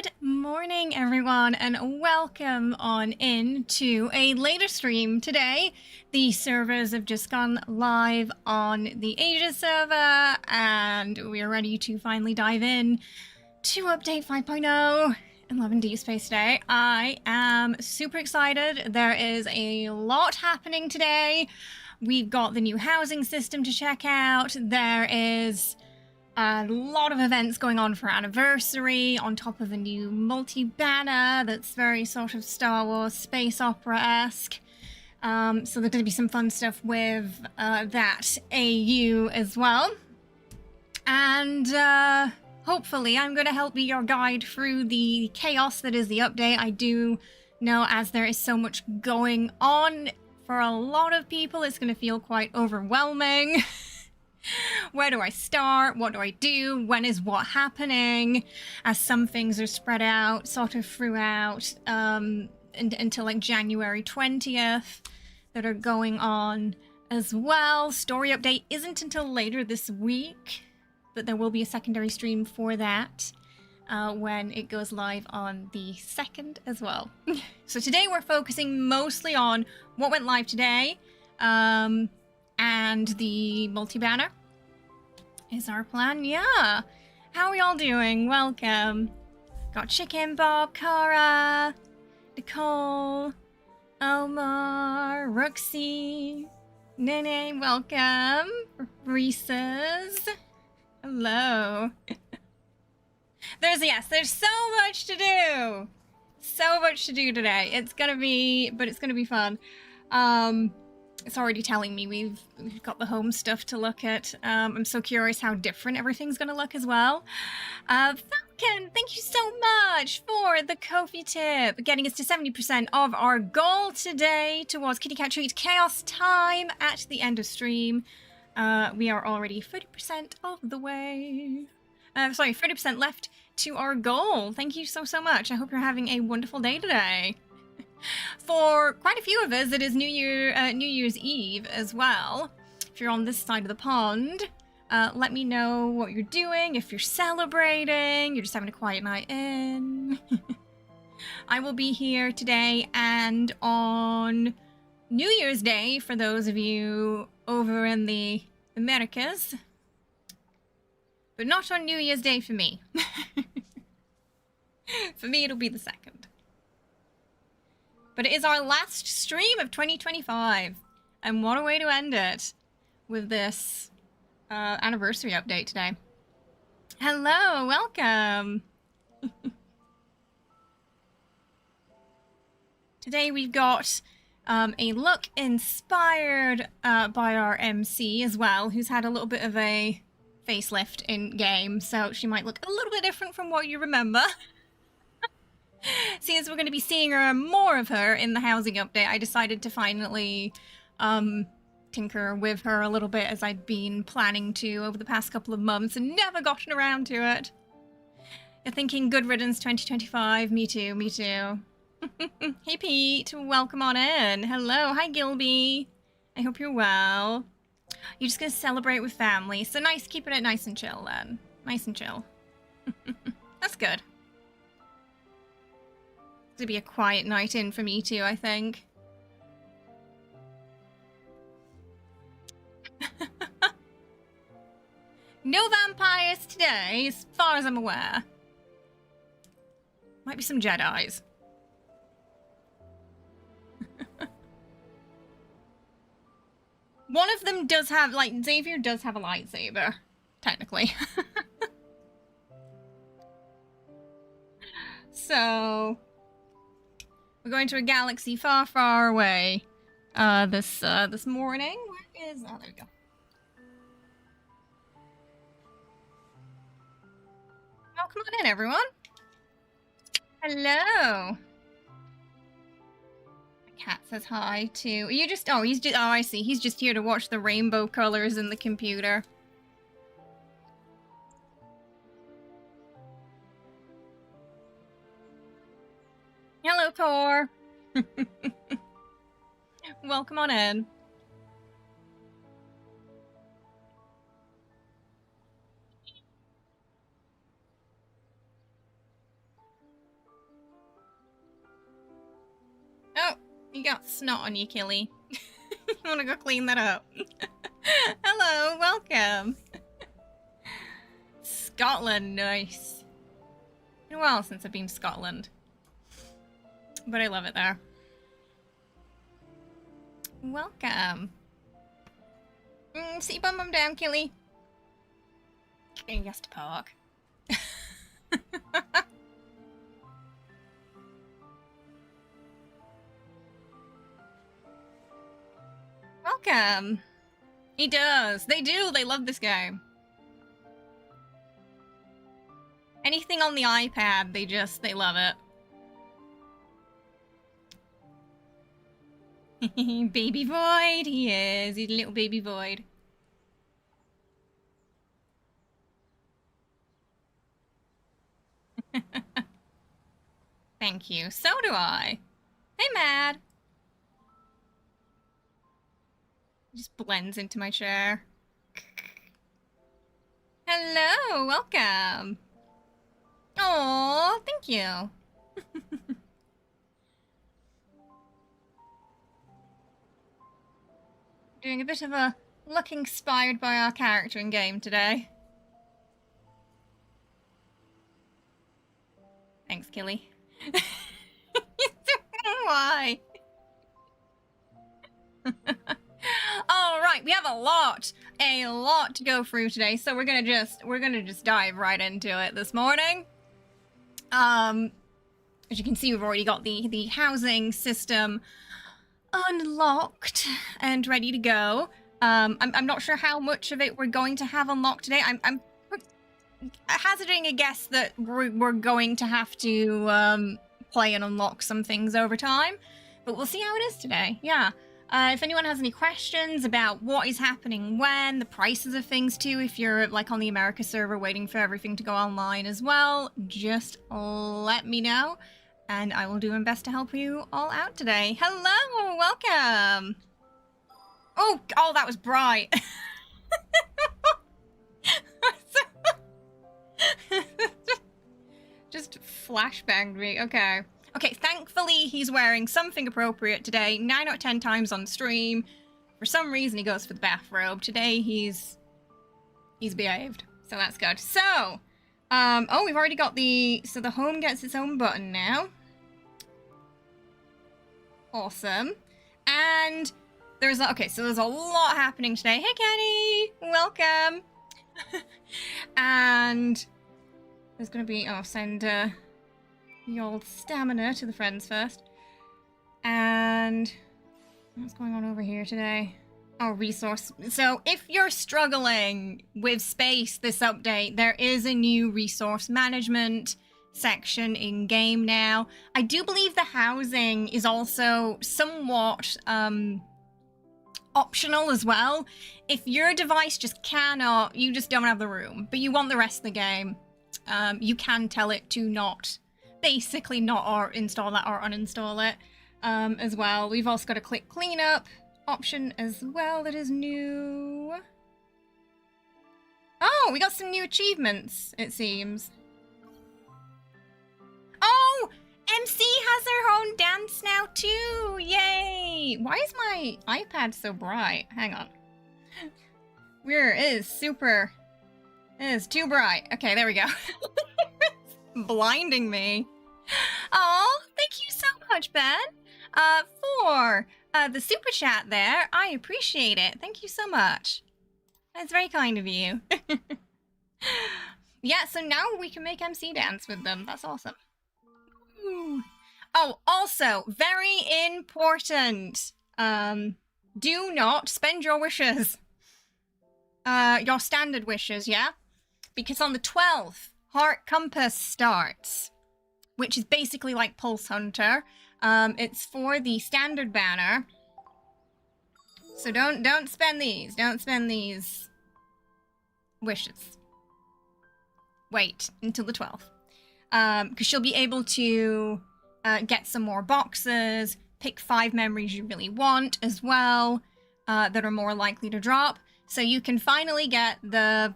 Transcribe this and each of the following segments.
Good morning, everyone, and welcome on in to a later stream today. The servers have just gone live on the Asia server, and we are ready to finally dive in to update 5.0 in Love and Deepspace today. I am super excited. There is a lot happening today. We've got the new housing system to check out. There is a lot of events going on for anniversary, on top of a new multi-banner that's very sort of Star Wars space opera-esque. So there's going to be some fun stuff with that AU as well. And hopefully I'm going to help be your guide through the chaos that is the update. I do know, as there is so much going on, for a lot of people it's going to feel quite overwhelming. Where do I start? What do I do? When is what happening? As some things are spread out sort of throughout until like January 20th that are going on as well. Story update isn't until later this week, but there will be a secondary stream for that when it goes live on the 2nd as well. So today we're focusing mostly on what went live today, and the multi-banner is our plan. Yeah. How are we all doing? Welcome. Got Chicken, Bob, Cara, Nicole, Omar, Roxy, Nene, welcome. Reese's. Hello. There's so much to do. So much to do today. It's gonna be fun. It's already telling me we've got the home stuff to look at. I'm so curious how different everything's going to look as well. Falcon, thank you so much for the Ko-fi tip, getting us to 70% of our goal today towards Kitty Cat Treat Chaos time at the end of stream. We are already 30% of the way. 30% left to our goal. Thank you so much. I hope you're having a wonderful day today. For quite a few of us, it is New Year's Eve as well. If you're on this side of the pond, let me know what you're doing. If you're celebrating, you're just having a quiet night in. I will be here today and on New Year's Day for those of you over in the Americas. But not on New Year's Day for me. For me, it'll be the 2nd. But it is our last stream of 2025, and what a way to end it with this anniversary update today. Hello, welcome. Today we've got a look inspired by our MC as well, who's had a little bit of a facelift in game, so she might look a little bit different from what you remember. Since we're going to be seeing more of her in the housing update, I decided to finally tinker with her a little bit, as I'd been planning to over the past couple of months and never gotten around to it. You're thinking good riddance 2025. Me too, me too. Hey Pete, welcome on in. Hello, hi Gilby. I hope you're well. You're just going to celebrate with family. So nice, keeping it nice and chill then. Nice and chill. That's good. To be a quiet night in for me too, I think. No vampires today, as far as I'm aware. Might be some Jedis. One of them does have, like, Xavier does have a lightsaber, technically. So we're going to a galaxy far, far away this morning. Where is... oh, there we go. Oh, come on in, everyone. Hello. My cat says hi, too. Are you just... oh, he's just... oh, I see. He's just here to watch the rainbow colors in the computer. Hello, Thor. Welcome on in. You got snot on you, Killy. You want to go clean that up? Hello, welcome. Scotland, nice. Been a while since I've been to Scotland, but I love it there. Welcome. Sit your bum down, Killy. He has to park. Welcome. He does. They do. They love this game. Anything on the iPad, they love it. Baby Void, he is. He's a little baby Void. Thank you. So do I. Hey, Mad. He just blends into my chair. Hello, welcome. Oh, thank you. Doing a bit of a look inspired by our character in game today. Thanks, Killy. Why? All right, we have a lot to go through today, so we're gonna just dive right into it this morning. As you can see, we've already got the housing system unlocked and ready to go. I'm not sure how much of it we're going to have unlocked today. I'm hazarding a guess that we're going to have to play and unlock some things over time, but we'll see how it is today. Yeah. If anyone has any questions about what is happening when, the prices of things too, if you're like on the America server waiting for everything to go online as well, just let me know and I will do my best to help you all out today. Hello, welcome. Oh, that was bright. Just flashbanged me. Okay, thankfully he's wearing something appropriate today. 9 out of 10 times on stream. For some reason he goes for the bathrobe. Today he's behaved. So that's good. So, we've already got so the home gets its own button now. Awesome. And there's a lot happening today. Hey Kenny! Welcome! And there's gonna be, send the old stamina to the friends first. And what's going on over here today? Oh, resource. So if you're struggling with space this update, there is a new resource management section in game now. I do believe the housing is also somewhat optional as well. If your device just cannot, you just don't have the room, but you want the rest of the game, you can tell it to basically not or install that or uninstall it as well. We've also got a quick cleanup option as well that is new. Oh, we got some new achievements, it seems. Oh, MC has her own dance now too. Yay! Why is my iPad so bright? Hang on. It is too bright. Okay, there we go. Blinding me. Oh, thank you so much, Ben, for the super chat there. I appreciate it. Thank you so much. That's very kind of you. Yeah, so now we can make MC dance with them. That's awesome. Ooh. Oh, also, very important. Do not spend your wishes. Your standard wishes, yeah? Because on the 12th, Heart Compass starts, which is basically like Pulse Hunter. It's for the standard banner. So don't spend these. Don't spend these wishes. Wait until the 12th. Because you'll be able to get some more boxes, pick 5 memories you really want as well, that are more likely to drop. So you can finally get the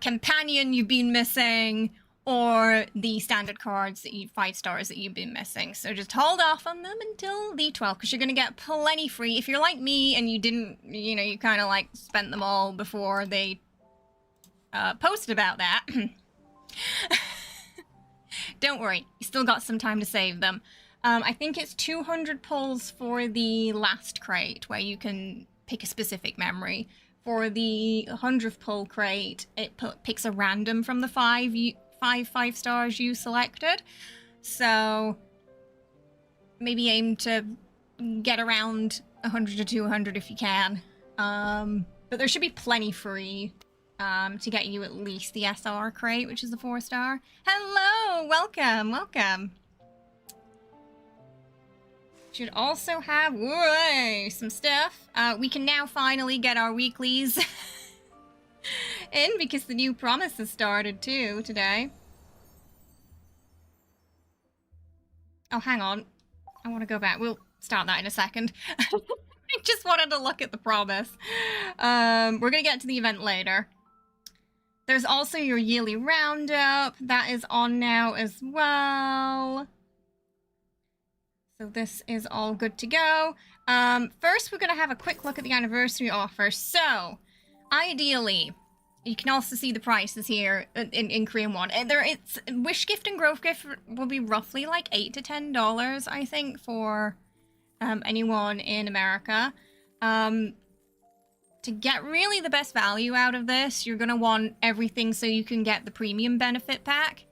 companion you've been missing, or the standard cards that 5-stars that you've been missing. So just hold off on them until the 12th, because you're going to get plenty free. If you're like me and you didn't, you know, you kind of like spent them all before they posted about that. Don't worry, you still got some time to save them. I think it's 200 pulls for the last crate, where you can pick a specific memory. For the 100th pull crate, it picks a random from the 5 stars you selected. So maybe aim to get around 100 to 200 if you can. But there should be plenty free to get you at least the SR crate, which is the 4-star. Hello, welcome, welcome. Should also have some stuff. We can now finally get our weeklies in, because the new promise has started too today. Oh, hang on. I want to go back. We'll start that in a second. I just wanted to look at the promise. We're going to get to the event later. There's also your yearly roundup. That is on now as well. So this is all good to go. First, we're going to have a quick look at the anniversary offer. So, ideally, you can also see the prices here in Korean won. It's Wish Gift and Growth Gift will be roughly like $8 to $10, I think, for anyone in America. To get really the best value out of this, you're going to want everything so you can get the premium benefit pack.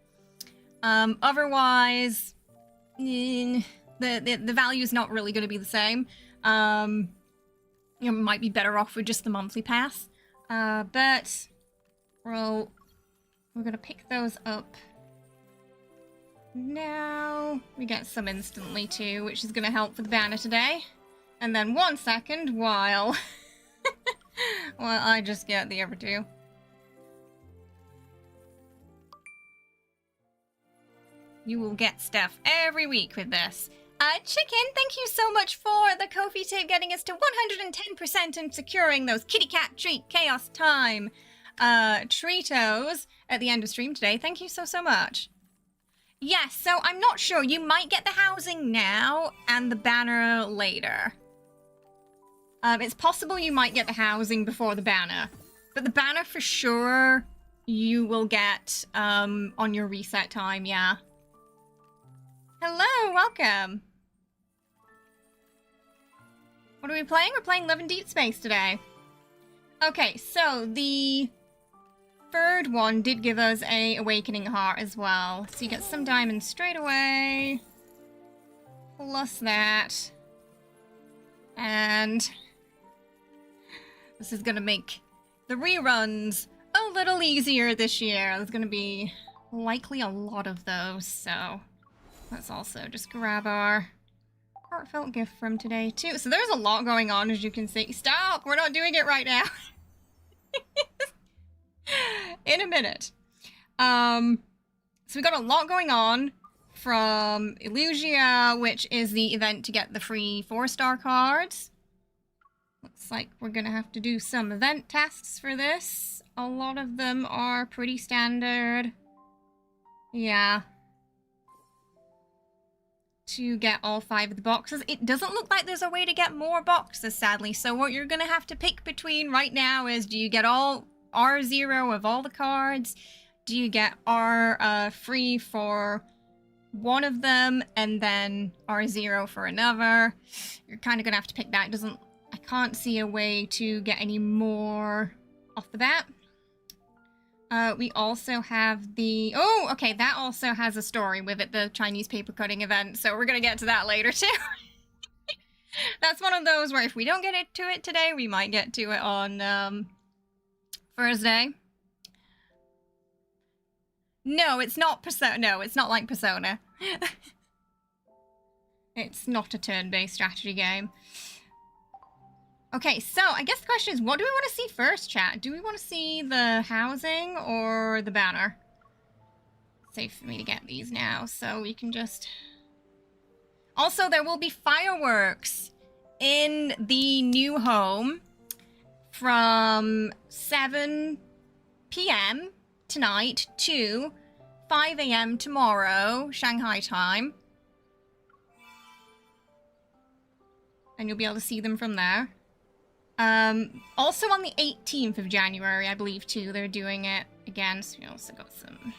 Otherwise, the value is not really going to be the same. You might be better off with just the monthly pass. But we're going to pick those up now. We get some instantly too, which is going to help for the banner today. And then 1 second while... well, I just get the other two. You will get stuff every week with this. Chicken, thank you so much for the Ko-fi tip, getting us to 110% and securing those kitty cat treat chaos time treatos at the end of stream today. Thank you so much. Yes, so I'm not sure. You might get the housing now and the banner later. It's possible you might get the housing before the banner, but the banner for sure you will get on your reset time, yeah. Hello, welcome. What are we playing? We're playing Love and Deepspace today. Okay, so the third one did give us a Awakening Heart as well. So you get some diamonds straight away. Plus that. And this is going to make the reruns a little easier this year. There's going to be likely a lot of those, so let's also just grab our heartfelt gift from today too. So there's a lot going on, as you can see. Stop! We're not doing it right now. In a minute. So we got a lot going on from Illusia, which is the event to get the free 4-star cards. Looks like we're gonna have to do some event tasks for this. A lot of them are pretty standard. Yeah. To get all 5 of the boxes. It doesn't look like there's a way to get more boxes, sadly. So what you're gonna have to pick between right now is, do you get all R0 of all the cards? Do you get R free for one of them and then R0 for another? You're kind of gonna have to pick that. I can't see a way to get any more off the bat. We also have the... Oh, okay, that also has a story with it, the Chinese papercutting event, so we're gonna get to that later too. That's one of those where if we don't get to it today, we might get to it on Thursday. No, it's not Persona. No, it's not like Persona. It's not a turn-based strategy game. Okay, so I guess the question is, what do we want to see first, chat? Do we want to see the housing or the banner? It's safe for me to get these now, so we can just... Also, there will be fireworks in the new home from 7 p.m. tonight to 5 a.m. tomorrow, Shanghai time. And you'll be able to see them from there. Also on the 18th of January, I believe, too, they're doing it again. So we also got some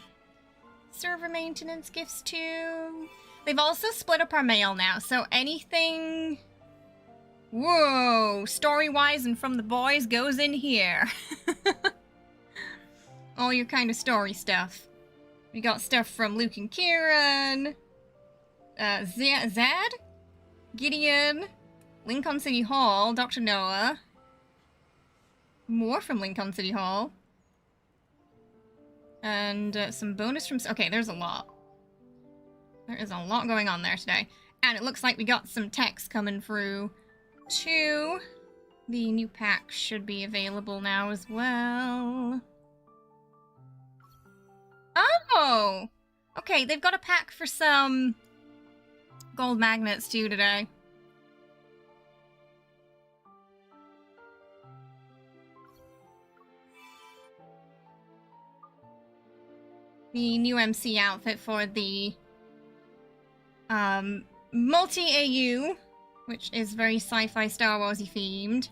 server maintenance gifts, too. They've also split up our mail now, so anything... Whoa! Story-wise and from the boys goes in here. All your kind of story stuff. We got stuff from Luke and Kieran, Zed, Gideon, Lincoln City Hall, Dr. Noah. More from Lincoln City Hall. And some bonus from... Okay, there's a lot. There is a lot going on there today. And it looks like we got some text coming through, too. The new pack should be available now as well. Oh! Okay, they've got a pack for some gold magnets, too, today. The new MC outfit for the multi-AU, which is very sci-fi Star Warsy themed,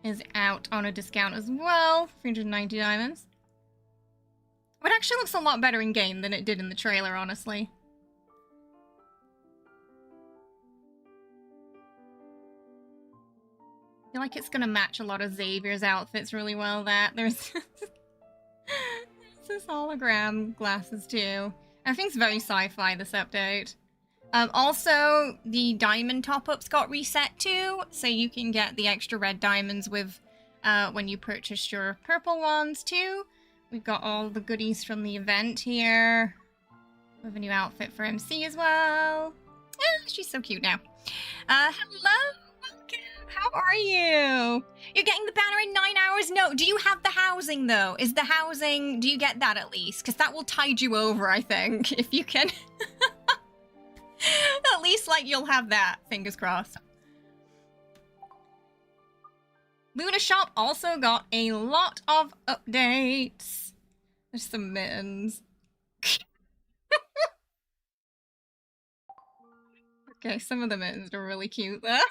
is out on a discount as well. 390 diamonds. It actually looks a lot better in game than it did in the trailer, honestly. I feel like it's gonna match a lot of Xavier's outfits really well. There's this hologram glasses too. I think it's very sci-fi, this update. Also, the diamond top-ups got reset too, so you can get the extra red diamonds with when you purchase your purple ones too. We've got all the goodies from the event here. We have a new outfit for MC as well. She's so cute now. Hello, welcome. How are you? You're getting the banner in 9 hours? No, do you have the housing though? Is the housing, do you get that at least? Because that will tide you over, I think, if you can. At least, like, you'll have that, fingers crossed. Luna Shop also got a lot of updates. There's some mittens. Okay, some of the mittens are really cute though.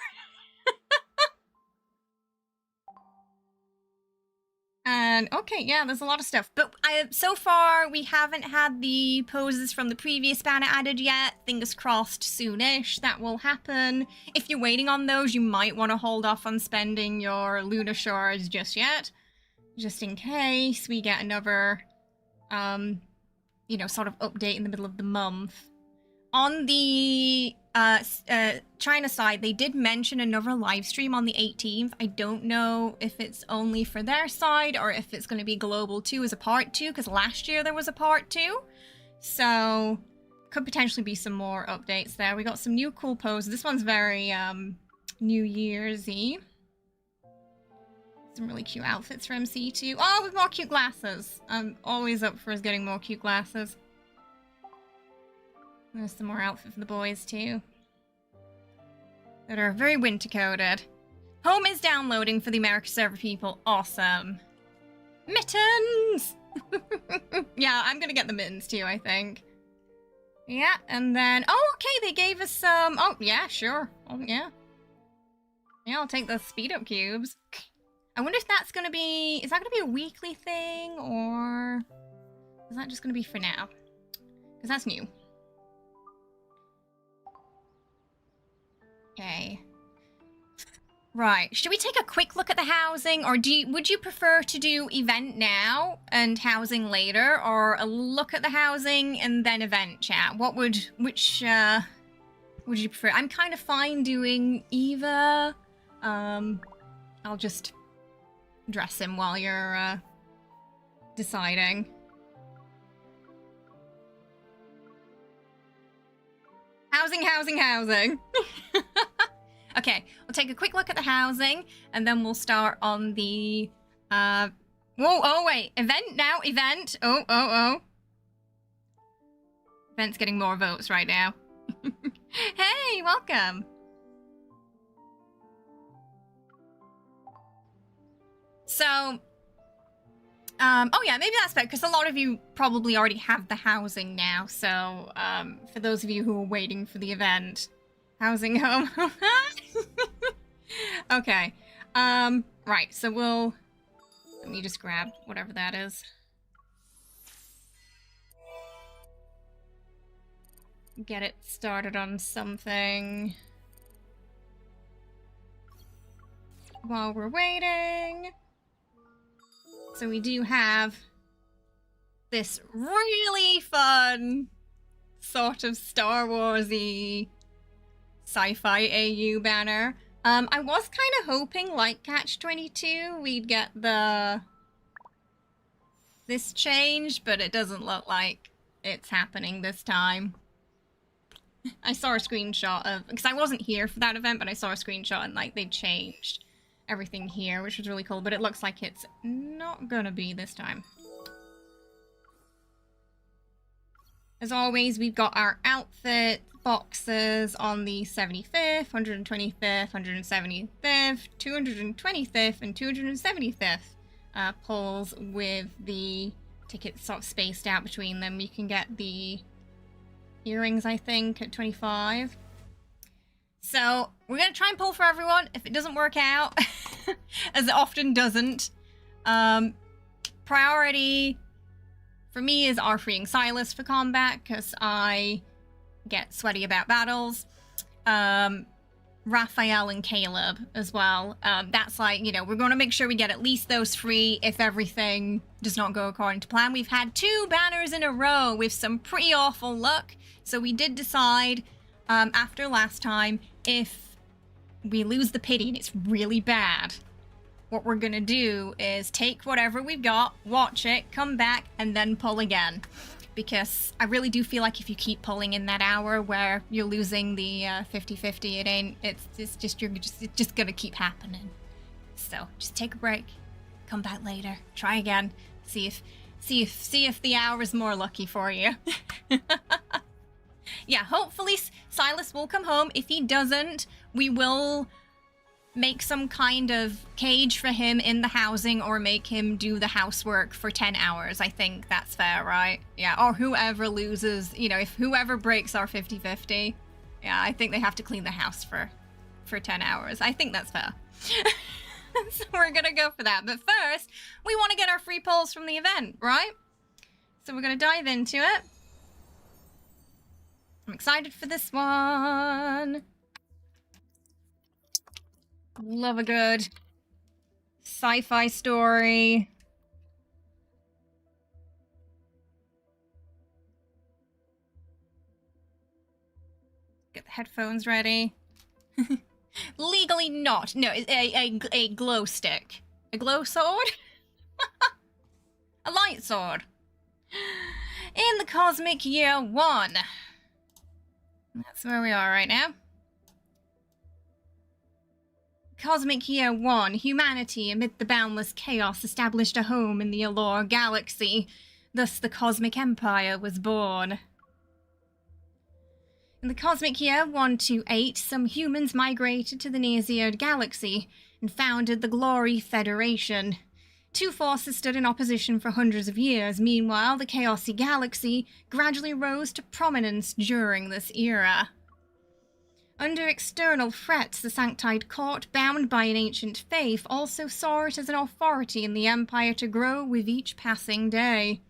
And, okay, yeah, there's a lot of stuff. But so far, we haven't had the poses from the previous banner added yet. Fingers crossed, soonish, that will happen. If you're waiting on those, you might want to hold off on spending your Lunar Shards just yet. Just in case we get another, you know, sort of update in the middle of the month. On the China side, they did mention another live stream on the 18th. I don't know if it's only for their side or if it's going to be global too as a part 2, because last year there was a part 2. So, could potentially be some more updates there. We got some new cool poses. This one's very New Year's-y. Some really cute outfits for MC too. Oh, with more cute glasses. I'm always up for us getting more cute glasses. There's some more outfit for the boys, too. That are very winter-coded. Home is downloading for the America server people. Awesome. Mittens! Yeah, I'm gonna get the mittens, too, I think. Yeah, and then... Oh, okay, they gave us some... Oh, yeah, sure. Oh, yeah. Yeah, I'll take those speed-up cubes. I wonder if that's gonna be... Is that gonna be a weekly thing, or... Is that just gonna be for now? Because that's new. Okay. Right. Should we take a quick look at the housing, or would you prefer to do event now and housing later, or a look at the housing and then event chat? Which would you prefer? I'm kind of fine doing either. I'll just dress him while you're deciding. Housing. Okay, we'll take a quick look at the housing, and then we'll start on the, Whoa, oh wait, event now, event. Oh. Event's getting more votes right now. Hey, welcome. So, Oh yeah, maybe that's better, because a lot of you probably already have the housing now, so, for those of you who are waiting for the event, housing home. Okay, right, so let me just grab whatever that is. Get it started on something. While we're waiting. So we do have this really fun sort of Star Wars-y sci-fi AU banner. I was kind of hoping, like Catch-22, we'd get this change, but it doesn't look like it's happening this time. I saw a screenshot of, because I wasn't here for that event, but I saw a screenshot and like they changed everything here, which was really cool, but it looks like it's not gonna be this time. As always, we've got our outfit boxes on the 75th, 125th, 175th, 225th, and 275th pulls with the tickets sort of spaced out between them. You can get the earrings, I think, at 25. So we're going to try and pull for everyone. If it doesn't work out, as it often doesn't, priority for me is our freeing Sylus for combat, because I get sweaty about battles. Rafayel and Caleb as well. That's like, you know, we're going to make sure we get at least those free if everything does not go according to plan. We've had 2 banners in a row with some pretty awful luck. So we did decide after last time, if we lose the pity and it's really bad, what we're gonna do is take whatever we've got, watch it, come back, and then pull again. Because I really do feel like if you keep pulling in that hour where you're losing the 50-50, it's just gonna keep happening. So just take a break, come back later, try again, see if the hour is more lucky for you. Yeah, hopefully Sylus will come home. If he doesn't, we will make some kind of cage for him in the housing, or make him do the housework for 10 hours. I think that's fair, right? Yeah, or whoever loses, you know, if whoever breaks our 50-50, yeah, I think they have to clean the house for 10 hours. I think that's fair. So we're gonna go for that. But first, we want to get our free pulls from the event, right? So we're gonna dive into it. I'm excited for this one. Love a good sci-fi story. Get the headphones ready. Legally not. No, a glow stick. A glow sword? A light sword. In the Cosmic Year 1. That's where we are right now. Cosmic Year 1, humanity amid the boundless chaos established a home in the Allure galaxy. Thus the Cosmic Empire was born. In the Cosmic Year 128, some humans migrated to the Near-Zeared galaxy and founded the Glory Federation. 2 forces stood in opposition for hundreds of years. Meanwhile, the Chaosy Galaxy gradually rose to prominence during this era. Under external threats, the Sanctide Court, bound by an ancient faith, also saw it as an authority in the Empire to grow with each passing day.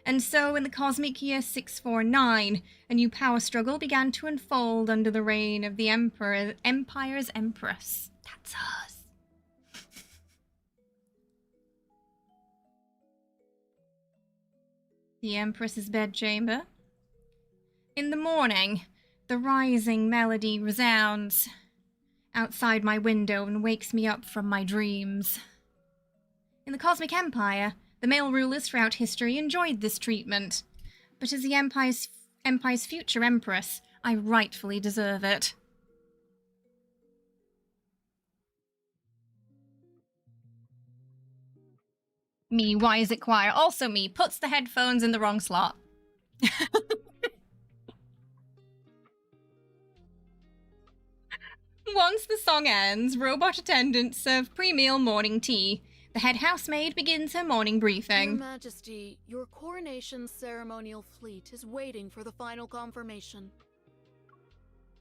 And so, in the Cosmic Year 649, a new power struggle began to unfold under the reign of the Empire's Empress. That's us. The Empress's bedchamber. In the morning, the rising melody resounds outside my window and wakes me up from my dreams. In the Cosmic Empire, the male rulers throughout history enjoyed this treatment, but as the Empire's future Empress, I rightfully deserve it. Me, why is it quiet? Also me, puts the headphones in the wrong slot. Once the song ends, robot attendants serve pre-meal morning tea. The head housemaid begins her morning briefing. Your Majesty, your coronation ceremonial fleet is waiting for the final confirmation.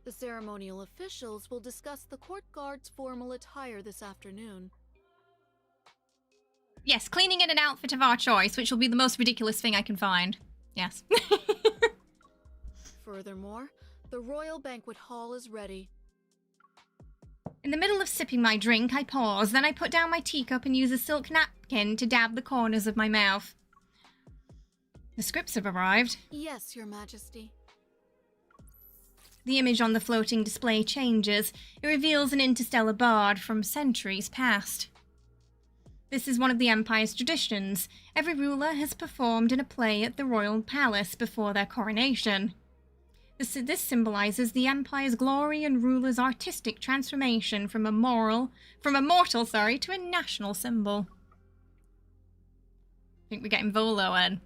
The ceremonial officials will discuss the court guard's formal attire this afternoon. Yes, cleaning in an outfit of our choice, which will be the most ridiculous thing I can find. Yes. Furthermore, the royal banquet hall is ready. In the middle of sipping my drink, I pause, then I put down my teacup and use a silk napkin to dab the corners of my mouth. The scripts have arrived. Yes, Your Majesty. The image on the floating display changes. It reveals an interstellar bard from centuries past. This is one of the Empire's traditions. Every ruler has performed in a play at the royal palace before their coronation. This symbolizes the Empire's glory and ruler's artistic transformation from a mortal to a national symbol. I think we're getting Volo in.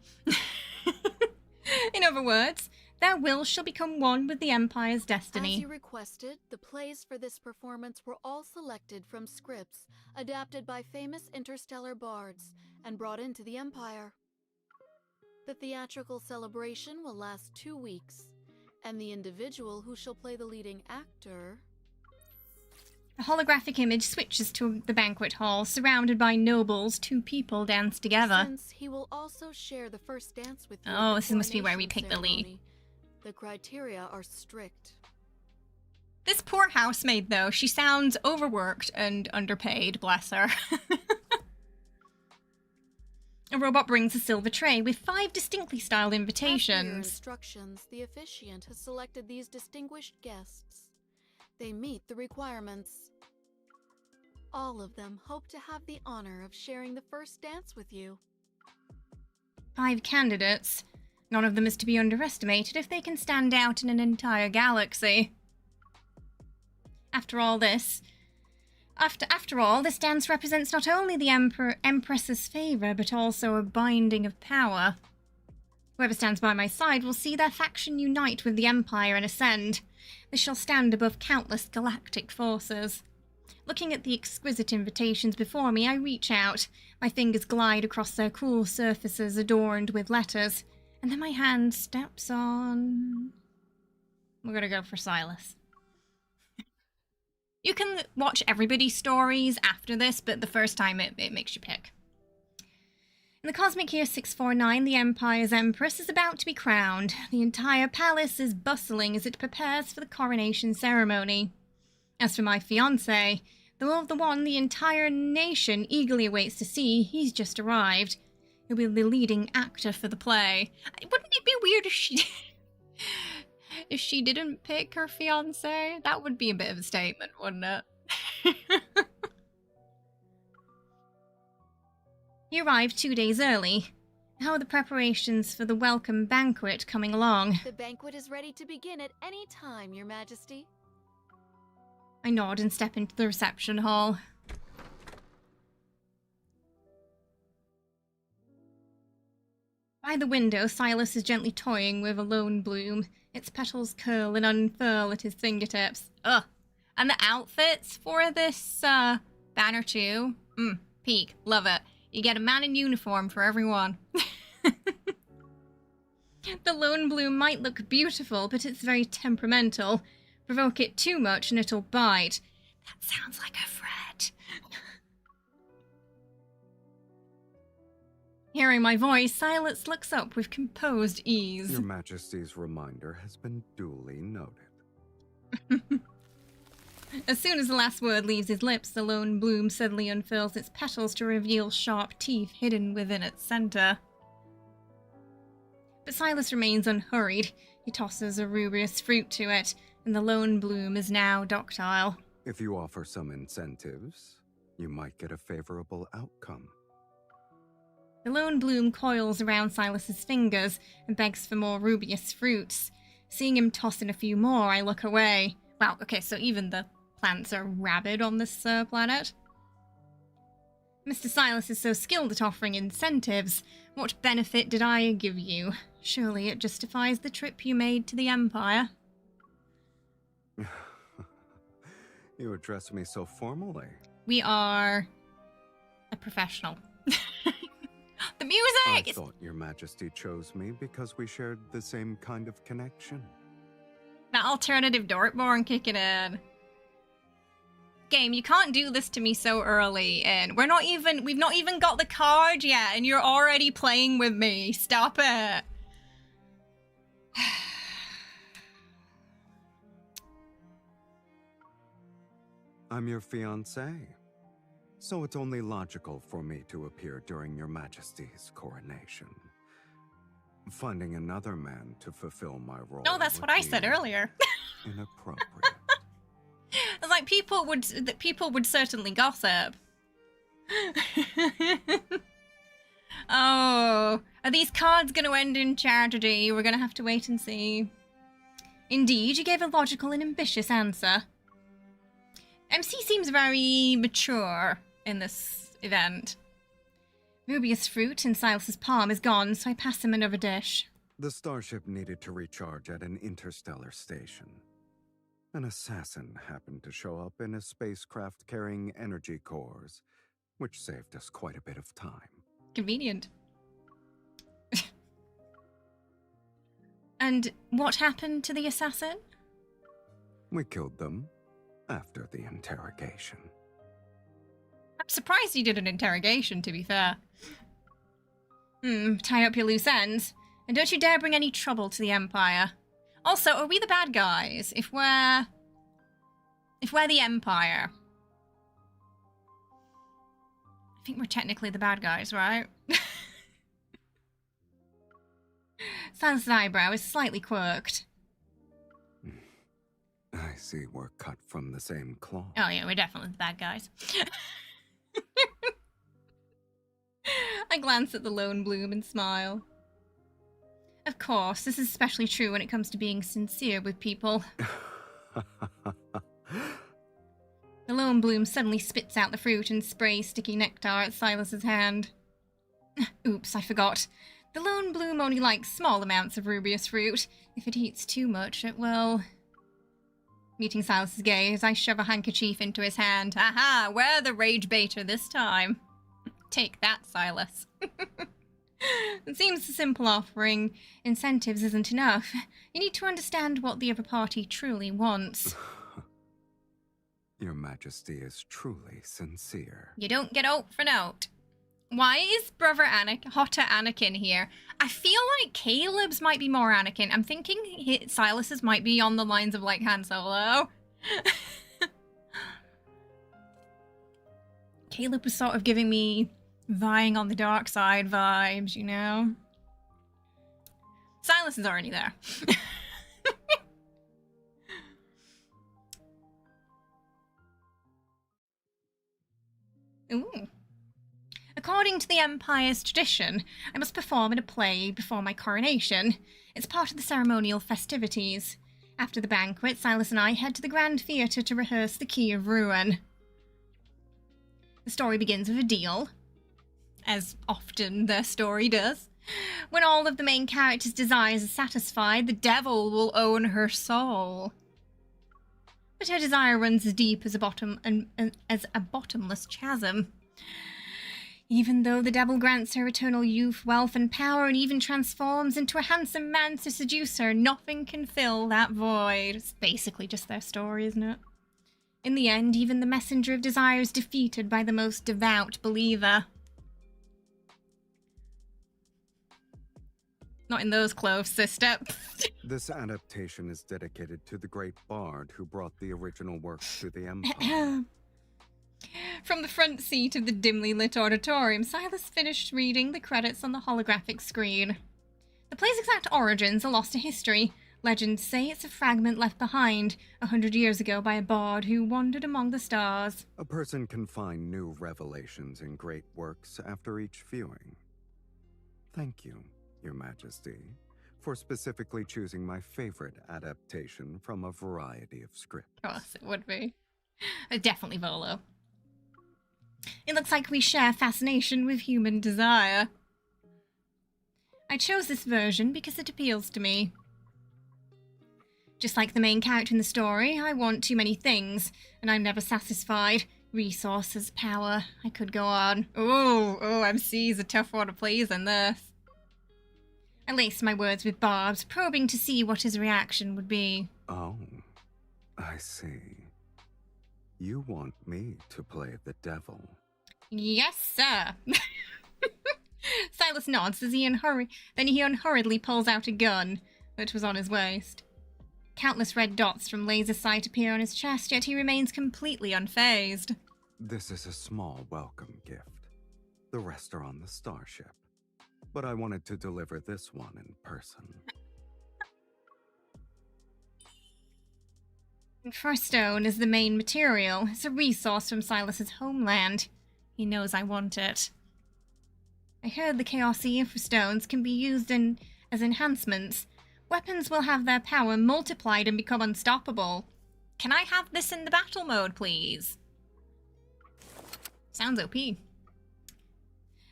In other words, their will shall become one with the Empire's destiny. As you requested, the plays for this performance were all selected from scripts adapted by famous interstellar bards and brought into the Empire. The theatrical celebration will last 2 weeks, and the individual who shall play the leading actor... A holographic image switches to the banquet hall. Surrounded by nobles, 2 people dance together. Since he will also share the first dance with you. Oh, this must be where we pick the lead. The criteria are strict. This poor housemaid, though, she sounds overworked and underpaid, bless her. A robot brings a silver tray with 5 distinctly styled invitations. After your instructions, the officiant has selected these distinguished guests. They meet the requirements. All of them hope to have the honor of sharing the first dance with you. 5 candidates. None of them is to be underestimated if they can stand out in an entire galaxy. After all, this dance represents not only the Empress's favor, but also a binding of power. Whoever stands by my side will see their faction unite with the Empire and ascend. They shall stand above countless galactic forces. Looking at the exquisite invitations before me, I reach out. My fingers glide across their cool surfaces adorned with letters, and then my hand steps on... We're gonna go for Sylus. You can watch everybody's stories after this, but the first time it makes you pick. In the cosmic year 649, the Empire's Empress is about to be crowned. The entire palace is bustling as it prepares for the coronation ceremony. As for my fiancé, the one the entire nation eagerly awaits to see, he's just arrived. He'll be the leading actor for the play. Wouldn't it be weird if she didn't pick her fiancé? That would be a bit of a statement, wouldn't it? He arrived 2 days early. How are the preparations for the welcome banquet coming along? The banquet is ready to begin at any time, Your Majesty. I nod and step into the reception hall. By the window, Sylus is gently toying with a lone bloom. Its petals curl and unfurl at his fingertips. Ugh. And the outfits for this banner too. Peak. Love it. You get a man in uniform for everyone. The lone bloom might look beautiful, but it's very temperamental. Provoke it too much and it'll bite. That sounds like a threat. Hearing my voice, Sylus looks up with composed ease. Your Majesty's reminder has been duly noted. As soon as the last word leaves his lips, the lone bloom suddenly unfurls its petals to reveal sharp teeth hidden within its center. But Sylus remains unhurried. He tosses a rubious fruit to it, and the lone bloom is now docile. If you offer some incentives, you might get a favorable outcome. The lone bloom coils around Sylus's fingers and begs for more rubious fruits. Seeing him toss in a few more, I look away. Wow, okay, so even the plants are rabid on this planet. Mr. Sylus is so skilled at offering incentives. What benefit did I give you? Surely it justifies the trip you made to the Empire. You address me so formally. We are a professional. The I music! thought your majesty chose me because we shared the same kind of connection. That alternative Dortborn kicking in. Game, you can't do this to me so early in. We've not even got the card yet and you're already playing with me. Stop it. I'm your fiancé, so it's only logical for me to appear during your majesty's coronation. Finding another man to fulfill my role. No, that's what I said earlier. Inappropriate. It's like people would certainly gossip. Oh, are these cards going to end in tragedy? We're going to have to wait and see. Indeed, you gave a logical and ambitious answer. MC seems very mature in this event. Rubius fruit in Sylus's palm is gone, so I pass him another dish. The starship needed to recharge at an interstellar station. An assassin happened to show up in a spacecraft carrying energy cores, which saved us quite a bit of time. Convenient. And what happened to the assassin? We killed them after the interrogation. I'm surprised you did an interrogation, to be fair. Tie up your loose ends. And don't you dare bring any trouble to the Empire. Also, are we the bad guys? If we're the Empire. I think we're technically the bad guys, right? Sylus' eyebrow is slightly quirked. I see we're cut from the same cloth. Oh yeah, we're definitely the bad guys. I glance at the lone bloom and smile. Of course, this is especially true when it comes to being sincere with people. The lone bloom suddenly spits out the fruit and sprays sticky nectar at Sylus's hand. Oops, I forgot. The lone bloom only likes small amounts of rubious fruit. If it eats too much, it will... Meeting Sylus's gaze, I shove a handkerchief into his hand. Aha! We're the rage baiter this time. Take that, Sylus. It seems a simple offering. Incentives isn't enough. You need to understand what the other party truly wants. Your Majesty is truly sincere. You don't get out for note. Why is Brother Hotter Anakin here? I feel like Caleb's might be more Anakin. I'm thinking Sylus's might be on the lines of like Han Solo. Caleb was sort of giving me vying on the dark side vibes, you know? Sylus is already there. Ooh. According to the Empire's tradition, I must perform in a play before my coronation. It's part of the ceremonial festivities. After the banquet, Sylus and I head to the Grand Theatre to rehearse the Key of Ruin. The story begins with a deal, as often their story does. When all of the main characters' desires are satisfied, the devil will own her soul. But her desire runs as deep as a bottomless chasm. Even though the devil grants her eternal youth, wealth, and power, and even transforms into a handsome man to seduce her, nothing can fill that void. It's basically just their story, isn't it? In the end, even the messenger of desire is defeated by the most devout believer. Not in those clothes, sister. This adaptation is dedicated to the great bard who brought the original works to the Empire. From the front seat of the dimly lit auditorium, Sylus finished reading the credits on the holographic screen. The play's exact origins are lost to history. Legends say it's a fragment left behind 100 years ago by a bard who wandered among the stars. A person can find new revelations in great works after each viewing. Thank you, Your Majesty, for specifically choosing my favorite adaptation from a variety of scripts. Of course it would be. Definitely Volo. It looks like we share fascination with human desire. I chose this version because it appeals to me. Just like the main character in the story, I want too many things, and I'm never satisfied. Resources, power. I could go on. Oh, MC is a tough one to please in this. I laced my words with barbs, probing to see what his reaction would be. Oh, I see. You want me to play the devil? Yes, sir. Sylus nods as he unhurriedly pulls out a gun, which was on his waist. Countless red dots from laser sight appear on his chest, yet he remains completely unfazed. This is a small welcome gift. The rest are on the starship. But I wanted to deliver this one in person. Firstone is the main material. It's a resource from Sylus's homeland. He knows I want it. I heard the Chaosy Infrastones can be used as enhancements. Weapons will have their power multiplied and become unstoppable. Can I have this in the battle mode, please? Sounds OP.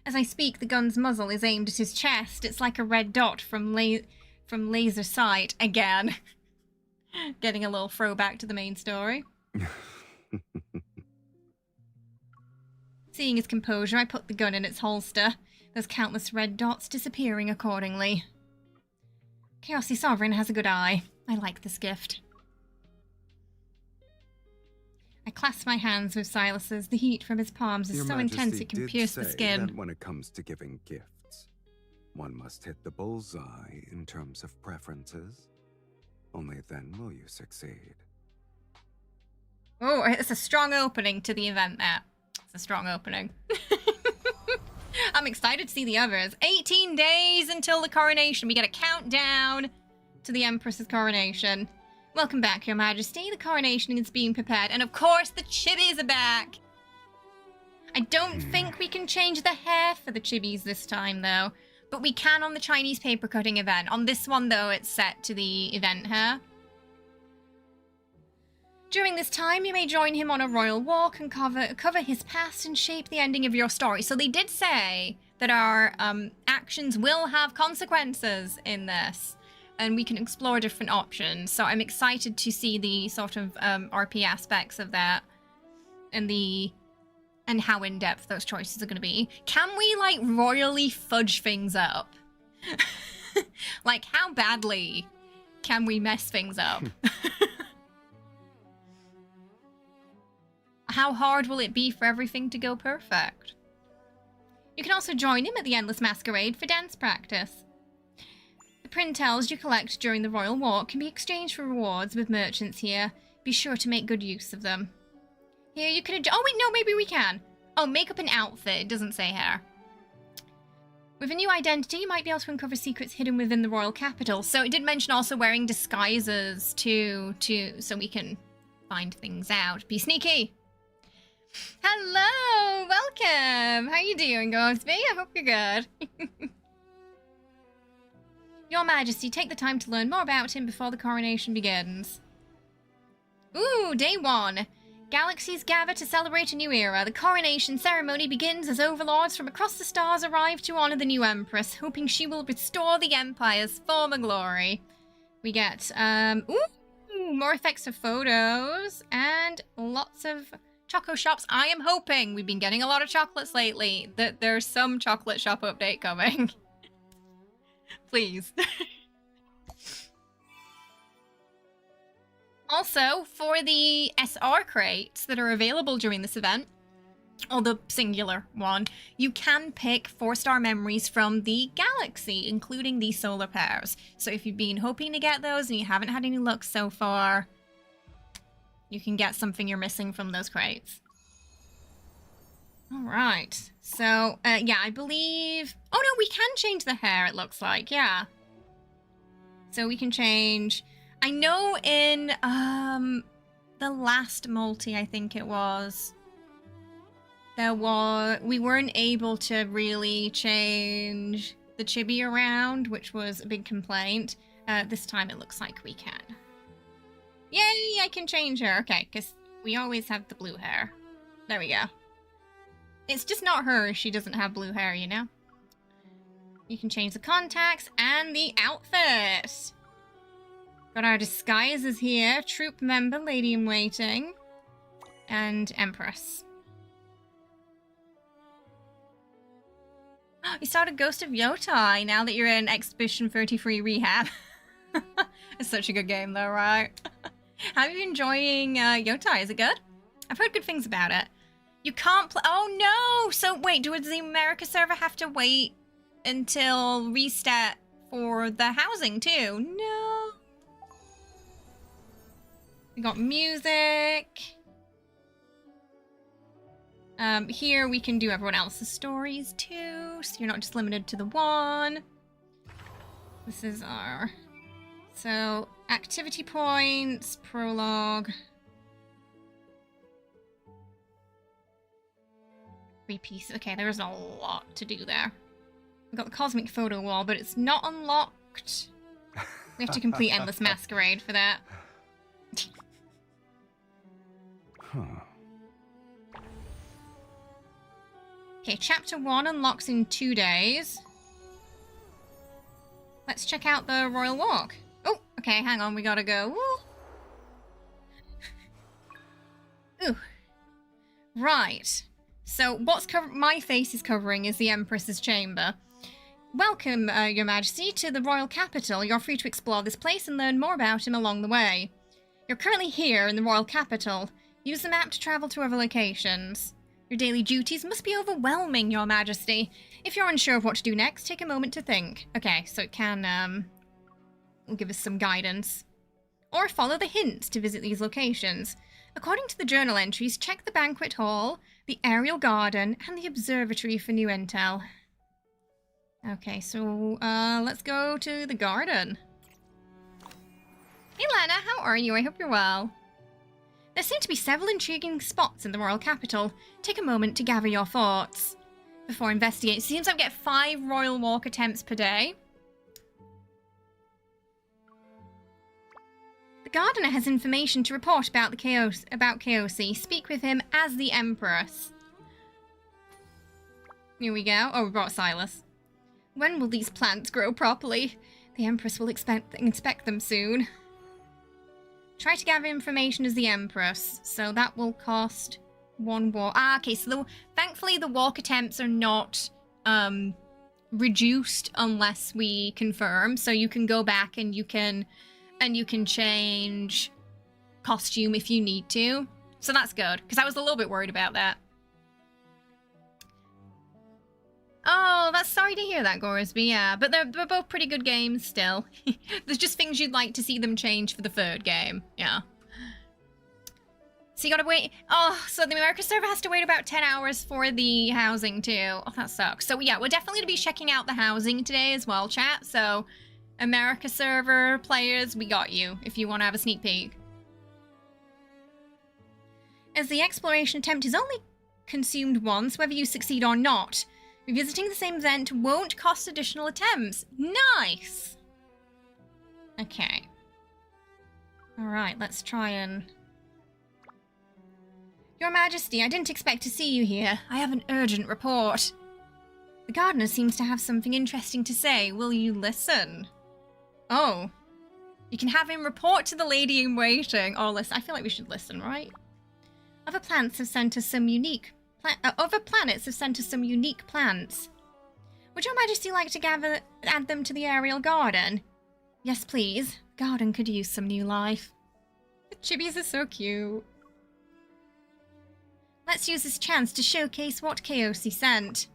As I speak, the gun's muzzle is aimed at his chest. It's like a red dot from laser sight. Again. Getting a little throwback to the main story. Seeing his composure, I put the gun in its holster, those countless red dots disappearing accordingly. Chaosy Sovereign has a good eye. I like this gift. I clasp my hands with Sylus's. The heat from his palms is so intense it can pierce the skin. That when it comes to giving gifts, one must hit the bullseye in terms of preferences. Only then will you succeed. Oh, it's a strong opening to the event there. It's a strong opening. I'm excited to see the others. 18 days until the coronation. We get a countdown to the Empress's coronation. Welcome back, Your Majesty. The coronation is being prepared. And of course, the chibis are back. I don't think we can change the hair for the chibis this time, though. But we can on the Chinese papercutting event. On this one, though, it's set to the event hair. During this time, you may join him on a royal walk and cover his past and shape the ending of your story. So they did say that our actions will have consequences in this. And we can explore different options. So I'm excited to see the sort of RP aspects of that. And how in-depth those choices are going to be. Can we, like, royally fudge things up? Like, how badly can we mess things up? How hard will it be for everything to go perfect? You can also join him at the Endless Masquerade for dance practice. The printels you collect during the royal walk can be exchanged for rewards with merchants here. Be sure to make good use of them. Here you can oh wait, no, maybe we can. Oh, makeup and outfit, it doesn't say hair. With a new identity, you might be able to uncover secrets hidden within the royal capital. So it did mention also wearing disguises too, so we can find things out. Be sneaky. Hello, welcome. How you doing, Ghosty? I hope you're good. Your Majesty, take the time to learn more about him before the coronation begins. Ooh, day 1. Galaxies gather to celebrate a new era. The coronation ceremony begins as overlords from across the stars arrive to honor the new empress, hoping she will restore the empire's former glory. We get, more effects of photos and lots of choco shops. I am hoping, we've been getting a lot of chocolates lately, that there's some chocolate shop update coming. Please. Also, for the SR crates that are available during this event, or the singular one, you can pick 4-star memories from the galaxy, including the solar pairs. So if you've been hoping to get those and you haven't had any luck so far, you can get something you're missing from those crates. Alright, so, yeah, I believe... Oh no, we can change the hair, it looks like, yeah. So we can change... I know in the last multi, I think it was, we weren't able to really change the chibi around, which was a big complaint. This time it looks like we can. Yay, I can change her. Okay, because we always have the blue hair. There we go. It's just not her if she doesn't have blue hair, you know? You can change the contacts and the outfit. Got our disguises here. Troop member, lady in waiting. And Empress. You started Ghost of Yotai now that you're in Expedition 33 Rehab. It's such a good game though, right? How are you enjoying Yotai? Is it good? I've heard good things about it. You can't play. Oh no! So wait, does the America server have to wait until reset for the housing too? No. We got music. Here we can do everyone else's stories too, so you're not just limited to the one. This is our... So, activity points, prologue. 3 pieces. Okay, there's a lot to do there. We've got the cosmic photo wall, but it's not unlocked. We have to complete Endless Masquerade for that. Okay, chapter 1 unlocks in 2 days. Let's check out the Royal Walk. Oh, okay, hang on, we gotta go. Woo. Ooh. Right. So, what's my face is covering is the Empress's chamber. Welcome, Your Majesty, to the Royal Capital. You're free to explore this place and learn more about him along the way. You're currently here in the Royal Capital. Use the map to travel to other locations. Your daily duties must be overwhelming, Your Majesty. If you're unsure of what to do next, take a moment to think. Okay, so it can, will give us some guidance. Or follow the hints to visit these locations. According to the journal entries, check the banquet hall, the aerial garden, and the observatory for new intel. Okay, so, let's go to the garden. Hey Lena, how are you? I hope you're well. There seem to be several intriguing spots in the royal capital. Take a moment to gather your thoughts. Before investigating, it seems I get 5 royal walk attempts per day. The gardener has information to report about Kaosi. Speak with him as the Empress. Here we go. Oh, we brought Sylus. When will these plants grow properly? The Empress will inspect them soon. Try to gather information as the Empress. So that will cost 1 walk. Ah, okay. So thankfully the walk attempts are not reduced unless we confirm. So you can go back and you can change costume if you need to. So that's good, because I was a little bit worried about that. Oh, that's sorry to hear that, Goresby. Yeah, but they're both pretty good games still. There's just things you'd like to see them change for the 3rd game. Yeah. So you gotta wait. Oh, so the America server has to wait about 10 hours for the housing too. Oh, that sucks. So yeah, we're definitely gonna be checking out the housing today as well, chat. So America server players, we got you if you want to have a sneak peek. As the exploration attempt is only consumed once, whether you succeed or not, revisiting the same event won't cost additional attempts. Nice! Okay. Alright, let's try and... Your Majesty, I didn't expect to see you here. I have an urgent report. The gardener seems to have something interesting to say. Will you listen? Oh. You can have him report to the lady in waiting. Oh, listen. I feel like we should listen, right? Other planets have sent us some unique plants. Would Your Majesty like to add them to the aerial garden? Yes, please. Garden could use some new life. The chibis are so cute. Let's use this chance to showcase what Kaosi sent.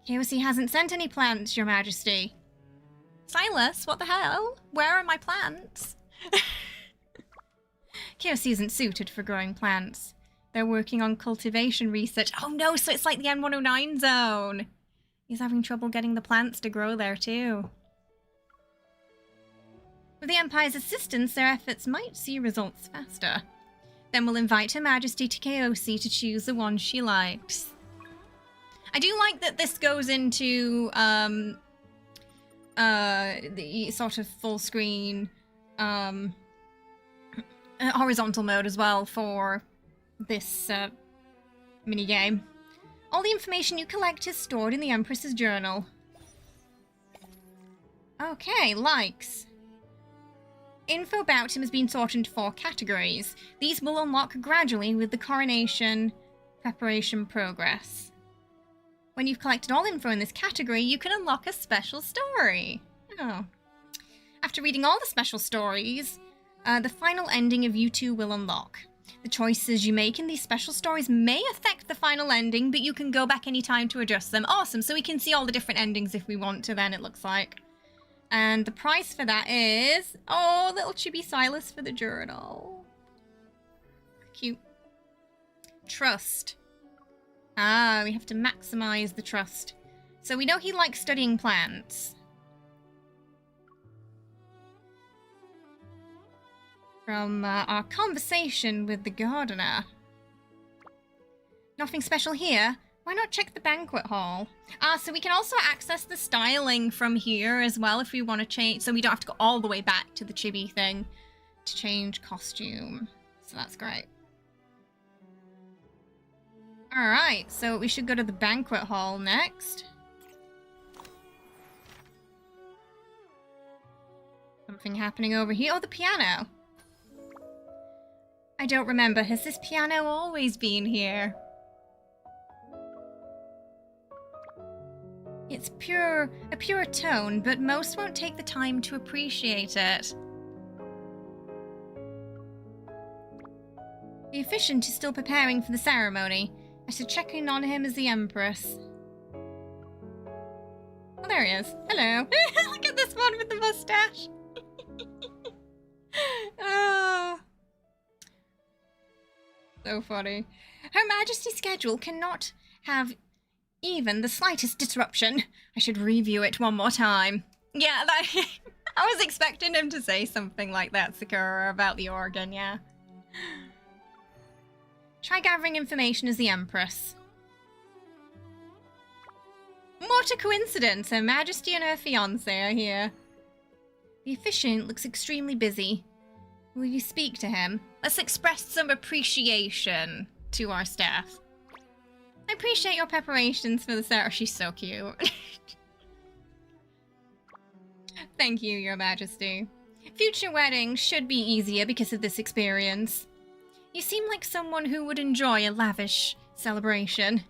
Kaosi hasn't sent any plants, Your Majesty. Sylus, what the hell? Where are my plants? Kaosi isn't suited for growing plants. They're working on cultivation research. Oh no, so it's like the N109 zone. He's having trouble getting the plants to grow there too. With the Empire's assistance, their efforts might see results faster. Then we'll invite Her Majesty to Kaosi to choose the one she likes. I do like that this goes into the sort of full screen horizontal mode as well for this minigame. All the information you collect is stored in the Empress's journal. Okay, likes. Info about him has been sorted into 4 categories. These will unlock gradually with the coronation preparation progress. When you've collected all info in this category, you can unlock a special story. Oh. After reading all the special stories, the final ending of you two will unlock. The choices you make in these special stories may affect the final ending, but you can go back anytime to adjust them. Awesome, so we can see all the different endings if we want to then, it looks like. And the price for that is... oh, little chibi Sylus for the journal. Cute. Trust. Ah, we have to maximize the trust. So we know he likes studying plants. From our conversation with the gardener. Nothing special here. Why not check the banquet hall? Ah, so we can also access the styling from here as well if we want to change. So we don't have to go all the way back to the chibi thing to change costume. So that's great. Alright, so we should go to the banquet hall next. Something happening over here. Oh, the piano. I don't remember. Has this piano always been here? It's a pure tone, but most won't take the time to appreciate it. The officiant is still preparing for the ceremony. I should check in on him as the Empress. Oh, there he is. Hello. Look at this one with the mustache. Oh. So funny. Her Majesty's schedule cannot have even the slightest disruption. I should review it one more time. Yeah, I was expecting him to say something like that, Sakura, about the organ, yeah. Try gathering information as the Empress. What a coincidence! Her Majesty and her fiancé are here. The officiant looks extremely busy. Will you speak to him? Let's express some appreciation to our staff. I appreciate your preparations for the ceremony. She's so cute. Thank you, Your Majesty. Future weddings should be easier because of this experience. You seem like someone who would enjoy a lavish celebration.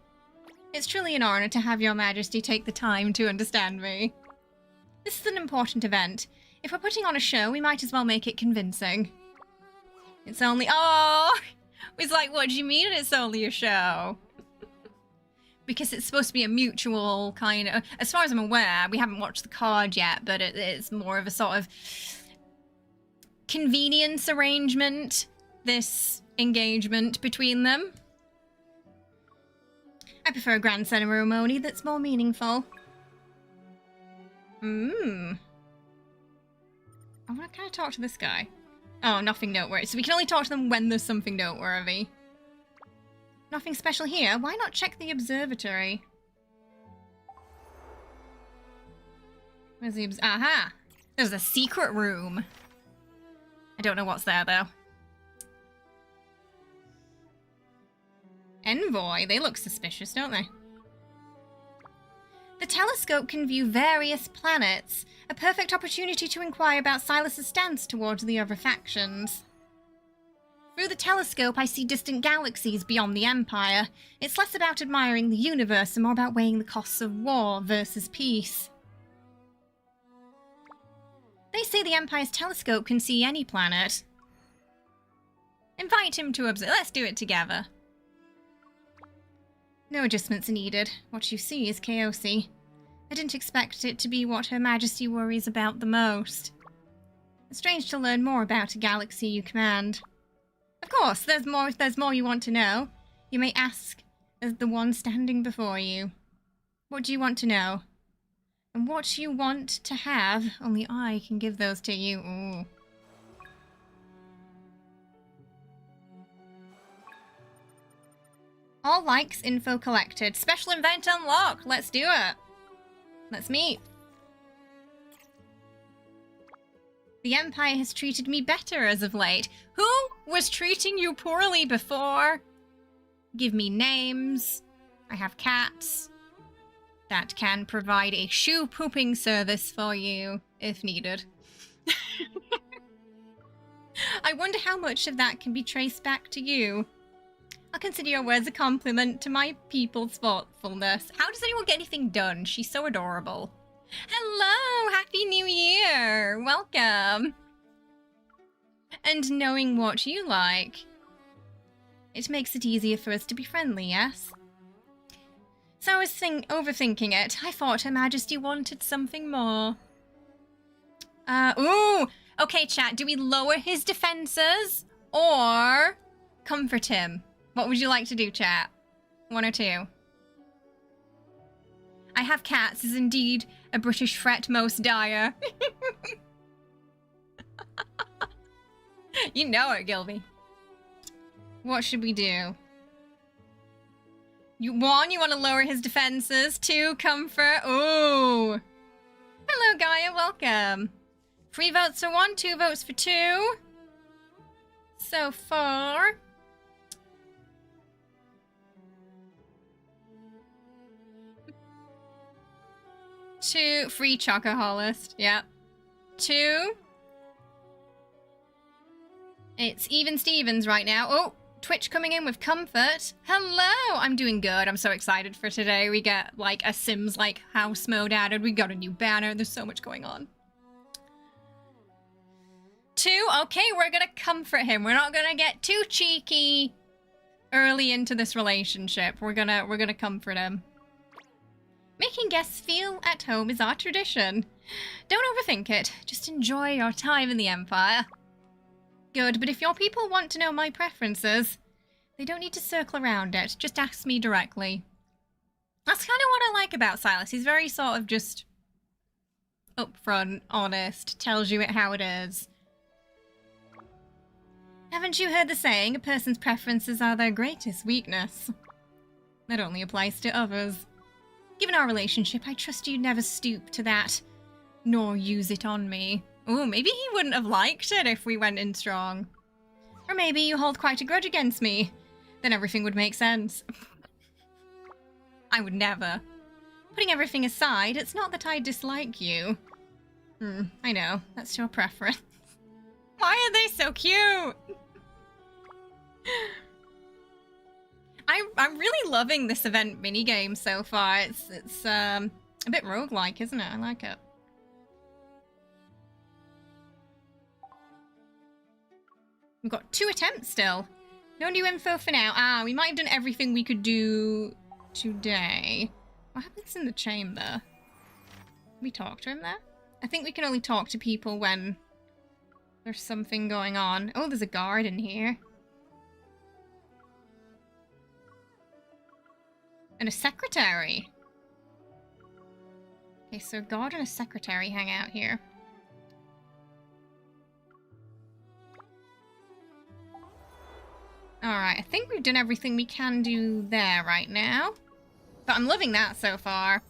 It's truly an honor to have Your Majesty take the time to understand me. This is an important event. If we're putting on a show, we might as well make it convincing. It's only... oh! It's like, what do you mean it's only a show? Because it's supposed to be a mutual kind of... as far as I'm aware, we haven't watched the card yet, but it's more of a sort of convenience arrangement, this engagement between them. I prefer a grand ceremony that's more meaningful. I want to kind of talk to this guy. Oh, nothing noteworthy. So we can only talk to them when there's something noteworthy. Nothing special here. Why not check the observatory? Where's the aha! There's a secret room. I don't know what's there, though. Envoy. They look suspicious, don't they? The telescope can view various planets. A perfect opportunity to inquire about Sylus' stance towards the other factions. Through the telescope, I see distant galaxies beyond the Empire. It's less about admiring the universe and more about weighing the costs of war versus peace. They say the Empire's telescope can see any planet. Invite him to observe. Let's do it together. No adjustments are needed. What you see is chaosy. I didn't expect it to be what Her Majesty worries about the most. It's strange to learn more about a galaxy you command. Of course, there's more if there's more you want to know. You may ask as the one standing before you. What do you want to know? And what you want to have, only I can give those to you. Ooh. All likes, info collected. Special event unlocked. Let's do it. Let's meet. The Empire has treated me better as of late. Who was treating you poorly before? Give me names. I have cats that can provide a shoe pooping service for you if needed. I wonder how much of that can be traced back to you. I'll consider your words a compliment to my people's thoughtfulness. How does anyone get anything done? She's so adorable. Hello! Happy New Year! Welcome! And knowing what you like. It makes it easier for us to be friendly, yes? So I was overthinking it. I thought Her Majesty wanted something more. Ooh! Okay, chat, do we lower his defenses or comfort him? What would you like to do, chat? One or two? I have cats is indeed a British threat most dire. You know it, Gilby. What should we do? One, you want to lower his defenses. Two, comfort. Ooh. Hello, Gaia. Welcome. 3 votes for 1, 2 votes for 2. So far. Two, free chocoholist. Yep. 2. It's even Stevens right now. Oh, Twitch coming in with comfort. Hello! I'm doing good. I'm so excited for today. We get like a Sims like house mode added. We got a new banner. There's so much going on. 2. Okay, we're gonna comfort him. We're not gonna get too cheeky early into this relationship. We're gonna comfort him. Making guests feel at home is our tradition. Don't overthink it. Just enjoy your time in the Empire. Good, but if your people want to know my preferences, they don't need to circle around it. Just ask me directly. That's kind of what I like about Sylus. He's very sort of just upfront, honest, tells you it how it is. Haven't you heard the saying, a person's preferences are their greatest weakness? That only applies to others. Given our relationship, I trust you'd never stoop to that, nor use it on me. Oh, maybe he wouldn't have liked it if we went in strong. Or maybe you hold quite a grudge against me. Then everything would make sense. I would never. Putting everything aside, it's not that I dislike you. I know, that's your preference. Why are they so cute? I'm really loving this event minigame so far. It's a bit roguelike, isn't it? I like it. We've got 2 attempts still. No new info for now. We might have done everything we could do today. What happens in the chamber? Can we talk to him there? I think we can only talk to people when there's something going on. Oh, there's a guard in here. And a secretary. Okay, so a guard and a secretary hang out here. Alright, I think we've done everything we can do there right now. But I'm loving that so far.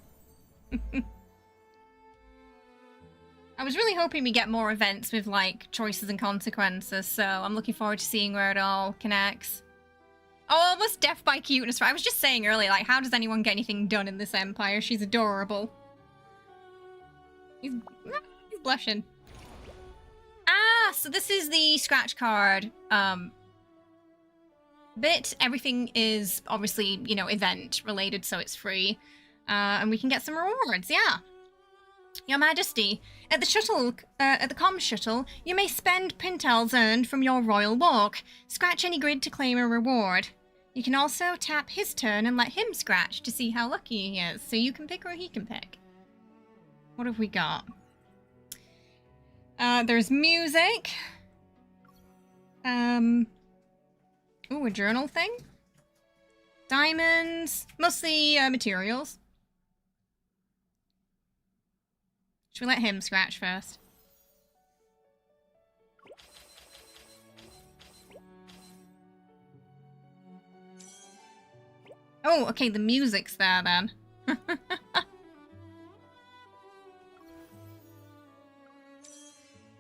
I was really hoping we get more events with, like, choices and consequences, so I'm looking forward to seeing where it all connects. Oh, almost death by cuteness. I was just saying earlier, like, how does anyone get anything done in this empire? She's adorable. He's blushing. Ah, so this is the scratch card, bit. Everything is obviously, you know, event related, so it's free. And we can get some rewards, yeah. Your Majesty, at the comm shuttle, you may spend pintels earned from your royal walk. Scratch any grid to claim a reward. You can also tap his turn and let him scratch to see how lucky he is, so you can pick or he can pick. What have we got? There's music. Ooh, a journal thing. Diamonds. Mostly materials. Should we let him scratch first? Oh, okay, the music's there then.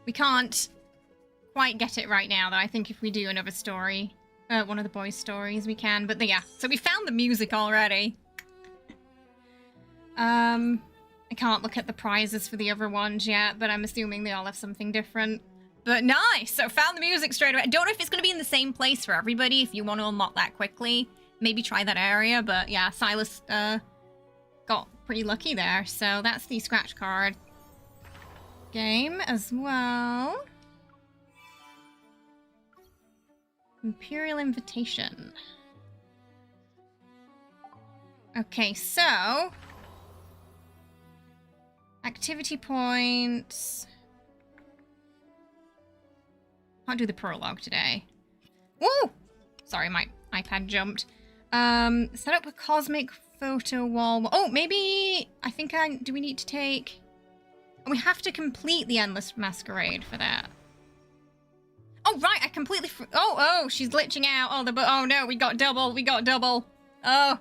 We can't quite get it right now, though. I think if we do another story, one of the boys' stories, we can. But yeah, so we found the music already. I can't look at the prizes for the other ones yet, but I'm assuming they all have something different. But nice. So found the music straight away. I don't know if it's going to be in the same place for everybody. If you want to unlock that quickly, maybe try that area. But yeah, Sylus got pretty lucky there. So that's the scratch card game as well. Imperial Invitation. Okay, so activity points. Can't do the prologue today. Woo! Sorry, my iPad jumped. Set up a cosmic photo wall. Oh, maybe do we need to take... We have to complete the Endless Masquerade for that. Oh, right, I completely... Oh, she's glitching out. Oh no, we got double. Oh.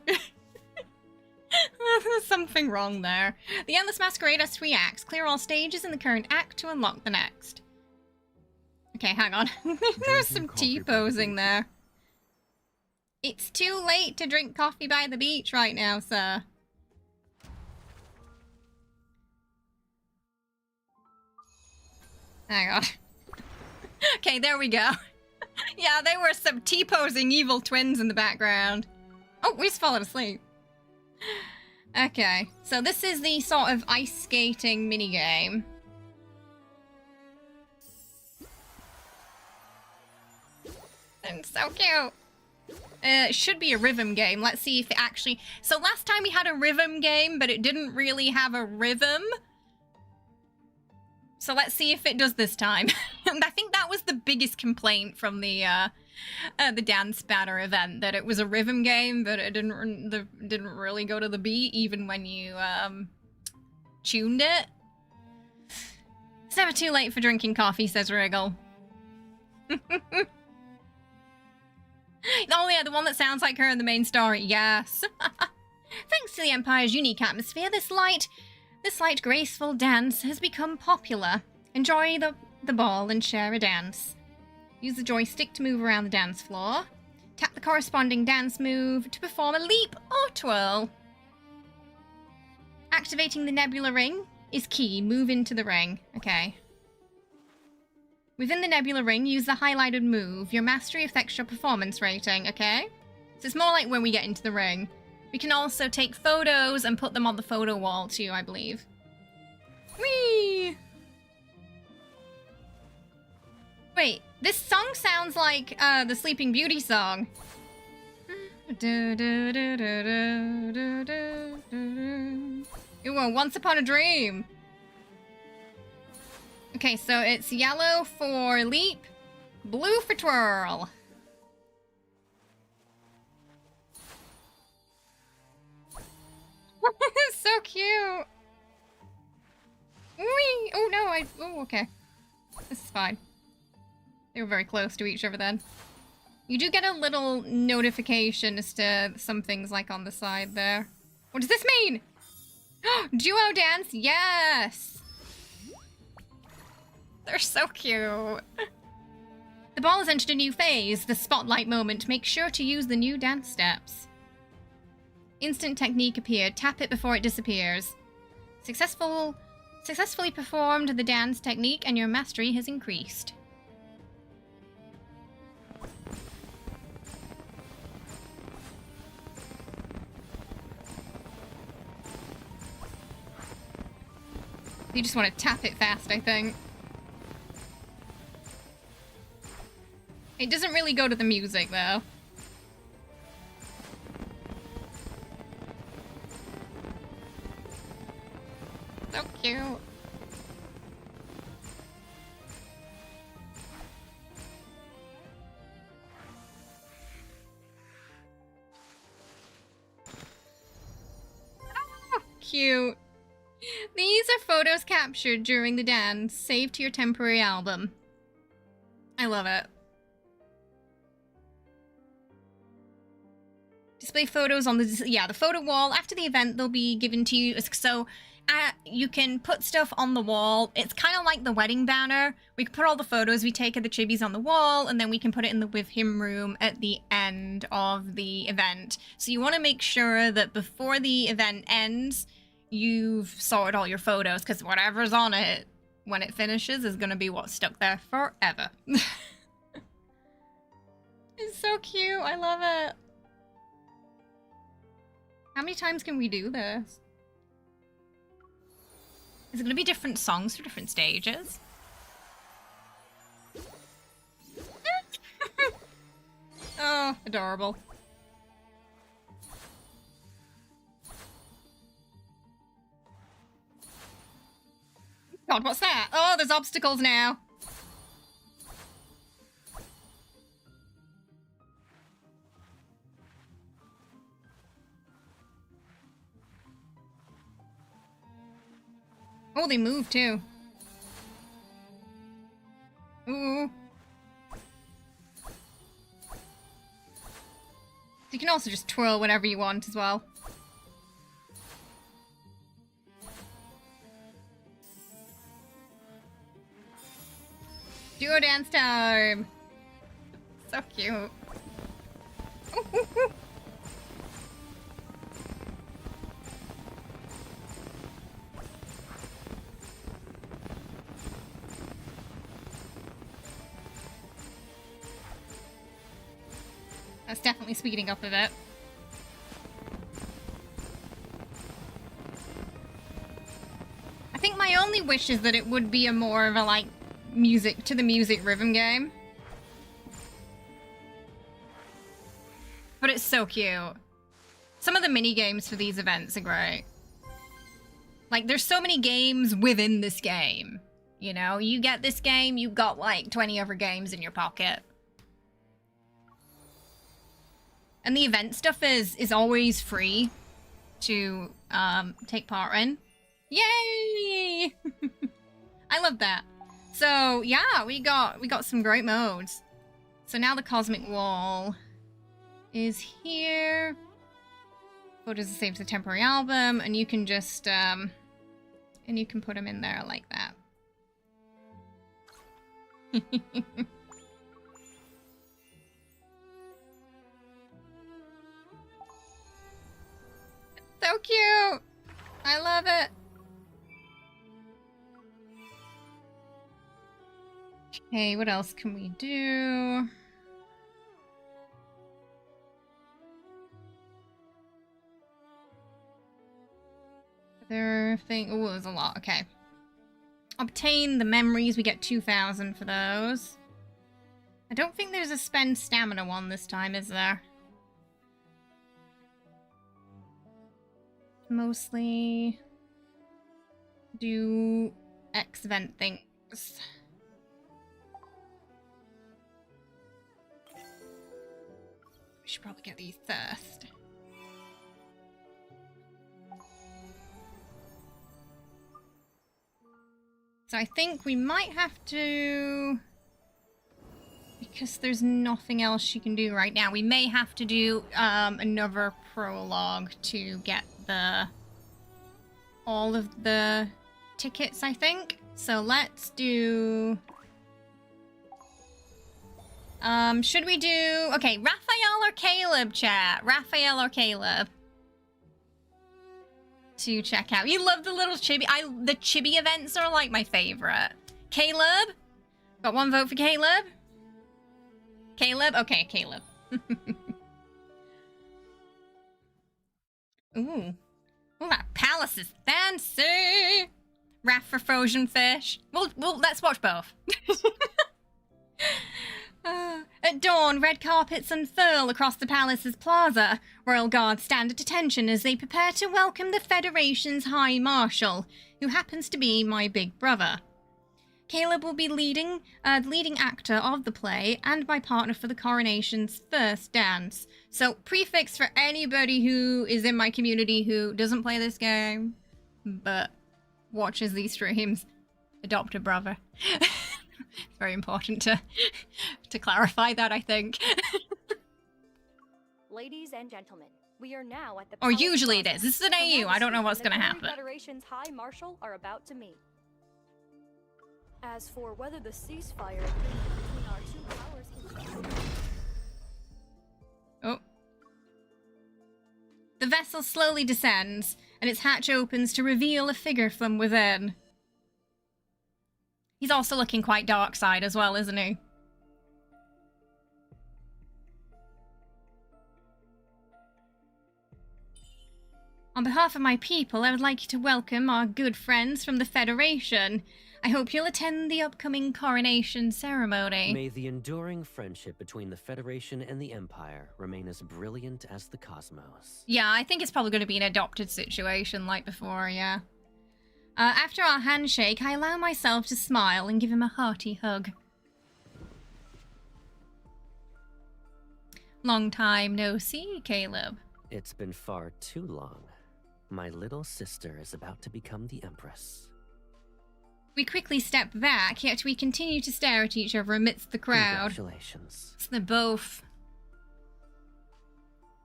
There's something wrong there. The Endless Masquerade has 3 acts. Clear all stages in the current act to unlock the next. Okay, hang on. There's some T-posing there. It's too late to drink coffee by the beach right now, sir. Hang on. Okay, there we go. Yeah, there were some T-posing evil twins in the background. Oh, we just fallen asleep. Okay, so this is the sort of ice skating minigame. And so cute. It should be a rhythm game. Let's see if it actually... So last time we had a rhythm game, but it didn't really have a rhythm. So let's see if it does this time. And I think that was the biggest complaint from the Dance Banner event, that it was a rhythm game, but it didn't really go to the beat, even when you tuned it. It's never too late for drinking coffee, says Wriggle. Oh yeah, the one that sounds like her in the main story. Yes. Thanks to the Empire's unique atmosphere, this light, graceful dance has become popular. Enjoy the ball and share a dance. Use the joystick to move around the dance floor. Tap the corresponding dance move to perform a leap or twirl. Activating the nebula ring is key. Move into the ring. Okay. Within the nebula ring, use the highlighted move. Your mastery affects your performance rating, okay? So it's more like when we get into the ring. We can also take photos and put them on the photo wall too, I believe. Whee! Wait, this song sounds like the Sleeping Beauty song. Ooh, Once Upon a Dream. Okay, so it's yellow for leap, blue for twirl. So cute. Whee! Oh no, oh, okay. This is fine. They were very close to each other then. You do get a little notification as to some things like on the side there. What does this mean? Duo dance, yes! They're so cute. The ball has entered a new phase, the spotlight moment. Make sure to use the new dance steps. Instant technique appeared. Tap it before it disappears. Successfully performed the dance technique and your mastery has increased. You just want to tap it fast, I think. It doesn't really go to the music, though. So cute. Oh, cute. These are photos captured during the dance, saved to your temporary album. I love it. Display photos on the photo wall. After the event, they'll be given to you. So you can put stuff on the wall. It's kind of like the wedding banner. We can put all the photos we take of the chibis on the wall, and then we can put it in the with him room at the end of the event. So you want to make sure that before the event ends, you've sorted all your photos, because whatever's on it when it finishes is going to be what's stuck there forever. It's so cute. I love it. How many times can we do this? Is it going to be different songs for different stages? Oh, adorable. God, what's that? Oh, there's obstacles now. Oh, they move too. Ooh. You can also just twirl whenever you want as well. Duo dance time! So cute. Ooh, ooh, ooh. That's definitely speeding up a bit. I think my only wish is that it would be a more of a, like, music to the music rhythm game. But it's so cute. Some of the mini games for these events are great. Like, there's so many games within this game. You know, you get this game, you've got like 20 other games in your pocket. And the event stuff is always free to take part in. Yay! I love that. So yeah, we got some great modes. So now the Cosmic Wall is here. Photos are saved to the temporary album, and you can just and you can put them in there like that. So cute! I love it! Okay, what else can we do? Other thing. Oh, there's a lot. Okay. Obtain the memories. We get 2,000 for those. I don't think there's a spend stamina one this time, is there? Mostly do X event things. We should probably get these first. So I think we might have to, because there's nothing else you can do right now, we may have to do another prologue to get all of the tickets, I think. So let's do... should we do... Okay, Rafayel or Caleb, chat? Rafayel or Caleb? To check out. You love the little chibi. The chibi events are like my favorite. Caleb? Got one vote for Caleb? Caleb? Okay, Caleb. Ooh. Oh, that palace is fancy. Raff for frozen fish. Well, let's watch both. At dawn, red carpets unfurl across the palace's plaza. Royal guards stand at attention as they prepare to welcome the Federation's High Marshal, who happens to be my big brother. Caleb will be the leading actor of the play and my partner for the coronation's first dance. So, prefix for anybody who is in my community who doesn't play this game, but watches these streams. Adopt a brother. It's very important to clarify that, I think. Ladies and gentlemen, we are now at the or usually it is. This is an AU. I don't know what's going to happen. The Federation's High Marshal are about to meet. As for whether the ceasefire agreement between our two powers can... Oh. The vessel slowly descends, and its hatch opens to reveal a figure from within. He's also looking quite dark side as well, isn't he? On behalf of my people, I would like to welcome our good friends from the Federation. I hope you'll attend the upcoming coronation ceremony. May the enduring friendship between the Federation and the Empire remain as brilliant as the cosmos. Yeah, I think it's probably going to be an adopted situation like before, yeah. After our handshake, I allow myself to smile and give him a hearty hug. Long time no see, Caleb. It's been far too long. My little sister is about to become the Empress. We quickly step back, yet we continue to stare at each other amidst the crowd. Congratulations. So they're both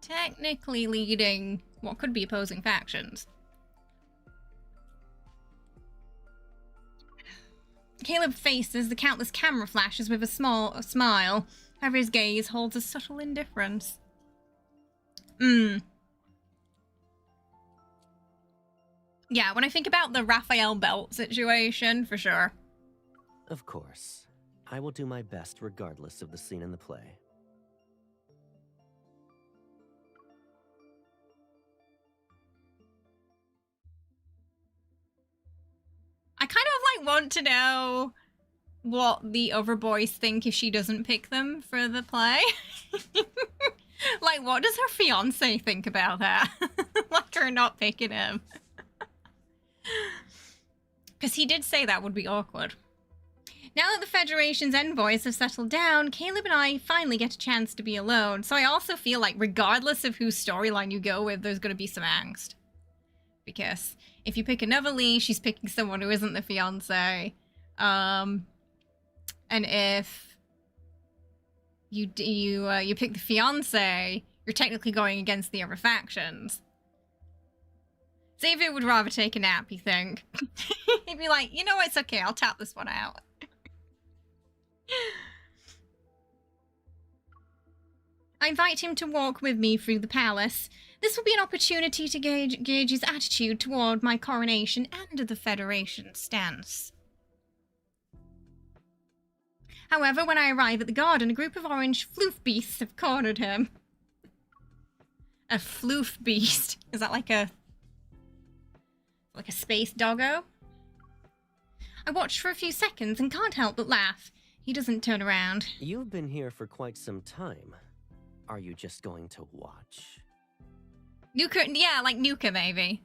technically leading what could be opposing factions. Caleb faces the countless camera flashes with a smile. However, his gaze holds a subtle indifference. Yeah, when I think about the Rafayel belt situation, for sure. Of course. I will do my best regardless of the scene in the play. I kind of, want to know what the other boys think if she doesn't pick them for the play. What does her fiancé think about that? Her not picking him. Because he did say that would be awkward. Now that the Federation's envoys have settled down, Caleb and I finally get a chance to be alone. So I also feel like regardless of whose storyline you go with, there's going to be some angst. Because if you pick another Lee, she's picking someone who isn't the fiancé. And if you pick the fiancé, you're technically going against the other factions. Xavier would rather take a nap, you think? He'd be like, you know what, it's okay, I'll tap this one out. I invite him to walk with me through the palace. This will be an opportunity to gauge his attitude toward my coronation and the Federation's stance. However, when I arrive at the garden, a group of orange floof beasts have cornered him. A floof beast? Is that like a space doggo? I watch for a few seconds and can't help but laugh. He doesn't turn around. You've been here for quite some time. Are you just going to watch? Nuka, yeah, like Nuka maybe.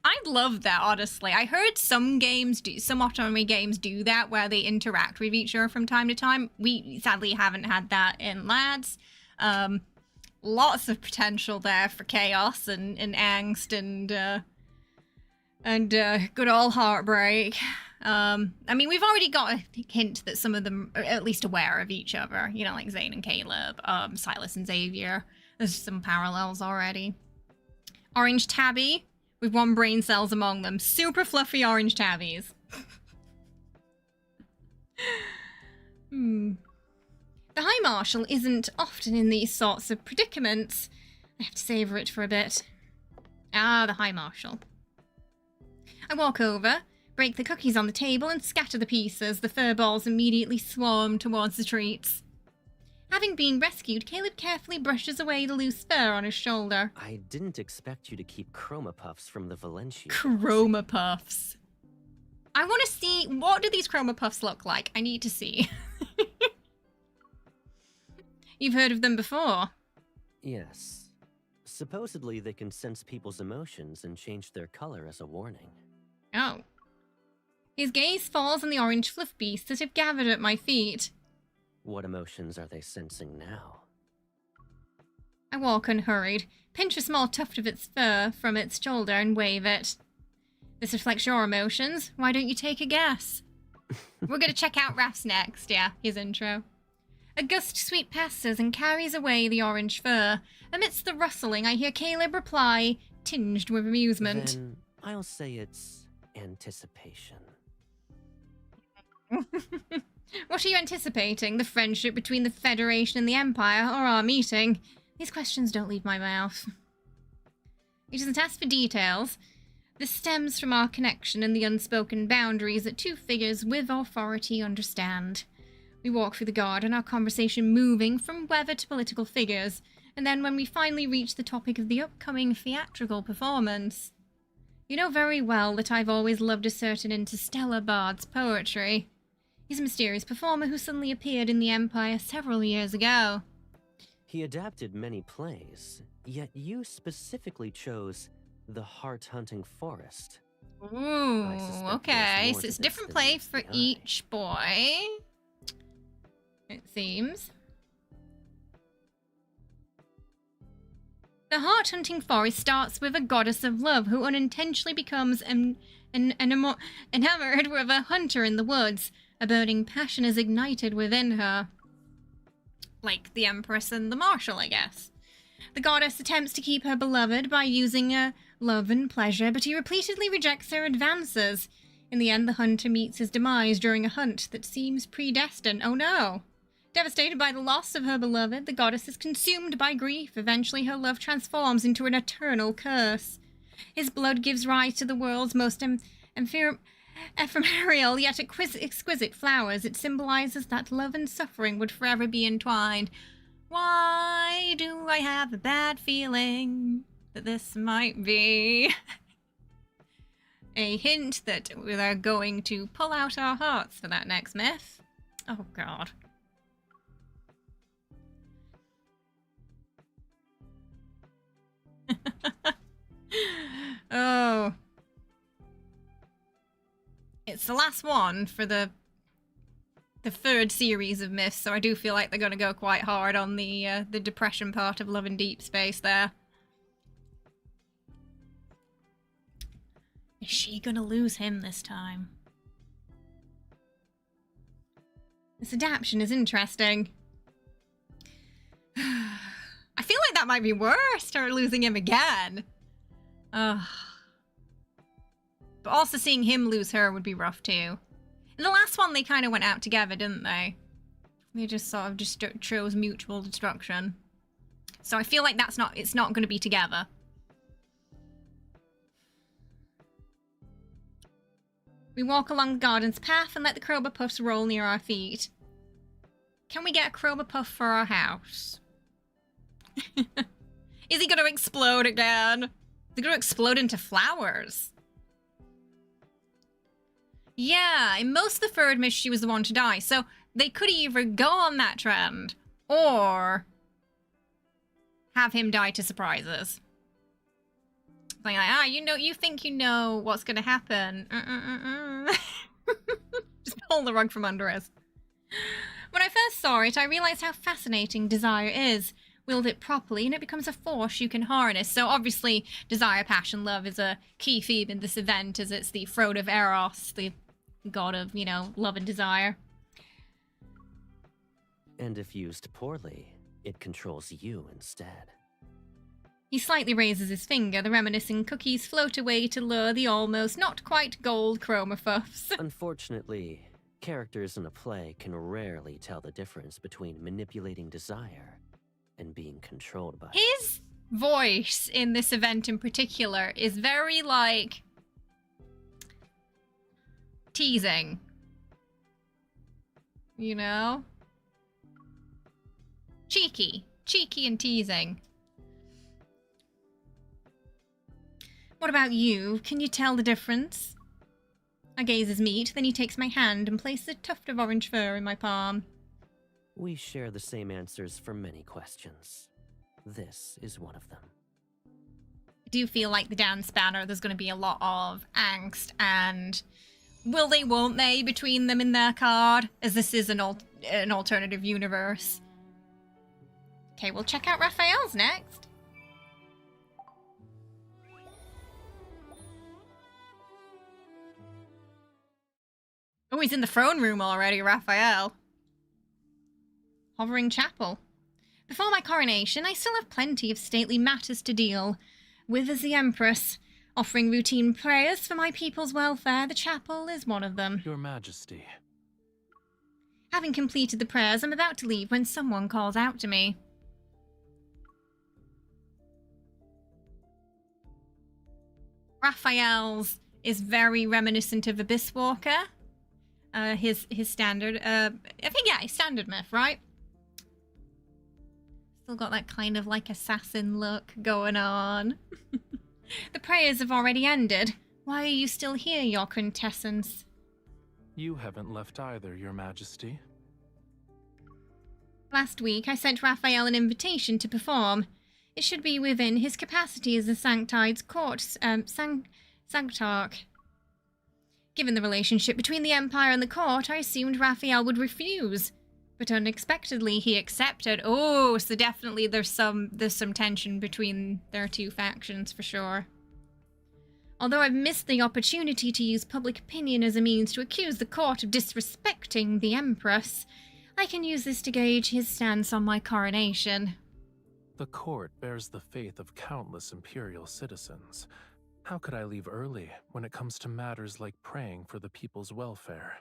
I'd love that, honestly. I heard some autonomy games do that, where they interact with each other from time to time. We sadly haven't had that in Lads. Lots of potential there for chaos and angst and good old heartbreak. I mean, we've already got a hint that some of them are at least aware of each other. You know, like Zane and Caleb, Sylus and Xavier. There's some parallels already. Orange tabby with one brain cells among them. Super fluffy orange tabbies. The High Marshal isn't often in these sorts of predicaments. I have to savor it for a bit. Ah, the High Marshal. I walk over, break the cookies on the table, and scatter the pieces. The fur balls immediately swarm towards the treats. Having been rescued, Caleb carefully brushes away the loose fur on his shoulder. I didn't expect you to keep chroma puffs from the Valencia. Chroma puffs. I want to see, what do these chroma puffs look like? I need to see. You've heard of them before? Yes. Supposedly they can sense people's emotions and change their color as a warning. Oh. His gaze falls on the orange fluff beasts that have gathered at my feet. What emotions are they sensing now? I walk unhurried, pinch a small tuft of its fur from its shoulder and wave it. This reflects your emotions. Why don't you take a guess? We're gonna check out Raph's next, yeah, his intro. A gust sweep passes and carries away the orange fur. Amidst the rustling, I hear Caleb reply, tinged with amusement. Then I'll say it's anticipation. What are you anticipating? The friendship between the Federation and the Empire, or our meeting? These questions don't leave my mouth. He doesn't ask for details, This stems from our connection and the unspoken boundaries that two figures with authority understand. We walk through the garden, our conversation moving from weather to political figures, and then when we finally reach the topic of the upcoming theatrical performance. You know very well that I've always loved a certain interstellar bard's poetry. He's a mysterious performer who suddenly appeared in the Empire several years ago. He adapted many plays, yet you specifically chose The Heart-Hunting Forest. Ooh, suspect okay, there's more so to it's a this different than play meets for the eye. each boy, it seems. The heart-hunting forest starts with a goddess of love who unintentionally becomes enamored with a hunter in the woods. A burning passion is ignited within her. Like the Empress and the Marshal, I guess. The goddess attempts to keep her beloved by using love and pleasure, but he repeatedly rejects her advances. In the end, the hunter meets his demise during a hunt that seems predestined. Oh no! Devastated by the loss of her beloved, the goddess is consumed by grief. Eventually, her love transforms into an eternal curse. His blood gives rise to the world's most ephemeral yet exquisite flowers. It symbolizes that love and suffering would forever be entwined. Why do I have a bad feeling that this might be a hint that we're going to pull out our hearts for that next myth? Oh, God. Oh. It's the last one for the third series of myths, so I do feel like they're going to go quite hard on the depression part of Love and Deepspace there. Is she going to lose him this time? This adaptation is interesting. I feel like that might be worse, her losing him again. Ugh. But also seeing him lose her would be rough too. In the last one, they kind of went out together, didn't they? They just sort of just chose mutual destruction. So I feel like it's not going to be together. We walk along the garden's path and let the crowbar puffs roll near our feet. Can we get a crowbar puff for our house? Is he going to explode again? Is he going to explode into flowers? Yeah, in most of the third myth, she was the one to die. So they could either go on that trend or have him die to surprise us. Something like, you think you know what's going to happen. Just pull the rug from under us. When I first saw it, I realized how fascinating desire is. Wield it properly, and it becomes a force you can harness. So obviously, desire, passion, love is a key theme in this event, as it's the Throne of Eros, the god of, love and desire. And if used poorly, it controls you instead. He slightly raises his finger. The reminiscing cookies float away to lure the almost not quite gold chroma puffs. Unfortunately, characters in a play can rarely tell the difference between manipulating desire and being controlled by it. His voice in this event in particular is very, teasing. You know? Cheeky. Cheeky and teasing. What about you? Can you tell the difference? I gaze his meat, then he takes my hand and places a tuft of orange fur in my palm. We share the same answers for many questions. This is one of them. I do feel like the dance banner, there's going to be a lot of angst and will they, won't they between them in their card, as this is an alternative universe. Okay, we'll check out Rafayel's next. Oh, he's in the throne room already, Rafayel. Hovering chapel. Before my coronation, I still have plenty of stately matters to deal with as the Empress. Offering routine prayers for my people's welfare, the chapel is one of them. Your Majesty. Having completed the prayers, I'm about to leave when someone calls out to me. Raphael's is very reminiscent of Abyss Walker. His standard, I think, yeah, his standard myth, right? Still got that kind of like assassin look going on. The prayers have already ended. Why are you still here, your quintessence? You haven't left either, Your Majesty. Last week, I sent Rafayel an invitation to perform. It should be within his capacity as the Sanctide's court sanctarch. Given the relationship between the Empire and the court, I assumed Rafayel would refuse. But unexpectedly, he accepted. Oh, so definitely there's some tension between their two factions for sure. Although I've missed the opportunity to use public opinion as a means to accuse the court of disrespecting the Empress, I can use this to gauge his stance on my coronation. The court bears the faith of countless Imperial citizens. How could I leave early when it comes to matters like praying for the people's welfare?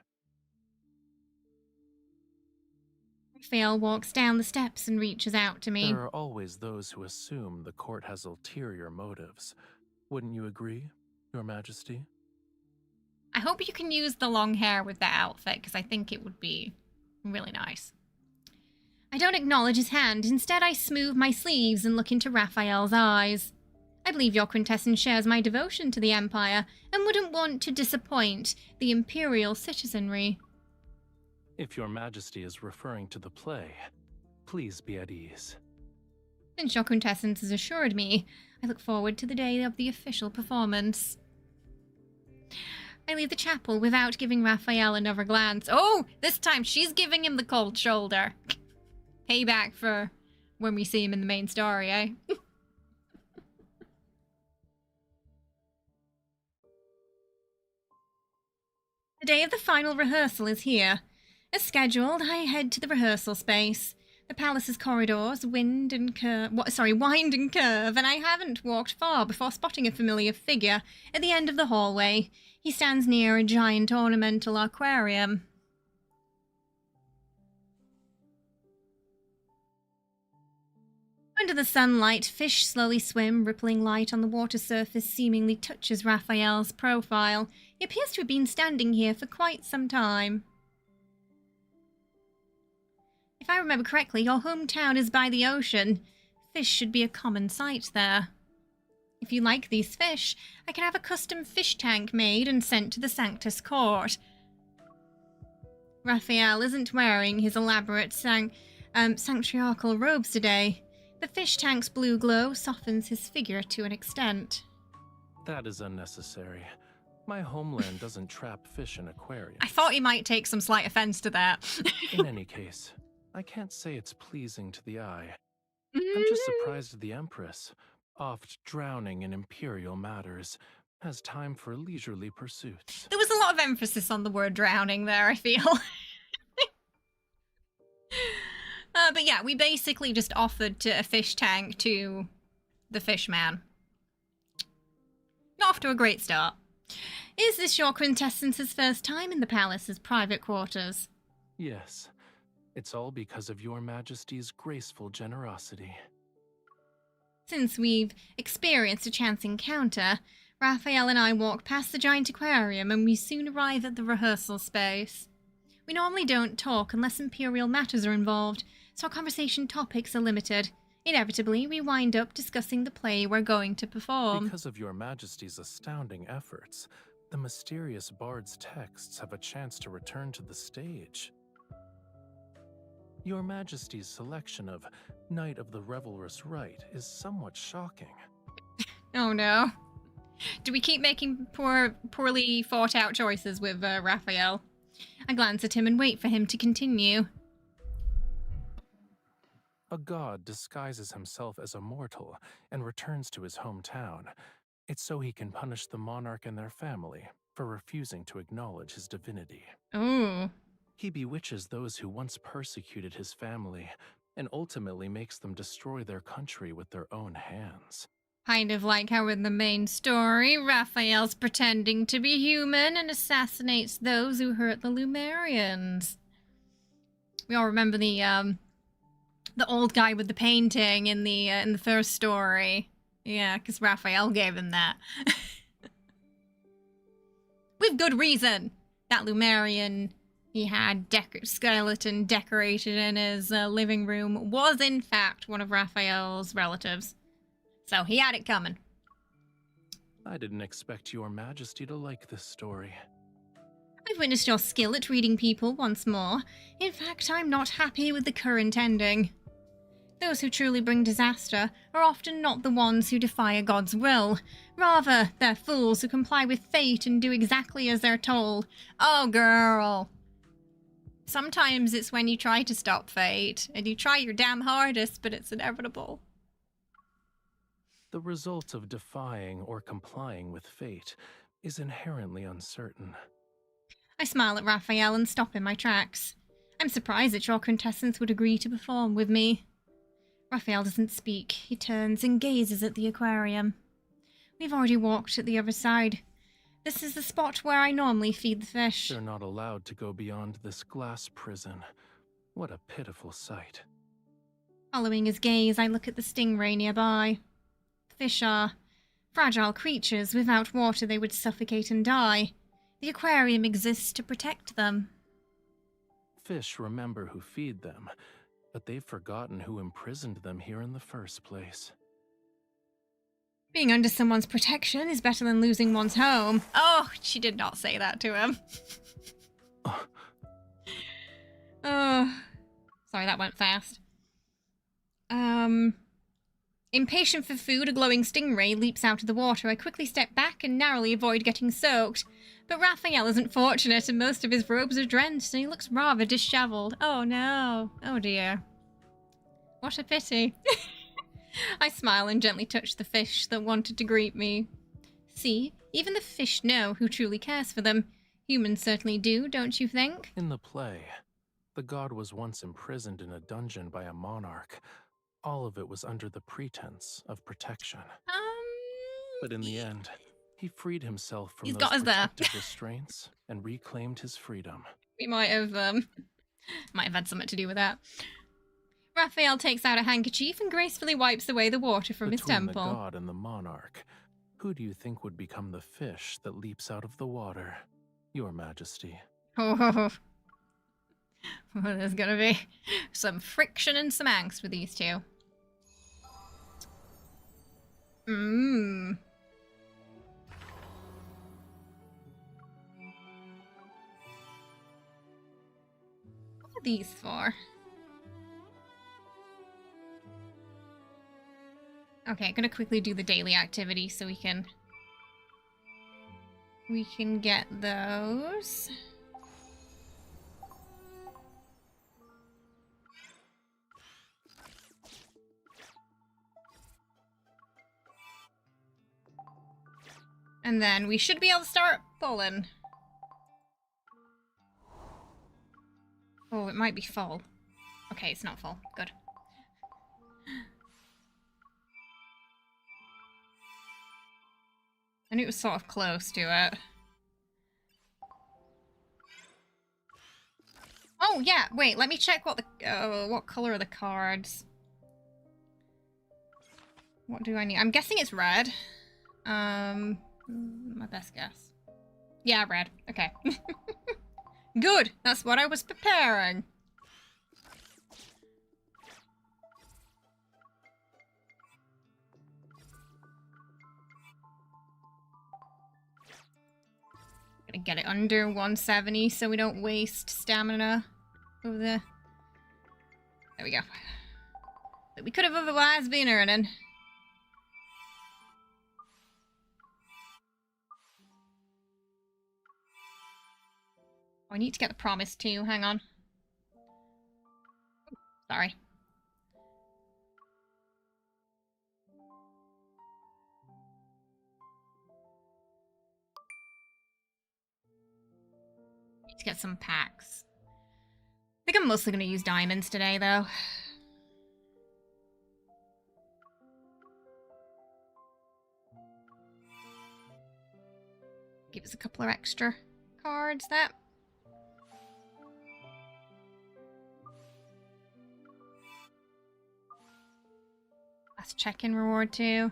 Rafayel walks down the steps and reaches out to me. There are always those who assume the court has ulterior motives. Wouldn't you agree, Your Majesty? I hope you can use the long hair with that outfit, because I think it would be really nice. I don't acknowledge his hand. Instead, I smooth my sleeves and look into Raphael's eyes. I believe your quintessence shares my devotion to the Empire and wouldn't want to disappoint the Imperial citizenry. If Your Majesty is referring to the play, please be at ease. Since your quintessence has assured me, I look forward to the day of the official performance. I leave the chapel without giving Rafayel another glance. Oh, this time she's giving him the cold shoulder. Payback for when we see him in the main story, eh? The day of the final rehearsal is here. As scheduled, I head to the rehearsal space. The palace's corridors wind and curve, and I haven't walked far before spotting a familiar figure at the end of the hallway. He stands near a giant ornamental aquarium. Under the sunlight, fish slowly swim. Rippling light on the water surface seemingly touches Raphael's profile. He appears to have been standing here for quite some time. If I remember correctly, your hometown is by the ocean. Fish should be a common sight there. If you like these fish, I can have a custom fish tank made and sent to the Sanctus court. Rafayel isn't wearing his elaborate sanctriarchal robes today. The fish tank's blue glow softens his figure to an extent. That is unnecessary. My homeland doesn't trap fish in aquariums. I thought he might take some slight offense to that. In any case, I can't say it's pleasing to the eye. I'm just surprised the Empress, oft drowning in Imperial matters, has time for leisurely pursuits. There was a lot of emphasis on the word drowning there, I feel. But yeah, we basically just offered to a fish tank to the fish man. Not off to a great start. Is this your quintessence's first time in the palace's private quarters? Yes. It's all because of Your Majesty's graceful generosity. Since we've experienced a chance encounter, Rafayel and I walk past the giant aquarium and we soon arrive at the rehearsal space. We normally don't talk unless Imperial matters are involved, so our conversation topics are limited. Inevitably, we wind up discussing the play we're going to perform. Because of Your Majesty's astounding efforts, the mysterious bard's texts have a chance to return to the stage. Your Majesty's selection of Knight of the Revelrous Rite is somewhat shocking. Oh no. Do we keep making poorly thought out choices with Rafayel? I glance at him and wait for him to continue. A god disguises himself as a mortal and returns to his hometown. It's so he can punish the monarch and their family for refusing to acknowledge his divinity. Ooh. He bewitches those who once persecuted his family and ultimately makes them destroy their country with their own hands. Kind of like how in the main story, Raphael's pretending to be human and assassinates those who hurt the Lumerians. We all remember the old guy with the painting in the first story. Yeah, because Raphael gave him that. with good reason. That Lumerian he had skeleton decorated in his living room was in fact one of Raphael's relatives. So he had it coming. I didn't expect your majesty to like this story. I've witnessed your skill at reading people once more. In fact, I'm not happy with the current ending. Those who truly bring disaster are often not the ones who defy a god's will. Rather, they're fools who comply with fate and do exactly as they're told. Oh, girl. Sometimes it's when you try to stop fate, and you try your damn hardest, but it's inevitable. The result of defying or complying with fate is inherently uncertain. I smile at Raphael and stop in my tracks. I'm surprised that your quintessence would agree to perform with me. Raphael doesn't speak. He turns and gazes at the aquarium. We've already walked at the other side. This is the spot where I normally feed the fish. They're not allowed to go beyond this glass prison. What a pitiful sight. Following his gaze, I look at the stingray nearby. Fish are fragile creatures. Without water, they would suffocate and die. The aquarium exists to protect them. Fish remember who feed them, but they've forgotten who imprisoned them here in the first place. Being under someone's protection is better than losing one's home. Oh, she did not say that to him. Oh, sorry, that went fast. Impatient for food, a glowing stingray leaps out of the water. I quickly step back and narrowly avoid getting soaked. But Raphael isn't fortunate and most of his robes are drenched and he looks rather disheveled. Oh no. Oh dear. What a pity. I smile and gently touch the fish that wanted to greet me. See, even the fish know who truly cares for them. Humans certainly do, don't you think? In the play, the god was once imprisoned in a dungeon by a monarch. All of it was under the pretense of protection. But in the end, he freed himself from those protective restraints and reclaimed his freedom. We might have had something to do with that. Raphael takes out a handkerchief and gracefully wipes away the water from his temple. Between the god and the monarch, who do you think would become the fish that leaps out of the water? Your Majesty. Oh, there's gonna be some friction and some angst with these two. What are these for? Okay, gonna quickly do the daily activity so we can get those. And then we should be able to start pulling. Oh, it might be full. Okay, it's not full. Good. I knew it was sort of close to it. Oh, yeah. Wait, let me check what color are the cards. What do I need? I'm guessing it's red. My best guess. Yeah, red. Okay. Good. That's what I was preparing. Gonna get it under 170 so we don't waste stamina over the... There we go. That we could have otherwise been earning. Oh, I need to get the promise too. Hang on. Sorry. Need to get some packs. I think I'm mostly going to use diamonds today, though. Give us a couple of extra cards, that. Last check-in reward, too.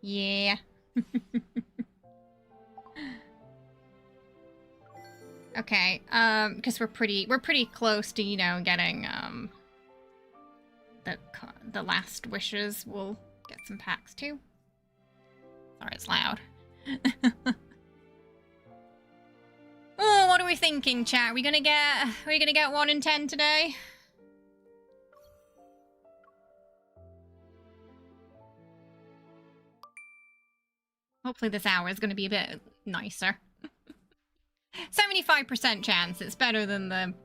Yeah. Okay, because we're pretty close to, you know, getting the last wishes. We'll get some packs too. Sorry, it's loud. Oh, what are we thinking, chat? Are we gonna get 1 in 10 today? Hopefully this hour is gonna be a bit nicer. 75% chance. It's better than the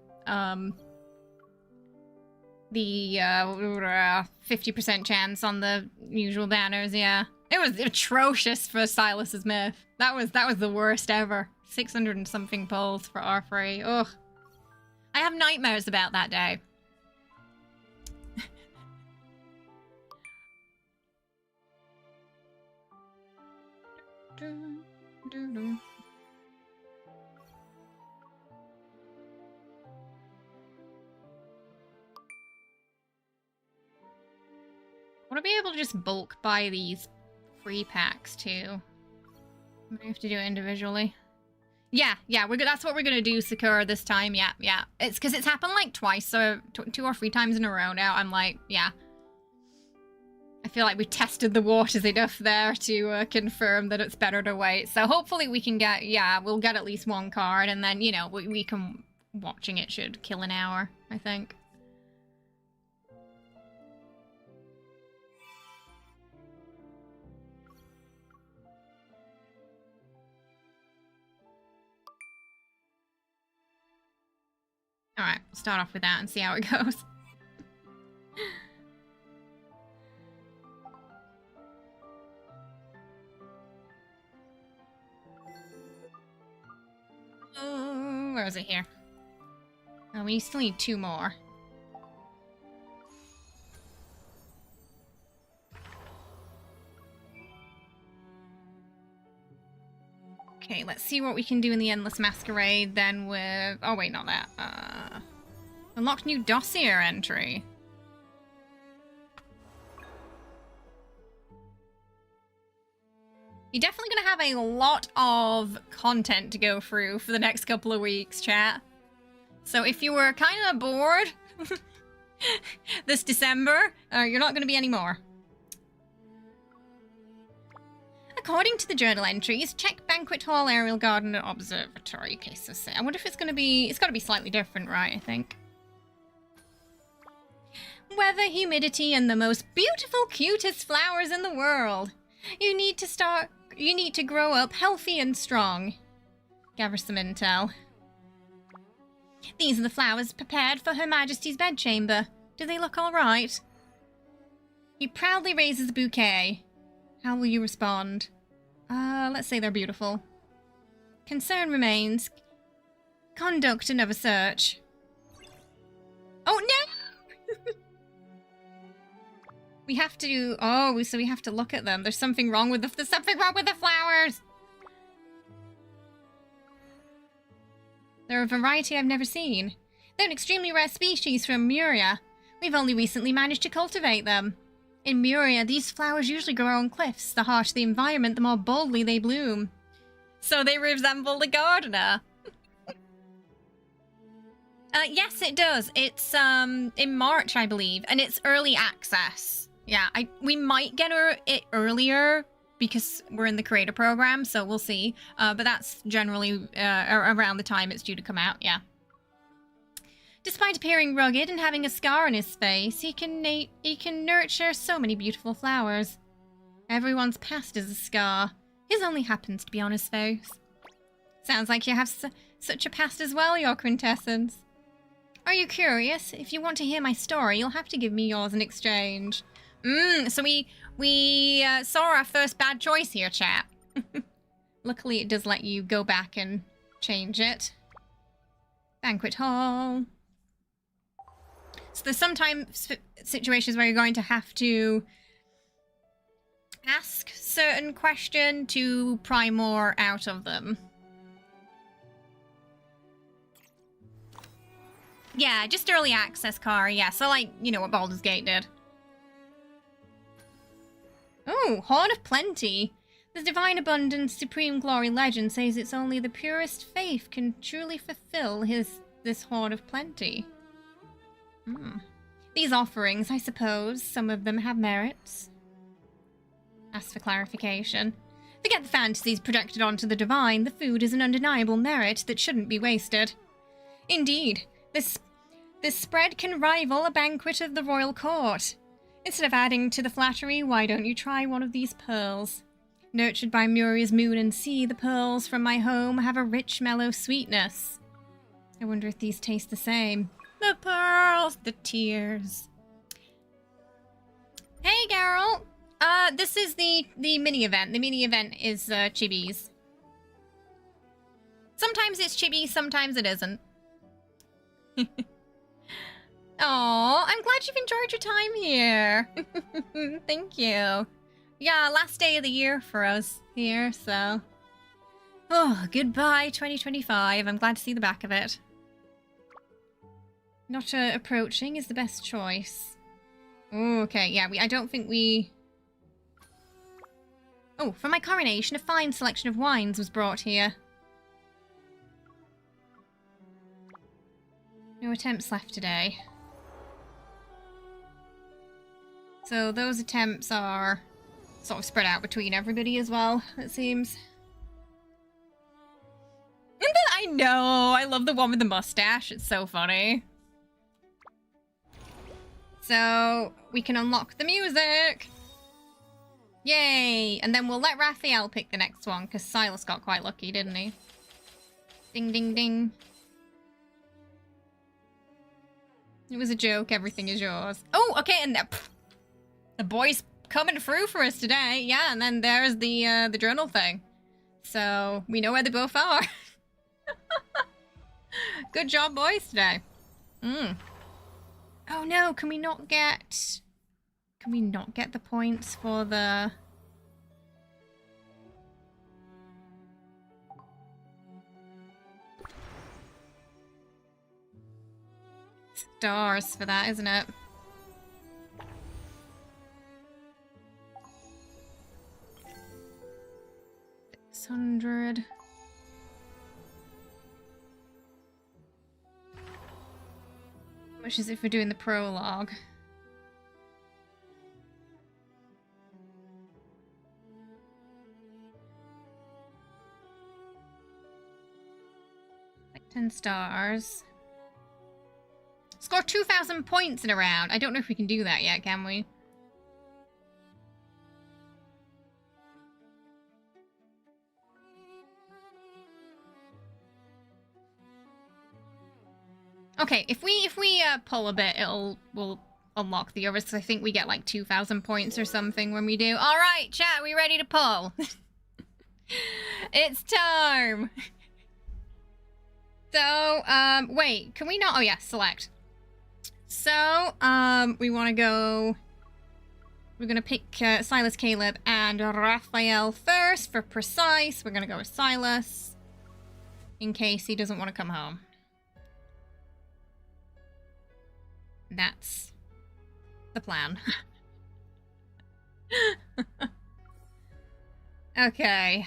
50% chance on the usual banners. Yeah, it was atrocious for Sylus's myth. That was the worst ever. 600 and something polls for R3. Ugh, I have nightmares about that day. Want to be able to just bulk buy these free packs too. I'm gonna have to do it individually. Yeah, that's what we're gonna do, Sakura, this time. Yeah. It's because it's happened like twice, so 2 or 3 times in a row now. I'm like, yeah. I feel like we tested the waters enough there to confirm that it's better to wait. So hopefully we can get, we'll get at least 1 card, and then, you know, we can, watching it should kill an hour, I think. Alright, we'll start off with that and see how it goes. Oh, where is it here? Oh, we still need 2 more. Okay, let's see what we can do in the Endless Masquerade then with... Oh, wait, not that. Unlock new dossier entry. You're definitely going to have a lot of content to go through for the next couple of weeks, chat. So if you were kind of bored this December, you're not going to be anymore. According to the journal entries, check banquet hall, aerial garden, and observatory. Okay, so I wonder if it's going to be... It's got to be slightly different, right, I think. Weather, humidity, and the most beautiful, cutest flowers in the world. You need to grow up healthy and strong. Gather some intel. These are the flowers prepared for Her Majesty's bedchamber. Do they look all right? He proudly raises the bouquet. How will you respond? Let's say they're beautiful. Concern remains. Conduct another search. Oh, no! We have to... Oh, so we have to look at them. There's something wrong with there's something wrong with the flowers! They're a variety I've never seen. They're an extremely rare species from Muria. We've only recently managed to cultivate them. In Muria, these flowers usually grow on cliffs. The harsher the environment, the more boldly they bloom. So they resemble the gardener. Yes, it does. It's in March, I believe, and it's early access. Yeah, we might get it earlier because we're in the creator program, so we'll see. But that's generally around the time it's due to come out, yeah. Despite appearing rugged and having a scar on his face, he can nurture so many beautiful flowers. Everyone's past is a scar. His only happens to be on his face. Sounds like you have such a past as well, your quintessence. Are you curious? If you want to hear my story, you'll have to give me yours in exchange. So we saw our first bad choice here, chat. Luckily, it does let you go back and change it. Banquet hall. So there's sometimes situations where you're going to have to ask certain question to pry more out of them. Yeah, just early access car, yeah. So like, you know what Baldur's Gate did. Oh, Horn of Plenty. The Divine Abundance Supreme Glory legend says it's only the purest faith can truly fulfill this hoard of plenty. These offerings, I suppose, some of them have merits. Ask for clarification. Forget the fantasies projected onto the divine. The food is an undeniable merit that shouldn't be wasted. Indeed, this spread can rival a banquet of the royal court. Instead of adding to the flattery, why don't you try one of these pearls? Nurtured by Muria's moon and sea, the pearls from my home have a rich, mellow sweetness. I wonder if these taste the same. The pearls, the tears. Hey, Geralt. This is the mini event. The mini event is chibis. Sometimes it's chibi, sometimes it isn't. Aw, I'm glad you've enjoyed your time here. Thank you. Yeah, last day of the year for us here, so... Oh, goodbye 2025. I'm glad to see the back of it. Not approaching is the best choice. Ooh, okay, yeah, I don't think we... Oh, for my coronation, a fine selection of wines was brought here. No attempts left today. So those attempts are sort of spread out between everybody as well, it seems. I know! I love the one with the mustache. It's so funny. So, we can unlock the music! Yay! And then we'll let Rafayel pick the next one, because Sylus got quite lucky, didn't he? Ding, ding, ding. It was a joke, everything is yours. Oh, okay, and the boy's coming through for us today. Yeah, and then there's the journal thing. So, we know where they both are. Good job, boys, today. Oh no, can we not get the points for the... stars for that, isn't it? $600. How much is it for doing the prologue? Like 10 stars. Score 2,000 points in a round. I don't know if we can do that yet, can we? Okay, if we pull a bit, we'll unlock the others, because I think we get like 2,000 points or something when we do. All right, chat, we ready to pull? It's time. So, wait, can we not? Oh yeah, select. So, we want to go... We're going to pick Sylus, Caleb, and Rafayel first for precise. We're going to go with Sylus, in case he doesn't want to come home. That's the plan. Okay.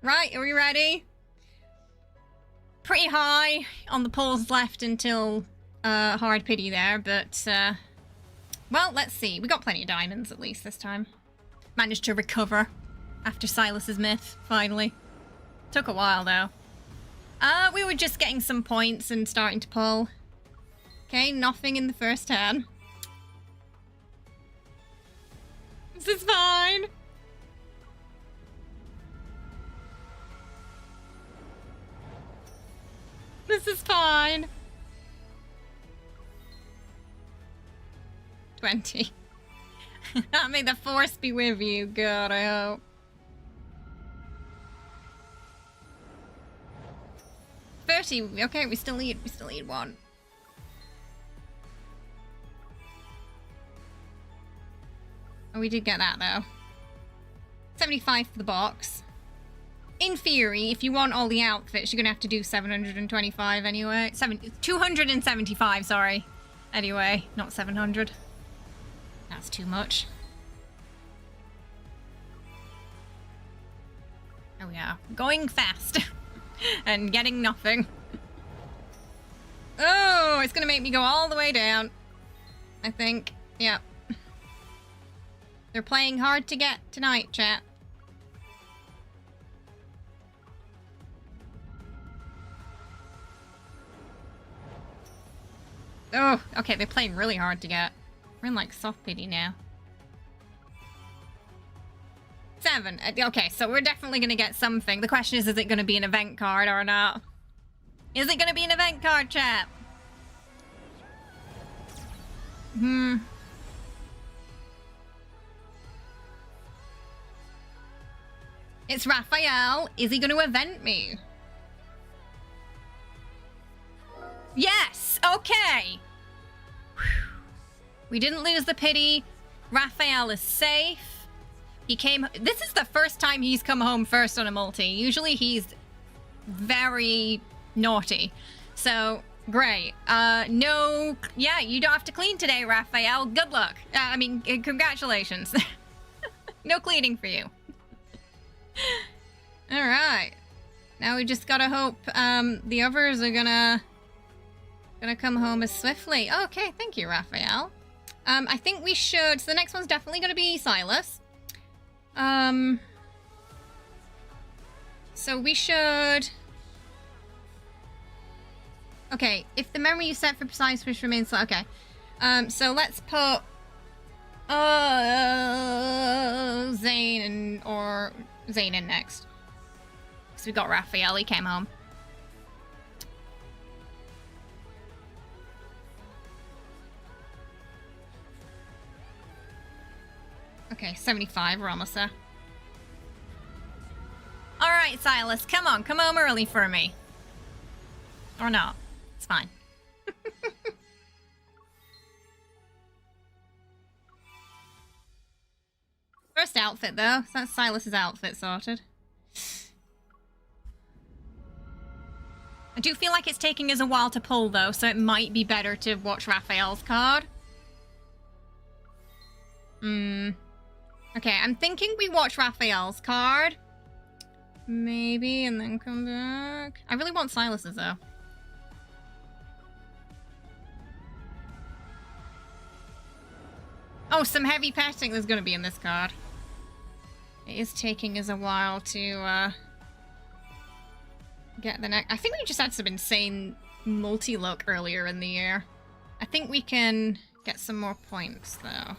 Right, are we ready? Pretty high on the polls left until hard pity there, but well, let's see. We got plenty of diamonds at least this time. Managed to recover after Sylus's myth, finally. Took a while though. We were just getting some points and starting to pull. Okay, nothing in the first hand. This is fine. This is fine. 20. May the force be with you. God, I hope. 30. Okay, we still need one. Oh, we did get that though. 75 for the box. In theory, if you want all the outfits, you're gonna have to do 725 anyway. 275, sorry. Anyway, not 700. That's too much. Oh yeah, going fast and getting nothing. Oh, it's gonna make me go all the way down. I think. Yeah. They're playing hard to get tonight, chat. Oh, okay, they're playing really hard to get. We're in like soft pity now. 7. Okay, so we're definitely gonna get something. The question is it gonna be an event card or not? Is it gonna be an event card, chat? It's Rafayel. Is he gonna event me? Yes! Okay! Whew. We didn't lose the pity. Rafayel is safe. He came... This is the first time he's come home first on a multi. Usually he's very naughty. So, great. No... Yeah, you don't have to clean today, Rafayel. Good luck. I mean, congratulations. No cleaning for you. Alright. Now we just gotta hope the others are gonna come home as swiftly. Okay, thank you, Rafayel. I think we should... So the next one's definitely gonna be Sylus. So we should... Okay, if the memory you set for precise wish remains... Okay. So let's put... Zane in next. So we got Rafayel, he came home. Okay, 75, we're almost there. Alright, Sylus, come on, come home early for me. Or not. It's fine. First outfit, though. So that's Sylus's outfit sorted. I do feel like it's taking us a while to pull, though, so it might be better to watch Rafayel's card. Okay, I'm thinking we watch Rafayel's card. Maybe, and then come back. I really want Sylus's, though. Oh, some heavy petting there's going to be in this card. It is taking us a while to get the next... I think we just had some insane multi-look earlier in the year. I think we can get some more points, though.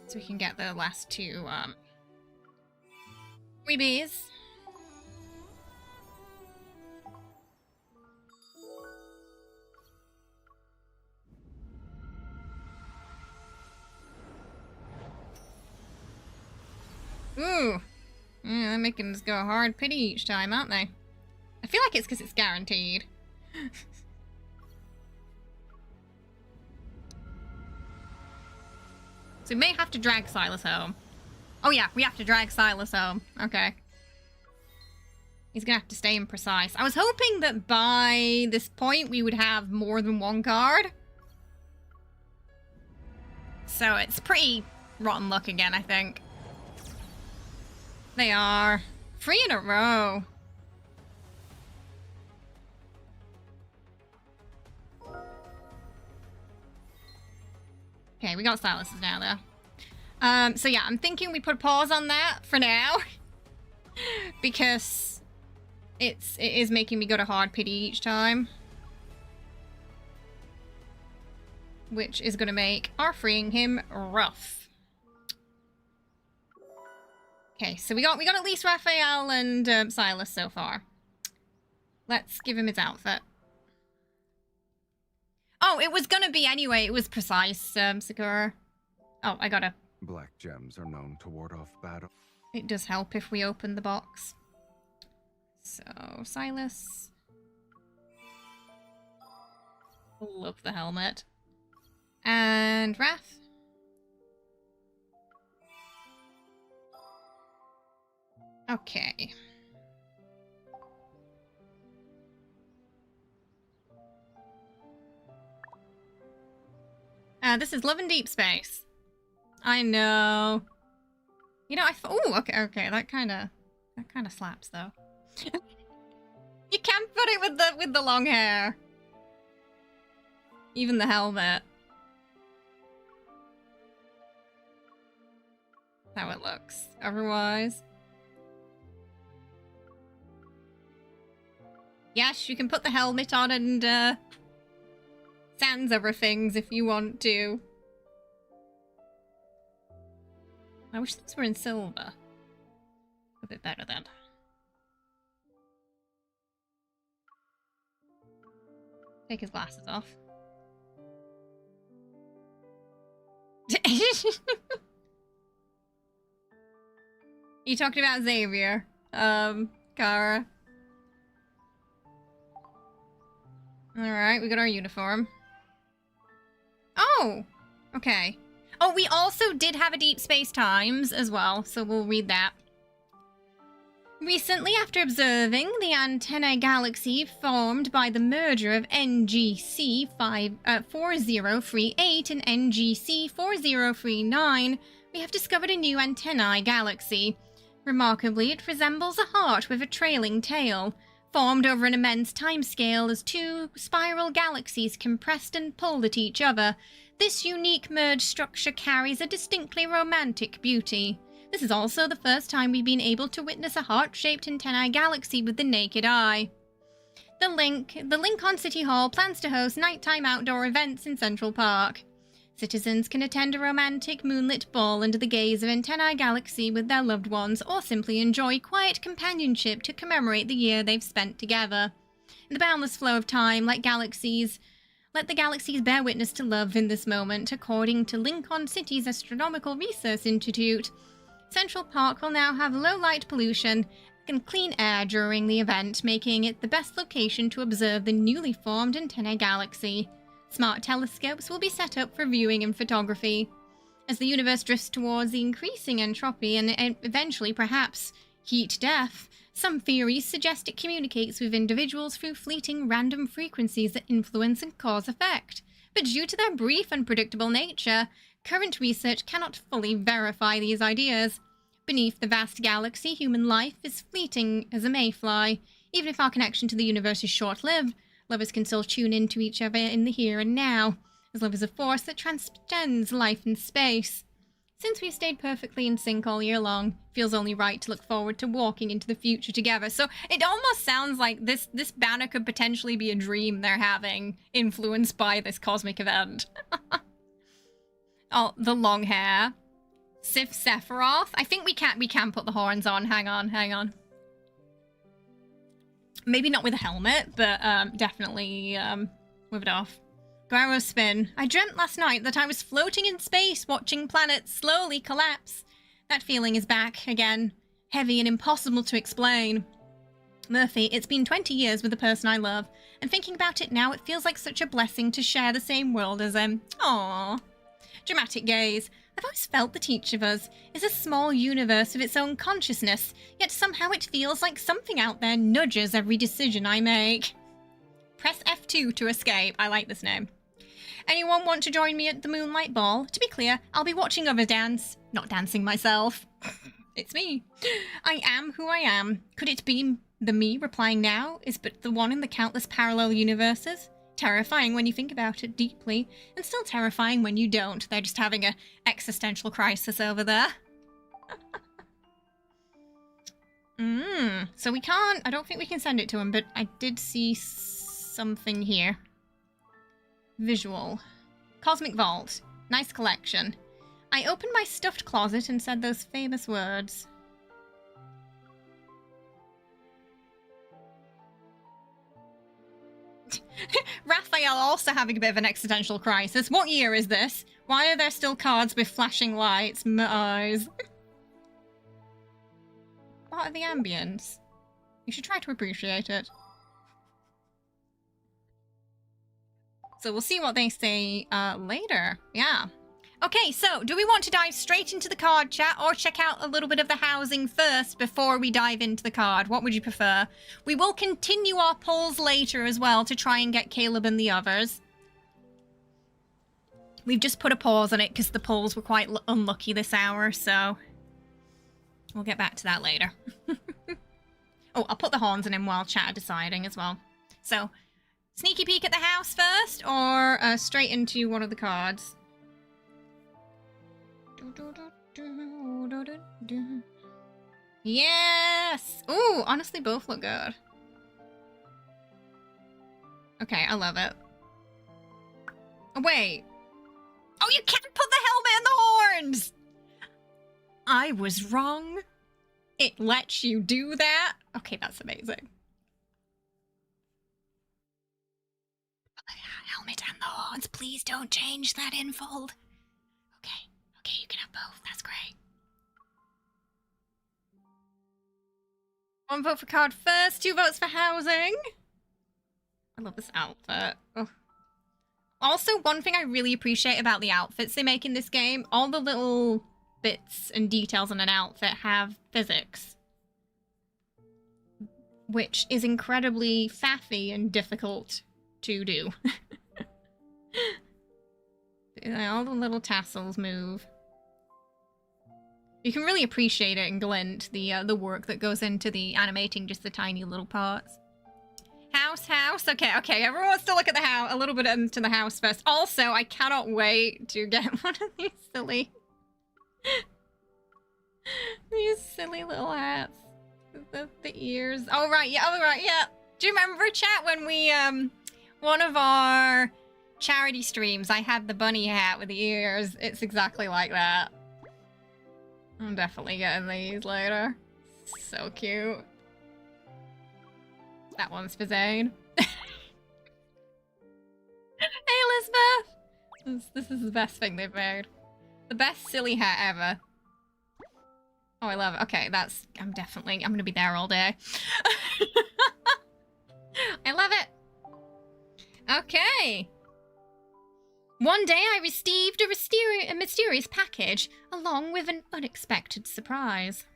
So we can get the last two freebies. Ooh. Yeah, they're making us go hard pity each time, aren't they? I feel like it's because it's guaranteed. So we may have to drag Sylus home. Oh yeah, we have to drag Sylus home. Okay. He's gonna have to stay imprecise. I was hoping that by this point we would have more than one card. So it's pretty rotten luck again, I think. They are. 3 in a row. Okay, we got Sylus's now, though. So yeah, I'm thinking we put a pause on that for now. Because it is making me go to hard pity each time. Which is going to make our freeing him rough. Okay, so we got at least Rafayel and Sylus so far. Let's give him his outfit. Oh, it was gonna be anyway. It was precise, Sakura. Oh, I gotta... Black gems are known to ward off battle. It does help if we open the box. So, Sylus. Love the helmet. And Raph. Okay. This is Love and Deepspace. I know. You know, oh, okay. That kind of slaps though. You can't put it with the long hair. Even the helmet. That's how it looks. Otherwise. Yes, you can put the helmet on and sands over things if you want to. I wish these were in silver. A bit better then. Take his glasses off. You talked about Xavier, Kara. Alright, we got our uniform. Oh! Okay. Oh, we also did have a Deep Space Times as well, so we'll read that. Recently, after observing the antennae galaxy formed by the merger of NGC 4038 and NGC 4039, we have discovered a new antennae galaxy. Remarkably, it resembles a heart with a trailing tail, formed over an immense timescale as two spiral galaxies compressed and pulled at each other. This unique merged structure carries a distinctly romantic beauty. This is also the first time we've been able to witness a heart-shaped antennae galaxy with the naked eye. The Lincoln City Hall plans to host nighttime outdoor events in Central Park. Citizens can attend a romantic moonlit ball under the gaze of antennae galaxy with their loved ones, or simply enjoy quiet companionship to commemorate the year they've spent together. In the boundless flow of time, let the galaxies bear witness to love in this moment, according to Lincoln City's Astronomical Research Institute. Central Park will now have low light pollution and clean air during the event, making it the best location to observe the newly formed antennae galaxy. Smart telescopes will be set up for viewing and photography. As the universe drifts towards the increasing entropy and eventually, perhaps, heat death, some theories suggest it communicates with individuals through fleeting random frequencies that influence and cause effect. But due to their brief and predictable nature, current research cannot fully verify these ideas. Beneath the vast galaxy, human life is fleeting as a mayfly. Even if our connection to the universe is short-lived, lovers can still tune into each other in the here and now, as love is a force that transcends life and space. Since we've stayed perfectly in sync all year long, it feels only right to look forward to walking into the future together. So it almost sounds like this banner could potentially be a dream they're having, influenced by this cosmic event. Oh, the long hair. Sif Sephiroth. I think we can put the horns on. Hang on. Maybe not with a helmet, but definitely with it off. Gyro spin. I dreamt last night that I was floating in space, watching planets slowly collapse. That feeling is back again, heavy and impossible to explain. Murphy, it's been 20 years with the person I love, and thinking about it now, it feels like such a blessing to share the same world as him. Aww. Dramatic gaze. I've always felt that each of us is a small universe with its own consciousness, yet somehow it feels like something out there nudges every decision I make. Press F2 to escape. I like this name. Anyone want to join me at the Moonlight Ball? To be clear, I'll be watching others dance, not dancing myself. It's me. I am who I am. Could it be the me replying now is but the one in the countless parallel universes? Terrifying when you think about it deeply, and still terrifying when you don't. They're just having an existential crisis over there. So we can't... I don't think we can send it to him, but I did see something here. Visual. Cosmic Vault. Nice collection. I opened my stuffed closet and said those famous words. Raphael also having a bit of an existential crisis. What year is this? Why are there still cards with flashing lights? My eyes. What are the ambience? You should try to appreciate it. So we'll see what they say later. Yeah. Okay, so do we want to dive straight into the card chat or check out a little bit of the housing first before we dive into the card? What would you prefer? We will continue our polls later as well to try and get Caleb and the others. We've just put a pause on it because the polls were quite unlucky this hour, so we'll get back to that later. Oh, I'll put the horns in him while chat are deciding as well. So, sneaky peek at the house first, or straight into one of the cards? Yes! Ooh, honestly, both look good. Okay, I love it. Oh, wait. Oh, you can't put the helmet and the horns! I was wrong. It lets you do that? Okay, that's amazing. Helmet and the horns. Please don't change that infold. Okay, you can have both. That's great. 1 vote for card first, 2 votes for housing. I love this outfit. Oh. Also, one thing I really appreciate about the outfits they make in this game, all the little bits and details on an outfit have physics, which is incredibly faffy and difficult to do. All the little tassels move. You can really appreciate it and glint the work that goes into the animating just the tiny little parts. House. Okay. Everyone wants to look at the house, a little bit into the house first. Also, I cannot wait to get one of these silly little hats. The ears. Oh right, yeah. Do you remember, chat, when we one of our charity streams, I had the bunny hat with the ears? It's exactly like that. I'm definitely getting these later. So cute. That one's for Zane. Hey, Elizabeth! This is the best thing they've made. The best silly hat ever. Oh, I love it. Okay, I'm gonna be there all day. I love it. Okay. One day I received a mysterious package along with an unexpected surprise.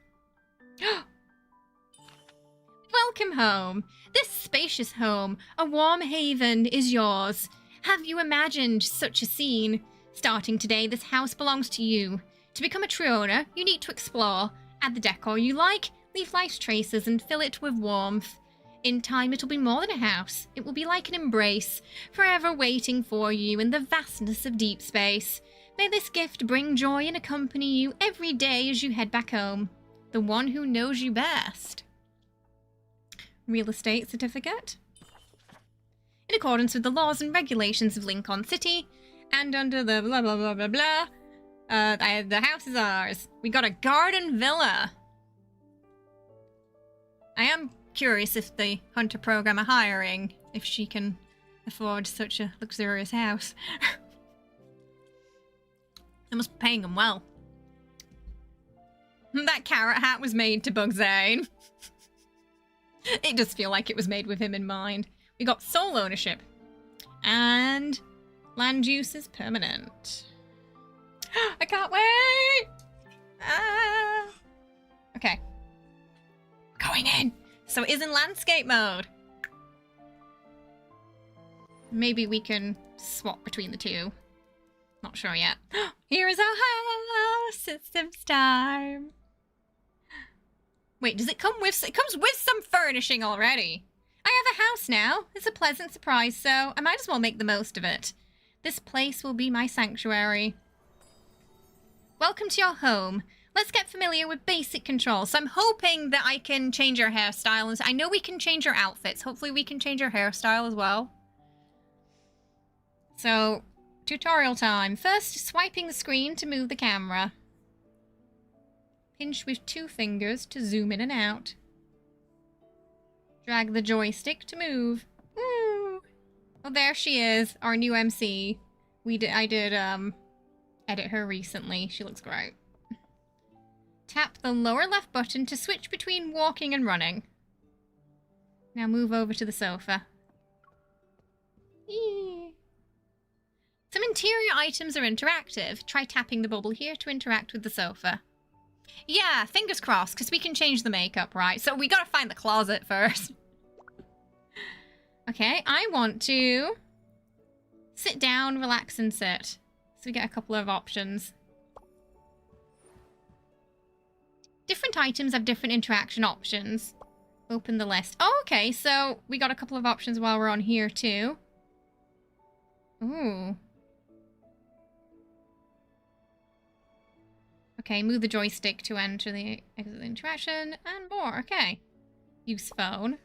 Welcome home. This spacious home, a warm haven, is yours. Have you imagined such a scene? Starting today, this house belongs to you. To become a true owner, you need to explore. Add the decor you like, leave life's traces, and fill it with warmth. In time, it'll be more than a house. It will be like an embrace, forever waiting for you in the vastness of deep space. May this gift bring joy and accompany you every day as you head back home. The one who knows you best. Real estate certificate. In accordance with the laws and regulations of Lincoln City, and under the blah blah blah blah blah, the house is ours. We got a garden villa. I am curious if the hunter program are hiring, if she can afford such a luxurious house. They must be paying them well. That carrot hat was made to bug Zane. It does feel like it was made with him in mind. We got sole ownership. And land use is permanent. I can't wait! Okay. Going in. So it is in landscape mode. Maybe we can swap between the two. Not sure yet. Here is our house. It's Sims time. Wait, does it come with... It comes with some furnishing already. I have a house now. It's a pleasant surprise, so I might as well make the most of it. This place will be my sanctuary. Welcome to your home. Let's get familiar with basic controls. So I'm hoping that I can change your hairstyle. I know we can change your outfits. Hopefully we can change your hairstyle as well. So, tutorial time. First, swiping the screen to move the camera. Pinch with 2 fingers to zoom in and out. Drag the joystick to move. Woo! Oh, there she is, our new MC. I did edit her recently. She looks great. Tap the lower left button to switch between walking and running. Now move over to the sofa. Eee. Some interior items are interactive. Try tapping the bubble here to interact with the sofa. Yeah, fingers crossed, because we can change the makeup, right? So we gotta find the closet first. Okay, I want to sit down, relax, and sit. So we get a couple of options. Different items have different interaction options. Open the list. Oh, okay, so we got a couple of options while we're on here too. Ooh. Okay, move the joystick to enter the exit interaction and more. Okay. Use phone.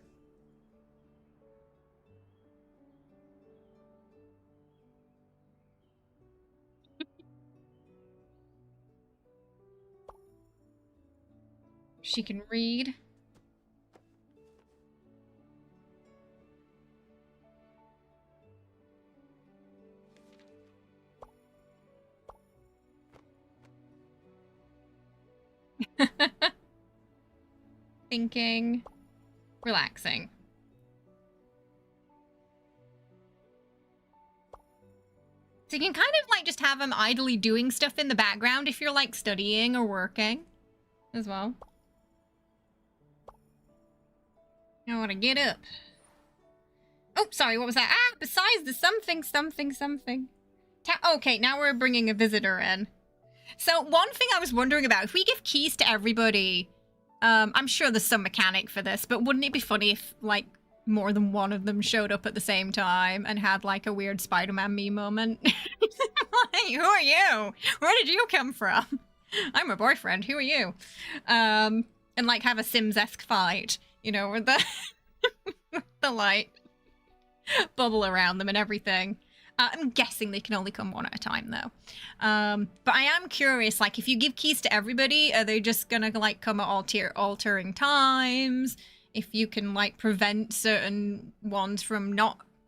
She can read. Thinking. Relaxing. So you can kind of like just have them idly doing stuff in the background if you're like studying or working as well. I want to get up. Oh, sorry, what was that? Ah, besides the something. Okay, now we're bringing a visitor in. So one thing I was wondering about, if we give keys to everybody, I'm sure there's some mechanic for this, but wouldn't it be funny if, like, more than one of them showed up at the same time and had, like, a weird Spider-Man me moment? Like, who are you? Where did you come from? I'm a boyfriend. Who are you? And, like, have a Sims-esque fight, you know, with the light bubble around them and everything. I'm guessing they can only come one at a time, though. But I am curious, like, if you give keys to everybody, are they just gonna, like, come at altering times? If you can, like, prevent certain ones from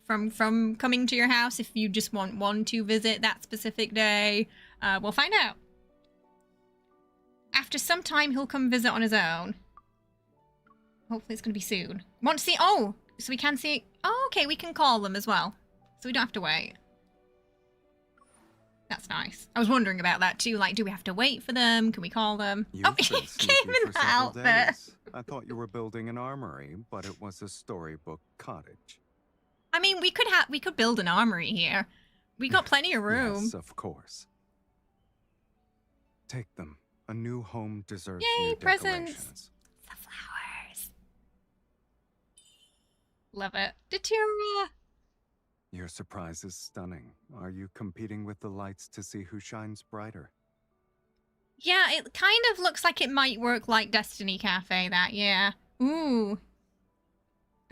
from coming to your house, if you just want one to visit that specific day, we'll find out. After some time, he'll come visit on his own. Hopefully it's gonna be soon. Want to see? Oh, so we can see. Oh, okay, we can call them as well, so we don't have to wait. That's nice. I was wondering about that too. Like, do we have to wait for them? Can we call them? You've he been sneaky came in for the several outfit. days. I thought you were building an armory, but it was a storybook cottage. I mean, we could build an armory here. We got plenty of room. Yes, of course. Take them. A new home deserves Yay, new presents. decorations. The flowers. Love it. Datura. Your surprise is stunning. Are you competing with the lights to see who shines brighter? Yeah, it kind of looks like it might work like Destiny Cafe, that, yeah. Ooh.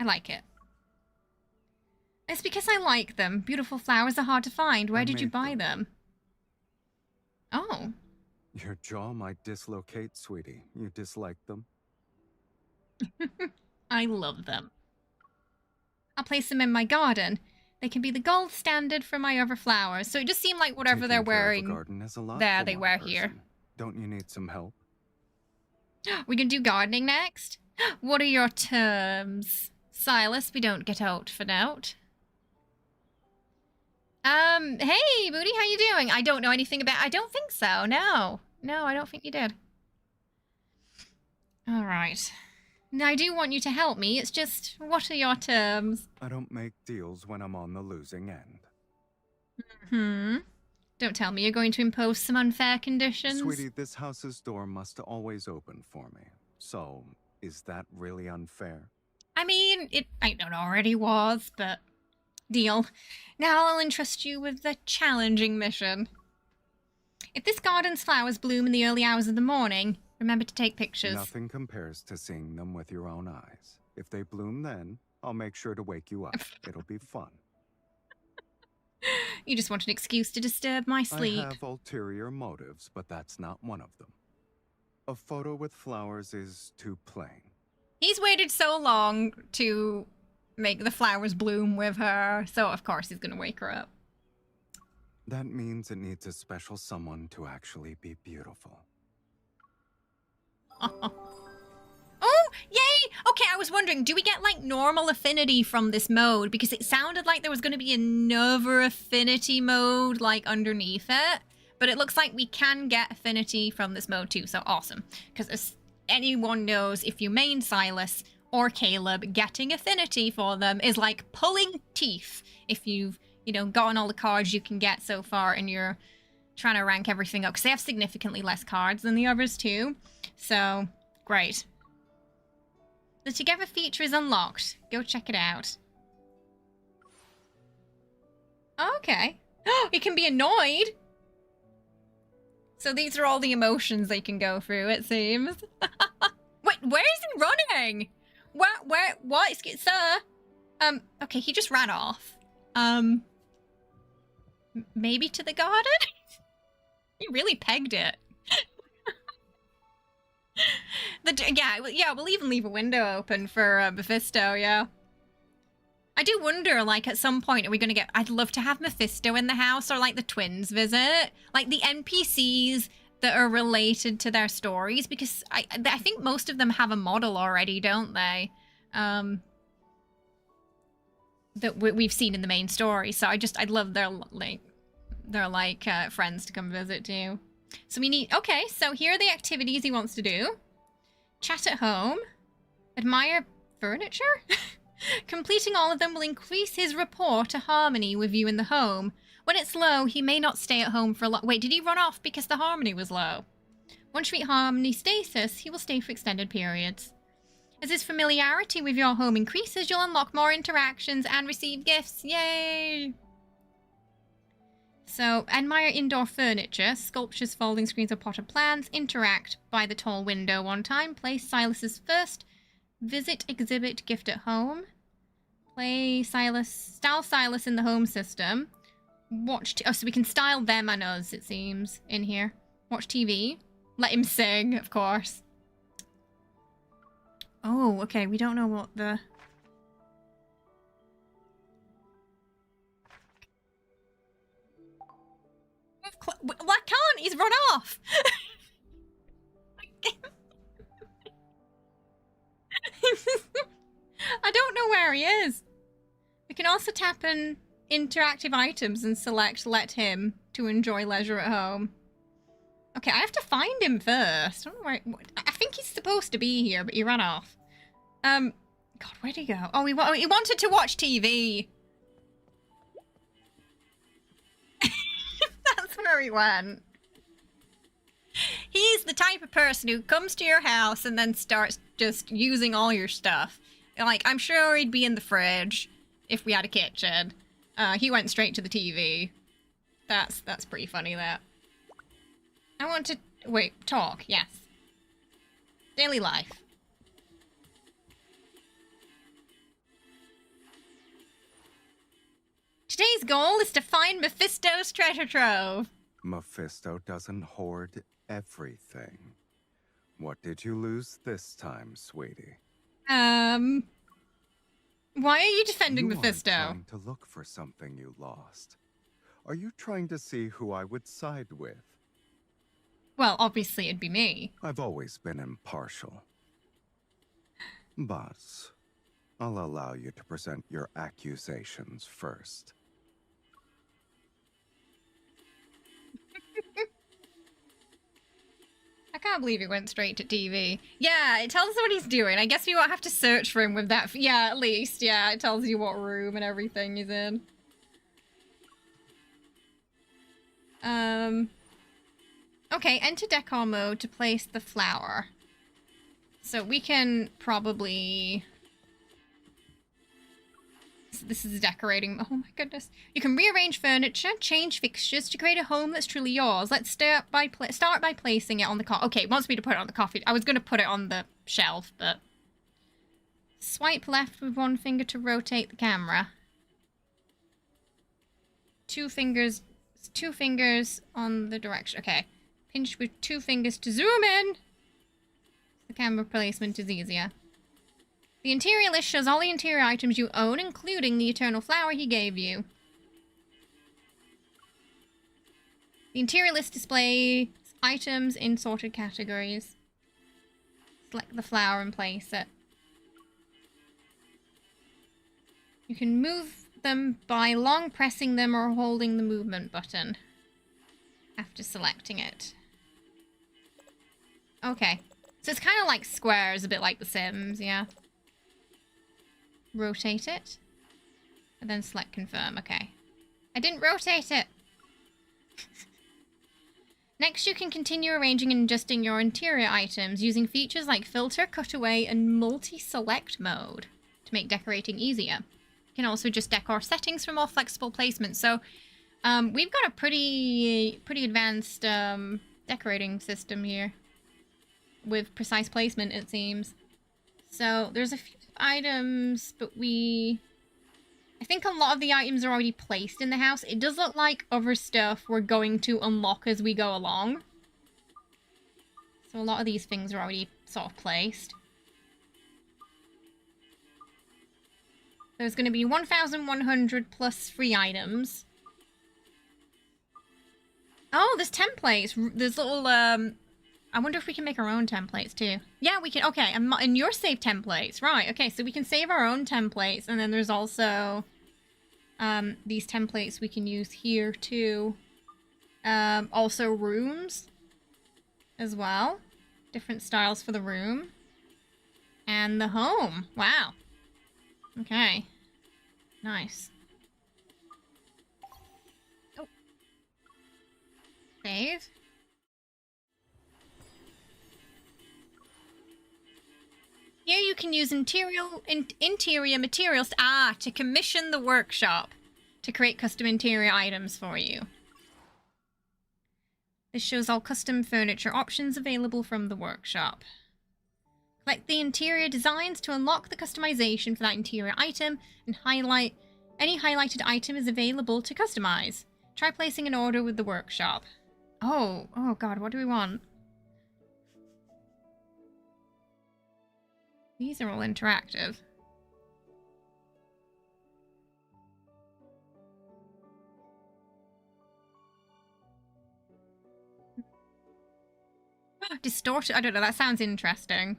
I like it. It's because I like them. Beautiful flowers are hard to find. Where did you buy them? Oh. Your jaw might dislocate, sweetie. You dislike them? I love them. I'll place them in my garden. They can be the gold standard for my other flowers. So it just seemed like whatever they're wearing there, they wear here. Don't you need some help? We can do gardening next? What are your terms? Sylus, we don't get out for note. Hey, Booty, how you doing? I don't know anything about... I don't think so, no. No, I don't think you did. Alright. I do want you to help me, it's just, what are your terms? I don't make deals when I'm on the losing end. Don't tell me you're going to impose some unfair conditions. Sweetie, this house's door must always open for me. So, is that really unfair? I mean, it already was, but... Deal. Now I'll entrust you with the challenging mission. If this garden's flowers bloom in the early hours of the morning, remember to take pictures. Nothing compares to seeing them with your own eyes. If they bloom then, I'll make sure to wake you up. It'll be fun. You just want an excuse to disturb my sleep. I have ulterior motives, but that's not one of them. A photo with flowers is too plain. He's waited so long to make the flowers bloom with her, so of course he's gonna wake her up. That means it needs a special someone to actually be beautiful. Oh, yay! Okay, I was wondering, do we get, like, normal affinity from this mode? Because it sounded like there was going to be another affinity mode, like, underneath it. But it looks like we can get affinity from this mode, too, so awesome. Because as anyone knows, if you main Sylus or Caleb, getting affinity for them is like pulling teeth. If you've, you know, gotten all the cards you can get so far in your trying to rank everything up because they have significantly less cards than the others too. So, great. The Together feature is unlocked. Go check it out. Okay. Oh, you can be annoyed. So these are all the emotions they can go through, it seems. Wait, where is he running? What? Sir? Okay, he just ran off. Maybe to the garden? He really pegged it. Yeah, we'll even leave a window open for Mephisto, yeah. I do wonder, like, at some point, are we going to get... I'd love to have Mephisto in the house, or, like, the twins visit. Like, the NPCs that are related to their stories, because I think most of them have a model already, don't they? That we've seen in the main story. So I'd love their friends to come visit, too. So we need... Okay, so here are the activities he wants to do. Chat at home. Admire furniture? Completing all of them will increase his rapport to harmony with you in the home. When it's low, he may not stay at home for a lot. Wait, did he run off because the harmony was low? Once you reach harmony status, he will stay for extended periods. As his familiarity with your home increases, you'll unlock more interactions and receive gifts. Yay! So, admire indoor furniture, sculptures, folding screens, or potted plants. Interact by the tall window one time. Place Sylus's first. Visit, exhibit, gift at home. Play Sylus, style Sylus in the home system. Watch, so we can style them and us, it seems, in here. Watch TV. Let him sing, of course. Oh, okay, we don't know what the... Why can't? He's run off! I don't know where he is. We can also tap in interactive items and select let him to enjoy leisure at home. Okay, I have to find him first. I don't know where... I think he's supposed to be here, but he ran off. God, where'd he go? Oh, he wanted to watch TV. That's where he went. He's the type of person who comes to your house and then starts just using all your stuff. Like, I'm sure he'd be in the fridge if we had a kitchen. He went straight to the TV. That's pretty funny, that. I want to... Wait, talk, yes. Daily life. Today's goal is to find Mephisto's treasure trove. Mephisto doesn't hoard everything. What did you lose this time, sweetie? Why are you defending Mephisto? You aren't trying to look for something you lost. Are you trying to see who I would side with? Well, obviously it'd be me. I've always been impartial. But I'll allow you to present your accusations first. I can't believe he went straight to TV. Yeah, it tells us what he's doing. I guess we won't have to search for him with that. Yeah, at least. Yeah, it tells you what room and everything he's in. Okay, enter decor mode to place the flower. So we can probably... So this is decorating. Oh my goodness. You can rearrange furniture, change fixtures to create a home that's truly yours. Let's start by placing it on the Okay, it wants me to put it on the coffee. I was going to put it on the shelf, but... Swipe left with one finger to rotate the camera. Two fingers on the direction. Okay. Pinch with two fingers to zoom in. The camera placement is easier. The interior list shows all the interior items you own, including the eternal flower he gave you. The interior list displays items in sorted categories. Select the flower and place it. You can move them by long pressing them or holding the movement button after selecting it. Okay. So it's kind of like squares, a bit like The Sims, yeah. Rotate it. And then select confirm, okay. I didn't rotate it! Next, you can continue arranging and adjusting your interior items using features like filter, cutaway, and multi-select mode to make decorating easier. You can also adjust decor settings for more flexible placement. So we've got a pretty advanced decorating system here with precise placement, it seems. So there's a few items, but I think a lot of the items are already placed in the house. It does look like other stuff we're going to unlock as we go along. So a lot of these things are already sort of placed. There's going to be 1,100 plus free items. Oh, there's templates. There's little, I wonder if we can make our own templates too. Yeah, we can. Okay, and your save templates. Right, okay, so we can save our own templates. And then there's also these templates we can use here too. Also rooms as well. Different styles for the room. And the home. Wow. Okay. Nice. Oh. Save. Here you can use interior materials to commission the workshop to create custom interior items for you. This shows all custom furniture options available from the workshop. Collect the interior designs to unlock the customization for that interior item, and highlight any highlighted item is available to customize. Try placing an order with the workshop. Oh god, what do we want? These are all interactive. Oh, distorted. I don't know, that sounds interesting.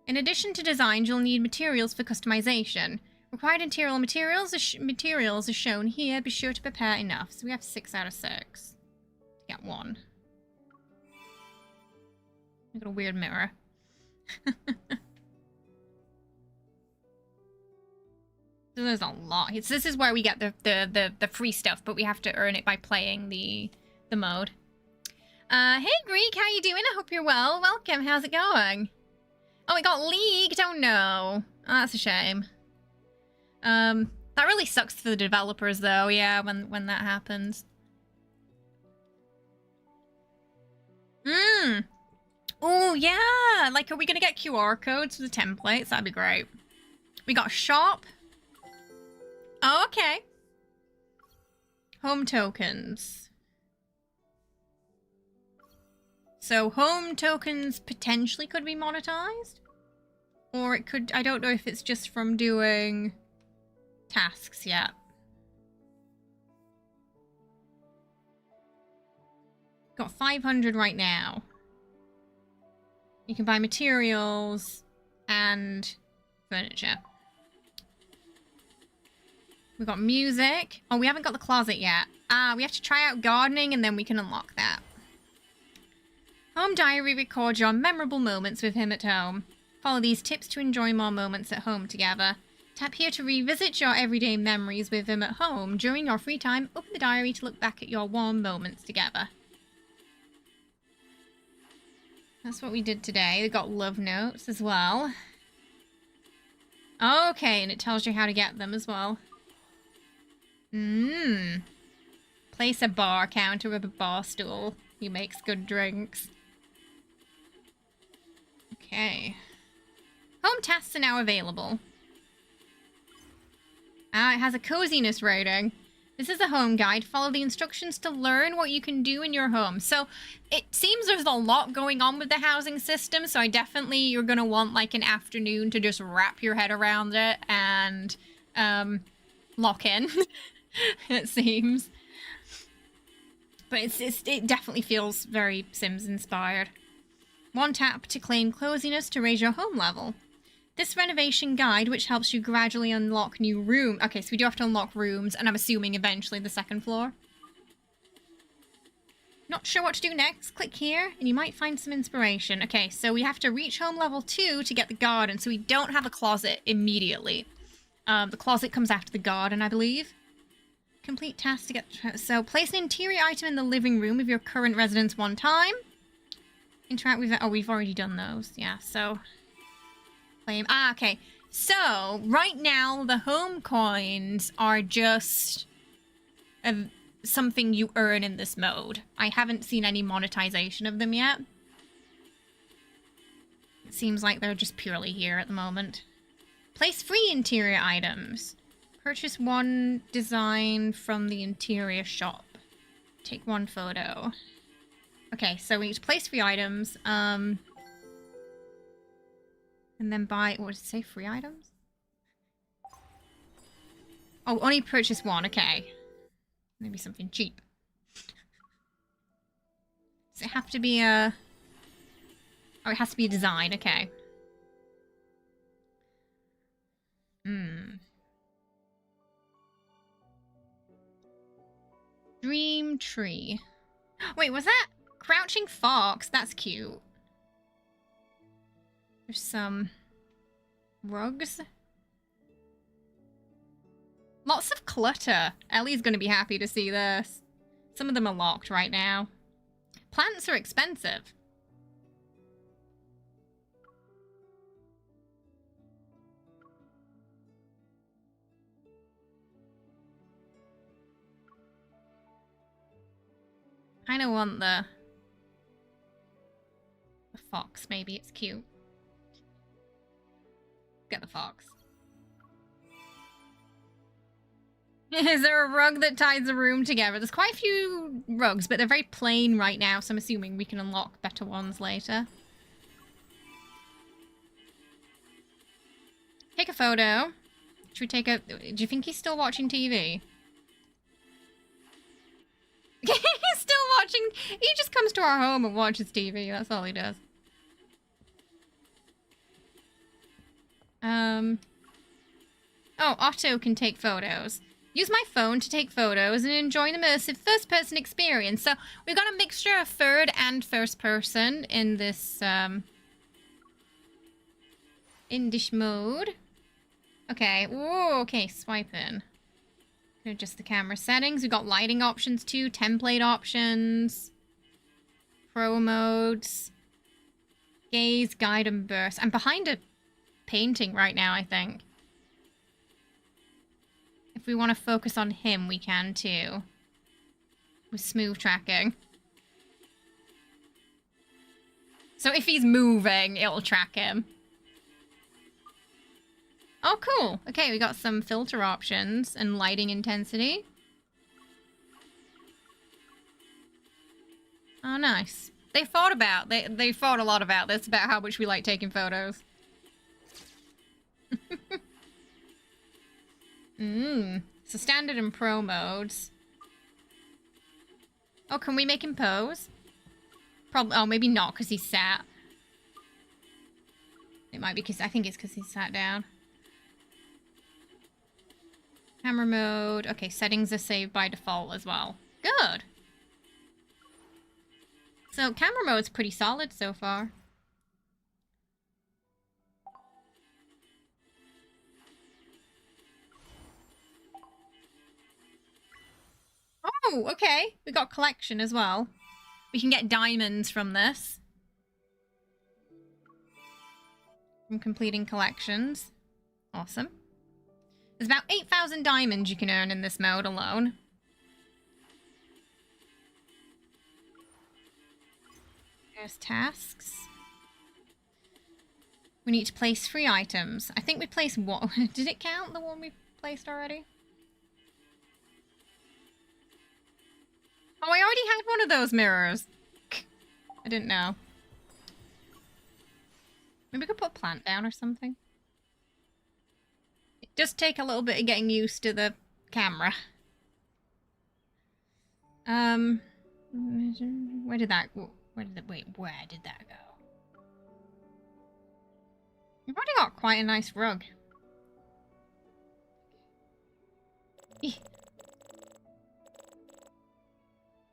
In addition to designs, you'll need materials for customization. Required interior materials are shown here. Be sure to prepare enough. So we have 6 out of 6. To get 1. I got a weird mirror. So there's a lot. So this is where we get the free stuff, but we have to earn it by playing the mode. Hey Greek, how you doing? I hope you're well. Welcome. How's it going? Oh, it got leaked. Oh no. Oh, that's a shame. That really sucks for the developers though, yeah, when that happens. Oh yeah. Like, are we gonna get QR codes for the templates? That'd be great. We got shop. Oh, okay. Home tokens. So home tokens potentially could be monetized? Or it could, I don't know if it's just from doing tasks yet. Got 500 right now. You can buy materials and furniture. We've got music. Oh, we haven't got the closet yet. We have to try out gardening and then we can unlock that. Home diary records your memorable moments with him at home. Follow these tips to enjoy more moments at home together. Tap here to revisit your everyday memories with him at home. During your free time, open the diary to look back at your warm moments together. That's what we did today. We got love notes as well. Okay, and it tells you how to get them as well. Place a bar counter with a bar stool. He makes good drinks. Okay. Home tasks are now available. It has a coziness rating. This is a home guide. Follow the instructions to learn what you can do in your home. So it seems there's a lot going on with the housing system. So you're going to want like an afternoon to just wrap your head around it and lock in, it seems. But it definitely feels very Sims inspired. One tap to claim coziness to raise your home level. This renovation guide, which helps you gradually unlock new rooms. Okay, so we do have to unlock rooms, and I'm assuming eventually the second floor. Not sure what to do next? Click here, and you might find some inspiration. Okay, so we have to reach home level 2 to get the garden, so we don't have a closet immediately. The closet comes after the garden, I believe. Complete task to get... So, place an interior item in the living room of your current residence one time. Interact with... Oh, we've already done those. Yeah, so... Claim... Ah, okay. So, right now, the home coins are just... something you earn in this mode. I haven't seen any monetization of them yet. It seems like they're just purely here at the moment. Place free interior items. Purchase one design from the interior shop. Take one photo. Okay, so we need to place free items. And then buy... What did it say? Free items? Oh, only purchase one. Okay. Maybe something cheap. Does it have to be a... Oh, it has to be a design. Okay. Dream tree. Wait, was that Crouching Fox? That's cute. There's some rugs. Lots of clutter. Ellie's going to be happy to see this. Some of them are locked right now. Plants are expensive. I kind of want the fox. Maybe it's cute. Get the fox. Is there a rug that ties the room together? There's quite a few rugs, but they're very plain right now, so I'm assuming we can unlock better ones later. Take a photo. Should we take a... Do you think he's still watching TV? He's still watching... He just comes to our home and watches TV. That's all he does. Oh, Otto can take photos. Use my phone to take photos and enjoy an immersive first-person experience. So we've got a mixture of third and first-person in this, in this mode. Okay. Whoa, okay, swipe in. Adjust the camera settings. We've got lighting options too, template options, pro modes, gaze, guide, and burst. I'm behind a painting right now, I think. If we want to focus on him, we can too. With smooth tracking. So if he's moving, it'll track him. Oh, cool. Okay, we got some filter options and lighting intensity. Oh, nice. They thought a lot about this, about how much we like taking photos. So standard and pro modes. Oh, can we make him pose? Probably. Oh, maybe not, because he's sat. It might be because... I think it's because he's sat down. Camera mode. Okay, settings are saved by default as well. Good. So, camera mode's pretty solid so far. Oh, okay. We got collection as well. We can get diamonds from this. From completing collections. Awesome. There's about 8,000 diamonds you can earn in this mode alone. There's tasks. We need to place 3 items. I think we placed one. Did it count, the one we placed already? Oh, I already had one of those mirrors. I didn't know. Maybe we could put a plant down or something. It does take a little bit of getting used to the camera. Where did that go? Where did that go? You've already got quite a nice rug.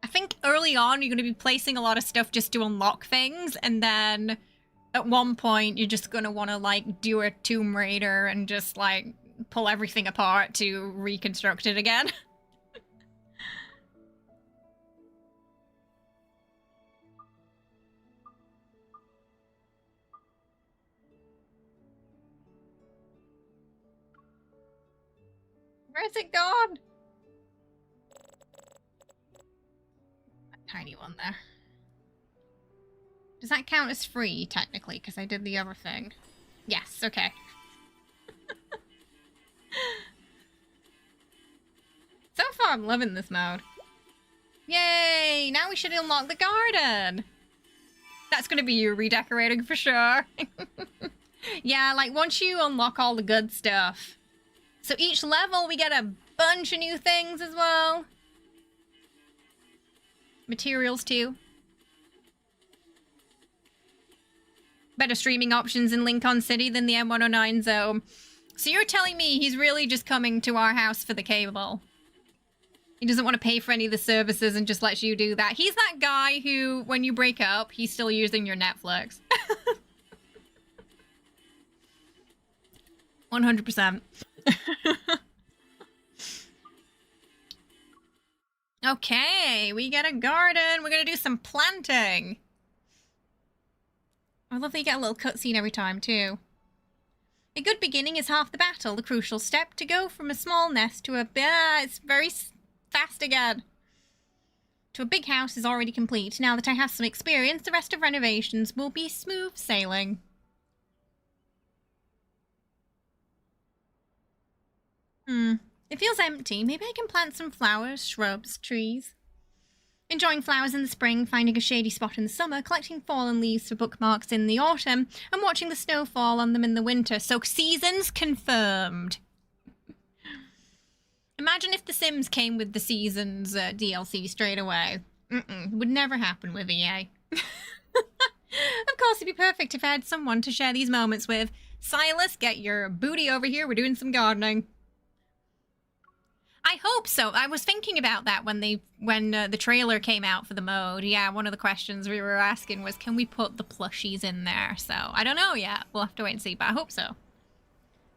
I think early on you're going to be placing a lot of stuff just to unlock things, and then at one point you're just going to want to like do a Tomb Raider and just like pull everything apart to reconstruct it again. Where's it gone? That tiny one there. Does that count as free, technically? Because I did the other thing. Yes, okay. So far, I'm loving this mode. Yay! Now we should unlock the garden! That's gonna be you redecorating for sure. Yeah, like once you unlock all the good stuff. So each level we get a bunch of new things as well. Materials too. Better streaming options in Lincoln City than the M109 zone. So you're telling me he's really just coming to our house for the cable? He doesn't want to pay for any of the services and just lets you do that. He's that guy who, when you break up, he's still using your Netflix. 100%. Okay, we get a garden. We're going to do some planting. I love that you get a little cutscene every time, too. A good beginning is half the battle. The crucial step to go from a small nest to a... it's very fast again. To a big house is already complete. Now that I have some experience, the rest of renovations will be smooth sailing. It feels empty. Maybe I can plant some flowers, shrubs, trees. Enjoying flowers in the spring, finding a shady spot in the summer, collecting fallen leaves for bookmarks in the autumn, and watching the snow fall on them in the winter. So seasons confirmed. Imagine if The Sims came with the Seasons DLC straight away. Would never happen with EA. Of course, it'd be perfect if I had someone to share these moments with. Sylus, get your booty over here. We're doing some gardening. I hope so. I was thinking about that when the trailer came out for the mode. Yeah, one of the questions we were asking was, can we put the plushies in there? So, I don't know yet. We'll have to wait and see, but I hope so. It'd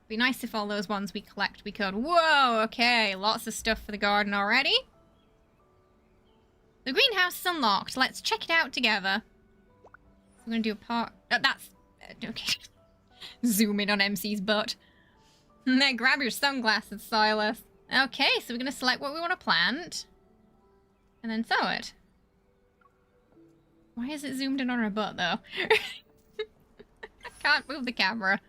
be nice if all those ones we collect we could. Whoa, okay. Lots of stuff for the garden already. The greenhouse is unlocked. Let's check it out together. We're going to do a part... that's... okay. Zoom in on MC's butt. There, grab your sunglasses, Sylus. Okay, so we're going to select what we want to plant. And then sow it. Why is it zoomed in on her butt, though? I can't move the camera.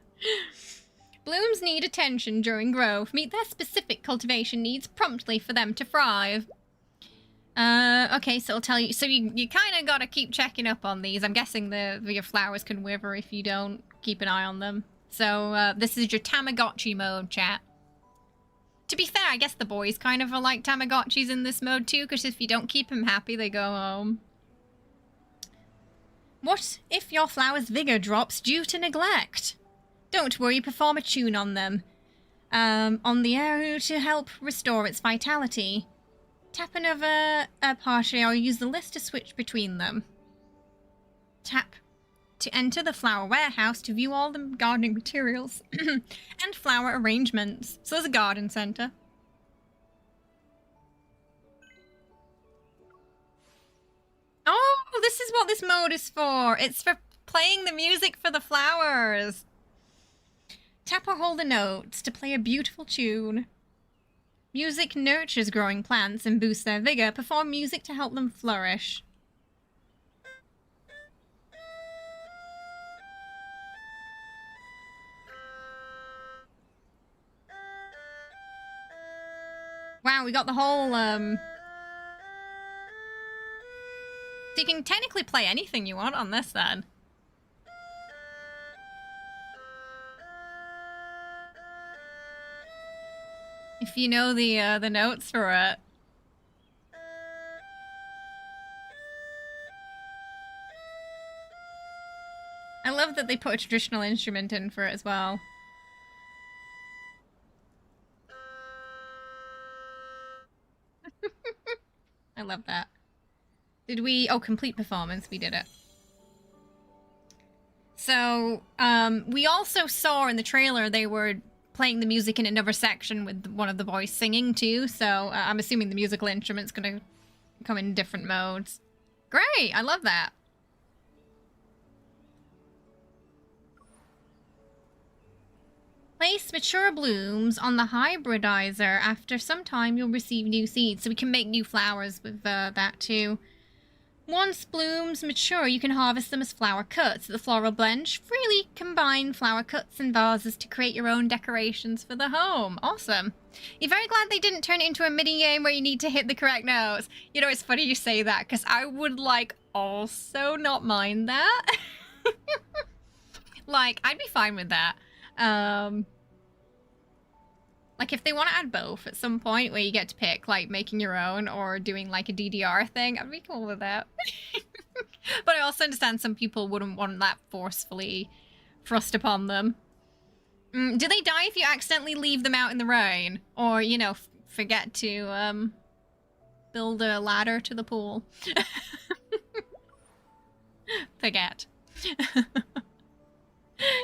Blooms need attention during growth. Meet their specific cultivation needs promptly for them to thrive. Okay, so it'll tell you... So you kind of got to keep checking up on these. I'm guessing your flowers can wither if you don't keep an eye on them. So this is your Tamagotchi mode, chat. To be fair, I guess the boys kind of are like Tamagotchis in this mode too, because if you don't keep them happy, they go home. What if your flower's vigor drops due to neglect? Don't worry, perform a tune on them. On the arrow to help restore its vitality. Tap another partially or use the list to switch between them. Tap to enter the flower warehouse to view all the gardening materials and flower arrangements. So there's a garden center. Oh, this is what this mode is for. It's for playing the music for the flowers. Tap or hold the notes to play a beautiful tune. Music nurtures growing plants and boosts their vigor. Perform music to help them flourish. Wow, we got the whole, So you can technically play anything you want on this, then. If you know the notes for it. I love that they put a traditional instrument in for it as well. I love that. Did we... Oh, complete performance. We did it. So, we also saw in the trailer they were playing the music in another section with one of the boys singing too, so I'm assuming the musical instrument's gonna come in different modes. Great! I love that. Place mature blooms on the hybridizer. After some time, you'll receive new seeds. So we can make new flowers with that too. Once blooms mature, you can harvest them as flower cuts. The floral blend freely combine flower cuts and vases to create your own decorations for the home. Awesome. You're very glad they didn't turn it into a mini game where you need to hit the correct notes. You know, it's funny you say that because I would like also not mind that. Like, I'd be fine with that. Like, if they want to add both at some point where you get to pick, like, making your own or doing, like, a DDR thing, I'd be cool with that. But I also understand some people wouldn't want that forcefully thrust upon them. Do they die if you accidentally leave them out in the rain? Or, you know, forget to, build a ladder to the pool? Forget.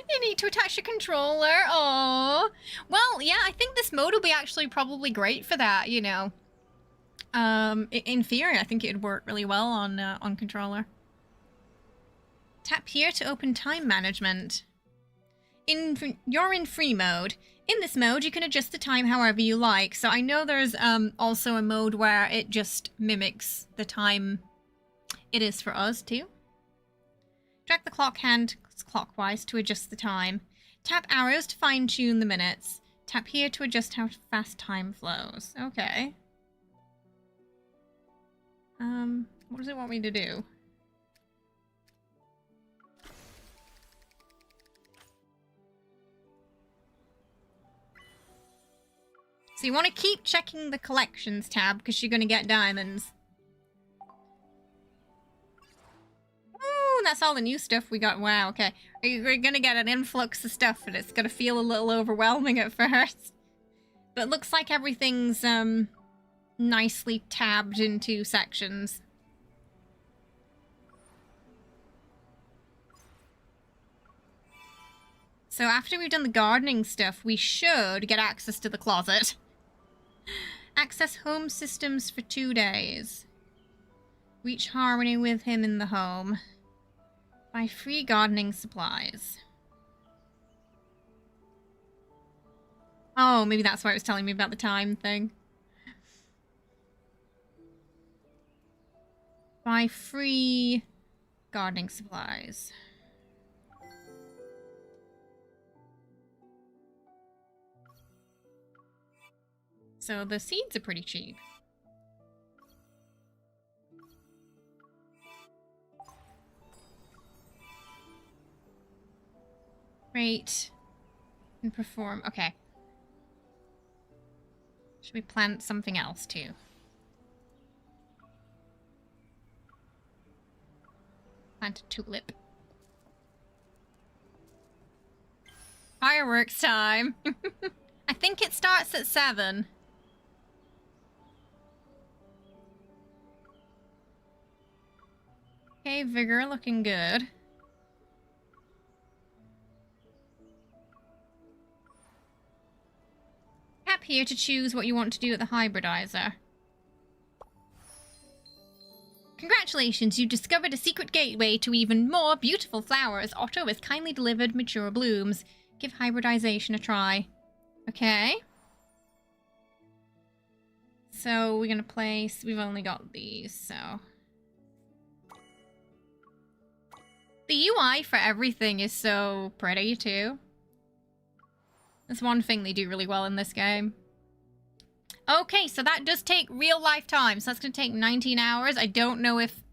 You need to attach a controller. Oh, well, yeah, I think this mode will be actually probably great for that, you know. In theory, I think it'd work really well on controller. Tap here to open time management. You're in free mode. In this mode, you can adjust the time however you like. So I know there's also a mode where it just mimics the time it is for us too. Drag the clock hand clockwise to adjust the time. Tap arrows to fine-tune the minutes. Tap here to adjust how fast time flows. Okay. What does it want me to do? So you want to keep checking the collections tab because you're going to get diamonds. Ooh, that's all the new stuff we got. Wow, okay. We're gonna get an influx of stuff and it's gonna feel a little overwhelming at first. But it looks like everything's nicely tabbed into sections. So after we've done the gardening stuff, we should get access to the closet. Access home systems for 2 days. Reach harmony with him in the home. Buy free gardening supplies. Oh, maybe that's why it was telling me about the time thing. Buy free gardening supplies. So the seeds are pretty cheap. Great. And perform. Okay. Should we plant something else too? Plant a tulip. Fireworks time. I think it starts at 7. Okay, vigor looking good. Tap here to choose what you want to do at the hybridizer. Congratulations, you've discovered a secret gateway to even more beautiful flowers. Otto has kindly delivered mature blooms. Give hybridization a try. Okay. So we're gonna place... We've only got these, so... The UI for everything is so pretty, too. That's one thing they do really well in this game. Okay, so that does take real life time. So that's going to take 19 hours. I don't know if,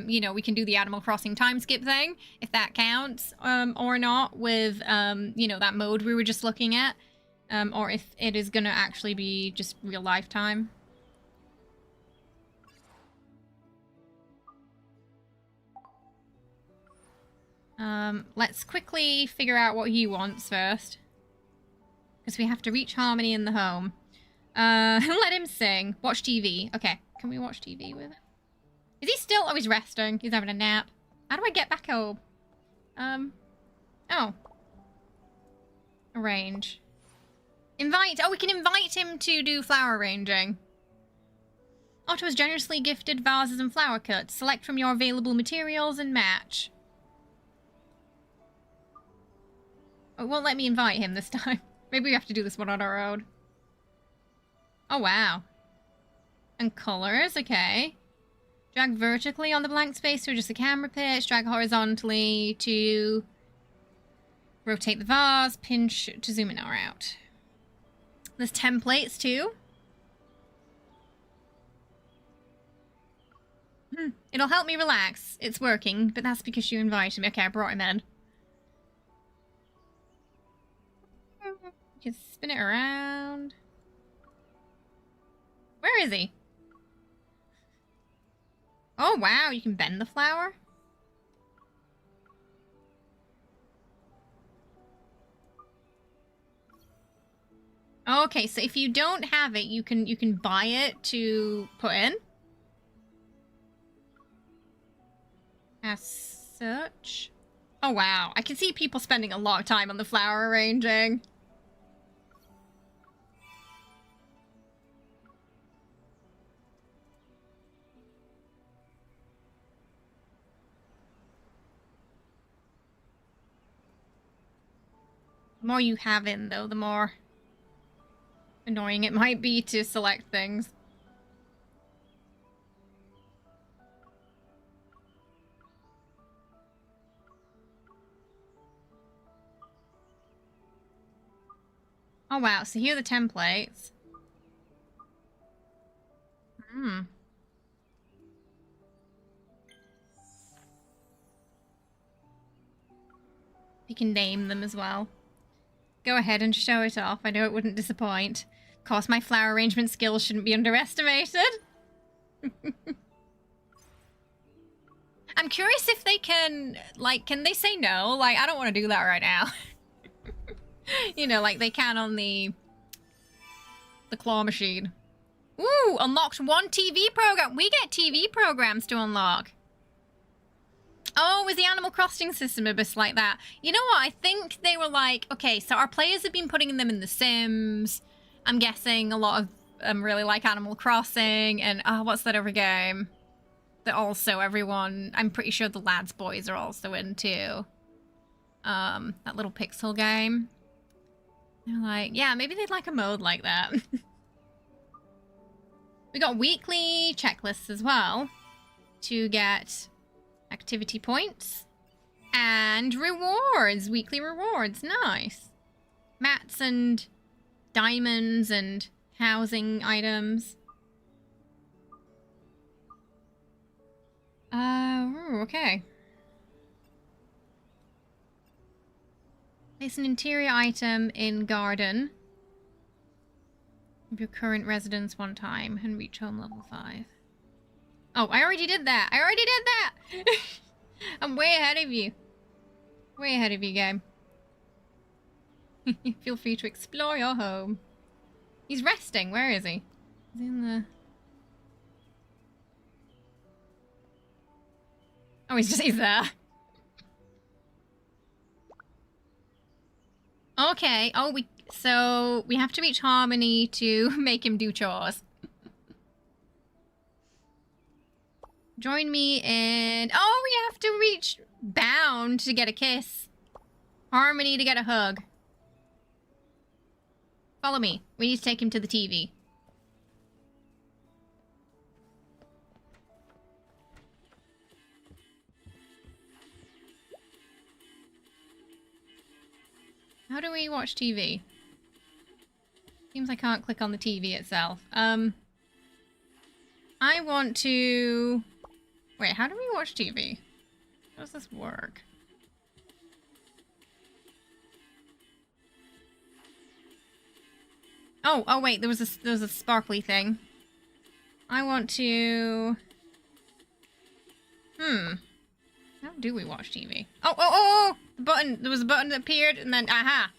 you know, we can do the Animal Crossing time skip thing, if that counts or not with, you know, that mode we were just looking at. Or if it is going to actually be just real life time. Let's quickly figure out what he wants first. Because we have to reach harmony in the home. Let him sing. Watch TV. Okay, can we watch TV with him? Is he still... Oh, he's resting. He's having a nap. How do I get back home? Oh. Arrange. Invite. Oh, we can invite him to do flower arranging. Otto has generously gifted vases and flower cuts. Select from your available materials and match. Oh, it won't let me invite him this time. Maybe we have to do this one on our own. Oh, wow. And colors, okay. Drag vertically on the blank space to adjust the camera pitch. Drag horizontally to rotate the vase. Pinch to zoom in or out. There's templates too. It'll help me relax. It's working, but that's because you invited me. Okay, I brought him in. Just spin it around. Where is he? Oh, wow, you can bend the flower? Okay, so if you don't have it, you can buy it to put in. As such. Oh, wow. I can see people spending a lot of time on the flower arranging. The more you have in, though, the more annoying it might be to select things. Oh, wow. So here are the templates. You can name them as well. Go ahead and show it off. I know it wouldn't disappoint. Of course, my flower arrangement skills shouldn't be underestimated. I'm curious if they can, like, can they say no? Like, I don't want to do that right now. You know, like they can on the claw machine. Ooh, unlocked one TV program. We get TV programs to unlock. Oh, is the Animal Crossing system a bit like that? You know what? I think they were like, okay, so our players have been putting them in The Sims. I'm guessing a lot of them really like Animal Crossing. And, what's that other game? That also everyone, I'm pretty sure the lads' boys are also into. That little pixel game. They're like, yeah, maybe they'd like a mode like that. We got weekly checklists as well to get activity points and rewards, weekly rewards. Nice. Mats and diamonds and housing items. Okay. Place an interior item in garden of your current residence one time and reach home level 5. Oh, I already did that. I already did that. I'm way ahead of you. Way ahead of you, game. Feel free to explore your home. He's resting. Where is he? He's in the... Oh, he's there. Okay. Oh, so we have to reach Harmony to make him do chores. Join me in... Oh, we have to reach Bound to get a kiss. Harmony to get a hug. Follow me. We need to take him to the TV. How do we watch TV? Seems I can't click on the TV itself. I want to... Wait, how do we watch TV? How does this work? Oh wait, there was a sparkly thing. I want to... How do we watch TV? Oh! The button. There was a button that appeared and then, aha!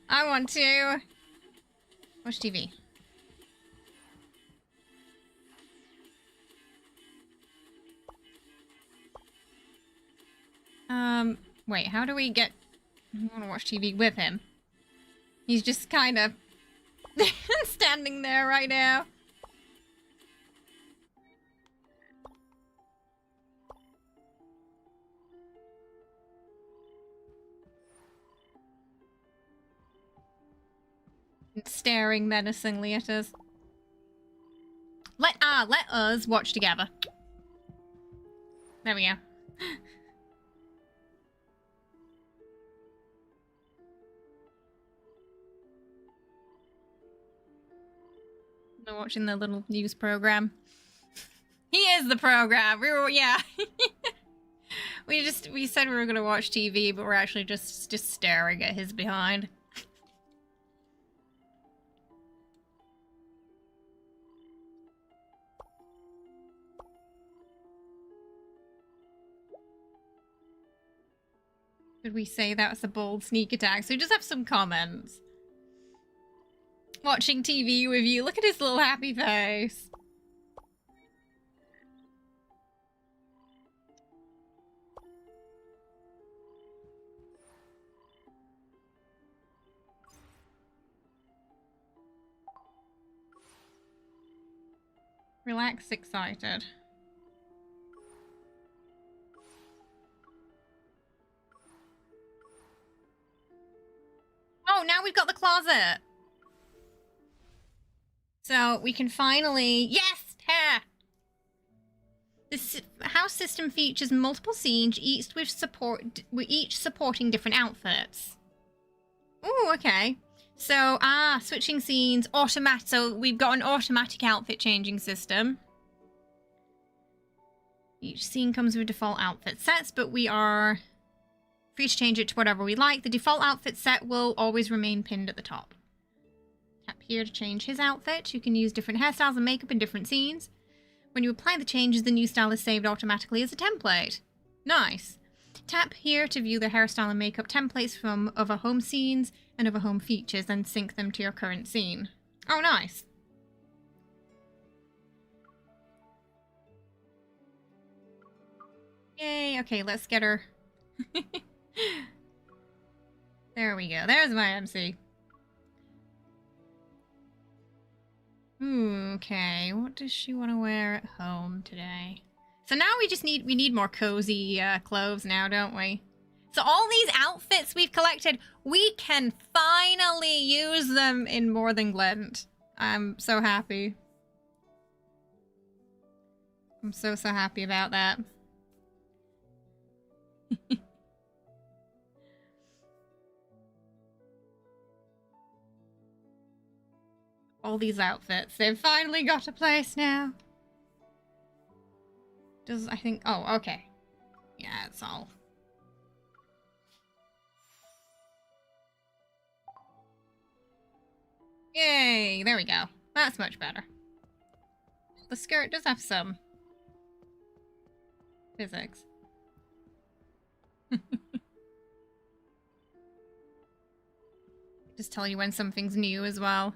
I want to watch TV. Wait, how do we get... I want to watch TV with him. He's just kind of standing there right now. Staring menacingly at us. Let us watch together. There we go. They're watching the little news program. He is the program. Yeah. We said we were gonna watch TV, but we're actually just staring at his behind. Did we say that was a bold sneak attack? So we just have some comments. Watching TV with you. Look at his little happy face. Relax, excited. Oh, now we've got the closet. So we can finally... Yes! Hair! This house system features multiple scenes, each supporting different outfits. Ooh, okay. So, switching scenes, automatic. So we've got an automatic outfit changing system. Each scene comes with default outfit sets, but we are free to change it to whatever we like. The default outfit set will always remain pinned at the top. Tap here to change his outfit. You can use different hairstyles and makeup in different scenes. When you apply the changes, the new style is saved automatically as a template. Nice. Tap here to view the hairstyle and makeup templates from other home scenes and other home features and sync them to your current scene. Oh, nice. Yay, okay, let's get her. There we go, there's my MC. Okay, what does she want to wear at home today? So now we need more cozy clothes now, don't we? So all these outfits we've collected, we can finally use them in More Than Glint. I'm so happy. I'm so happy about that. All these outfits, they've finally got a place now. I think, oh, okay. Yeah, it's all. Yay, there we go. That's much better. The skirt does have some physics. Just tell you when something's new as well.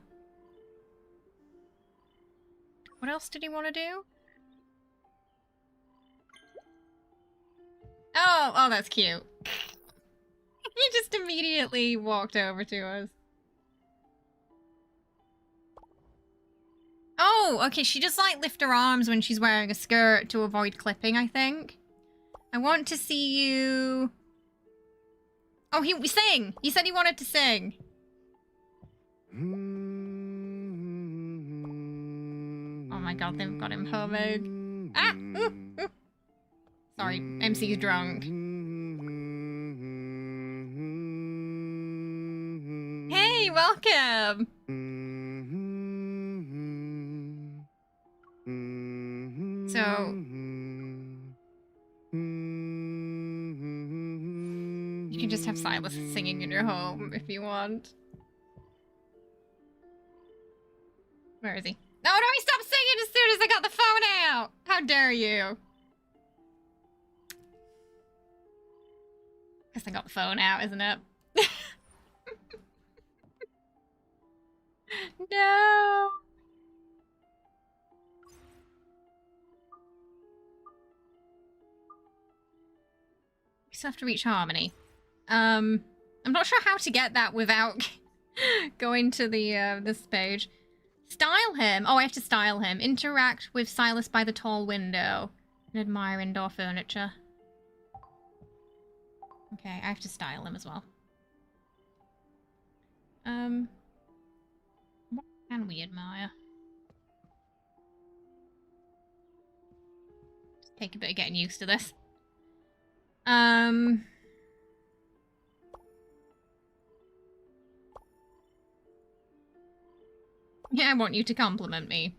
What else did he want to do? Oh, that's cute. He just immediately walked over to us. Oh, okay, she just like lift her arms when she's wearing a skirt to avoid clipping, I think. I want to see you... Oh, he sing! He said he wanted to sing. Oh my god, they've got him humming. Ah! Ooh, ooh. Sorry, MC's drunk. Hey, welcome! So... You can just have Sylus singing in your home if you want. Where is he? No, he stopped singing as soon as I got the phone out! How dare you? Guess I got the phone out, isn't it? No! We still have to reach harmony. I'm not sure how to get that without going to the this page. Style him. Oh, I have to style him. Interact with Sylus by the tall window and admire indoor furniture. Okay, I have to style him as well. Can we admire? Just take a bit of getting used to this. Yeah, I want you to compliment me.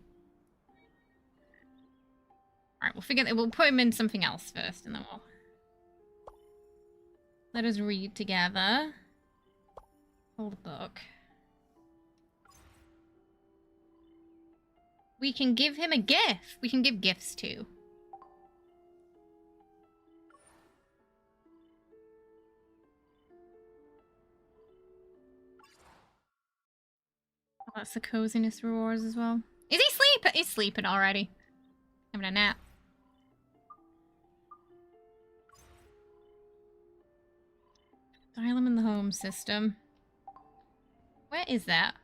Alright, we'll figure that. We'll put him in something else first, and then we'll... Let us read together. Hold a book. We can give him a gift. We can give gifts too. Oh, that's the coziness rewards as well. Is he sleeping? He's sleeping already. Having a nap. Asylum in the home system. Where is that?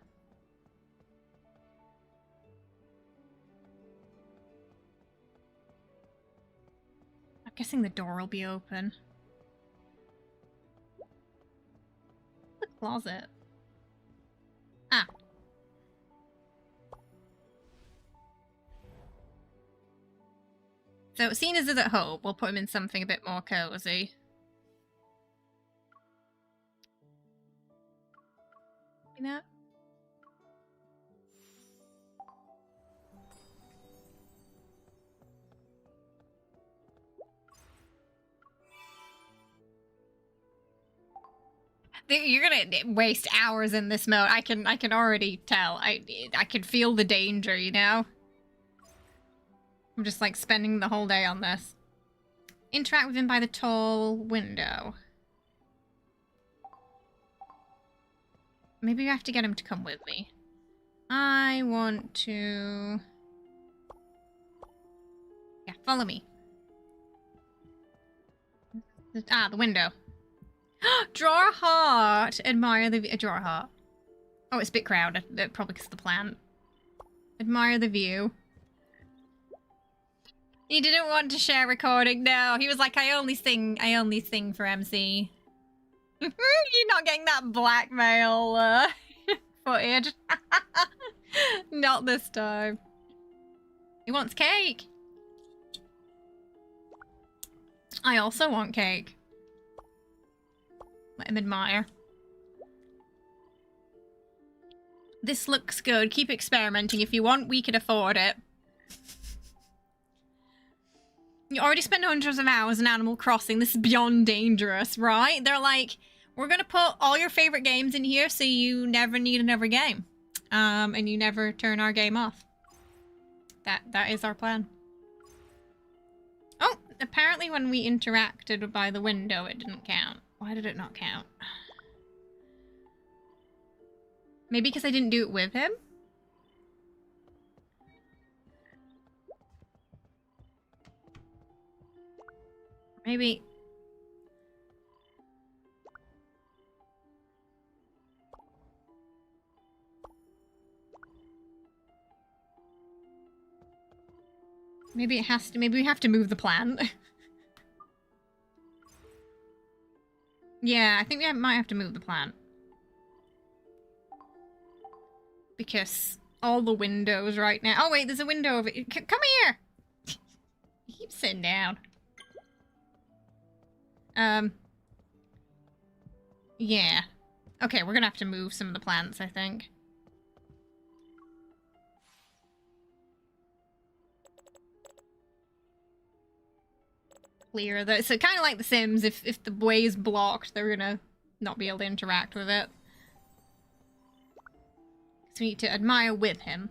I'm guessing the door will be open. The closet. Ah. So, seeing as it's at home, we'll put him in something a bit more cozy. See that? You're gonna waste hours in this mode. I can already tell. I can feel the danger, you know? I'm just like spending the whole day on this. Interact with him by the tall window. Maybe we have to get him to come with me. I want to... Yeah, follow me. Ah, the window. Draw a heart. Admire the view. Draw a heart. Oh, it's a bit crowded. Probably because of the plant. Admire the view. He didn't want to share recording. No, he was like, I only sing for MC. You're not getting that blackmail footage. Not this time. He wants cake. I also want cake. Let him admire. This looks good. Keep experimenting if you want. We can afford it. You already spent hundreds of hours in Animal Crossing. This is beyond dangerous, right? They're like, we're going to put all your favorite games in here so you never need another game. And you never turn our game off. That is our plan. Oh, apparently when we interacted by the window, it didn't count. Why did it not count? Maybe because I didn't do it with him? Maybe... Maybe it has to... Maybe we have to move the plant. Yeah, I think we might have to move the plant. Because all the windows right now... Oh, wait, there's a window over... Come here! He keeps sitting down. Yeah. Okay, we're gonna have to move some of the plants, I think. Clear the... So kind of like The Sims, if the way is blocked, they're gonna not be able to interact with it. So we need to admire with him.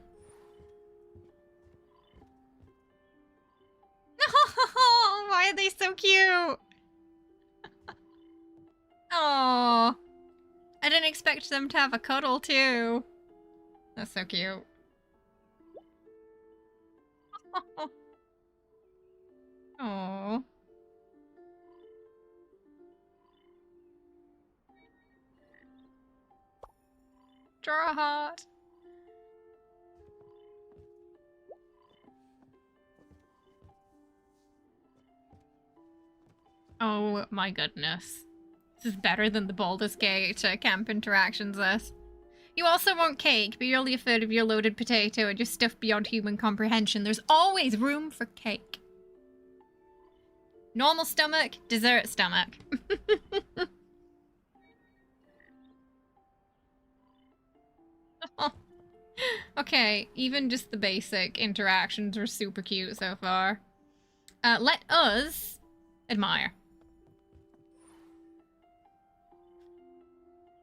Oh, why are they so cute? Oh, I didn't expect them to have a cuddle too. That's so cute. Oh. Draw a heart. Oh my goodness. This is better than the Baldur's Gate camp interactions this. You also want cake, but you're only a third of your loaded potato and you're stuffed beyond human comprehension. There's always room for cake. Normal stomach, dessert stomach. Okay, even just the basic interactions are super cute so far. Let us admire.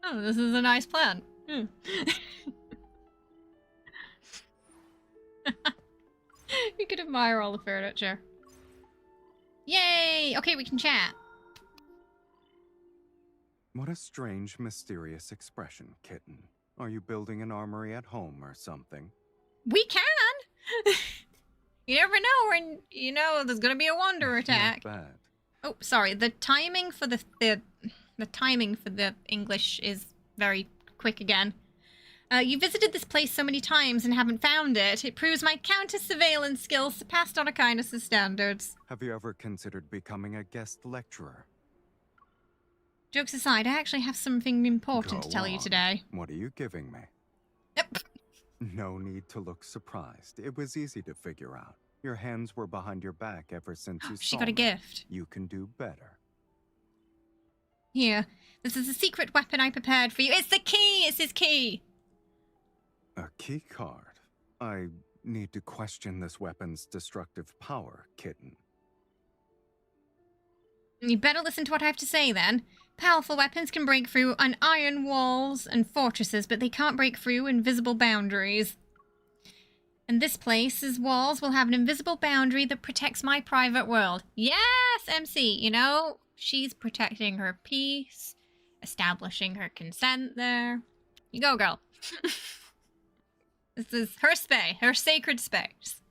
Oh, this is a nice plan. Hmm. You could admire all the furniture. Yay! Okay, we can chat. What a strange, mysterious expression, kitten. Are you building an armory at home or something? We can! You never know when, you know, there's gonna be a wonder attack. Not bad. Oh, sorry. The timing for the timing for the English is very quick again. You visited this place so many times and haven't found it. It proves my counter-surveillance skills surpassed Arcanus' standards. Have you ever considered becoming a guest lecturer? Jokes aside, I actually have something important to tell you on. today. What are you giving me? Yep. No need to look surprised. It was easy to figure out. Your hands were behind your back ever since you She saw got a me. gift. You can do better. Here. This is a secret weapon I prepared for you. It's the key! It's his key! A key card. I need to question this weapon's destructive power, kitten. You better listen to what I have to say then. Powerful weapons can break through on iron walls and fortresses, but they can't break through invisible boundaries. And this place's walls will have an invisible boundary that protects my private world. Yes, MC, you know, she's protecting her peace, establishing her consent there. You go, girl. This is her space, her sacred space.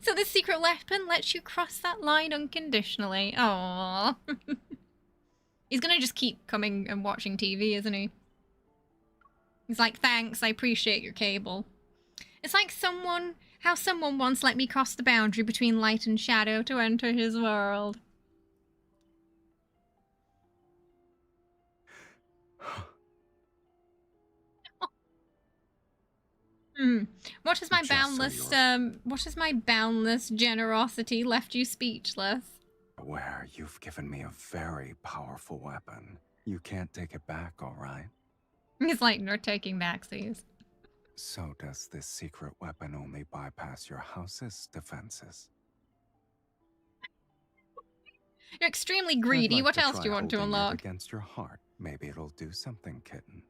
So this secret weapon lets you cross that line unconditionally. Aww. He's gonna just keep coming and watching TV, isn't he? He's like, thanks, I appreciate your cable. It's like how someone once let me cross the boundary between light and shadow to enter his world. What is my boundless generosity left you speechless? Where you've given me a very powerful weapon. You can't take it back, all right? He's like, no taking backsies. So does this secret weapon only bypass your house's defenses? You're extremely greedy. I'd like what to else try do you want to holding it unlock? against your heart. Maybe it'll do something, kitten.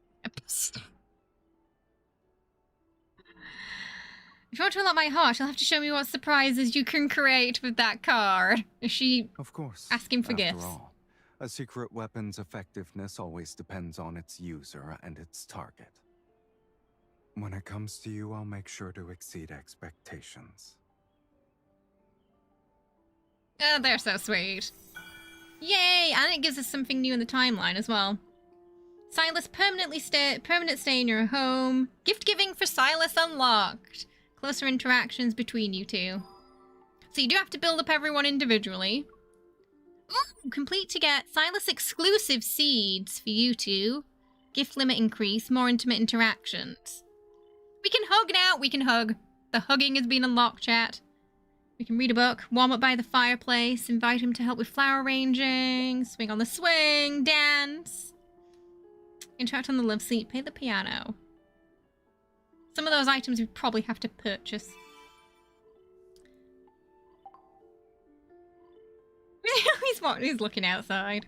If you want to unlock my heart, you'll have to show me what surprises you can create with that card. Is she Of course. asking for After gifts? all, a secret weapon's effectiveness always depends on its user and its target. When it comes to you, I'll make sure to exceed expectations. Oh, they're so sweet. Yay! And it gives us something new in the timeline as well. Sylus permanent stay in your home. Gift giving for Sylus unlocked. Closer interactions between you two. So you do have to build up everyone individually. Ooh, complete to get Sylus exclusive seeds for you two. Gift limit increase, more intimate interactions. We can hug now! We can hug. The hugging has been unlocked, chat. We can read a book, warm up by the fireplace, invite him to help with flower arranging, swing on the swing, dance. Interact on the love seat, play the piano. Some of those items we probably have to purchase. He's looking outside.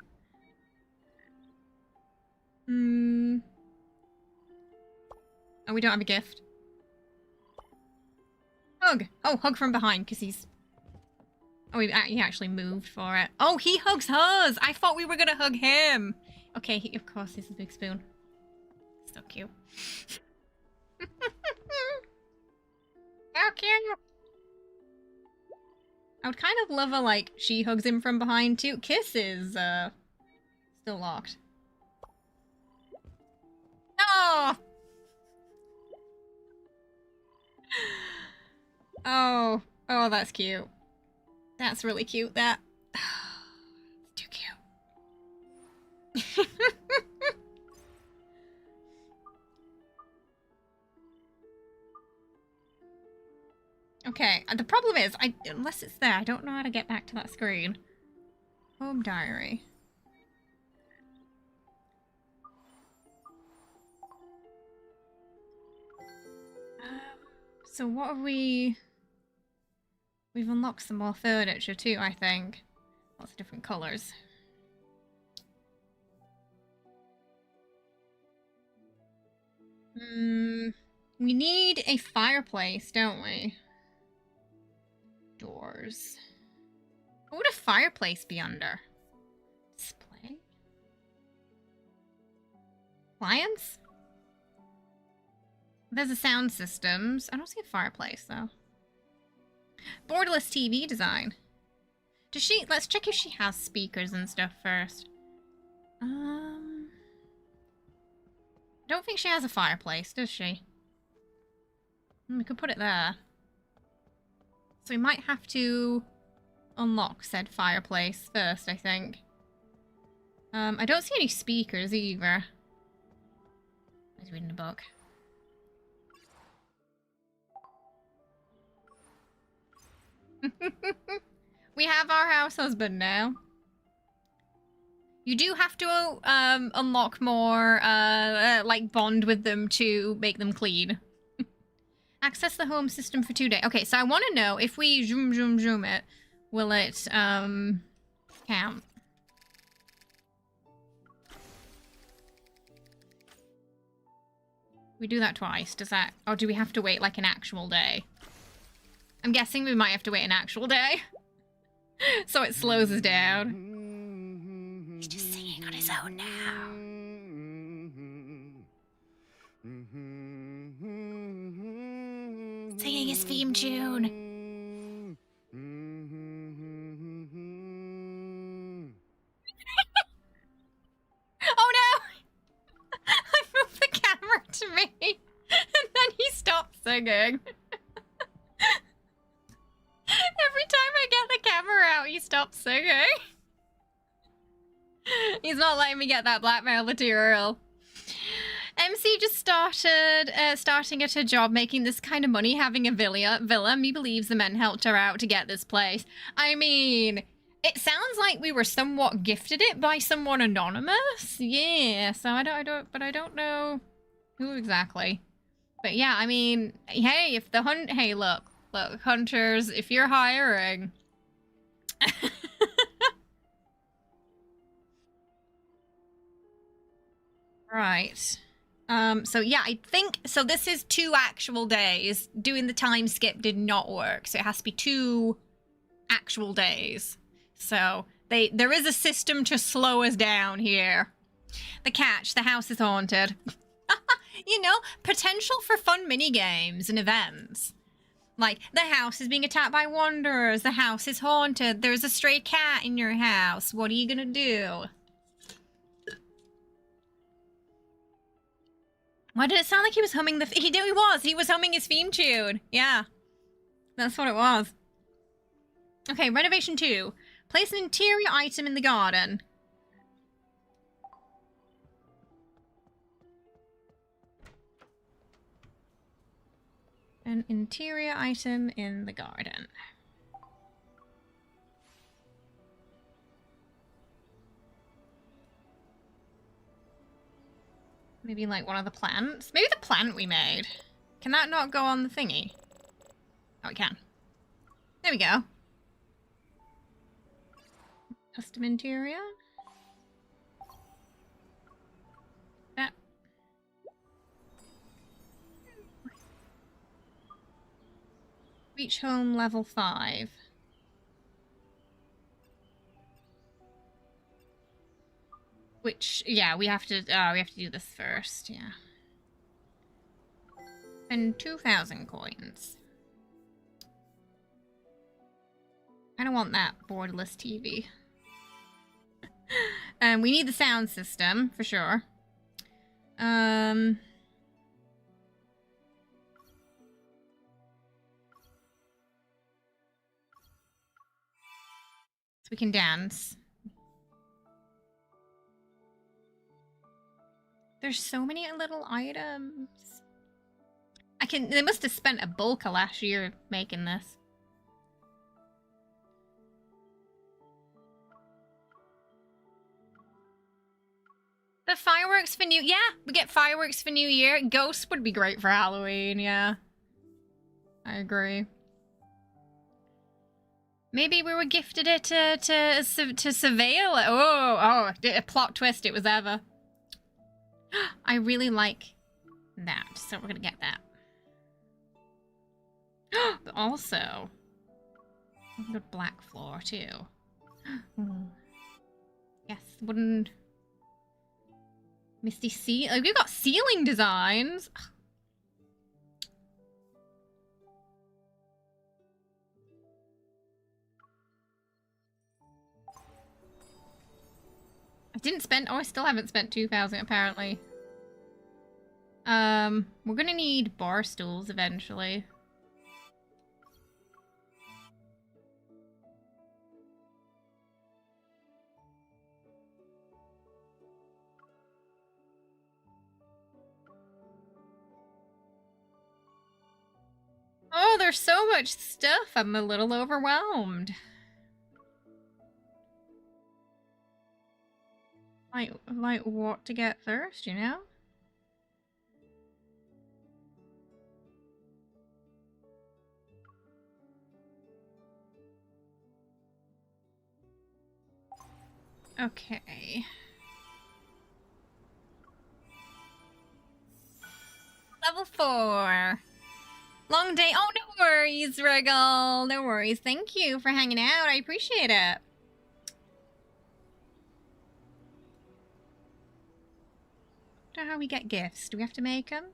Oh, we don't have a gift. Hug! Oh, hug from behind, because he's... Oh, he actually moved for it. Oh, he hugs us! I thought we were going to hug him! Okay, of course, he's a big spoon. So cute. How cute! I would kind of love a, like, she hugs him from behind, too. Kiss is, still locked. Oh! Oh, that's cute. That's really cute, that. It's too cute. Okay, the problem is, unless it's there, I don't know how to get back to that screen. Home diary. So what have we... We've unlocked some more furniture too, I think. Lots of different colours. We need a fireplace, don't we? Doors. What would a fireplace be under? Display? Appliance? There's a sound systems. I don't see a fireplace though. Borderless TV design. Does she? Let's check if she has speakers and stuff first. I don't think she has a fireplace, does she? We could put it there. So we might have to unlock said fireplace first, I think. I don't see any speakers either. I was reading a book. We have our house husband now. You do have to unlock more, like bond with them to make them clean. Access the home system for 2 days. Okay, so I want to know if we zoom it, will it count? We do that twice. Does that, or do we have to wait like an actual day? I'm guessing we might have to wait an actual day. So it slows us down. He's just singing on his own now. Singing his theme tune. Oh no! I moved the camera to me, and then he stopped singing. Every time I get the camera out, he stops singing. He's not letting me get that blackmail material. MC just starting at her job, making this kind of money, having a villa. Me believes the men helped her out to get this place. I mean, it sounds like we were somewhat gifted it by someone anonymous. Yeah, so I don't know who exactly. But yeah, I mean, hey, if the hey, look, hunters, if you're hiring. Right. So yeah, I think, so this is 2 actual days. Doing the time skip did not work, so it has to be 2 actual days. So there is a system to slow us down here. The catch, the house is haunted. You know, potential for fun mini games and events. Like, the house is being attacked by wanderers, the house is haunted, there's a stray cat in your house, what are you gonna do? Why did it sound like he was humming the... He was humming his theme tune. Yeah. That's what it was. Okay, renovation 2. Place an interior item in the garden. An interior item in the garden. Maybe like one of the plants. Maybe the plant we made. Can that not go on the thingy? Oh, it can. There we go. Custom interior. That. Reach home level 5. Which, yeah, we have to do this first, yeah. And 2,000 coins. I don't want that borderless TV. We need the sound system, for sure. So we can dance. There's so many little items. I they must have spent a bulk of last year making this. The fireworks for yeah, we get fireworks for New Year. Ghosts would be great for Halloween, yeah. I agree. Maybe we were gifted it to surveil it. Oh, a plot twist it was ever. I really like that, so we're gonna get that. But also, we've got black floor too. Yes, wooden... Misty sea. Like, we've got ceiling designs. I didn't spend. Oh, I still haven't spent 2,000 apparently. We're gonna need bar stools eventually. Oh, there's so much stuff. I'm a little overwhelmed. Like what to get first, you know? Okay. Level 4. Long day. Oh, no worries, Regal. No worries. Thank you for hanging out. I appreciate it. I don't know how we get gifts. Do we have to make them?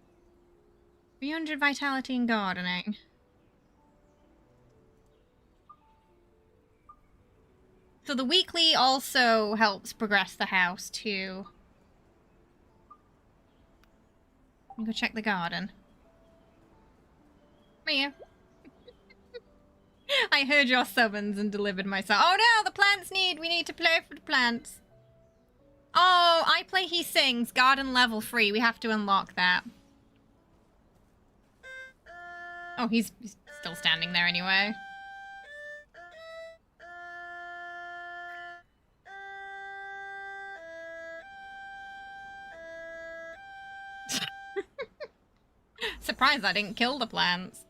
300 vitality and gardening. So the weekly also helps progress the house too. Let me go check the garden. Mia. I heard your summons and delivered myself. Oh no, the plants we need to play for the plants. Oh, I play He Sings, garden level 3. We have to unlock that. Oh, he's still standing there anyway. Surprised I didn't kill the plants.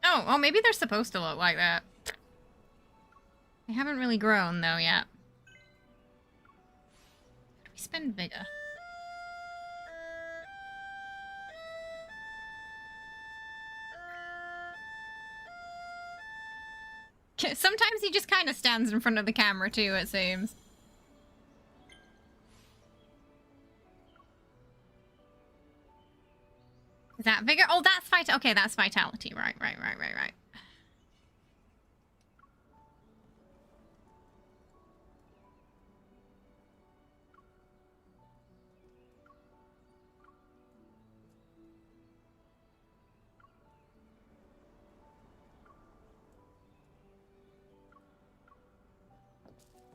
Oh, maybe they're supposed to look like that. They haven't really grown, though, yet. How do we spend vigor? Sometimes he just kind of stands in front of the camera, too, it seems. Is that vigor? Oh, that's vitality. Okay, that's vitality. Right.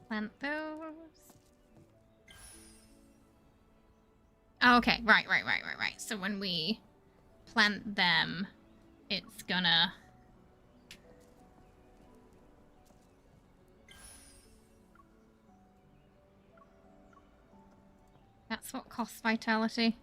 Plant those. Oh, okay, right. So when we plant them, it's gonna... That's what costs vitality.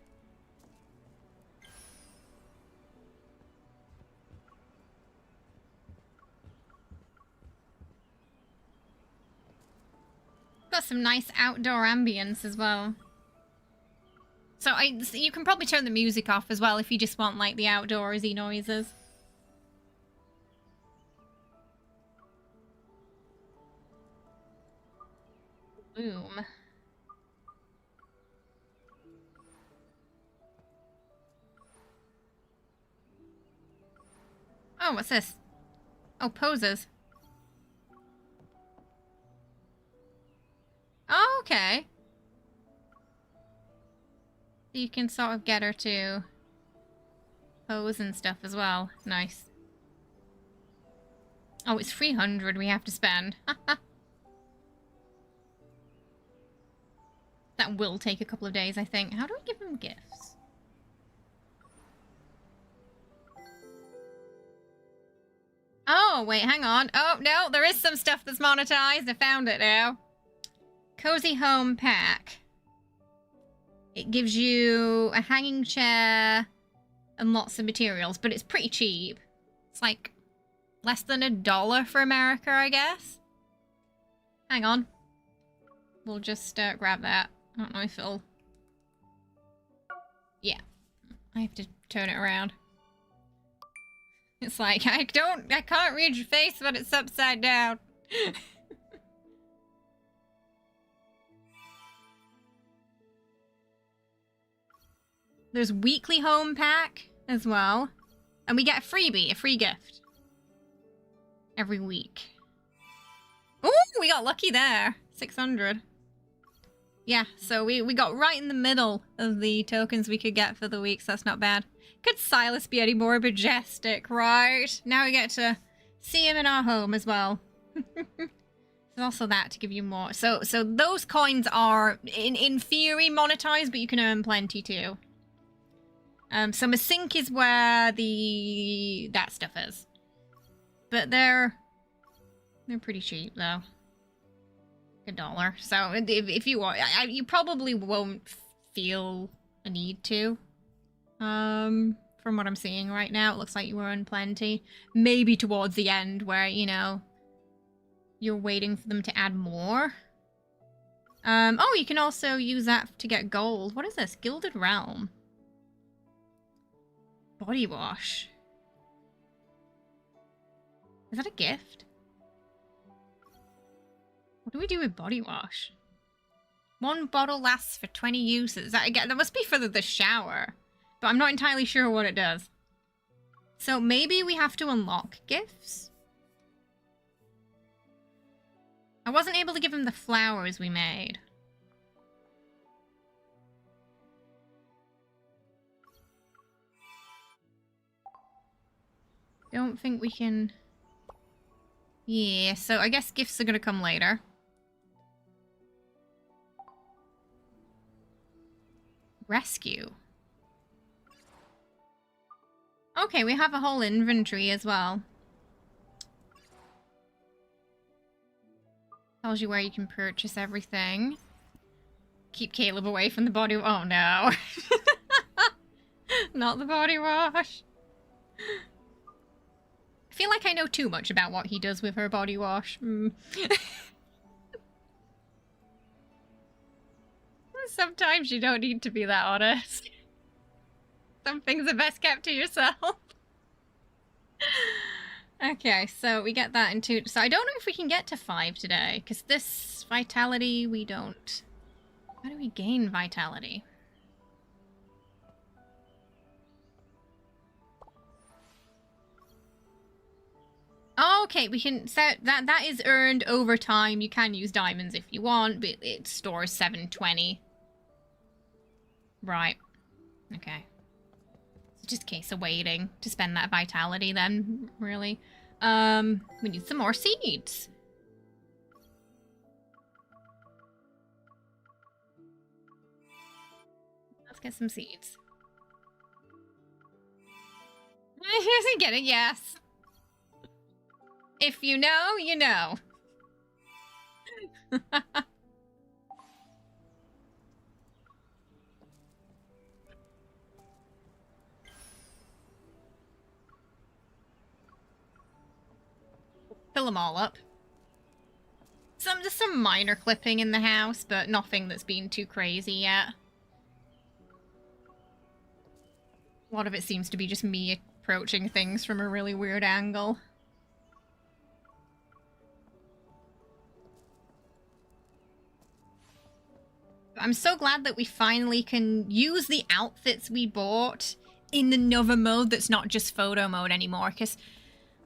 Got some nice outdoor ambience as well. So you can probably turn the music off as well if you just want like the outdoorsy noises. Boom. Oh, what's this? Oh, poses. Oh, okay. You can sort of get her to pose and stuff as well. Nice. Oh, it's 300 we have to spend. That will take a couple of days, I think. How do we give them gifts? Oh, wait, hang on. Oh, no, there is some stuff that's monetized. I found it now. Cozy Home Pack. It gives you a hanging chair and lots of materials, but it's pretty cheap. It's like less than $1 for America, I guess. Hang on. We'll just grab that. I don't know if it'll... Yeah. I have to turn it around. It's like, I can't read your face, but it's upside down. There's weekly home pack as well. And we get a freebie, a free gift. Every week. Ooh, we got lucky there. 600. Yeah, so we got right in the middle of the tokens we could get for the week, so that's not bad. Could Sylus be any more majestic, right? Now we get to see him in our home as well. There's also that to give you more. So those coins are, in theory, monetized, but you can earn plenty too. So Masque is where that stuff is. But they're pretty cheap, though. $1. So if you want, you probably won't feel a need to. From what I'm seeing right now, it looks like you earn plenty. Maybe towards the end where, you know, you're waiting for them to add more. Oh, you can also use that to get gold. What is this? Gilded Realm. Body wash. Is that a gift? What do we do with body wash? 1 bottle lasts for 20 uses. That must be for the shower. But I'm not entirely sure what it does. So maybe we have to unlock gifts? I wasn't able to give him the flowers we made. Don't think we can... Yeah, so I guess gifts are gonna come later. Rescue. Okay, we have a whole inventory as well. Tells you where you can purchase everything. Keep Caleb away from the body... Oh no. Not the body wash. I feel like I know too much about what he does with her body wash. Sometimes you don't need to be that honest. Some things are best kept to yourself. Okay, so we get that in 2. So I don't know if we can get to 5 today, because this vitality we don't. How do we gain vitality? Okay, we can set that is earned over time. You can use diamonds if you want, but it stores 720. Right. Okay. It's just a case of waiting to spend that vitality then, really. We need some more seeds. Let's get some seeds. Get it? Yes. If you know, you know. Fill them all up. Just some minor clipping in the house, but nothing that's been too crazy yet. A lot of it seems to be just me approaching things from a really weird angle. I'm so glad that we finally can use the outfits we bought in another mode that's not just photo mode anymore, because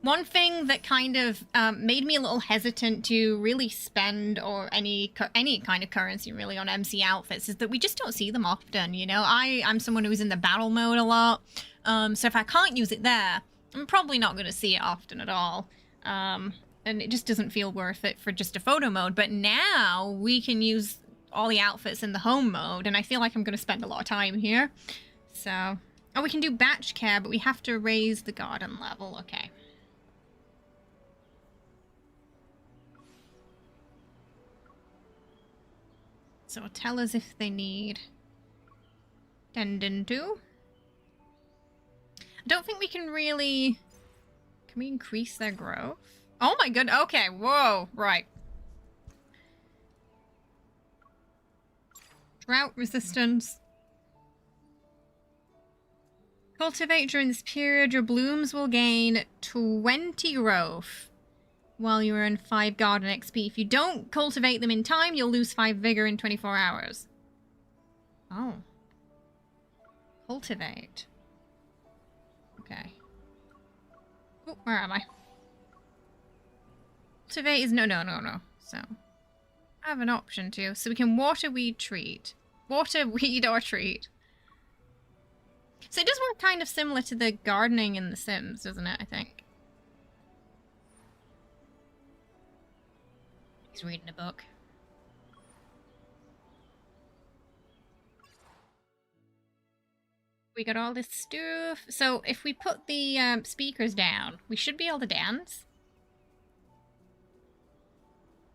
one thing that kind of made me a little hesitant to really spend or any kind of currency really on MC outfits is that we just don't see them often, you know? I'm someone who's in the battle mode a lot, so if I can't use it there, I'm probably not going to see it often at all. And it just doesn't feel worth it for just a photo mode, but now we can use all the outfits in the home mode, and I feel like I'm going to spend a lot of time here. So, oh, we can do batch care, but we have to raise the garden level. Okay. So tell us if they need tendon to. I don't think we can really... Can we increase their growth? Oh my god, okay, whoa, right. Drought resistance. Cultivate during this period, your blooms will gain 20 growth while you earn 5 garden XP. If you don't cultivate them in time, you'll lose 5 vigor in 24 hours. Oh. Cultivate. Okay. Oh, where am I? Cultivate is no. So, I have an option too. So we can water, weed, treat. Water, weed, or treat. So it does work kind of similar to the gardening in The Sims, doesn't it, I think? He's reading a book. We got all this stuff. So if we put the speakers down, we should be able to dance.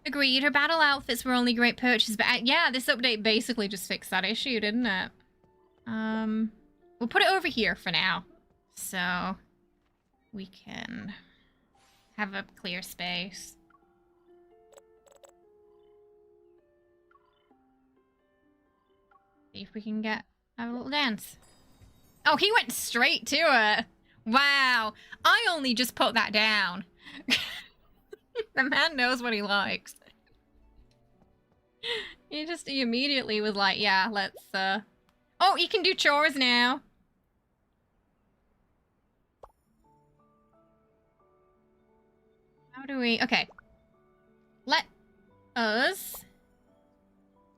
Agreed, her battle outfits were only great purchases, but yeah, this update basically just fixed that issue, didn't it? We'll put it over here for now, so we can have a clear space. See if we can have a little dance. Oh, he went straight to it. Wow, I only just put that down. The man knows what he likes. He immediately was like, yeah, let's, Oh, you can do chores now. How do we... Okay. Let us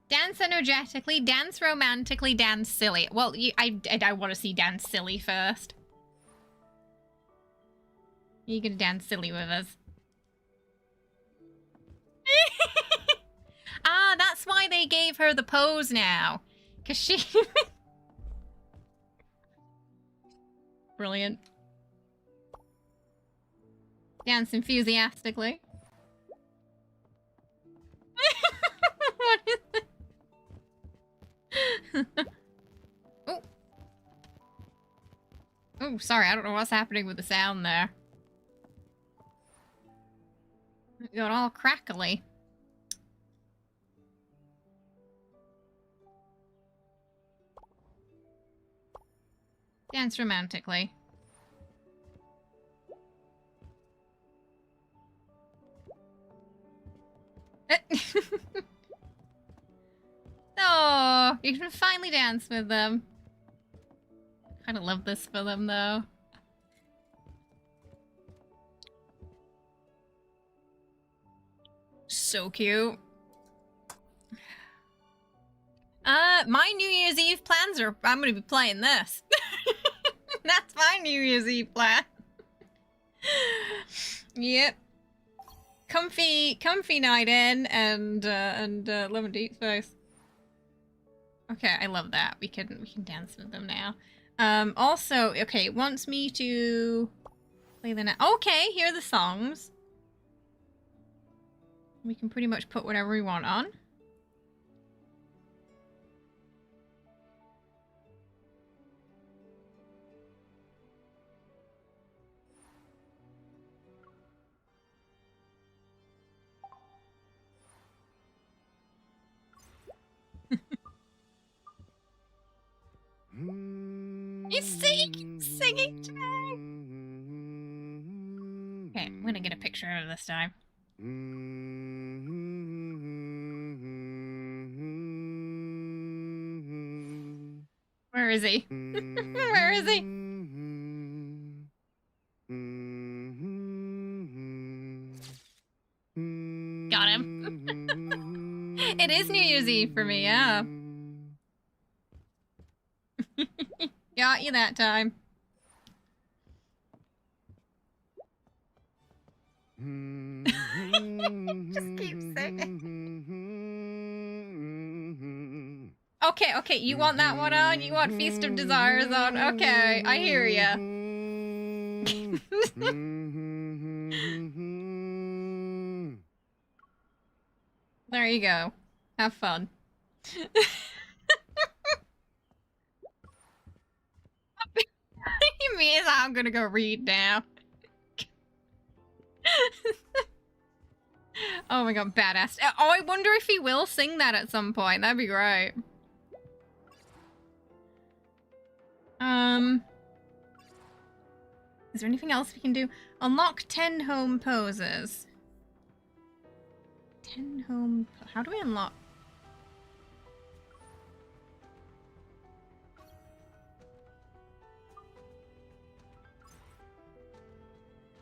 dance energetically, dance romantically, dance silly. Well, I want to see dance silly first. You're gonna dance silly with us. Ah, that's why they gave her the pose now. Because she... Brilliant. Dance enthusiastically. What is it? Oh. Oh, sorry, I don't know what's happening with the sound there. It got all crackly. Dance romantically. Oh, you can finally dance with them. I kind of love this for them, though. So cute. My New Year's Eve plans are I'm gonna be playing this. That's my New Year's Eve plan. Yep. Comfy night in and Love and Deepspace. Okay, I love that. We can dance with them now. Also, okay, it wants me to play the okay, here are the songs. We can pretty much put whatever we want on. He's singing to me. Okay, I'm gonna get a picture of it this time. Where is he? Where is he? Got him. It is New Year's Eve for me, yeah. Got you that time. Just keep singing. Okay, you want that one on? You want Feast of Desires on? Okay, I hear ya. There you go. Have fun. Me is I'm gonna go read now. Oh my god, badass. Oh, I wonder if he will sing that at some point. That'd be great. Is there anything else we can do? Unlock 10 home poses. 10 home... How do we unlock?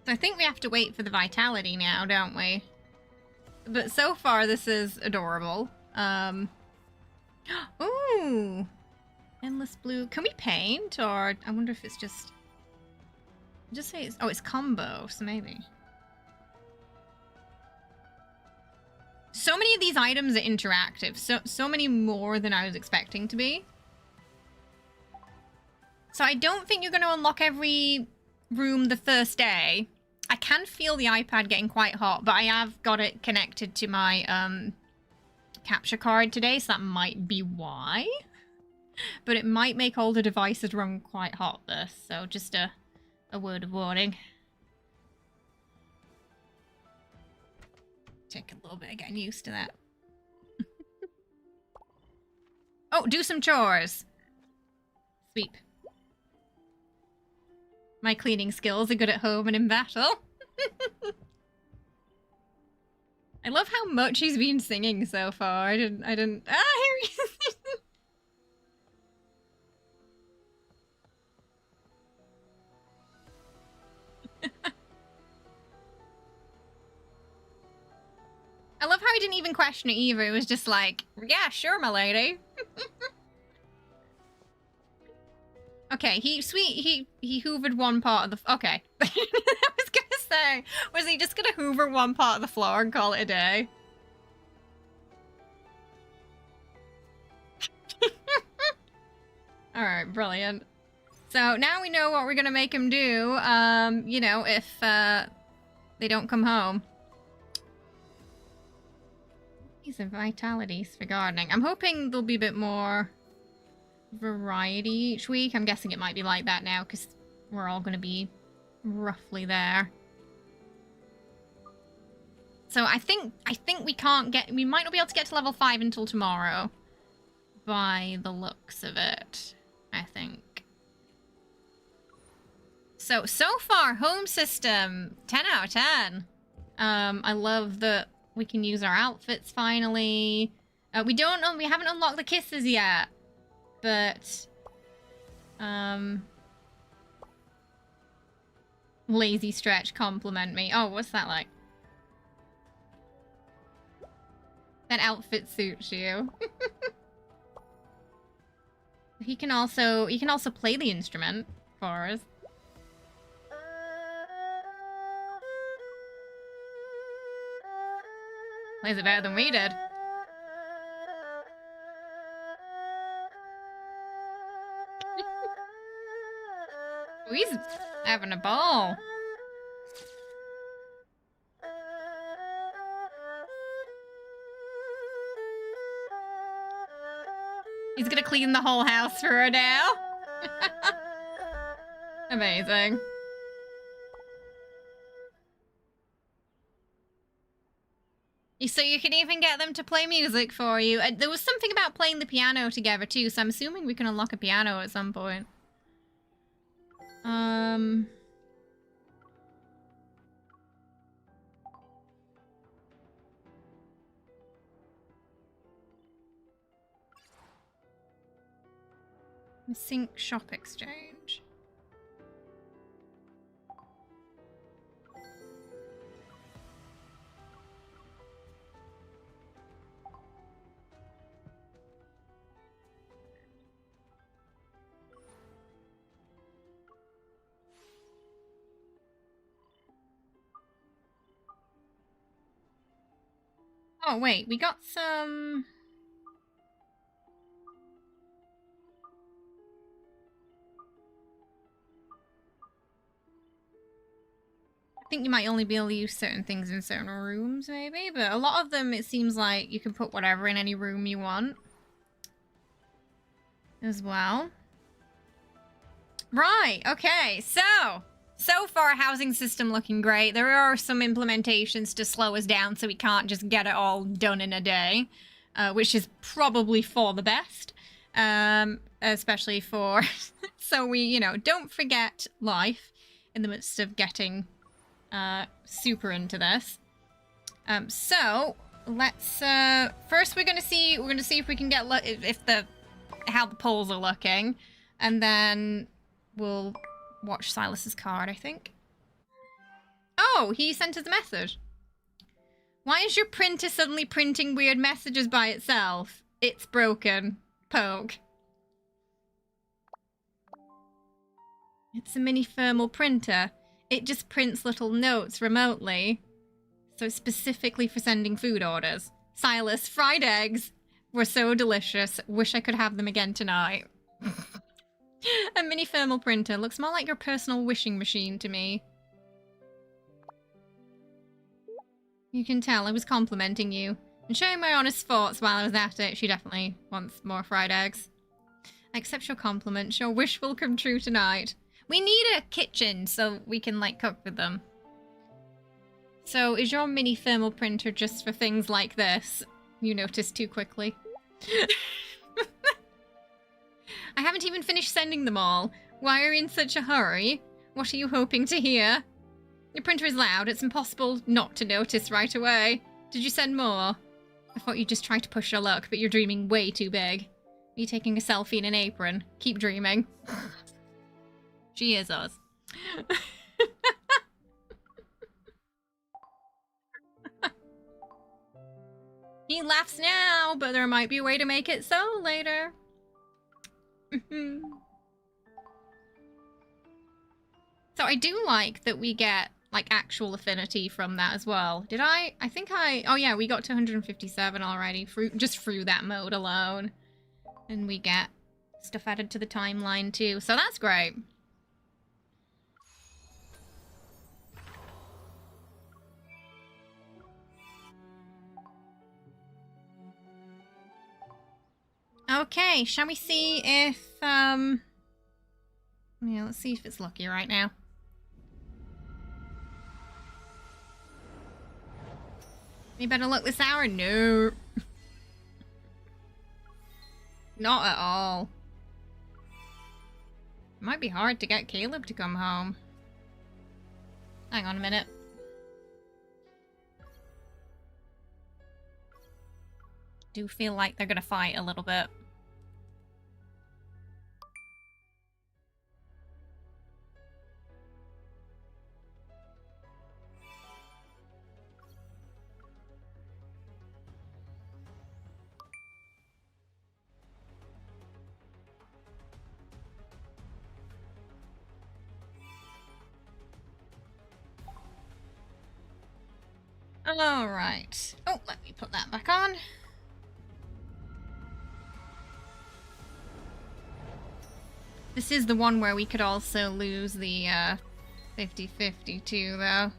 I think we have to wait for the vitality now, don't we? But so far, this is adorable. Ooh! Endless blue. Can we paint? Or I wonder if it's just... Just say it's... Oh, it's combo, so maybe. So many of these items are interactive. So many more than I was expecting to be. So I don't think you're going to unlock every room the first day. I can feel the iPad getting quite hot, but I have got it connected to my capture card today, so that might be why. But it might make older devices run quite hot this, so just a word of warning. Take a little bit of getting used to that. Oh, do some chores. Sweep. My cleaning skills are good at home and in battle. I love how much he's been singing so far. I didn't. Ah, here he is. I love how he didn't even question it either. It was just like, yeah, sure, my lady. Okay, he hoovered one part of the... Okay. I was gonna say, was he just gonna hoover one part of the floor and call it a day? Alright, brilliant. So now we know what we're gonna make him do, you know, if they don't come home. These are vitalities for gardening. I'm hoping there'll be a bit more variety each week. I'm guessing it might be like that now because we're all going to be roughly there. So I think we can't get... We might not be able to get to level 5 until tomorrow. By the looks of it, I think. So far, home system, 10 out of 10. I love that we can use our outfits finally. We haven't unlocked the kisses yet. But, lazy stretch compliment me. Oh, what's that like? That outfit suits you. He can also play the instrument for us. Plays it better than we did. Oh, he's having a ball. He's gonna clean the whole house for her now. Amazing. So you can even get them to play music for you. There was something about playing the piano together too, so I'm assuming we can unlock a piano at some point. Sync shop exchange. Oh wait, we got some... think you might only be able to use certain things in certain rooms, maybe. But a lot of them, it seems like you can put whatever in any room you want. As well. Right, okay, so far housing system looking great. There are some implementations to slow us down so we can't just get it all done in a day, which is probably for the best, especially for, so we, you know, don't forget life in the midst of getting super into this. So let's, first we're gonna see if we can get, how the polls are looking, and then we'll watch Sylus's card, I think. Oh, he sent us a message. Why is your printer suddenly printing weird messages by itself? It's broken. Poke. It's a mini thermal printer. It just prints little notes remotely. So specifically for sending food orders. Sylus, fried eggs were so delicious. Wish I could have them again tonight. A mini thermal printer looks more like your personal wishing machine to me. You can tell I was complimenting you and showing my honest thoughts while I was at it. She definitely wants more fried eggs. I accept your compliment. Your wish will come true tonight. We need a kitchen so we can, like, cook with them. So is your mini thermal printer just for things like this? You noticed too quickly. I haven't even finished sending them all. Why are you in such a hurry? What are you hoping to hear? Your printer is loud. It's impossible not to notice right away. Did you send more? I thought you'd just try to push your luck, but you're dreaming way too big. Are you taking a selfie in an apron? Keep dreaming. She is us. He laughs now, but there might be a way to make it so later. So I do like that we get, like, actual affinity from that as well. Did I? I think I... Oh yeah, we got to 157 already, just through that mode alone. And we get stuff added to the timeline too, so that's great. Okay, shall we see if, yeah, let's see if it's lucky right now. Any better luck this hour? No. Not at all. It might be hard to get Caleb to come home. Hang on a minute. Do feel like they're gonna fight a little bit. Alright. Oh, let me put that back on. This is the one where we could also lose the 50-50 too, though.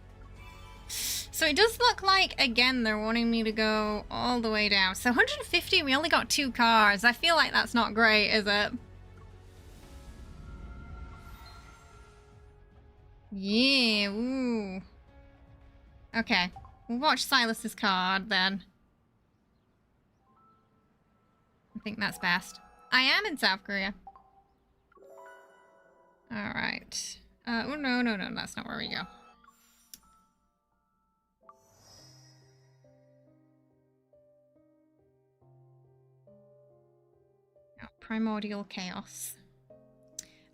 So it does look like, again, they're wanting me to go all the way down. So 150, we only got 2 cars. I feel like that's not great, is it? Yeah, ooh. Okay, we'll watch Sylus's card then. I think that's best. I am in South Korea. Alright. Oh, no, that's not where we go. Oh, Primordial Chaos.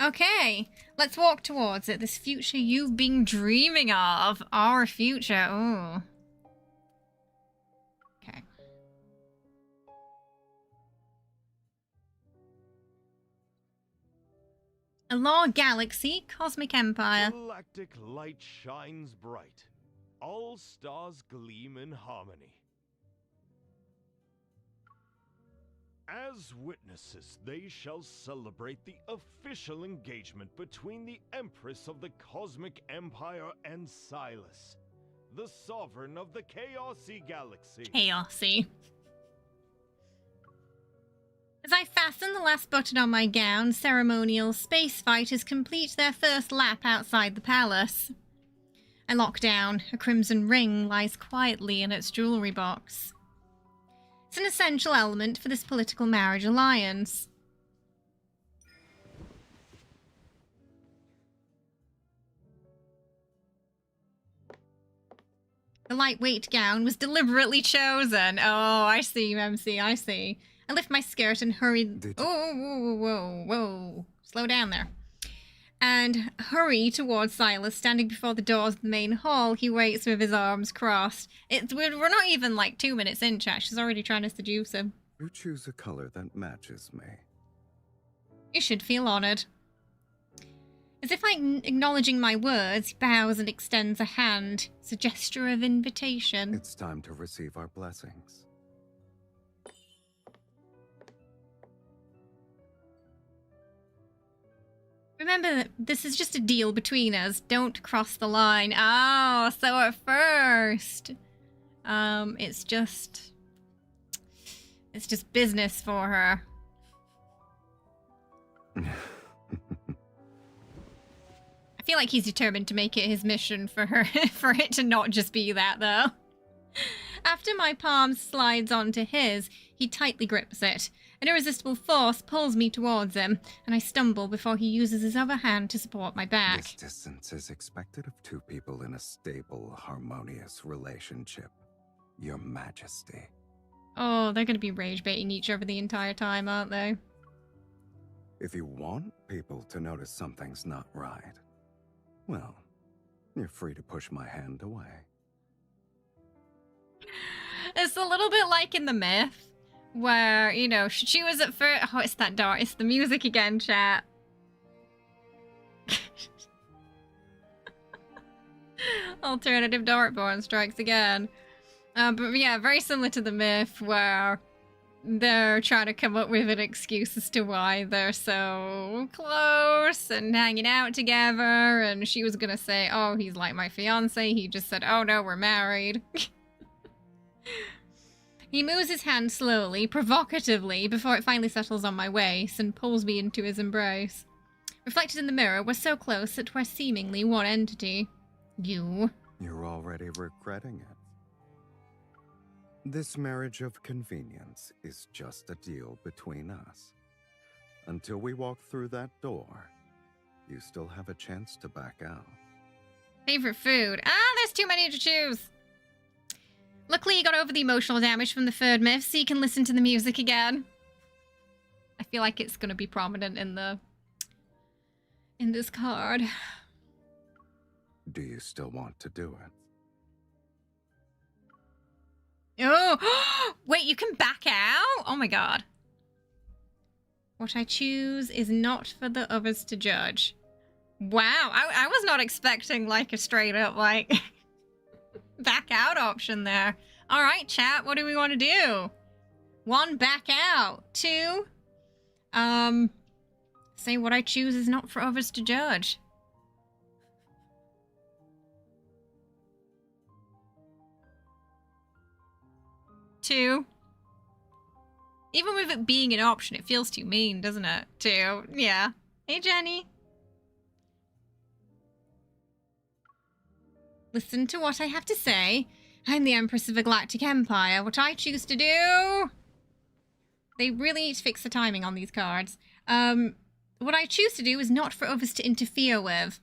Okay, let's walk towards it. This future you've been dreaming of. Our future, ooh. Okay. A Law Galaxy, Cosmic Empire. Galactic light shines bright. All stars gleam in harmony. As witnesses, they shall celebrate the official engagement between the Empress of the Cosmic Empire and Sylus, the sovereign of the Chaosy Galaxy. Chaosy. As I fasten the last button on my gown, ceremonial space fighters complete their first lap outside the palace. I lock down. A crimson ring lies quietly in its jewelry box. It's an essential element for this political marriage alliance. The lightweight gown was deliberately chosen. Oh, I see, MC, I see. I lift my skirt and hurry... Oh, whoa, whoa, whoa. Slow down there. And hurry towards Sylus, standing before the doors of the main hall. He waits with his arms crossed. We're not even like 2 minutes in, chat. She's already trying to seduce him. You choose a color that matches me. You should feel honored. As if acknowledging my words, he bows and extends a hand. It's a gesture of invitation. It's time to receive our blessings. Remember, this is just a deal between us. Don't cross the line. Oh, so at first, it's just business for her. I feel like he's determined to make it his mission for her, for it to not just be that, though. After my palm slides onto his, he tightly grips it. An irresistible force pulls me towards him, and I stumble before he uses his other hand to support my back. This distance is expected of two people in a stable, harmonious relationship. Your Majesty. Oh, they're going to be rage baiting each other the entire time, aren't they? If you want people to notice something's not right, well, you're free to push my hand away. It's a little bit like in the myth, where, you know, she was at first... Oh, it's that dark. It's the music again, chat. Alternative Darkborn strikes again. But yeah, very similar to the myth, where they're trying to come up with an excuse as to why they're so close and hanging out together. And she was gonna say, oh, he's like my fiance. He just said, oh no, we're married. He moves his hand slowly, provocatively, before it finally settles on my waist and pulls me into his embrace. Reflected in the mirror, we're so close that we're seemingly one entity. You. You're already regretting it. This marriage of convenience is just a deal between us. Until we walk through that door, you still have a chance to back out. Favorite food? Ah, there's too many to choose. Luckily, you got over the emotional damage from the third myth, so you can listen to the music again. I feel like it's going to be prominent in this card. Do you still want to do it? Oh, wait, you can back out? Oh my god. What I choose is not for the others to judge. Wow, I was not expecting like a straight up like back out option there. All right, chat, what do we want to do? 1, back out. 2, say what I choose is not for others to judge. Two. Even with it being an option, it feels too mean, doesn't it? 2. Yeah. Hey, Jenny. Listen to what I have to say. I'm the Empress of the Galactic Empire. What I choose to do... They really need to fix the timing on these cards. What I choose to do is not for others to interfere with.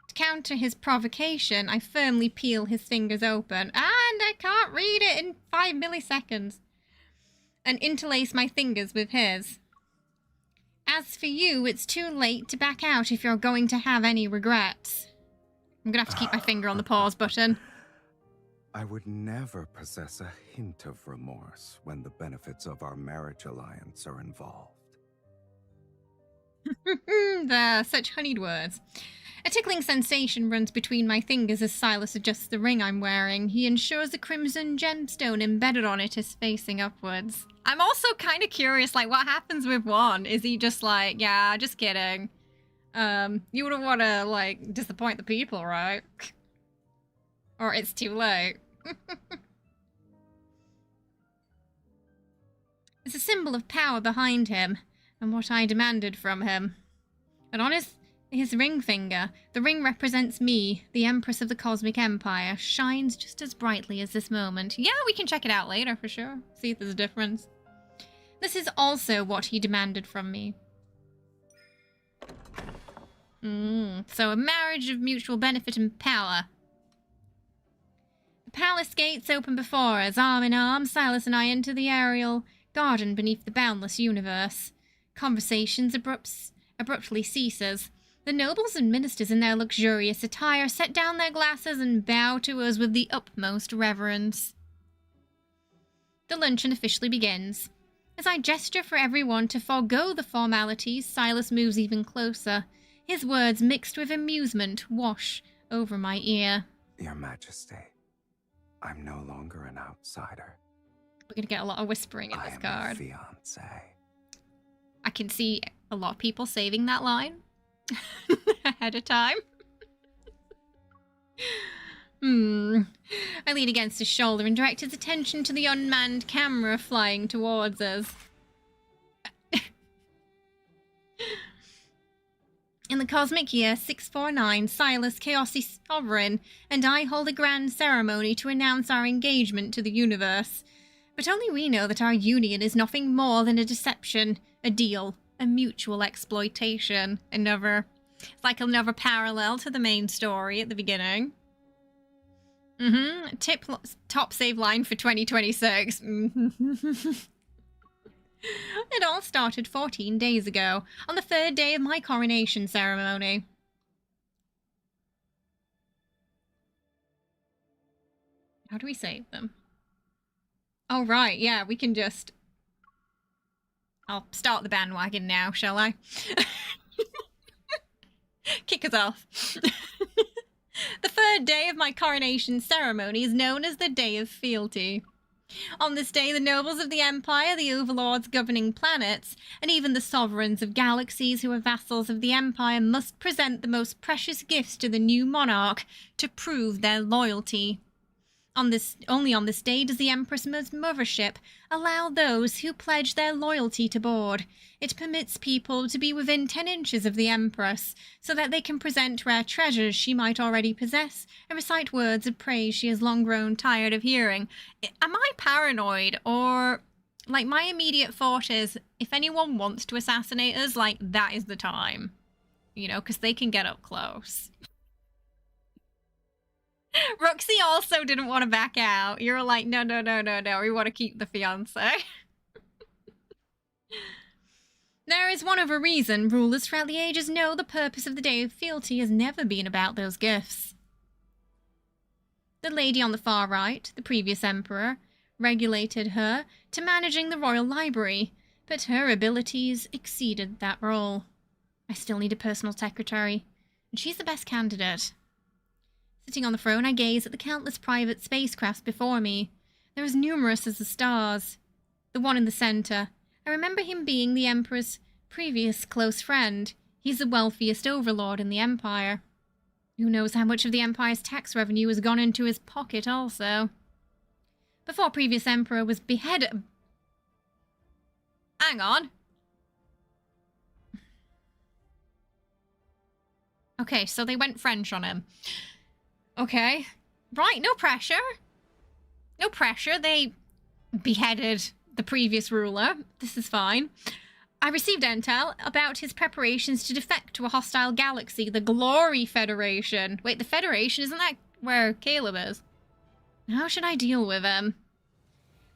To counter his provocation, I firmly peel his fingers open. And I can't read it in 5 milliseconds. And interlace my fingers with his. As for you, it's too late to back out if you're going to have any regrets. I'm gonna have to keep my finger on the pause button. I would never possess a hint of remorse when the benefits of our marriage alliance are involved. They're such honeyed words. A tickling sensation runs between my fingers as Sylus adjusts the ring I'm wearing. He ensures the crimson gemstone embedded on it is facing upwards. I'm also kind of curious, like, what happens with one? Is he just like, yeah, just kidding. You wouldn't want to, like, disappoint the people, right? Or it's too late. It's a symbol of power behind him, and what I demanded from him. But on his ring finger, the ring represents me, the Empress of the Cosmic Empire, shines just as brightly as this moment. Yeah, we can check it out later for sure. See if there's a difference. This is also what he demanded from me. So a marriage of mutual benefit and power. The palace gates open before us. Arm in arm, Sylus and I enter the aerial garden beneath the boundless universe. Conversations abruptly ceases. The nobles and ministers in their luxurious attire set down their glasses and bow to us with the utmost reverence. The luncheon officially begins. As I gesture for everyone to forego the formalities, Sylus moves even closer. His words, mixed with amusement, wash over my ear. Your Majesty, I'm no longer an outsider. We're gonna get a lot of whispering in this card. I am your fiancé. I can see a lot of people saving that line ahead of time. I lean against his shoulder and direct his attention to the unmanned camera flying towards us. In the cosmic year 649, Sylus, Chaosy Sovereign, and I hold a grand ceremony to announce our engagement to the universe. But only we know that our union is nothing more than a deception, a deal, a mutual exploitation. It's like another parallel to the main story at the beginning. Top save line for 2026. It all started 14 days ago, on the 3rd day of my coronation ceremony. How do we save them? Oh, right, yeah, we can just... I'll start the bandwagon now, shall I? Kick us off. The 3rd day of my coronation ceremony is known as the Day of Fealty. On this day, the nobles of the Empire, the overlords governing planets, and even the sovereigns of galaxies who are vassals of the Empire must present the most precious gifts to the new monarch to prove their loyalty. Only on this day does the Empress' mothership allow those who pledge their loyalty to board. It permits people to be within 10 inches of the Empress, so that they can present rare treasures she might already possess, and recite words of praise she has long grown tired of hearing. Am I paranoid, or... like, my immediate thought is, if anyone wants to assassinate us, like, that is the time. You know, because they can get up close. Roxy also didn't want to back out. You're like, no, we want to keep the fiancé. There is one other reason rulers throughout the ages know the purpose of the Day of Fealty has never been about those gifts. The lady on the far right, the previous emperor, regulated her to managing the royal library, but her abilities exceeded that role. I still need a personal secretary, and she's the best candidate. Sitting on the throne, I gaze at the countless private spacecrafts before me. They're as numerous as the stars. The one in the center. I remember him being the Emperor's previous close friend. He's the wealthiest overlord in the Empire. Who knows how much of the Empire's tax revenue has gone into his pocket also. Before previous Emperor was beheaded... Hang on. Okay, so they went French on him. Okay. Right, no pressure. No pressure. They beheaded the previous ruler. This is fine. I received intel about his preparations to defect to a hostile galaxy, the Glory Federation. Wait, the Federation? Isn't that where Caleb is? How should I deal with him?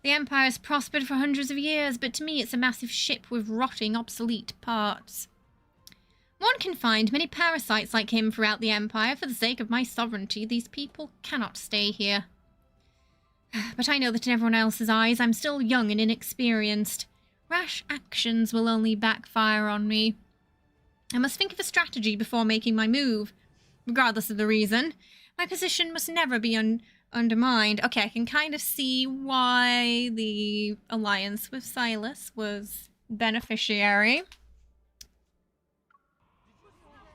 The Empire has prospered for hundreds of years, but to me it's a massive ship with rotting, obsolete parts. One can find many parasites like him throughout the Empire. For the sake of my sovereignty, these people cannot stay here. But I know that in everyone else's eyes, I'm still young and inexperienced. Rash actions will only backfire on me. I must think of a strategy before making my move. regardless of the reason. My position must never be undermined. Okay, I can kind of see why the alliance with Sylus was beneficiary.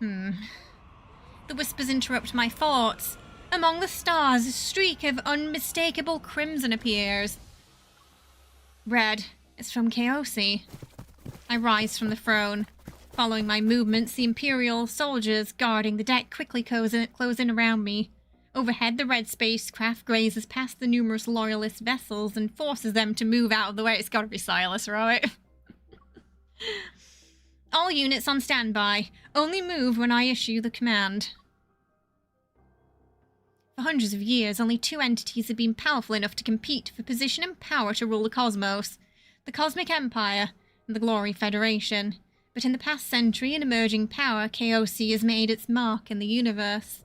The whispers interrupt my thoughts. Among the stars, a streak of unmistakable crimson appears. Red. It's from Chaosi. I rise from the throne. Following my movements, the Imperial soldiers guarding the deck quickly close in around me. Overhead, the red spacecraft grazes past the numerous loyalist vessels and forces them to move out of the way. It's gotta be Sylus, right? All units on standby. Only move when I issue the command. For hundreds of years, only two entities have been powerful enough to compete for position and power to rule the cosmos. The Cosmic Empire and the Glory Federation. But in the past century, an emerging power, Chaosi, has made its mark in the universe.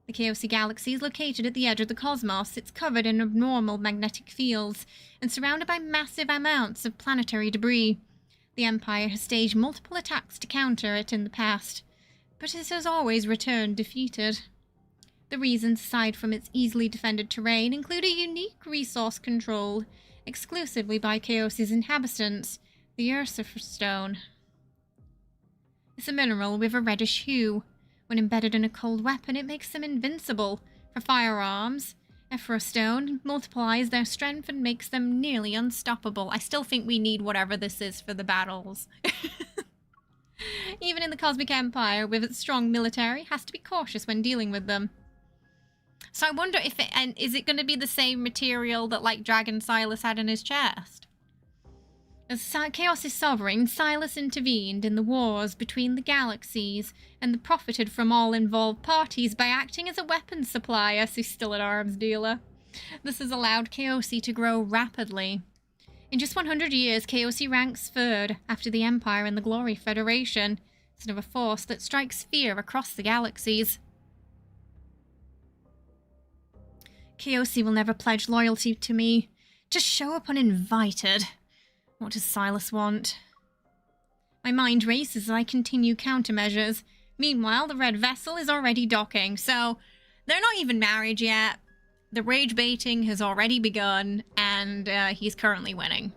The Chaosi Galaxy is located at the edge of the cosmos. It's covered in abnormal magnetic fields and surrounded by massive amounts of planetary debris. The Empire has staged multiple attacks to counter it in the past, but it has always returned defeated. The reasons, aside from its easily defended terrain, include a unique resource controlled exclusively by Chaosi's inhabitants, the Ursifer Stone. It's a mineral with a reddish hue. When embedded in a cold weapon, it makes them invincible. For firearms, Stone multiplies their strength and makes them nearly unstoppable. I still think we need whatever this is for the battles. Even in the Cosmic Empire, with its strong military, has to be cautious when dealing with them. So I wonder if is it going to be the same material that, like, Dragon Sylus had in his chest? As Chaos' sovereign, Sylus intervened in the wars between the galaxies and profited from all involved parties by acting as a weapons supplier, so still an arms dealer. This has allowed Chaosi to grow rapidly. In just 100 years, Chaosi ranks third after the Empire and the Glory Federation. It's another force that strikes fear across the galaxies. Chaosi will never pledge loyalty to me. Just show up uninvited. What does Sylus want? My mind races as I continue countermeasures. Meanwhile, the red vessel is already docking, so they're not even married yet. The rage baiting has already begun, and he's currently winning.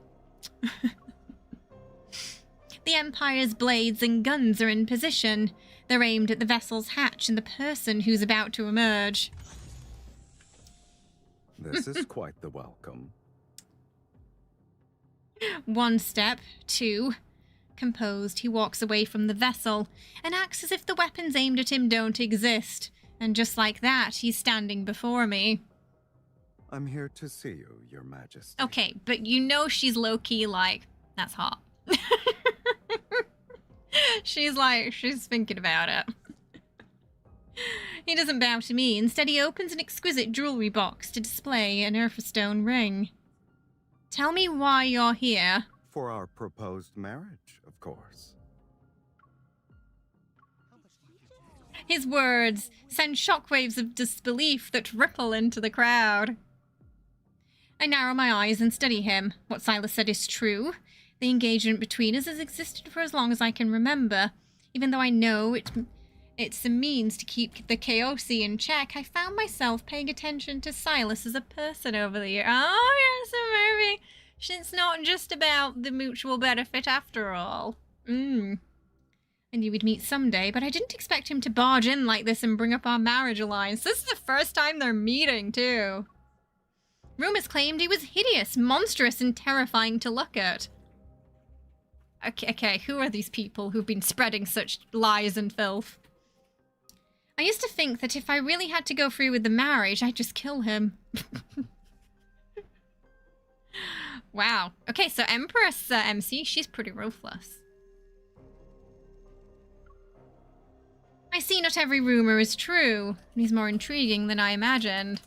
The Empire's blades and guns are in position. They're aimed at the vessel's hatch and the person who's about to emerge. This is quite the welcome. 1 step, 2. Composed, he walks away from the vessel and acts as if the weapons aimed at him don't exist. And just like that, he's standing before me. I'm here to see you, Your Majesty. Okay, but you know she's low-key like, that's hot. She's thinking about it. He doesn't bow to me. Instead, he opens an exquisite jewelry box to display an Earthstone ring. Tell me why you're here. For our proposed marriage, of course. His words send shockwaves of disbelief that ripple into the crowd. I narrow my eyes and study him. What Sylus said is true. The engagement between us has existed for as long as I can remember. Even though I know it's a means to keep the Chaosi in check, I found myself paying attention to Sylus as a person over the year. Oh, yes, so maybe it's not just about the mutual benefit after all. I knew we'd meet someday, but I didn't expect him to barge in like this and bring up our marriage alliance. This is the first time they're meeting, too. Rumors claimed he was hideous, monstrous, and terrifying to look at. Okay, who are these people who've been spreading such lies and filth? I used to think that if I really had to go through with the marriage, I'd just kill him. Wow. Okay, so Empress MC, she's pretty ruthless. I see not every rumor is true. He's more intriguing than I imagined.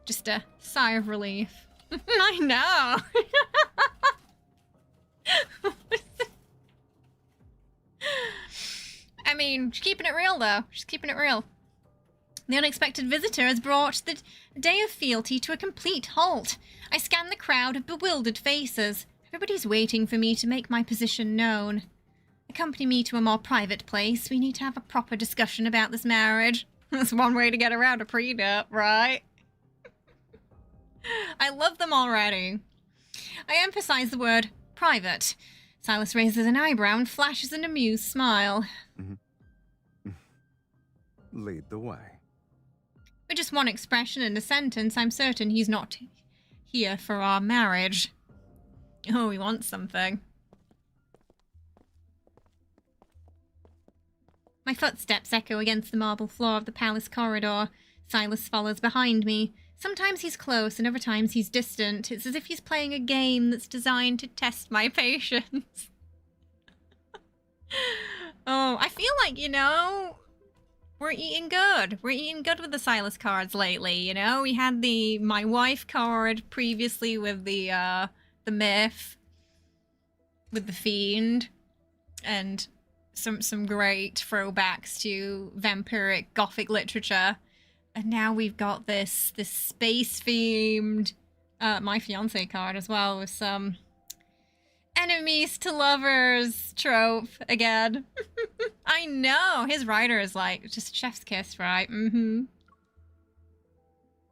Just a sigh of relief. I know. I mean, she's keeping it real, though. She's keeping it real. The unexpected visitor has brought the day of fealty to a complete halt. I scan the crowd of bewildered faces. Everybody's waiting for me to make my position known. I accompany me to a more private place. We need to have a proper discussion about this marriage. That's one way to get around a prenup, right? I love them already. I emphasize the word private. Sylus raises an eyebrow and flashes an amused smile. Lead the way. With just one expression in a sentence, I'm certain he's not here for our marriage. Oh, he wants something. My footsteps echo against the marble floor of the palace corridor. Sylus follows behind me. Sometimes he's close and other times he's distant. It's as if he's playing a game that's designed to test my patience. Oh, I feel like, you know, we're eating good. We're eating good with the Sylus cards lately, you know? We had the My Wife card previously with the myth, with the Fiend, and some great throwbacks to vampiric gothic literature. And now we've got this space-themed My Fiancé card as well, with some enemies to lovers trope again. I know, his writer is like just chef's kiss, right? Mm-hmm.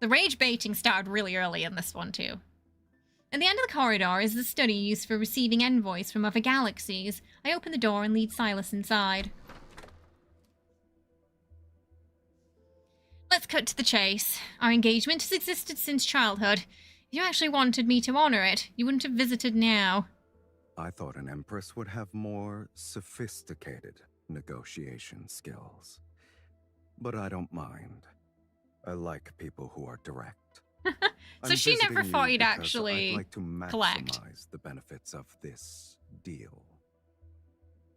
The rage baiting started really early in this one too. At the end of the corridor is the study used for receiving envoys from other galaxies. I open the door and lead Sylus inside. Let's cut to the chase. Our engagement has existed since childhood. If you actually wanted me to honor it, you wouldn't have visited now. I thought an empress would have more sophisticated negotiation skills. But I don't mind. I like people who are direct. So she never thought you'd actually I'd like to collect. maximize the benefits of this deal.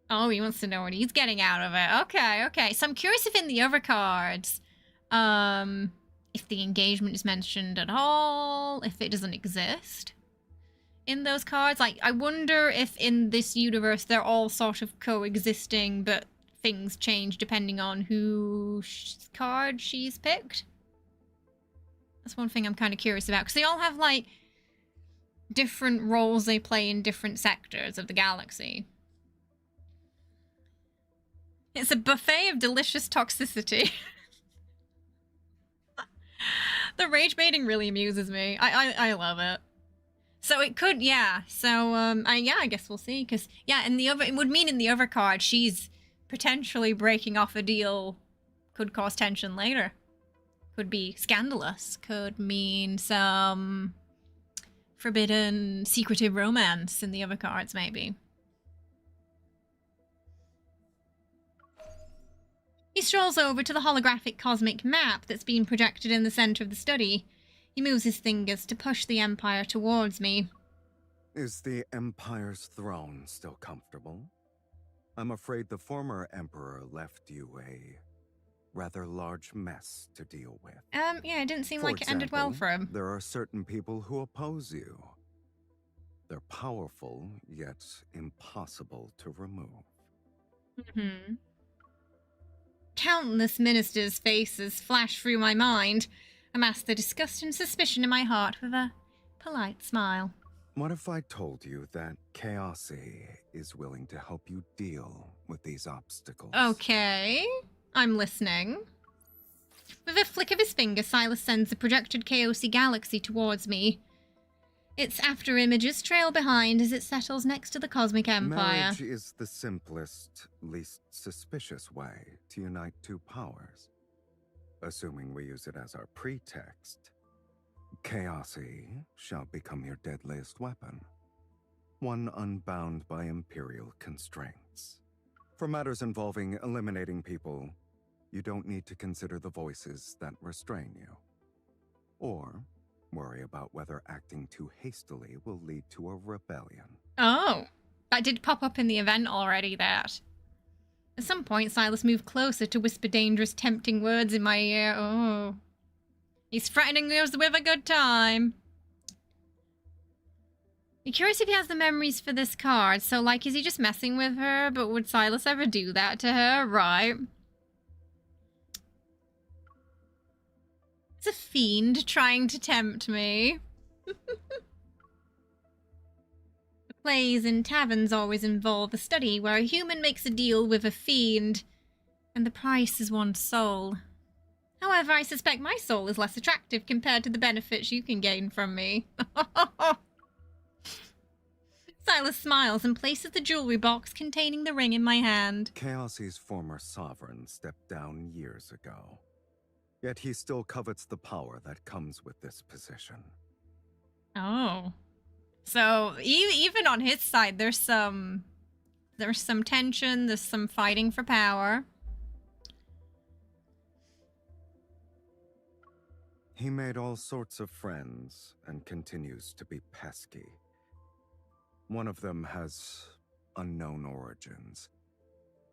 Oh, he wants to know what he's getting out of it. Okay. So I'm curious if in the other cards, if the engagement is mentioned at all, if it doesn't exist in those cards. Like, I wonder if in this universe they're all sort of coexisting, but things change depending on whose card she's picked. That's one thing I'm kind of curious about, because they all have, like, different roles they play in different sectors of the galaxy. It's a buffet of delicious toxicity. The rage baiting really amuses me. I love it. So it could, yeah. So, I guess we'll see. Because, yeah, it would mean in the other card, she's potentially breaking off a deal. Could cause tension later. Could be scandalous. Could mean some forbidden, secretive romance in the other cards, maybe. He strolls over to the holographic cosmic map that's been projected in the center of the study. He moves his fingers to push the Empire towards me. Is the Empire's throne still comfortable? I'm afraid the former Emperor left you a rather large mess to deal with. Yeah, it didn't seem like it ended well for him. There are certain people who oppose you. They're powerful, yet impossible to remove. Mm-hmm. Countless ministers' faces flash through my mind. I mask the disgust and suspicion in my heart with a polite smile. What if I told you that Chaosy is willing to help you deal with these obstacles? Okay, I'm listening. With a flick of his finger, Sylus sends the projected Chaosy galaxy towards me. Its after images trail behind as it settles next to the Cosmic Empire. Marriage is the simplest, least suspicious way to unite two powers. Assuming we use it as our pretext, Chaosy shall become your deadliest weapon. One unbound by Imperial constraints. For matters involving eliminating people, you don't need to consider the voices that restrain you. Or worry about whether acting too hastily will lead to a rebellion. Oh, that did pop up in the event already, that. At some point, Sylus moved closer to whisper dangerous, tempting words in my ear. Oh. He's threatening us with a good time. I'm curious if he has the memories for this card. So, like, is he just messing with her? But would Sylus ever do that to her? Right. It's a fiend trying to tempt me. Plays in taverns always involve a study where a human makes a deal with a fiend, and the price is one's soul. However, I suspect my soul is less attractive compared to the benefits you can gain from me. Sylus smiles and places the jewelry box containing the ring in my hand. Chaosi's former sovereign stepped down years ago. Yet he still covets the power that comes with this position. Oh. So even on his side, there's some tension, there's some fighting for power. He made all sorts of friends and continues to be pesky. One of them has unknown origins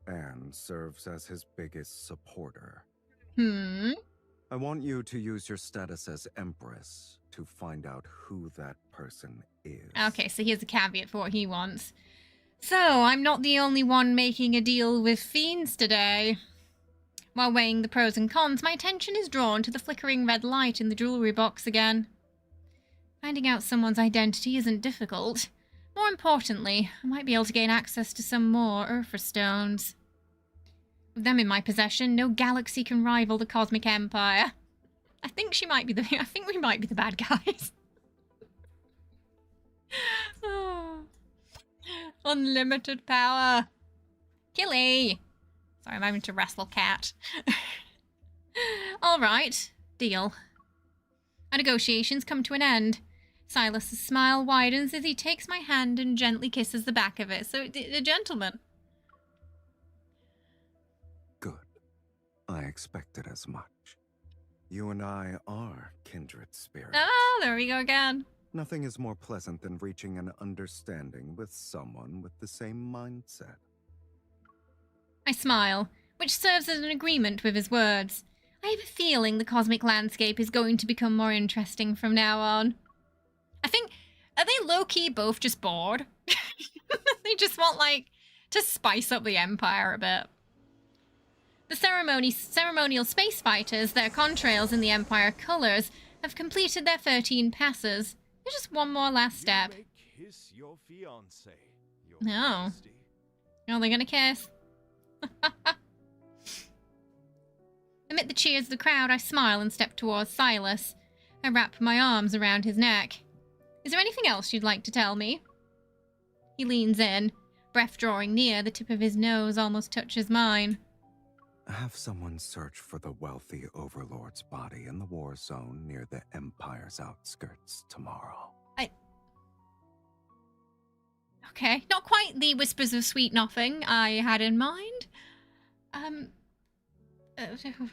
and serves as his biggest supporter. I want you to use your status as Empress to find out who that person is. Okay, so here's a caveat for what he wants. So, I'm not the only one making a deal with fiends today. While weighing the pros and cons, my attention is drawn to the flickering red light in the jewelry box again. Finding out someone's identity isn't difficult. More importantly, I might be able to gain access to some more Urfa stones. With them in my possession, no galaxy can rival the Cosmic Empire. I think we might be the bad guys. Oh. Unlimited power. Killy. Sorry, I'm having to wrestle cat. Alright, deal. Our negotiations come to an end. Sylus' smile widens as he takes my hand and gently kisses the back of it. So, the gentleman. Good. I expected as much. You and I are kindred spirits. Oh, there we go again. Nothing is more pleasant than reaching an understanding with someone with the same mindset. I smile, which serves as an agreement with his words. I have a feeling the cosmic landscape is going to become more interesting from now on. I think, are they low-key both just bored? They just want, like, to spice up the Empire a bit. The ceremonial space fighters, their contrails in the Empire colours, have completed their 13 passes. There's just one more last step. You may kiss your fiancé, Your No. Majesty. Oh, they're gonna kiss. Amid the cheers of the crowd, I smile and step towards Sylus. I wrap my arms around his neck. Is there anything else you'd like to tell me? He leans in, breath drawing near, the tip of his nose almost touches mine. Have someone search for the wealthy overlord's body in the war zone near the Empire's outskirts tomorrow. Okay, not quite the whispers of sweet nothing I had in mind.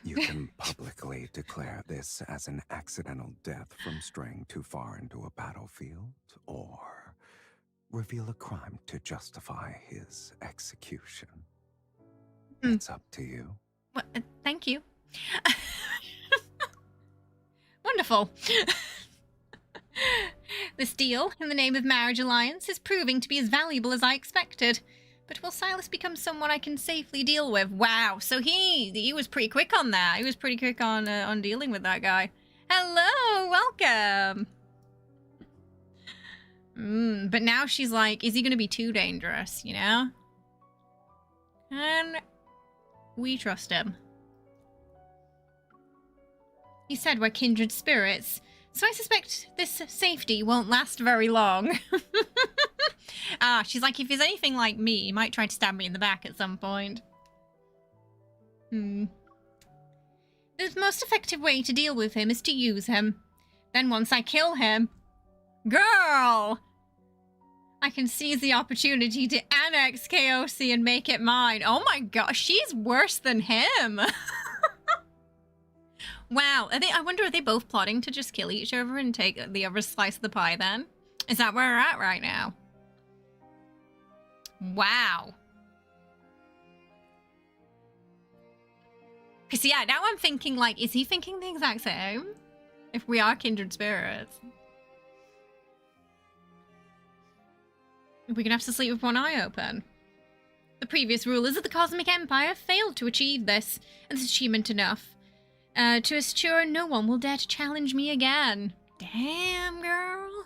You can publicly declare this as an accidental death from straying too far into a battlefield, or reveal a crime to justify his execution. It's up to you. Well, thank you. Wonderful. This deal, in the name of Marriage Alliance, is proving to be as valuable as I expected. But will Sylus become someone I can safely deal with? Wow, so he was pretty quick on that. He was pretty quick on dealing with that guy. Hello, welcome. But now she's like, is he going to be too dangerous, you know? And we trust him. He said we're kindred spirits, so I suspect this safety won't last very long. She's like, if he's anything like me, he might try to stab me in the back at some point. The most effective way to deal with him is to use him. Then once I kill him, girl, I can seize the opportunity to annex KOC and make it mine. Oh my gosh, she's worse than him. Wow, I wonder are they both plotting to just kill each other and take the other slice of the pie then? Is that where we're at right now? Wow. Because yeah, now I'm thinking like, is he thinking the exact same? If we are kindred spirits. We're gonna have to sleep with one eye open. The previous rulers of the Cosmic Empire failed to achieve this, and this achievement enough. To assure no one will dare to challenge me again. Damn, girl.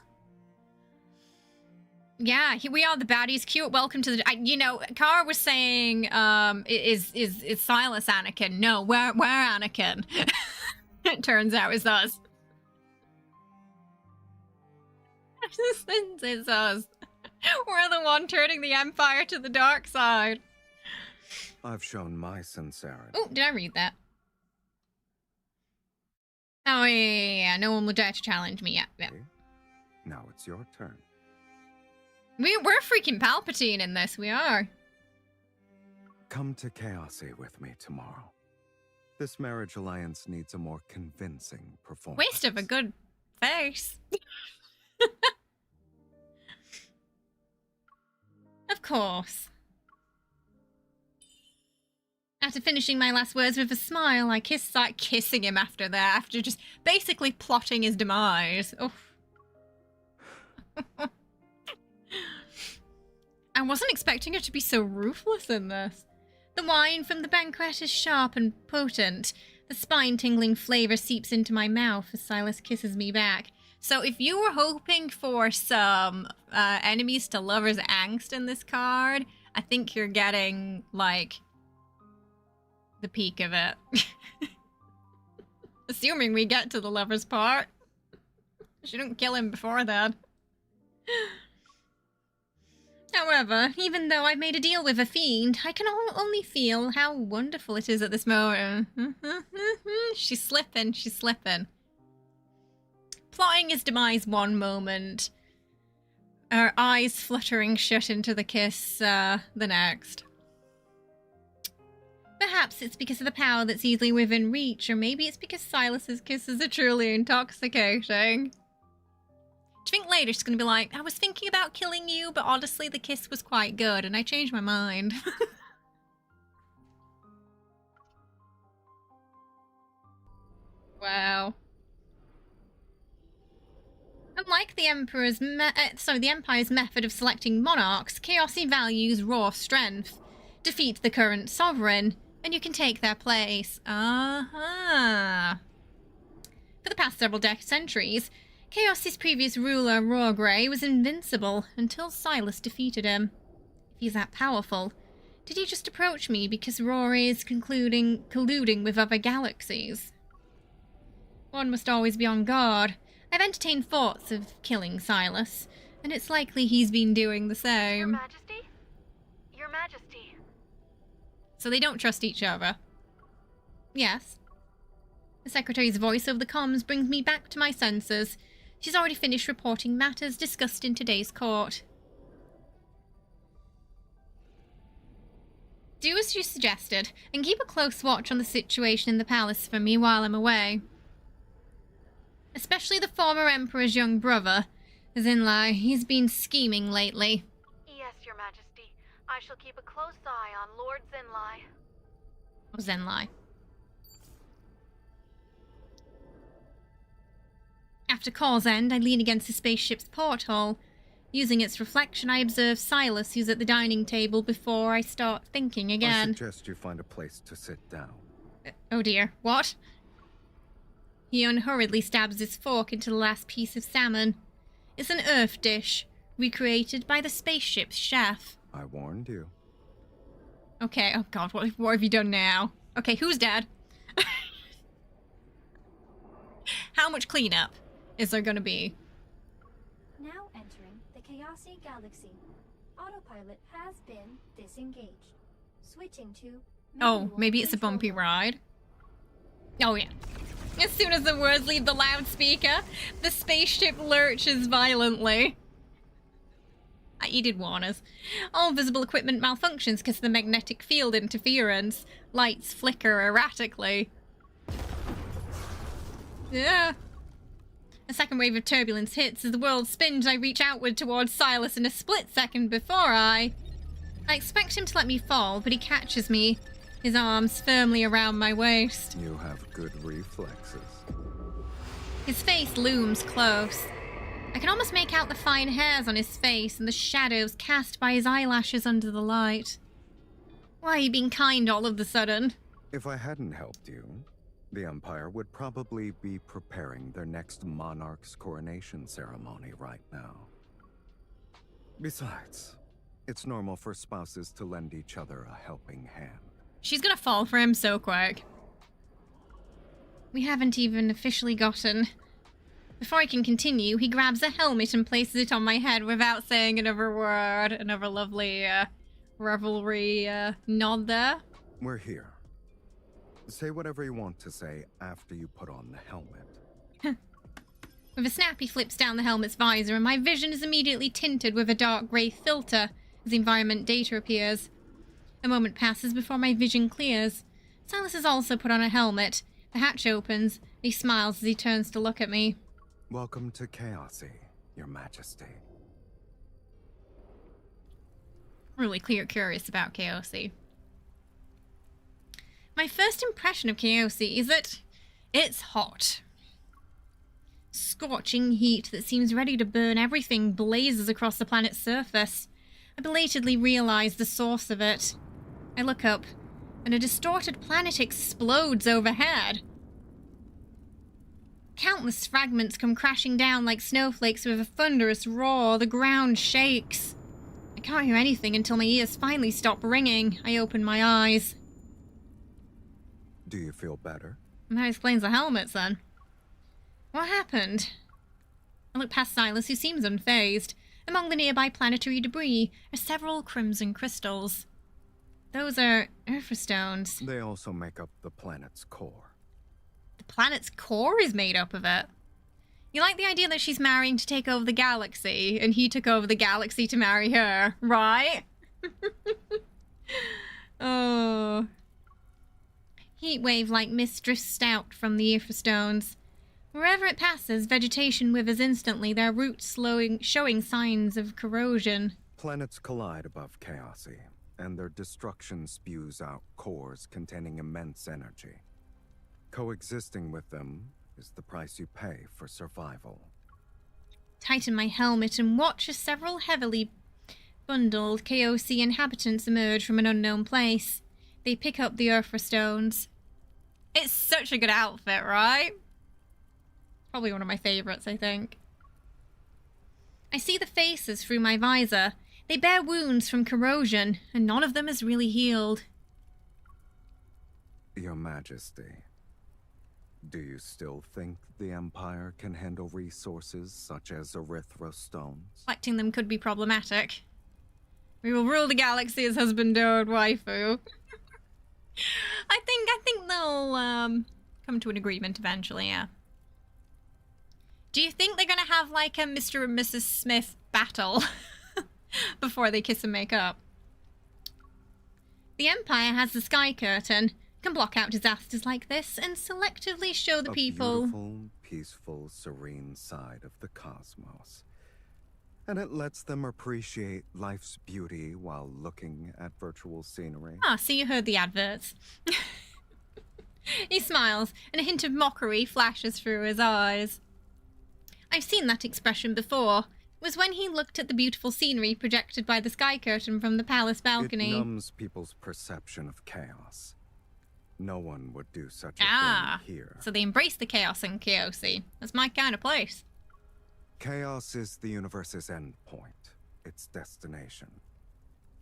Yeah, we are the baddies. Cute. Welcome to the. You know, Kara was saying, is Sylus Anakin? No, we're Anakin. It turns out it's us. It's us. We're the one turning the Empire to the dark side. I've shown my sincerity. Oh, did I read that? Oh, yeah. No one will dare to challenge me yet. Yeah. Now it's your turn. We're freaking Palpatine in this. We are. Come to Chaosy with me tomorrow. This marriage alliance needs a more convincing performance. Waste of a good face. Of course. After finishing my last words with a smile, I started kissing him after that, after just basically plotting his demise. Oh. I wasn't expecting her to be so ruthless in this. The wine from the banquet is sharp and potent. The spine-tingling flavor seeps into my mouth as Sylus kisses me back. So if you were hoping for some enemies to lovers angst in this card, I think you're getting, like, the peak of it. Assuming we get to the lovers part. She don't kill him before that. However, even though I've made a deal with a fiend, I can only feel how wonderful it is at this moment. She's slipping, she's slipping. Plotting his demise one moment. Her eyes fluttering shut into the kiss the next. Perhaps it's because of the power that's easily within reach, or maybe it's because Sylus's kisses are truly intoxicating. Do you think later she's going to be like, I was thinking about killing you, but honestly the kiss was quite good and I changed my mind. Wow. Unlike the Empire's method of selecting monarchs, Chaosy values raw strength. Defeat the current sovereign, and you can take their place. For the past several centuries, Chaos's previous ruler, Rawgrey, was invincible until Sylus defeated him. If he's that powerful, did he just approach me because Rory is colluding with other galaxies? One must always be on guard. I've entertained thoughts of killing Sylus, and it's likely he's been doing the same. Your Majesty? Your Majesty. So they don't trust each other. Yes. The Secretary's voice over the comms brings me back to my senses. She's already finished reporting matters discussed in today's court. Do as you suggested, and keep a close watch on the situation in the palace for me while I'm away. Especially the former Emperor's young brother, Zinli. He's been scheming lately. Yes, Your Majesty. I shall keep a close eye on Lord Zinli. Oh, Zinli. After call's end, I lean against the spaceship's porthole. Using its reflection, I observe Sylus, who's at the dining table, before I start thinking again. I suggest you find a place to sit down. Oh dear, what? He unhurriedly stabs his fork into the last piece of salmon. It's an Earth dish, recreated by the spaceship's chef. I warned you. Okay, oh god, what have you done now? Okay, who's dead? How much cleanup is there gonna be? Now entering the Chaosy Galaxy. Autopilot has been disengaged. Switching to... Oh, maybe it's a bumpy ride? Oh yeah. As soon as the words leave the loudspeaker, the spaceship lurches violently. You did warn us. All visible equipment malfunctions because of the magnetic field interference. Lights flicker erratically. Yeah. A second wave of turbulence hits. As the world spins, I reach outward towards Sylus in a split second before I expect him to let me fall, but he catches me, his arms firmly around my waist. You have good reflexes. His face looms close. I can almost make out the fine hairs on his face and the shadows cast by his eyelashes under the light. Why are you being kind all of a sudden? If I hadn't helped you, the Empire would probably be preparing their next monarch's coronation ceremony right now. Besides, it's normal for spouses to lend each other a helping hand. She's gonna fall for him so quick. We haven't even officially gotten... Before I can continue, he grabs a helmet and places it on my head without saying another word. Another lovely revelry nod there. We're here. Say whatever you want to say after you put on the helmet. With a snap, he flips down the helmet's visor, and my vision is immediately tinted with a dark grey filter as the environment data appears. A moment passes before my vision clears. Sylus has also put on a helmet. The hatch opens. He smiles as he turns to look at me. Welcome to Chaosy, Your Majesty. Really curious about Chaosy. My first impression of Chaosy is that it's hot. Scorching heat that seems ready to burn everything blazes across the planet's surface. I belatedly realize the source of it. I look up, and a distorted planet explodes overhead. Countless fragments come crashing down like snowflakes with a thunderous roar. The ground shakes. I can't hear anything until my ears finally stop ringing. I open my eyes. Do you feel better? And that explains the helmets, then. What happened? I look past Sylus, who seems unfazed. Among the nearby planetary debris are several crimson crystals. Those are Earthstones. They also make up the planet's core. The planet's core is made up of it. You like the idea that she's marrying to take over the galaxy, and he took over the galaxy to marry her, right? Oh. Heatwave like mist drifts out from the Earthstones. Wherever it passes, vegetation withers instantly, their roots showing signs of corrosion. Planets collide above Chaosy, and their destruction spews out cores containing immense energy. Coexisting with them is the price you pay for survival. Tighten my helmet and watch as several heavily bundled Chaosy inhabitants emerge from an unknown place. They pick up the Earthstones. It's such a good outfit, right? Probably one of my favorites, I think. I see the faces through my visor. They bear wounds from corrosion, and none of them is really healed. Your Majesty, do you still think the Empire can handle resources such as Erythrostones? Collecting them could be problematic. We will rule the galaxy as husband and waifu. I think they'll come to an agreement eventually, yeah. Do you think they're gonna have like a Mr. and Mrs. Smith battle before they kiss and make up? The Empire has the Sky Curtain, can block out disasters like this and selectively show the people... A beautiful, peaceful, serene side of the cosmos. And it lets them appreciate life's beauty while looking at virtual scenery. Ah, so you heard the adverts. He smiles, and a hint of mockery flashes through his eyes. I've seen that expression before. It was when he looked at the beautiful scenery projected by the Sky Curtain from the palace balcony. It numbs people's perception of chaos. No one would do such a thing here. So they embrace the chaos in Chaosy. That's my kind of place. Chaos is the universe's end point, its destination.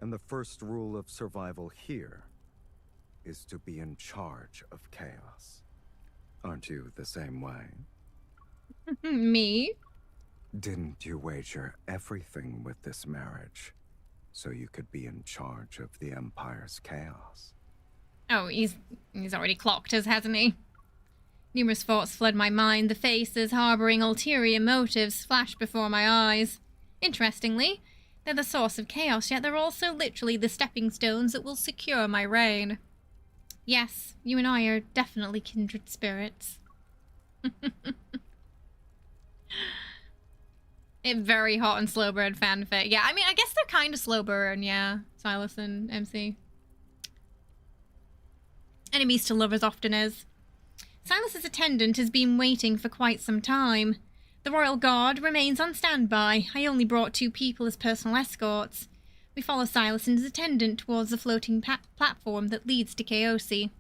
And the first rule of survival here is to be in charge of chaos. Aren't you the same way? Me? Didn't you wager everything with this marriage so you could be in charge of the Empire's chaos? Oh, he's already clocked us, hasn't he? Numerous thoughts flood my mind. The faces harboring ulterior motives flash before my eyes. Interestingly, they're the source of chaos, yet they're also literally the stepping stones that will secure my reign. Yes, you and I are definitely kindred spirits. It very hot and slow burn fanfic. Yeah, I mean, I guess they're kind of slow burn, yeah. Sylus and MC. Enemies to lovers often is. Sylus's attendant has been waiting for quite some time. The royal guard remains on standby. I only brought 2 people as personal escorts. We follow Sylus and his attendant towards the floating platform that leads to Chaosy.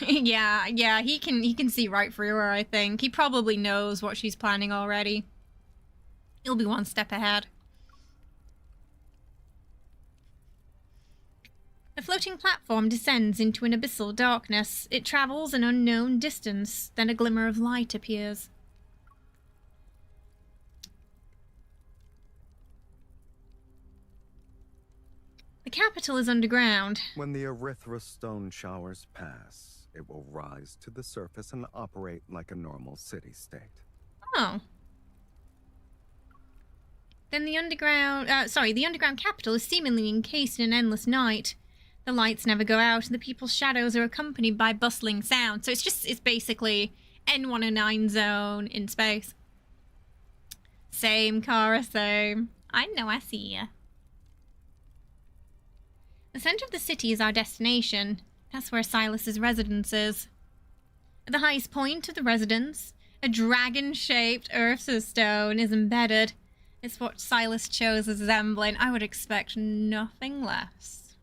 yeah, he can see right through her, I think. He probably knows what she's planning already. He'll be one step ahead. A floating platform descends into an abyssal darkness. It travels an unknown distance, then a glimmer of light appears. The capital is underground. When the Erythra stone showers pass, it will rise to the surface and operate like a normal city-state. Oh. Then the underground capital is seemingly encased in an endless night. The lights never go out, and the people's shadows are accompanied by bustling sound. So it's basically N109 zone in space. Same, Kara, same. I know, I see ya. The center of the city is our destination. That's where Sylus's residence is. At the highest point of the residence, a dragon-shaped Ursa stone is embedded. It's what Sylus chose as his emblem. I would expect nothing less.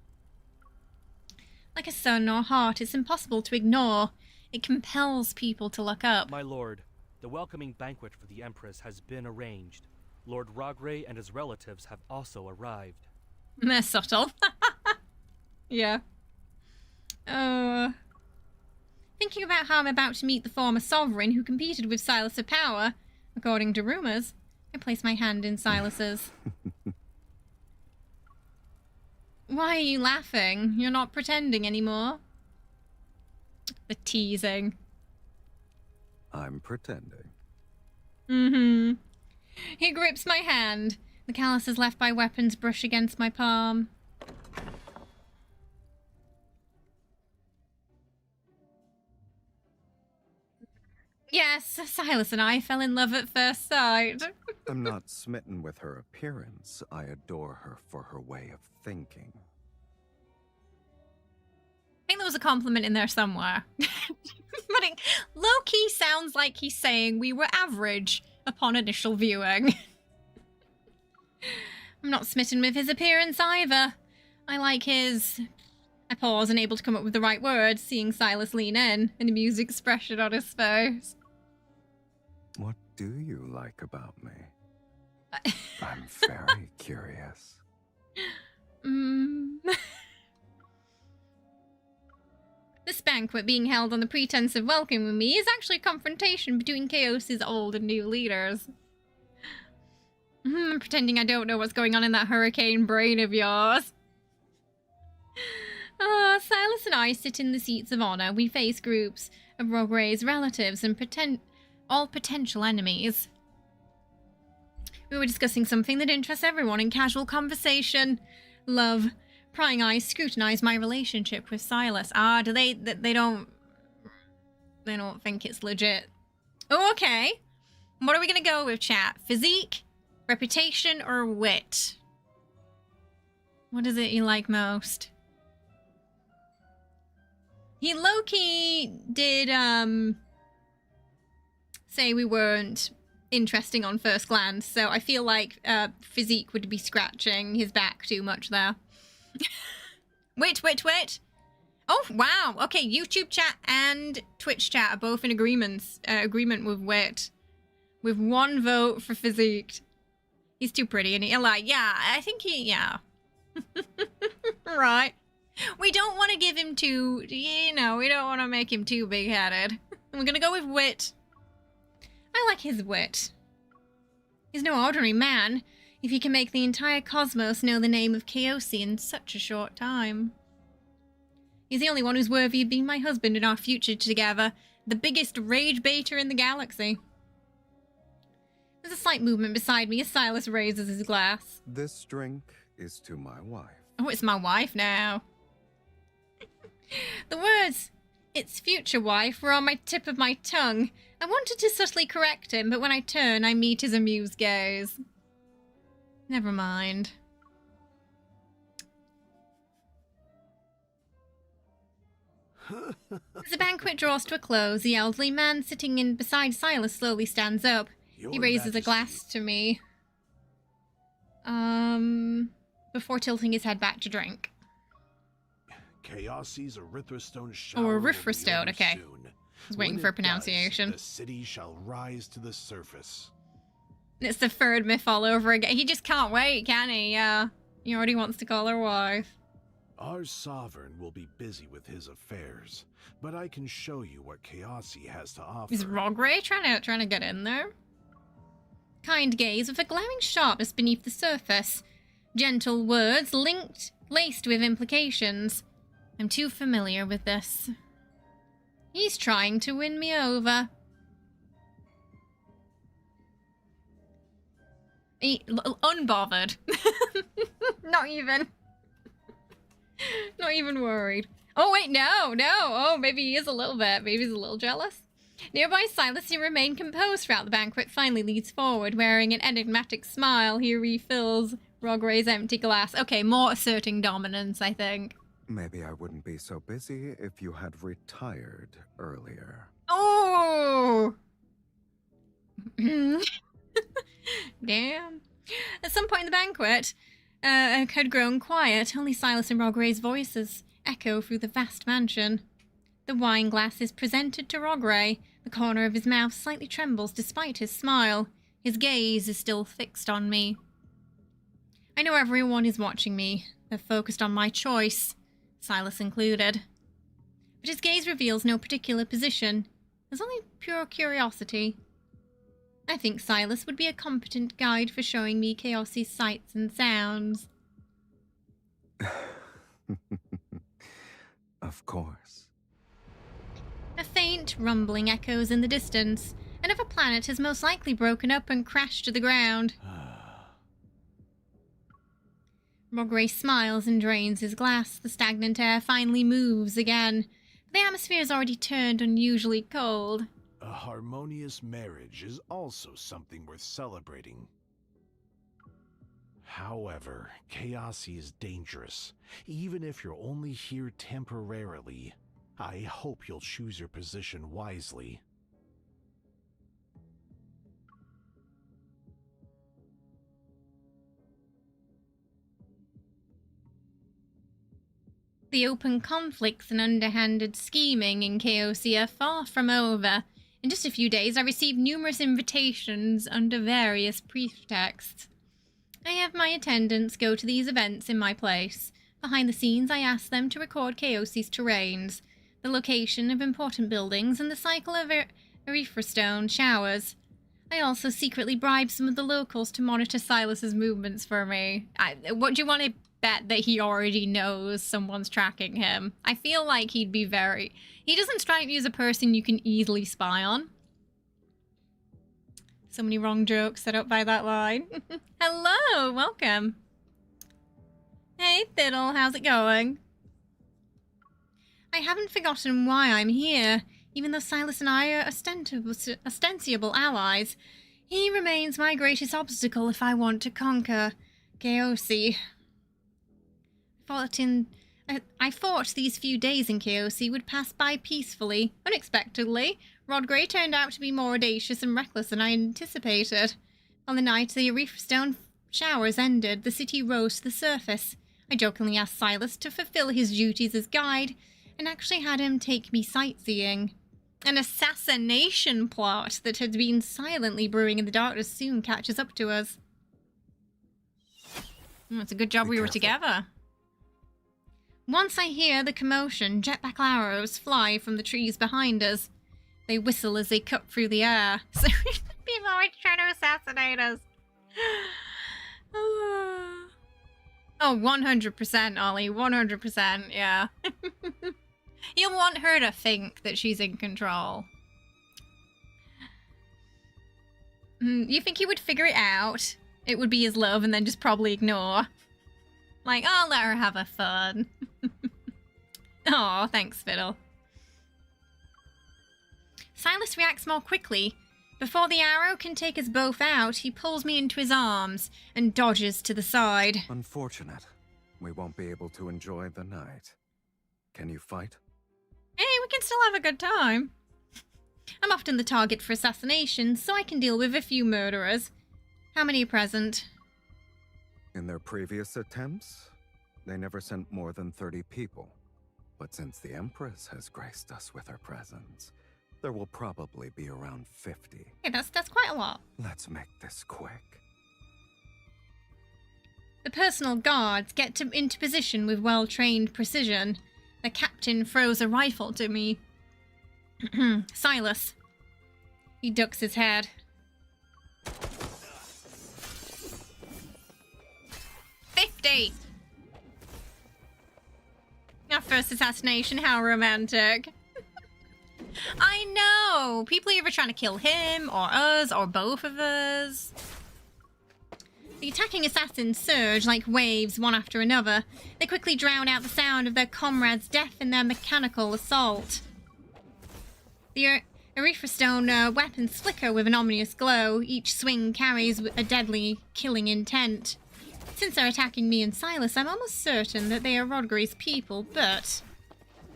Like a sun or heart, it's impossible to ignore. It compels people to look up. My lord, the welcoming banquet for the Empress has been arranged. Lord Rogray and his relatives have also arrived. They're subtle. Yeah. Thinking about how I'm about to meet the former sovereign who competed with Sylus for power, according to rumors, I place my hand in Sylus's. Why are you laughing? You're not pretending anymore. The teasing. I'm pretending. Mm-hmm. He grips my hand. The calluses left by weapons brush against my palm. Yes, Sylus and I fell in love at first sight. I'm not smitten with her appearance. I adore her for her way of thinking. I think there was a compliment in there somewhere. But it low-key sounds like he's saying we were average upon initial viewing. I'm not smitten with his appearance either. I like his... I pause, unable to come up with the right words, seeing Sylus lean in, an amused expression on his face. What do you like about me? I'm very curious. This banquet being held on the pretense of welcoming me is actually a confrontation between Chaos's old and new leaders. I'm pretending I don't know what's going on in that hurricane brain of yours. Sylus and I sit in the seats of honor. We face groups of Rogray's relatives and all potential enemies. We were discussing something that interests everyone in casual conversation. Love. Prying eyes scrutinize my relationship with Sylus. Do they don't think it's legit. Oh, okay. What are we gonna go with, chat? Physique, reputation, or wit? What is it you like most? He low-key did say we weren't interesting on first glance, so I feel like physique would be scratching his back too much there. Wait. Oh, wow. Okay, YouTube chat and Twitch chat are both in agreement with wit. With one vote for physique. He's too pretty, and I think yeah. Right. We don't want to give him too, we don't want to make him too big-headed. We're gonna go with wit. I like his wit. He's no ordinary man, if he can make the entire cosmos know the name of Chaosi in such a short time. He's the only one who's worthy of being my husband in our future together, the biggest rage baiter in the galaxy. There's a slight movement beside me as Sylus raises his glass. This drink is to my wife. Oh, it's my wife now. The words, "It's future wife," were on my tip of my tongue. I wanted to subtly correct him, but when I turn, I meet his amused gaze. Never mind. As the banquet draws to a close, the elderly man sitting beside Sylus slowly stands up. He raises a glass to me. Before tilting his head back to drink. Chaosi's Erythrastone shower. Oh, Erythrastone, okay. Soon. I was waiting When for a it pronunciation. does, the city shall rise to the surface. It's the third myth all over again. He just can't wait, can he? Yeah. He already wants to call her wife. Our sovereign will be busy with his affairs, but I can show you what Chaosi has to offer. Is Rogray trying to get in there? Kind gaze with a glaring sharpness beneath the surface. Gentle words laced with implications. I'm too familiar with this. He's trying to win me over. Unbothered. Not even worried. Oh wait, no. Oh, maybe he is a little bit. Maybe he's a little jealous. Nearby Sylus, who remained composed throughout the banquet, finally leads forward, wearing an enigmatic smile. He refills Rogray's empty glass. Okay, more asserting dominance, I think. Maybe I wouldn't be so busy if you had retired earlier. Oh! Damn. At some point in the banquet, had grown quiet. Only Sylus and Rogray's voices echo through the vast mansion. The wine glass is presented to Rogray. The corner of his mouth slightly trembles despite his smile. His gaze is still fixed on me. I know everyone is watching me. They're focused on my choice, Sylus included. But his gaze reveals no particular position. There's only pure curiosity. I think Sylus would be a competent guide for showing me Chaosi's sights and sounds. Of course. A faint rumbling echoes in the distance. Another planet has most likely broken up and crashed to the ground. Rogray smiles and drains his glass. The stagnant air finally moves again. The atmosphere is already turned unusually cold. A harmonious marriage is also something worth celebrating. However, Chaosi is dangerous. Even if you're only here temporarily, I hope you'll choose your position wisely. The open conflicts and underhanded scheming in Chaosi are far from over. In just a few days, I received numerous invitations under various pretexts. I have my attendants go to these events in my place. Behind the scenes, I ask them to record Chaosi's terrains, the location of important buildings, and the cycle of Erythrostone showers. I also secretly bribe some of the locals to monitor Sylus's movements for me. What do you want to bet that he already knows someone's tracking him? I feel like he'd be very... He doesn't strike me as a person you can easily spy on. So many wrong jokes set up by that line. Hello, welcome. Hey, Fiddle, how's it going? I haven't forgotten why I'm here. Even though Sylus and I are ostensible allies, he remains my greatest obstacle if I want to conquer Chaosi. I thought these few days in Chaosi would pass by peacefully. Unexpectedly, Rogray turned out to be more audacious and reckless than I anticipated. On the night the Erythrostone showers ended, the city rose to the surface. I jokingly asked Sylus to fulfill his duties as guide, and actually had him take me sightseeing. An assassination plot that had been silently brewing in the darkness soon catches up to us. It's a good job we were together. Once I hear the commotion, jetpack arrows fly from the trees behind us. They whistle as they cut through the air. So people are trying to assassinate us. Oh, 100%, Ollie. 100%, yeah. You want her to think that she's in control. You think he would figure it out? It would be his love and then just probably ignore. Like, I'll let her have her fun. Aw, thanks, Fiddle. Sylus reacts more quickly. Before the arrow can take us both out, he pulls me into his arms and dodges to the side. Unfortunate. We won't be able to enjoy the night. Can you fight? Hey, we can still have a good time. I'm often the target for assassinations, so I can deal with a few murderers. How many are present? In their previous attempts, they never sent more than 30 people. But since the Empress has graced us with her presence, There will probably be around 50. Okay, that's quite a lot. Let's make this quick. The personal guards get into position with well-trained precision. The captain throws a rifle to me. Sylus. He ducks his head. 50! Our first assassination, how romantic. I know! People are either trying to kill him, or us, or both of us. The attacking assassins surge like waves, one after another. They quickly drown out the sound of their comrades' death in their mechanical assault. The Erythrostone weapons flicker with an ominous glow. Each swing carries a deadly, killing intent. Since they're attacking me and Sylus, I'm almost certain that they are Rodgre's people, but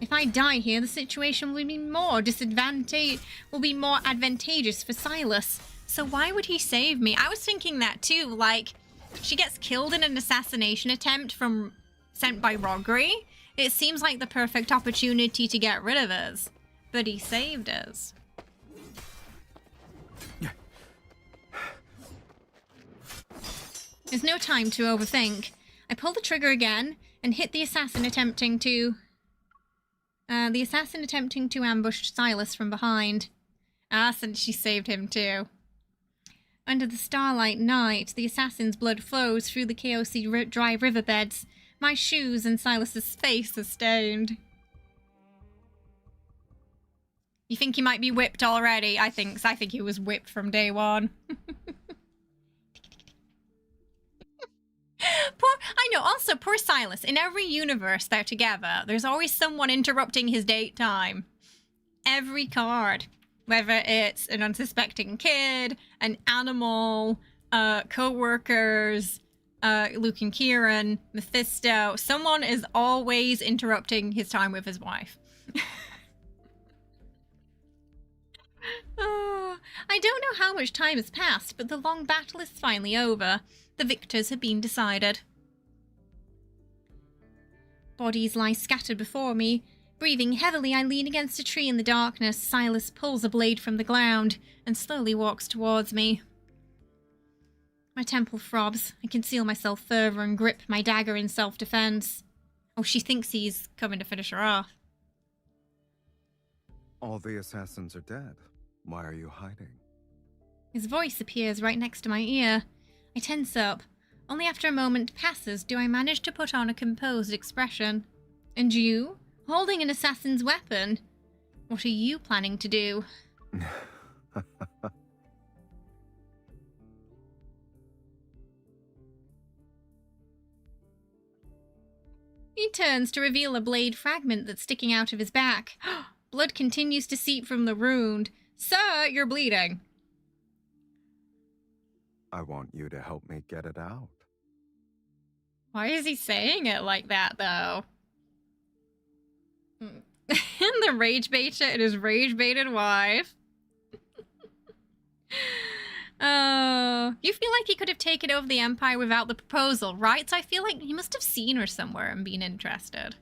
if I die here, the situation will be more advantageous for Sylus. So why would he save me? I was thinking that too, like, she gets killed in an assassination attempt sent by Rodgre. It seems like the perfect opportunity to get rid of us, but he saved us. There's no time to overthink. I pull the trigger again and hit the assassin attempting to ambush Sylus from behind. Since she saved him too. Under the starlight night, the assassin's blood flows through the chaosy dry riverbeds. My shoes and Sylus's face are stained. You think he might be whipped already? I think he was whipped from day one. Poor Sylus. In every universe they're together, there's always someone interrupting his date time. Every card. Whether it's an unsuspecting kid, an animal, co-workers, Luke and Kieran, Mephisto, someone is always interrupting his time with his wife. I don't know how much time has passed, but the long battle is finally over. The victors have been decided. Bodies lie scattered before me. Breathing heavily, I lean against a tree in the darkness. Sylus pulls a blade from the ground and slowly walks towards me. My temple throbs. I conceal myself further and grip my dagger in self-defense. Oh, she thinks he's coming to finish her off. All the assassins are dead. Why are you hiding? His voice appears right next to my ear. I tense up. Only after a moment passes do I manage to put on a composed expression. And you? Holding an assassin's weapon? What are you planning to do? He turns to reveal a blade fragment that's sticking out of his back. Blood continues to seep from the wound. Sir, you're bleeding. I want you to help me get it out. Why is he saying it like that, though? And the rage baiter and his rage baited wife. Oh, you feel like he could have taken over the Empire without the proposal, right? So I feel like he must have seen her somewhere and been interested.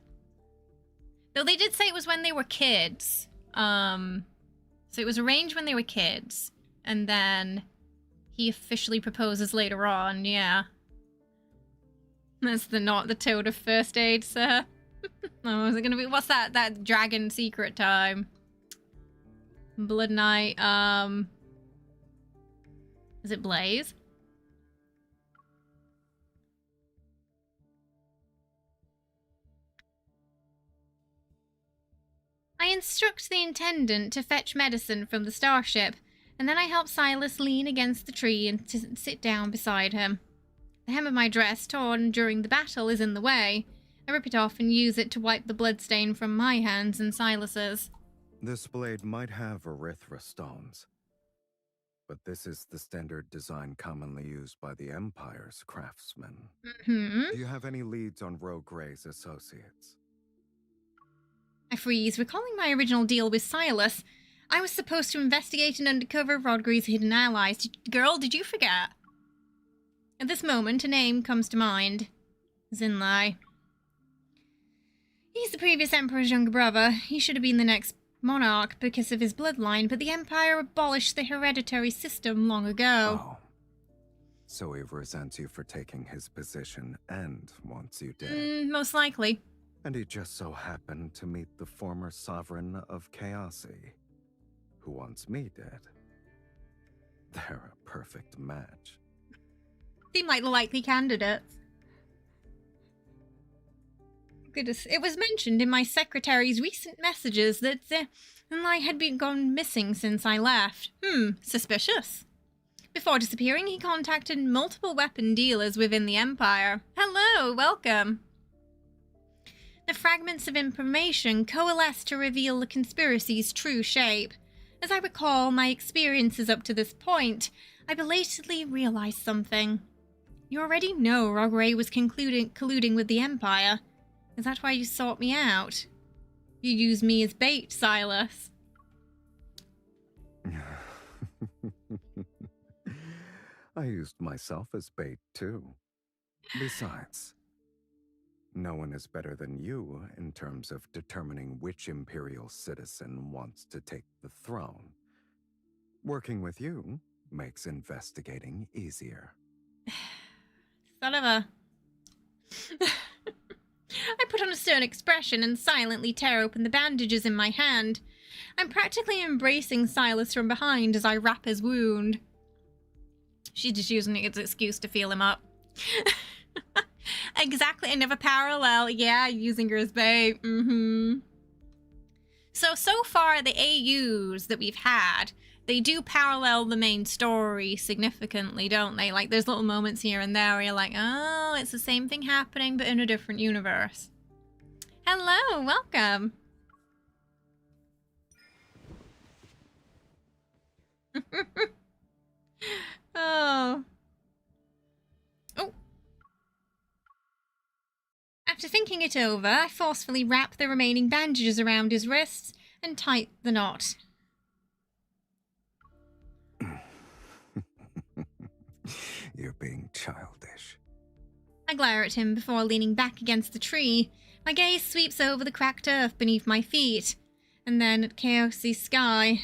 Though they did say it was when they were kids. So it was arranged when they were kids. And then he officially proposes later on, yeah. That's not the toad of first aid, sir. Oh, is it gonna be, what's that dragon secret time? Blood Knight, is it Blaze? I instruct the intendant to fetch medicine from the starship, and then I help Sylus lean against the tree and sit down beside him. The hem of my dress, torn during the battle, is in the way. I rip it off and use it to wipe the bloodstain from my hands and Sylus's. This blade might have erythrostones, but this is the standard design commonly used by the Empire's craftsmen. Mm-hmm. Do you have any leads on Rodgre's associates? I freeze, recalling my original deal with Sylus. I was supposed to investigate and uncover Rodgre's hidden allies. Girl, did you forget? At this moment, a name comes to mind. Zinlai. He's the previous Emperor's younger brother. He should have been the next monarch because of his bloodline, but the Empire abolished the hereditary system long ago. Oh. So he resents you for taking his position and wants you dead. Most likely. And he just so happened to meet the former sovereign of Chaosi, who wants me dead. They're a perfect match. Seem like the likely candidates. Goodness, it was mentioned in my secretary's recent messages that I had been gone missing since I left. Suspicious. Before disappearing, he contacted multiple weapon dealers within the Empire. Hello, welcome. The fragments of information coalesced to reveal the conspiracy's true shape. As I recall my experiences up to this point, I belatedly realized something. You already know Rogray was colluding with the Empire. Is that why you sought me out? You used me as bait, Sylus. I used myself as bait, too. Besides, no one is better than you in terms of determining which Imperial citizen wants to take the throne. Working with you makes investigating easier. Son of a... I put on a stern expression and silently tear open the bandages in my hand. I'm practically embracing Sylus from behind as I wrap his wound. She's just using it as an excuse to feel him up. Exactly, another parallel. Yeah, using her as bait. So far, the AUs that we've had, they do parallel the main story significantly, don't they? Like, there's little moments here and there where you're like, oh, it's the same thing happening, but in a different universe. Hello, welcome. Oh. After thinking it over, I forcefully wrap the remaining bandages around his wrists and tight the knot. You're being childish. I glare at him before leaning back against the tree. My gaze sweeps over the cracked earth beneath my feet, and then at Chaosy sky.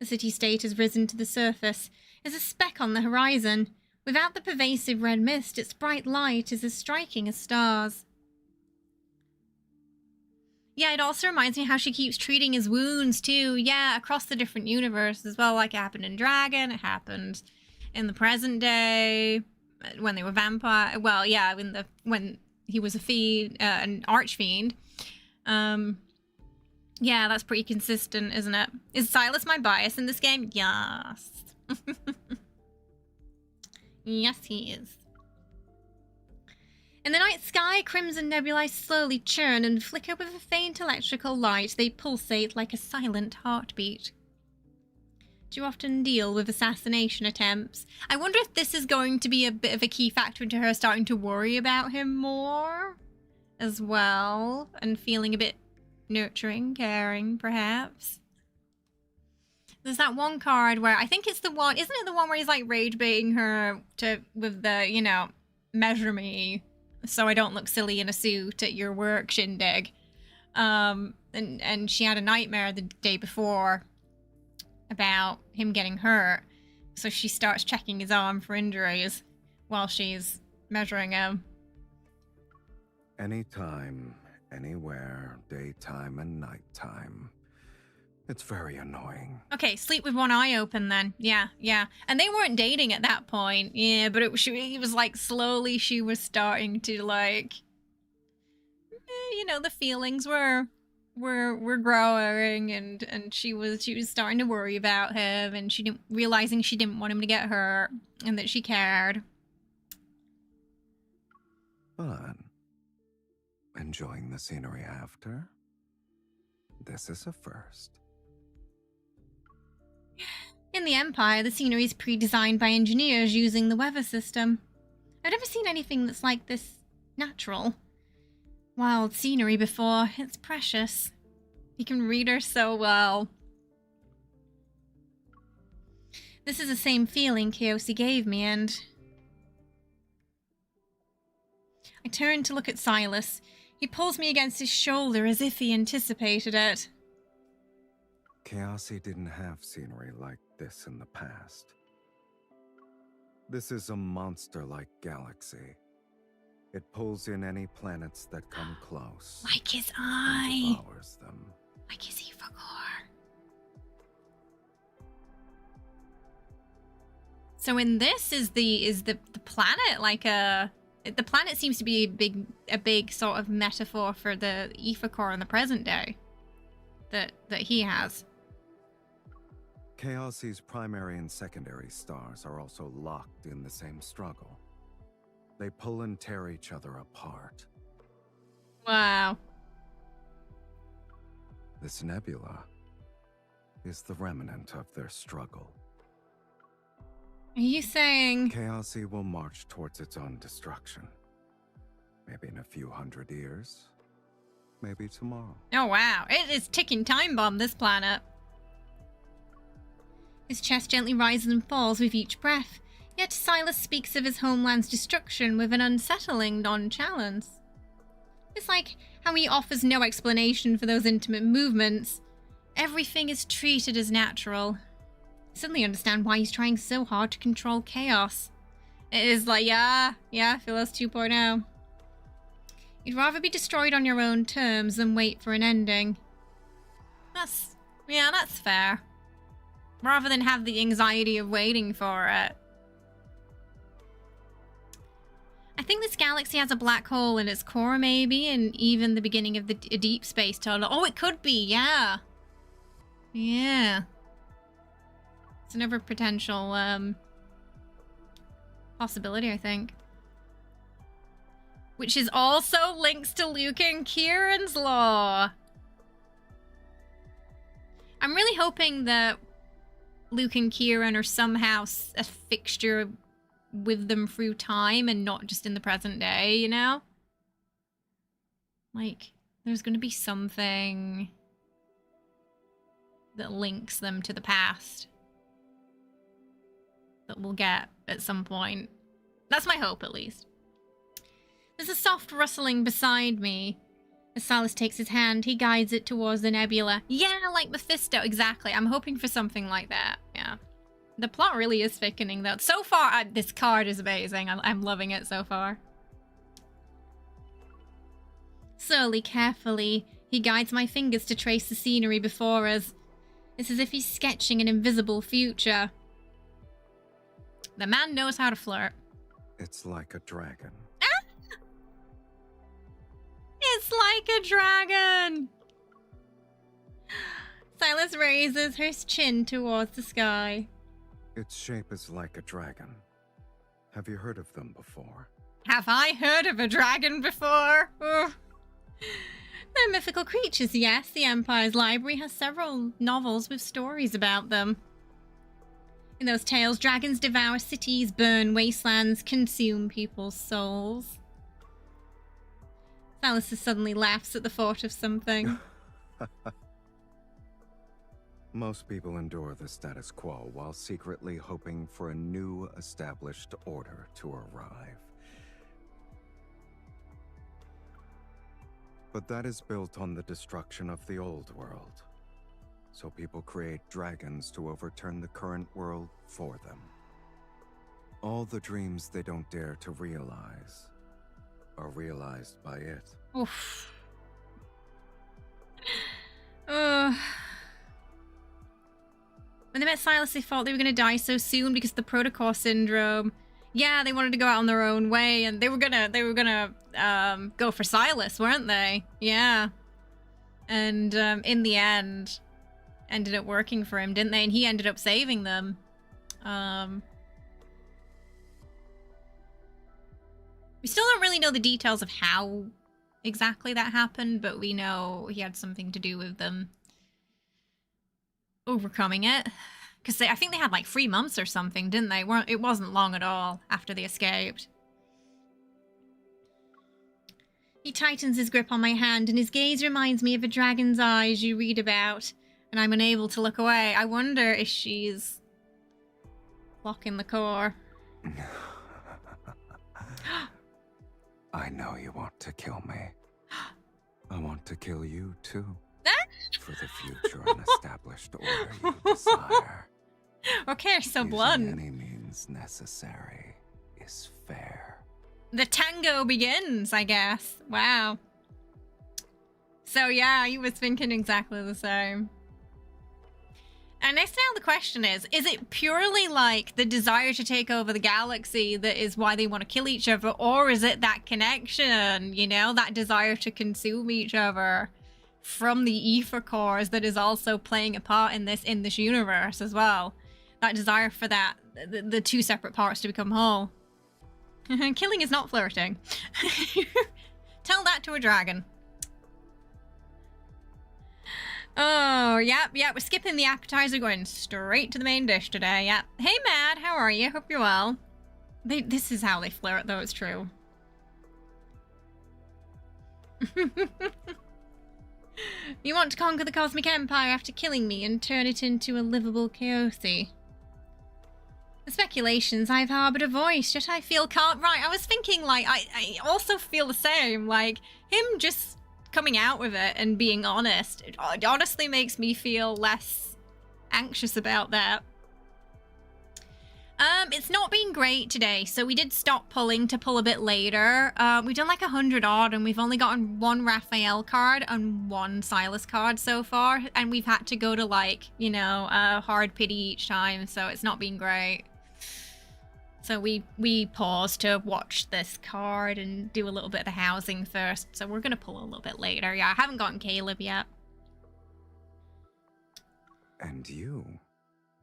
The city-state has risen to the surface, as a speck on the horizon. Without the pervasive red mist, its bright light is as striking as stars. Yeah, it also reminds me how she keeps treating his wounds, too. Yeah, across the different universes as well, like it happened in Dragon, it happened in the present day, when they were vampire. Well, yeah, when he was a fiend, an archfiend. Yeah, that's pretty consistent, isn't it? Is Sylus my bias in this game? Yes. Yes, he is. In the night sky, crimson nebulae slowly churn and flicker with a faint electrical light. They pulsate like a silent heartbeat. Do you often deal with assassination attempts? I wonder if this is going to be a bit of a key factor into her starting to worry about him more as well, and feeling a bit nurturing, caring, perhaps. There's that one card where I think it's the one, isn't it the one where he's like rage baiting her with the, you know, measure me so I don't look silly in a suit at your work shindig. And she had a nightmare the day before about him getting hurt. So she starts checking his arm for injuries while she's measuring him. Anytime, anywhere, daytime and nighttime. It's very annoying. Okay, sleep with one eye open then. Yeah. And they weren't dating at that point. Yeah, but it was like slowly she was starting to like, you know, the feelings were growing, and she was starting to worry about him, and realizing she didn't want him to get hurt and that she cared. Fun. Enjoying the scenery after? This is a first. In the Empire, the scenery is pre-designed by engineers using the weather system. I've never seen anything that's like this natural. Wild scenery before. It's precious. You can read her so well. This is the same feeling Chaosy gave me, and I turn to look at Sylus. He pulls me against his shoulder as if he anticipated it. Chaosi didn't have scenery like this in the past. This is a monster-like galaxy. It pulls in any planets that come close. Like his And eye. devours them. Like his Evagor. So in this is the planet like the planet seems to be a big sort of metaphor for the Ethicor in the present day that he has. Chaosi's primary and secondary stars are also locked in the same struggle. They pull and tear each other apart. Wow. This nebula is the remnant of their struggle. Are you saying Chaosi will march towards its own destruction. Maybe in a few hundred years. Maybe tomorrow. Oh wow, it is ticking time bomb, this planet. His chest gently rises and falls with each breath, yet Sylus speaks of his homeland's destruction with an unsettling nonchalance. It's like how he offers no explanation for those intimate movements. Everything is treated as natural. I suddenly understand why he's trying so hard to control chaos. It is like, yeah, Philos 2.0. You'd rather be destroyed on your own terms than wait for an ending. That's fair. Rather than have the anxiety of waiting for it. I think this galaxy has a black hole in its core, maybe, and even the beginning of a deep space tunnel. Oh, it could be, yeah. Yeah. It's another potential possibility, I think. Which is also links to Luke and Kieran's law. I'm really hoping that Luke and Kieran are somehow a fixture with them through time and not just in the present day, you know? Like, there's going to be something that links them to the past that we'll get at some point. That's my hope, at least. There's a soft rustling beside me. As Sylus takes his hand, he guides it towards the nebula. Yeah, like Mephisto, exactly. I'm hoping for something like that, yeah. The plot really is thickening, though. So far, this card is amazing. I'm loving it so far. Slowly, carefully, he guides my fingers to trace the scenery before us. It's as if he's sketching an invisible future. The man knows how to flirt. It's like a dragon. It's like a dragon! Sylus raises her chin towards the sky. Its shape is like a dragon. Have you heard of them before? Have I heard of a dragon before? Ugh. They're mythical creatures, yes. The Empire's library has several novels with stories about them. In those tales, dragons devour cities, burn wastelands, consume people's souls. Sylus suddenly laughs at the thought of something. Most people endure the status quo while secretly hoping for a new established order to arrive. But that is built on the destruction of the old world. So people create dragons to overturn the current world for them. All the dreams they don't dare to realize are realized by it. Oof. When they met Sylus, they thought they were going to die so soon because of the Protocol syndrome. Yeah, they wanted to go out on their own way, and they were gonna go for Sylus, weren't they? Yeah. And in the end, ended up working for him, didn't they? And he ended up saving them. We still don't really know the details of how exactly that happened, but we know he had something to do with them overcoming it. Because I think they had like 3 months or something, didn't they? It wasn't long at all after they escaped. He tightens his grip on my hand, and his gaze reminds me of a dragon's eyes you read about, and I'm unable to look away. I wonder if she's locking the core. I know you want to kill me. I want to kill you too. For the future and established order you desire. Okay, so Using blunt. any means necessary is fair. The tango begins, I guess. Wow. So yeah, he was thinking exactly the same. And next now the question is it purely like the desire to take over the galaxy that is why they want to kill each other, or is it that connection, you know, that desire to consume each other from the ether cores that is also playing a part in this universe as well? That desire for that, the two separate parts to become whole. Killing is not flirting. Tell that to a dragon. Oh, yep, we're skipping the appetizer, going straight to the main dish today, yep. Hey, Mad, how are you? Hope you're well. This is how they flirt, though, it's true. You want to conquer the Cosmic Empire after killing me and turn it into a livable chaosy. The speculations I've harbored a voice, yet I feel can't right. I was thinking, like, I also feel the same, like, him just coming out with it and being honest, it honestly makes me feel less anxious about that. It's not been great today, so we did stop pulling to pull a bit later. We've done like 100 odd, and we've only gotten one Rafayel card and one Sylus card so far, and we've had to go to, like, you know, hard pity each time, so it's not been great. So we paused to watch this card and do a little bit of the housing first. So we're going to pull a little bit later. Yeah, I haven't gotten Caleb yet. And you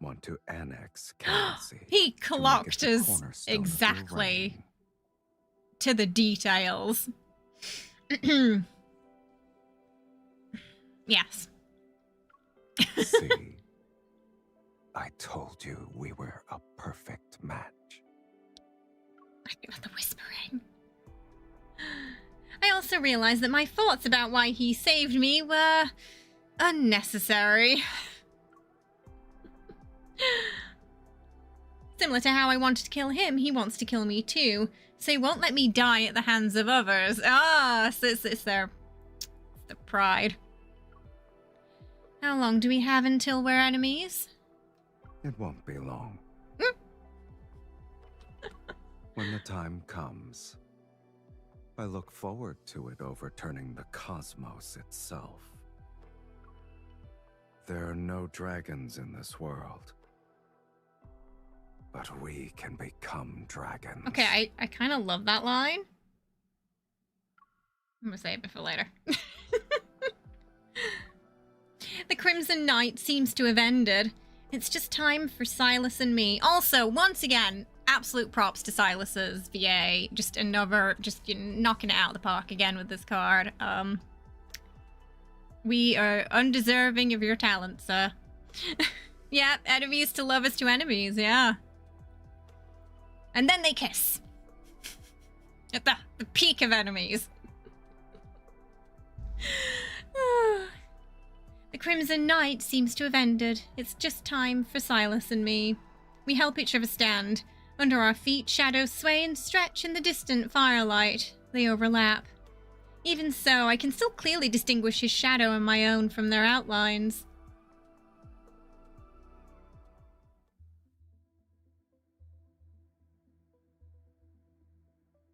want to annex Galaxy. He clocked us exactly to the details. Yes. See, I told you we were a perfect match. I feel the whispering. I also realized that my thoughts about why he saved me were unnecessary. Similar to how I wanted to kill him, he wants to kill me too. So he won't let me die at the hands of others. Ah, so it's the pride. How long do we have until we're enemies? It won't be long. When the time comes, I look forward to it overturning the cosmos itself. There are no dragons in this world, but we can become dragons. Okay, I kind of love that line. I'm gonna save it for later. The Crimson Night seems to have ended. It's just time for Sylus and me. Also, once again, absolute props to Sylus's VA. Just knocking it out of the park again with this card. We are undeserving of your talent, sir. Yeah, enemies to lovers to enemies, yeah. And then they kiss. At the peak of enemies. The Crimson Night seems to have ended. It's just time for Sylus and me. We help each other stand. Under our feet, shadows sway and stretch in the distant firelight. They overlap. Even so, I can still clearly distinguish his shadow and my own from their outlines.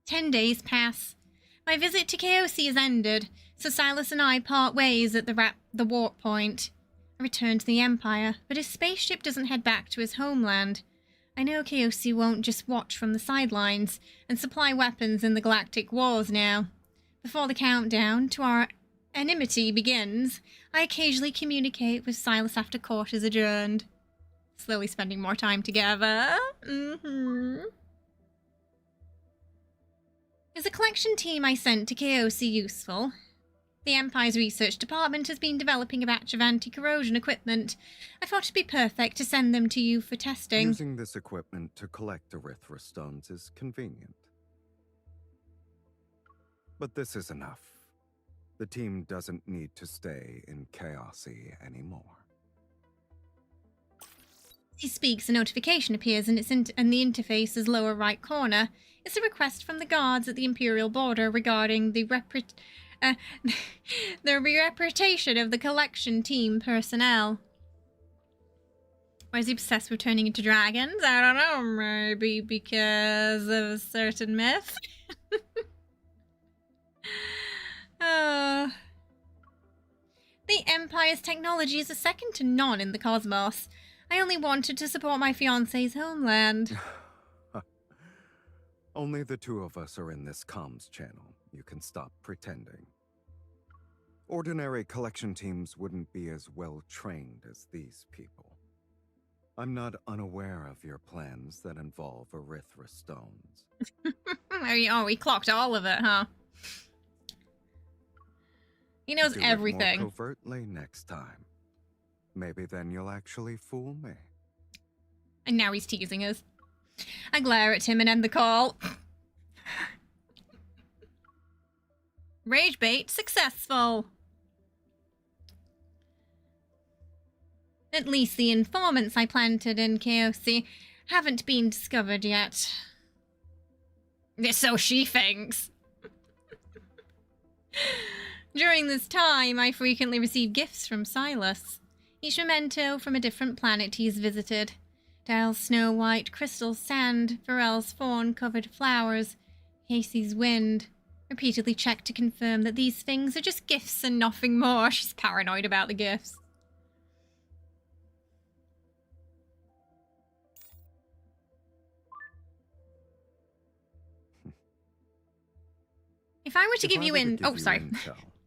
"10 days pass. My visit to Chaosi is ended, so Sylus and I part ways at the warp point. I return to the Empire, but his spaceship doesn't head back to his homeland. I know Chaosi won't just watch from the sidelines and supply weapons in the galactic wars now. Before the countdown to our enmity begins, I occasionally communicate with Sylus after court is adjourned. Slowly spending more time together. Is the collection team I sent to Chaosi useful? The Empire's research department has been developing a batch of anti-corrosion equipment. I thought it'd be perfect to send them to you for testing. Using this equipment to collect Erythra stones is convenient. But this is enough. The team doesn't need to stay in Chaosi anymore. He speaks, a notification appears in the interface's lower right corner. It's a request from the guards at the Imperial border regarding the The reputation of the collection team personnel. Why is he obsessed with turning into dragons? I don't know, maybe because of a certain myth? Oh. The Empire's technology is a second to none in the cosmos. I only wanted to support my fiancé's homeland. Only the two of us are in this comms channel. You can stop pretending. Ordinary collection teams wouldn't be as well trained as these people. I'm not unaware of your plans that involve Erythra stones. Oh, he clocked all of it, huh? He knows Do everything. It more covertly next time. Maybe then you'll actually fool me. And now he's teasing us. I glare at him and end the call. Rage bait successful. At least the informants I planted in KOC haven't been discovered yet. So she thinks. During this time, I frequently receive gifts from Sylus. Each memento from a different planet he's visited. Dial's snow white, crystal sand, Varel's fawn-covered flowers, Casey's wind. Repeatedly check to confirm that these things are just gifts and nothing more. She's paranoid about the gifts. If I were to give you in... Oh, sorry.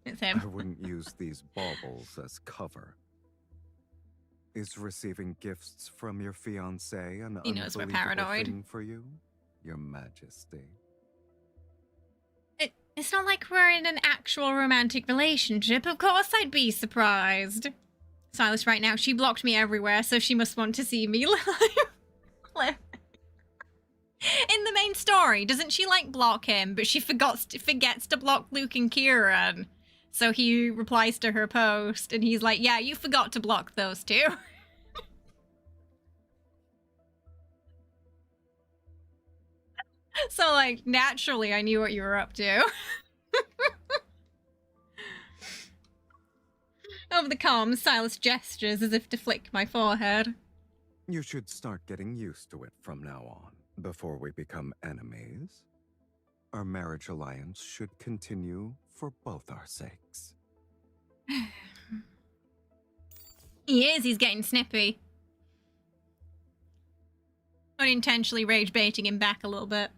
It's him. I wouldn't use these baubles as cover. Is receiving gifts from your fiancé an He knows we're unbelievable paranoid. thing for you, Your Majesty? It's not like we're in an actual romantic relationship. Of course I'd be surprised. Sylus right now, she blocked me everywhere, so she must want to see me live. In the main story, doesn't she, like, block him, but she forgets to block Luke and Kieran? So he replies to her post, and he's like, yeah, you forgot to block those two. So, like, naturally, I knew what you were up to. Over the comms, Sylus gestures as if to flick my forehead. You should start getting used to it from now on, before we become enemies. Our marriage alliance should continue for both our sakes. He's getting snippy. Unintentionally rage baiting him back a little bit.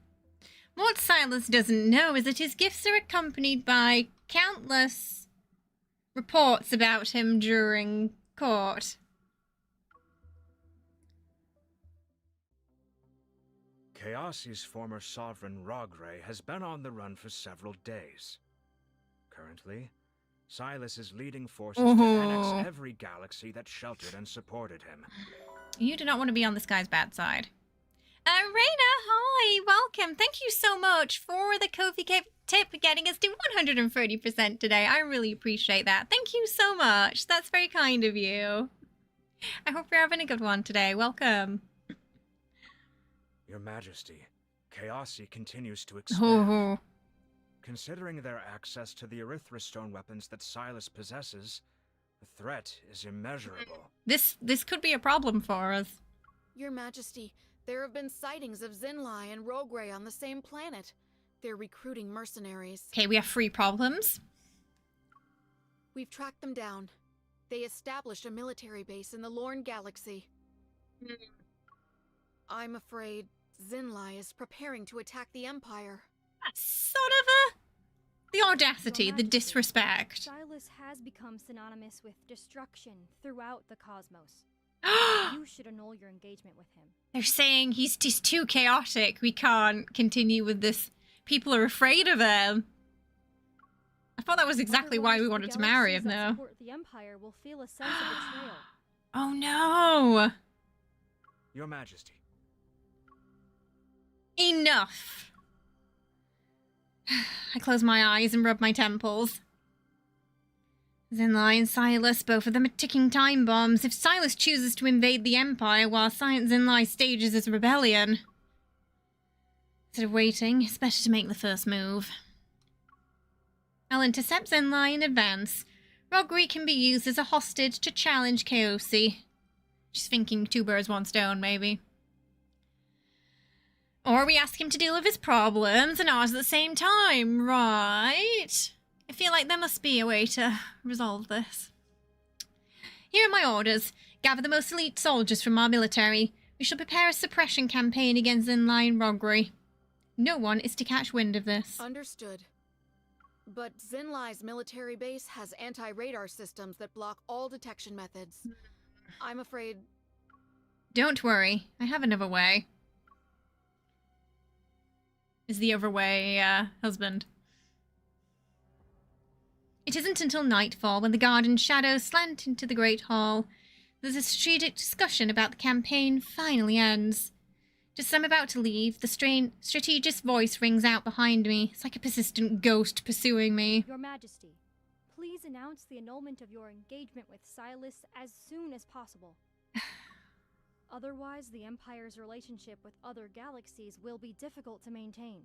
What Sylus doesn't know is that his gifts are accompanied by countless reports about him during court. Chaosi's former sovereign Rogray has been on the run for several days. Currently, Sylus is leading forces to annex every galaxy that sheltered and supported him. You do not want to be on this guy's bad side. Raina, hi, welcome. Thank you so much for the Kofi tip getting us to 130% today. I really appreciate that. Thank you so much. That's very kind of you. I hope you're having a good one today. Welcome. Your Majesty, Chaosi continues to expand. Considering their access to the Erythra stone weapons that Sylus possesses, the threat is immeasurable. This could be a problem for us. Your Majesty, there have been sightings of Zinlai and Rogray on the same planet. They're recruiting mercenaries. Okay, we have 3 problems. We've tracked them down. They established a military base in the Lorne Galaxy. I'm afraid Zinlai is preparing to attack the Empire. Son of a... The audacity, the disrespect. Sylus has become synonymous with destruction throughout the cosmos. You should annul your engagement with him. They're saying he's just too chaotic. We can't continue with this. People are afraid of him. I thought that was exactly why we wanted to marry him, though. The Empire will feel a sense of betrayal. Oh no! Your Majesty. Enough! I close my eyes and rub my temples. Zinlai and Sylus, both of them are ticking time bombs. If Sylus chooses to invade the Empire while Zinlai stages his rebellion, instead of waiting, it's better to make the first move. I'll intercept Zenlai in advance. Rogri can be used as a hostage to challenge Kaosi. She's thinking two birds, one stone, maybe. Or we ask him to deal with his problems and ours at the same time, right? I feel like there must be a way to resolve this. Here are my orders. Gather the most elite soldiers from our military. We shall prepare a suppression campaign against Zenlai and Rogri. No one is to catch wind of this. Understood. But Zenlai's military base has anti-radar systems that block all detection methods. I'm afraid... Don't worry. I have another way. Is the other way, husband? It isn't until nightfall, when the garden's shadows slant into the Great Hall, that the strategic discussion about the campaign finally ends. Just as I'm about to leave, the strategist's voice rings out behind me. It's like a persistent ghost pursuing me. Your Majesty, please announce the annulment of your engagement with Sylus as soon as possible. Otherwise, the Empire's relationship with other galaxies will be difficult to maintain.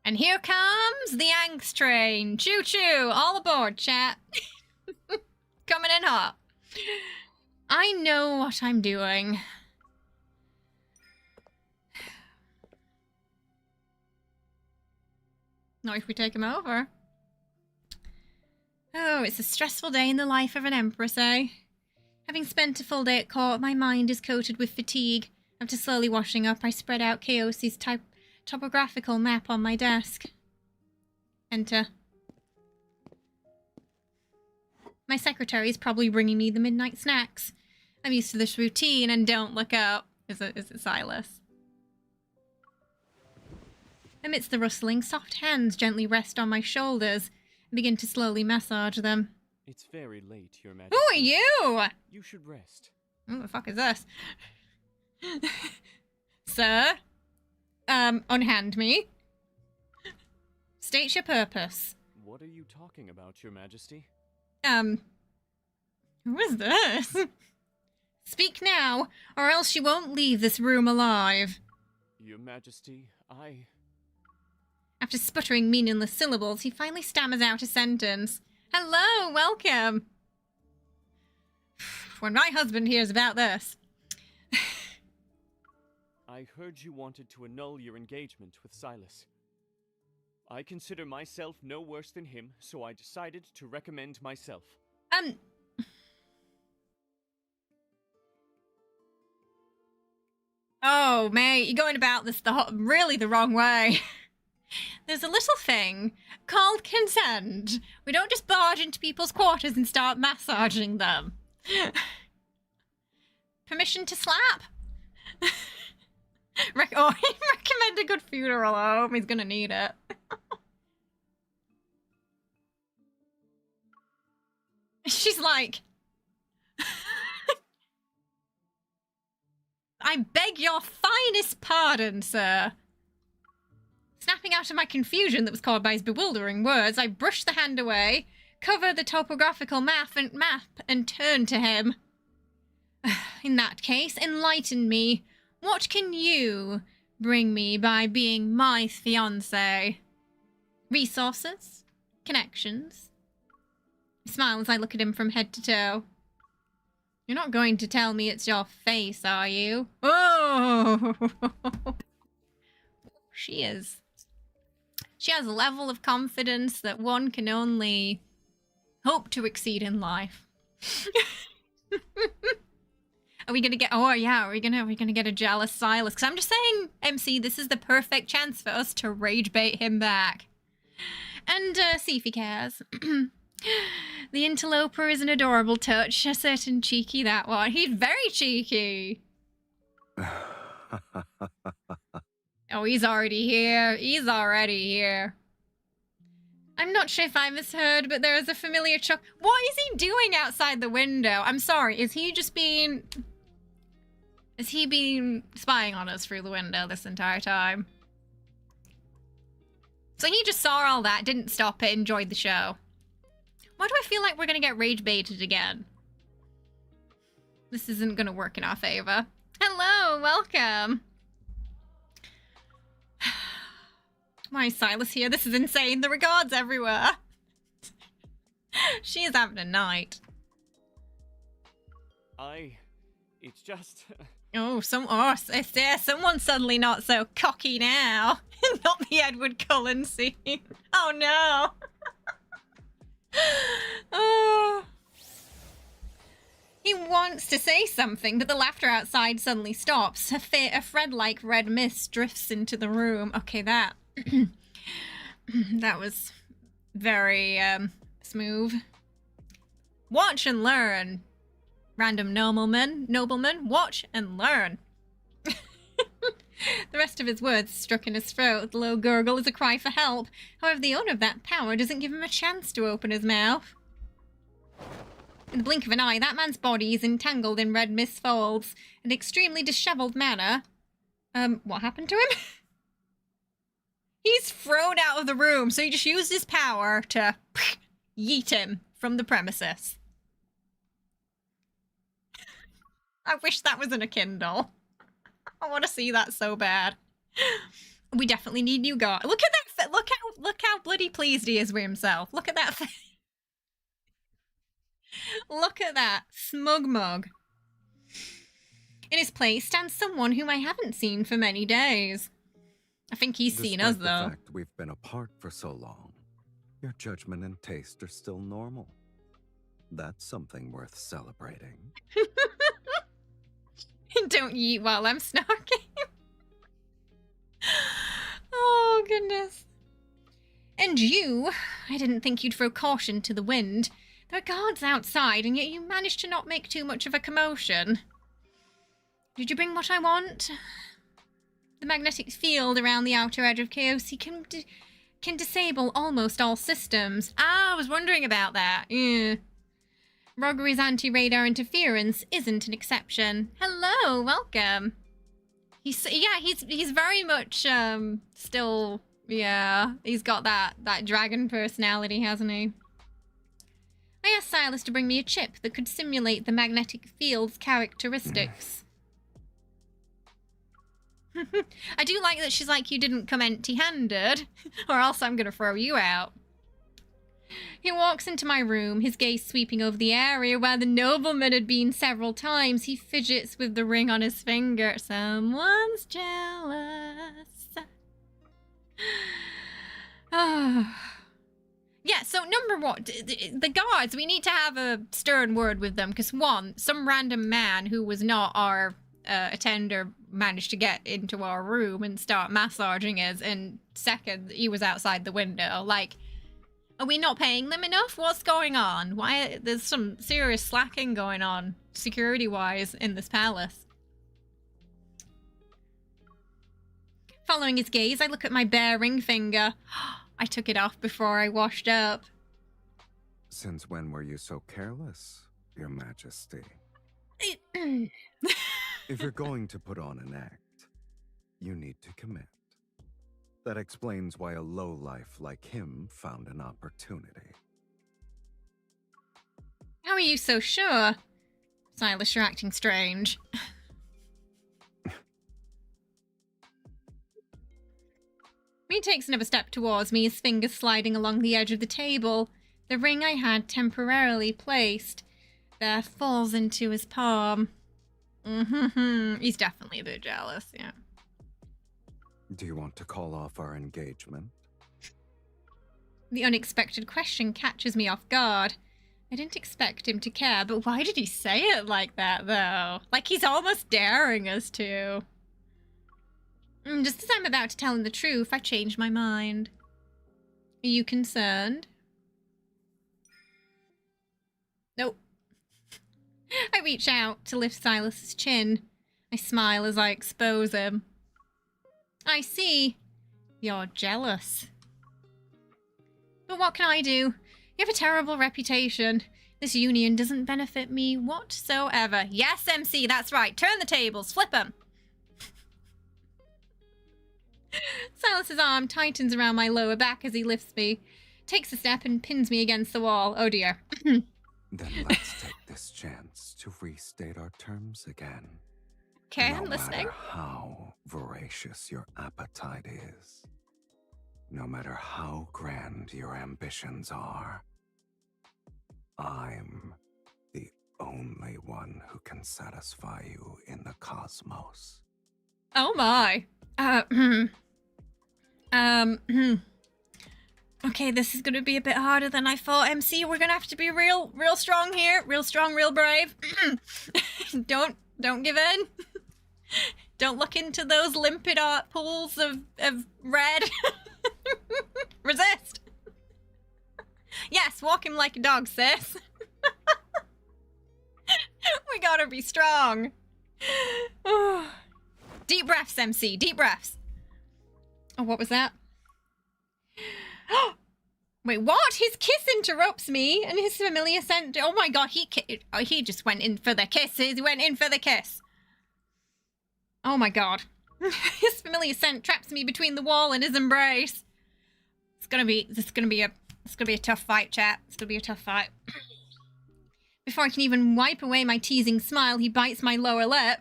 And here comes the angst train. Choo-choo! All aboard, chat. Coming in hot. I know what I'm doing. Not if we take him over. Oh, it's a stressful day in the life of an empress, eh? Having spent a full day at court, my mind is coated with fatigue. After slowly washing up, I spread out Kaosi's topographical map on my desk. Enter. My secretary is probably bringing me the midnight snacks. I'm used to this routine and don't look up. Is it Sylus? Amidst the rustling, soft hands gently rest on my shoulders and begin to slowly massage them. It's very late, Your Majesty. Who are you? You should rest. Who the fuck is this? Sir? Unhand me. State your purpose. What are you talking about, Your Majesty? Who is this? Speak now, or else you won't leave this room alive. Your Majesty, I... After sputtering meaningless syllables, he finally stammers out a sentence. Hello, welcome. When my husband hears about this. I heard you wanted to annul your engagement with Sylus. I consider myself no worse than him, so I decided to recommend myself. Oh, mate, you're going about this really the wrong way. There's a little thing called consent. We don't just barge into people's quarters and start massaging them. Permission to slap? He recommend a good funeral home. He's gonna need it. She's like... I beg your finest pardon, sir. Snapping out of my confusion that was caused by his bewildering words, I brushed the hand away, covered the topographical map and turned to him. In that case, enlighten me. What can you bring me by being my fiancé? Resources? Connections? I smile as I look at him from head to toe. You're not going to tell me it's your face, are you? Oh! She is. She has a level of confidence that one can only hope to exceed in life. Are we gonna get? Oh yeah, are we gonna get a jealous Sylus? Because I'm just saying, MC, this is the perfect chance for us to rage bait him back, and see if he cares. The interloper is an adorable touch, a certain cheeky that one. He's very cheeky. Oh, he's already here. He's already here. I'm not sure if I misheard, but there is a familiar chuck. What is he doing outside the window? I'm sorry. Is he been spying on us through the window this entire time? So he just saw all that, didn't stop it, enjoyed the show. Why do I feel like we're gonna get rage baited again? This isn't gonna work in our favor. Hello, welcome. Why is Sylus here? This is insane. There are guards everywhere. She is having a night. It's just... Oh, someone's suddenly not so cocky now. Not the Edward Cullen scene. Oh no. Oh. He wants to say something, but the laughter outside suddenly stops. A thread-like red mist drifts into the room. Okay, that... that was very, smooth. Watch and learn. Random nobleman, watch and learn. The rest of his words struck in his throat. The low gurgle is a cry for help. However, the owner of that power doesn't give him a chance to open his mouth. In the blink of an eye, that man's body is entangled in red mist folds. An extremely disheveled manner. What happened to him? He's thrown out of the room, so he just used his power to yeet him from the premises. I wish that was in a Kindle. I want to see that so bad. We definitely need new guard. Look at that! Look how bloody pleased he is with himself. Look at that. Look at that smug mug. In his place stands someone whom I haven't seen for many days. I think he's seen us, though. Despite the fact we've been apart for so long, your judgment and taste are still normal. That's something worth celebrating. Don't yeet while I'm snarking. Oh, goodness. And you, I didn't think you'd throw caution to the wind. There are guards outside, and yet you managed to not make too much of a commotion. Did you bring what I want? The magnetic field around the outer edge of Chaos can disable almost all systems. Ah, I was wondering about that. Yeah. Roguery's anti-radar interference isn't an exception. Hello, welcome. He's very much still, yeah, he's got that dragon personality, hasn't he? I asked Sylus to bring me a chip that could simulate the magnetic field's characteristics. I do like that she's like, you didn't come empty-handed, or else I'm gonna throw you out. He walks into my room, his gaze sweeping over the area where the nobleman had been several times. He fidgets with the ring on his finger. Someone's jealous. Oh. Yeah, so number one, the guards, we need to have a stern word with them, because one, some random man who was not our attender managed to get into our room and start massaging us, and second, he was outside the window. Like, are we not paying them enough? What's going on? Why? There's some serious slacking going on, security-wise, in this palace. Following his gaze, I look at my bare ring finger. I took it off before I washed up. Since when were you so careless, Your Majesty? If you're going to put on an act, you need to commit. That explains why a lowlife like him found an opportunity. How are you so sure? Sylus, you're acting strange. He takes another step towards me, his fingers sliding along the edge of the table. The ring I had temporarily placed there falls into his palm. He's definitely a bit jealous, yeah. Do you want to call off our engagement? The unexpected question catches me off guard. I didn't expect him to care, but why did he say it like that, though? Like he's almost daring us to. Just as I'm about to tell him the truth, I change my mind. Are you concerned? Nope. I reach out to lift Sylus's chin. I smile as I expose him. I see. You're jealous. But what can I do? You have a terrible reputation. This union doesn't benefit me whatsoever. Yes, MC, that's right. Turn the tables. Flip them. Sylus's arm tightens around my lower back as he lifts me, takes a step and pins me against the wall. Oh dear. Then let's take this chance to restate our terms again. Okay, no I'm listening. Matter how voracious your appetite is. No matter how grand your ambitions are, I'm the only one who can satisfy you in the cosmos. Oh my. Okay, this is gonna be a bit harder than I thought, MC. We're gonna have to be real strong here. Real strong, real brave. Don't give in. Don't look into those limpid art pools of red. Resist. Yes, walk him like a dog, sis. We gotta be strong. Deep breaths, MC. Deep breaths. Oh, what was that? Wait, what? His kiss interrupts me, and his familiar scent. Oh my god, he just went in for the kisses. He went in for the kiss. Oh my god. His familiar scent traps me between the wall and his embrace. It's gonna be a tough fight, chat. It's gonna be a tough fight. Before I can even wipe away my teasing smile, he bites my lower lip.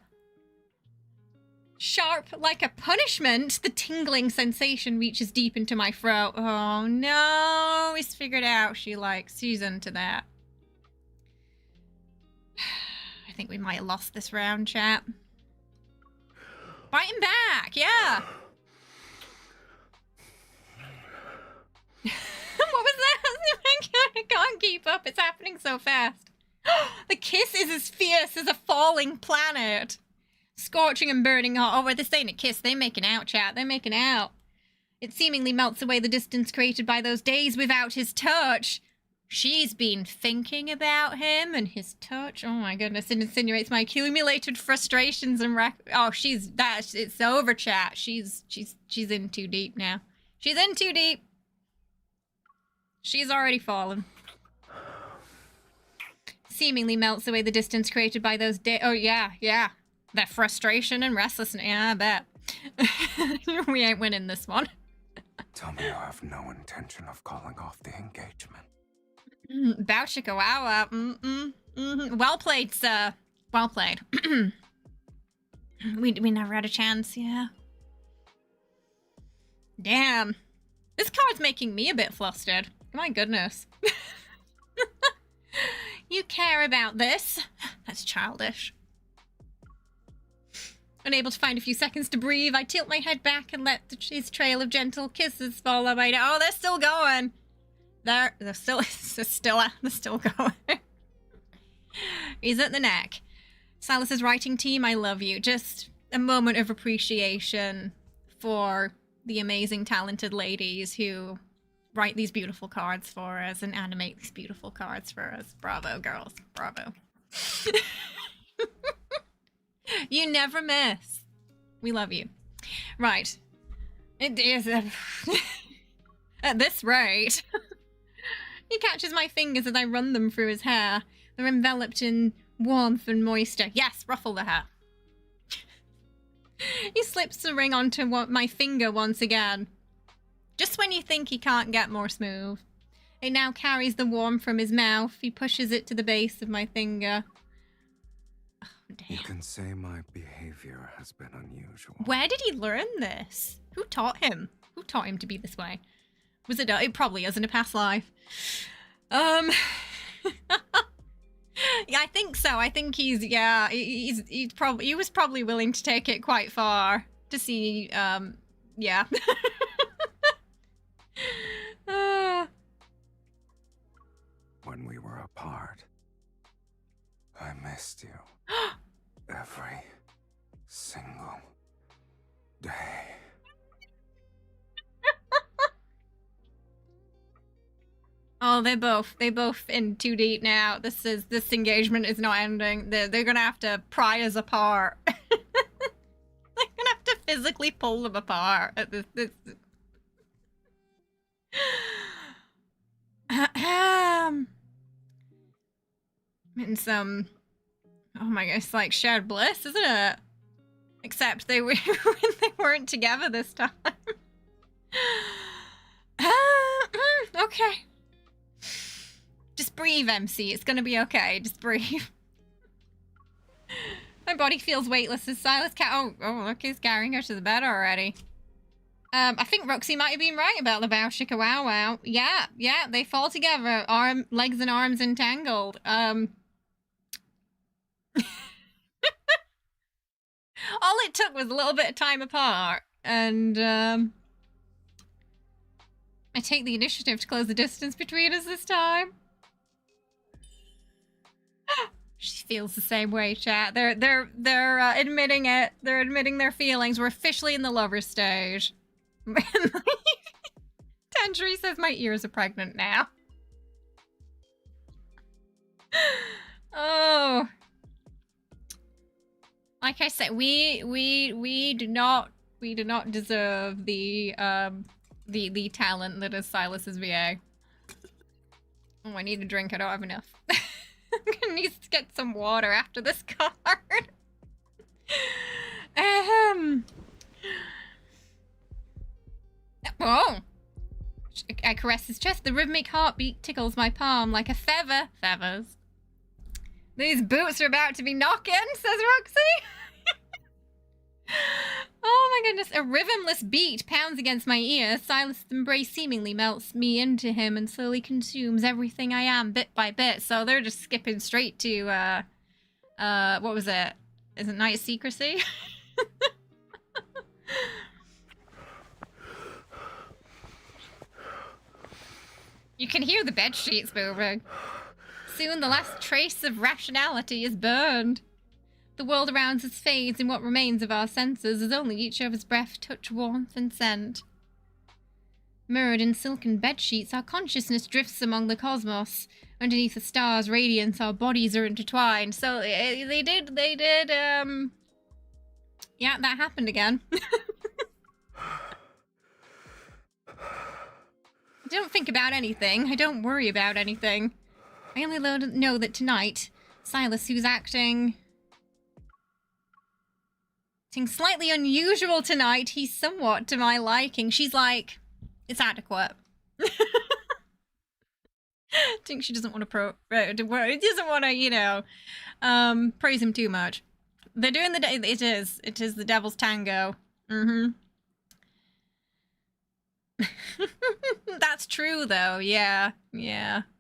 Sharp like a punishment, the tingling sensation reaches deep into my throat. Oh no, he's figured out she's into that. I think we might have lost this round, chat. Bite him back, yeah. What was that? I can't keep up. It's happening so fast. The kiss is as fierce as a falling planet. Scorching and burning hot. Oh, this ain't a kiss. They're making out, chat. They're making out. It seemingly melts away the distance created by those days without his touch. She's been thinking about him and his touch. Oh my goodness. It insinuates my accumulated frustrations and it's over, chat. She's in too deep now. She's in too deep. She's already fallen. Seemingly melts away the distance created by those days. Oh yeah. That frustration and restlessness. Yeah, I bet. We ain't winning this one. Tell me you have no intention of calling off the engagement. Bouchika, wow. Well played, sir. Well played. We never had a chance, yeah. Damn. This card's making me a bit flustered. My goodness. You care about this? That's childish. Unable to find a few seconds to breathe, I tilt my head back and let his trail of gentle kisses follow my... Oh, they're still going. They're still going. He's at the neck. Silas's writing team, I love you. Just a moment of appreciation for the amazing, talented ladies who write these beautiful cards for us and animate these beautiful cards for us. Bravo, girls. Bravo. You never miss. We love you. Right. It is at this rate. He catches my fingers as I run them through his hair. They're enveloped in warmth and moisture. Yes, ruffle the hair. He slips the ring onto my finger once again. Just when you think he can't get more smooth. It now carries the warmth from his mouth. He pushes it to the base of my finger. Oh, damn. You can say my behavior has been unusual. Where did he learn this? Who taught him? Who taught him to be this way? Was it? It probably is in a past life. Yeah, I think so. I think he was probably willing to take it quite far to see. Yeah. When we were apart, I missed you. Every single day. Oh, they both in too deep now. This engagement is not ending. They're gonna have to pry us apart. They're gonna have to physically pull them apart at this. And some, oh my gosh, it's like shared bliss, isn't it? Except they weren't together this time. Okay. Just breathe, MC. It's gonna be okay. Just breathe. My body feels weightless as Silas cat. Oh, look, he's carrying her to the bed already. I think Roxy might have been right about the Bauschika Wow Wow. Yeah, they fall together. Legs and arms entangled. All it took was a little bit of time apart, and I take the initiative to close the distance between us this time. She feels the same way, chat. They're admitting it. They're admitting their feelings. We're officially in the lover stage. Tangerine says my ears are pregnant now. Oh. Like I said, we do not deserve the talent that is Sylus's VA. Oh, I need a drink. I don't have enough. I'm gonna need to get some water after this card. Oh. I caress his chest. The rhythmic heartbeat tickles my palm like a feather. Feathers. These boots are about to be knocking, says Roxy. Oh my goodness. A rhythmless beat pounds against my ear. Sylus' embrace seemingly melts me into him and slowly consumes everything I am bit by bit. So they're just skipping straight to, what was it? Is it Night of Secrecy? You can hear the bed sheets moving. Soon the last trace of rationality is burned. The world around us fades in what remains of our senses as only each other's breath touch warmth and scent. Mirrored in silken bedsheets, our consciousness drifts among the cosmos. Underneath the stars' radiance, our bodies are intertwined. So they did, yeah, that happened again. I don't think about anything. I don't worry about anything. I only know that tonight, Sylus, who's acting slightly unusual tonight, he's somewhat to my liking. She's like, it's adequate. I think she doesn't want to doesn't want to, you know, praise him too much. They're doing it is the devil's tango. That's true, though. Yeah.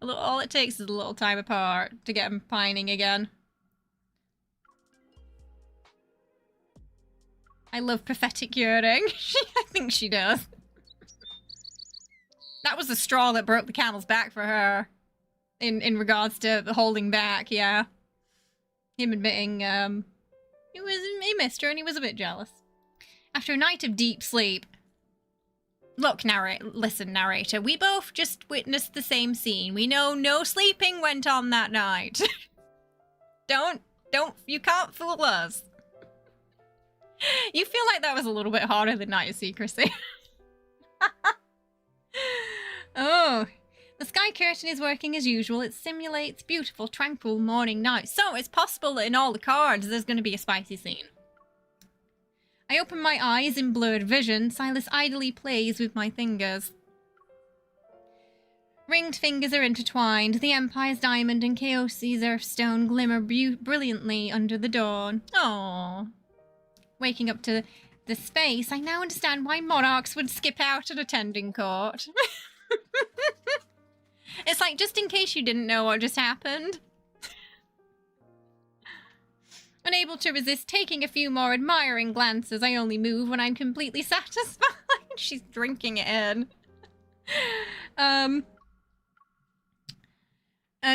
All it takes is a little time apart to get him pining again. I love prophetic yearning. I think she does. That was the straw that broke the camel's back for her. In regards to holding back, yeah. Him admitting, he missed her and he was a bit jealous. After a night of deep sleep, look, narrator, we both just witnessed the same scene. We know no sleeping went on that night. You can't fool us. You feel like that was a little bit harder than Night of Secrecy. Oh, the sky curtain is working as usual. It simulates beautiful, tranquil morning night. So it's possible that in all the cards there's going to be a spicy scene. I open my eyes in blurred vision. Sylus idly plays with my fingers. Ringed fingers are intertwined. The Empire's diamond and Chaosi's earthstone glimmer brilliantly under the dawn. Aww. Waking up to the space, I now understand why monarchs would skip out an attending court. It's like, just in case you didn't know what just happened. Unable to resist taking a few more admiring glances, I only move when I'm completely satisfied. She's drinking it in.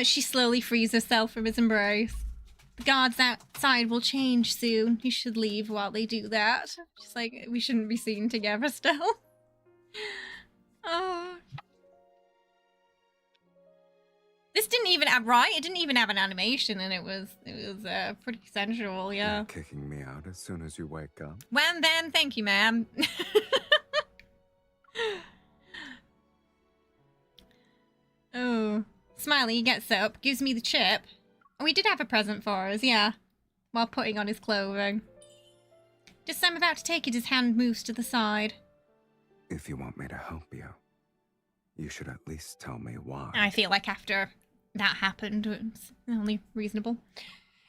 She slowly frees herself from his embrace. The guards outside will change soon. You should leave while they do that. She's like, we shouldn't be seen together still. Oh. This didn't even have, right? It didn't even have an animation, and it was pretty sensual, yeah. You're kicking me out as soon as you wake up. Well then, thank you, ma'am. Oh. Smiley gets up, gives me the chip. Oh, he did have a present for us, yeah. While putting on his clothing. Just as I'm about to take it, his hand moves to the side. If you want me to help you, you should at least tell me why. I feel like after that happened, it's only reasonable.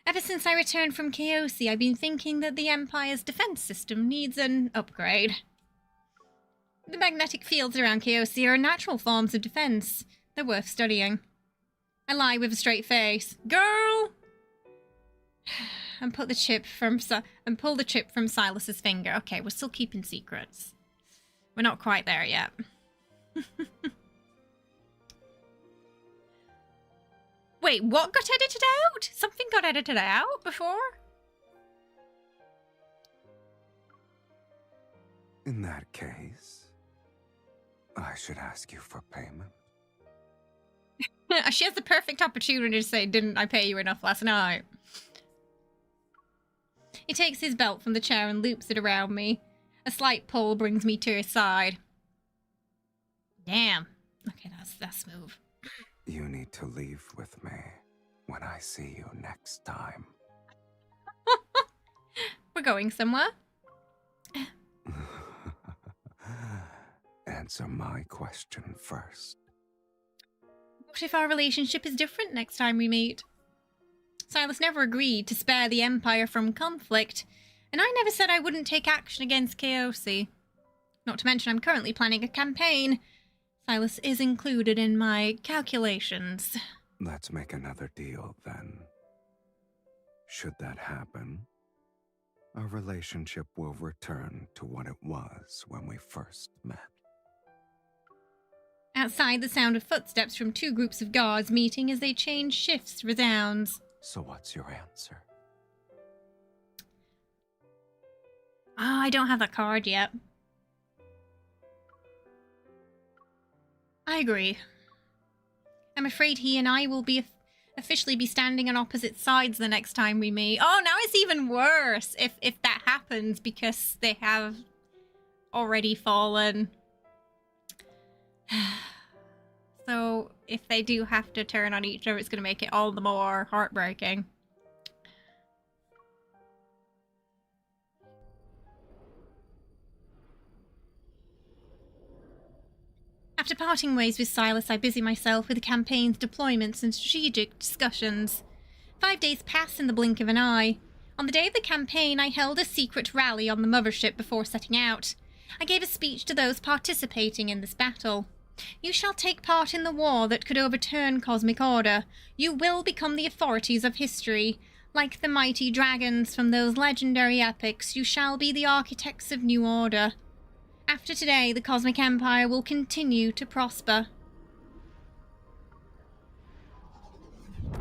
Ever since I returned from Chaosi, I've been thinking that the Empire's defense system needs an upgrade. The magnetic fields around Chaosia are natural forms of defense. They're worth studying. I lie with a straight face. Girl! And pull the chip from Sylus's finger. Okay, we're still keeping secrets. We're not quite there yet. Wait, what got edited out? Something got edited out before? In that case, I should ask you for payment. She has the perfect opportunity to say, didn't I pay you enough last night? He takes his belt from the chair and loops it around me. A slight pull brings me to his side. Damn. Okay, that's smooth. You need to leave with me when I see you next time. We're going somewhere. Answer my question first. What if our relationship is different next time we meet? Sylus never agreed to spare the Empire from conflict, and I never said I wouldn't take action against Chaosi. Not to mention I'm currently planning a campaign. Sylus is included in my calculations. Let's make another deal, then. Should that happen, our relationship will return to what it was when we first met. Outside, the sound of footsteps from two groups of guards meeting as they change shifts resounds. So what's your answer? Oh, I don't have that card yet. I agree. I'm afraid he and I will officially be standing on opposite sides the next time we meet. Oh, now it's even worse if that happens because they have already fallen. So if they do have to turn on each other, it's going to make it all the more heartbreaking. After parting ways with Sylus, I busy myself with the campaign's deployments and strategic discussions. 5 days pass in the blink of an eye. On the day of the campaign, I held a secret rally on the mothership before setting out. I gave a speech to those participating in this battle. You shall take part in the war that could overturn cosmic order. You will become the authorities of history. Like the mighty dragons from those legendary epics, you shall be the architects of new order. After today, the Cosmic Empire will continue to prosper.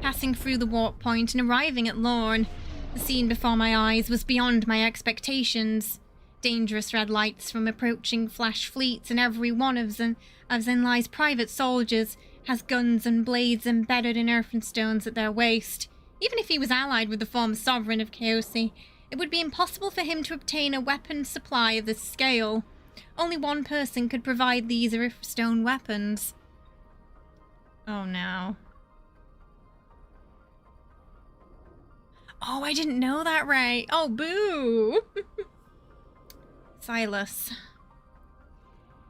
Passing through the warp point and arriving at Lorne, the scene before my eyes was beyond my expectations. Dangerous red lights from approaching flash fleets, and every one of Zenlai's private soldiers has guns and blades embedded in earthen stones at their waist. Even if he was allied with the former sovereign of Chaosi, it would be impossible for him to obtain a weapon supply of this scale. Only one person could provide these Earthstone weapons. Oh no. Oh, I didn't know that right. Oh, boo! Sylus.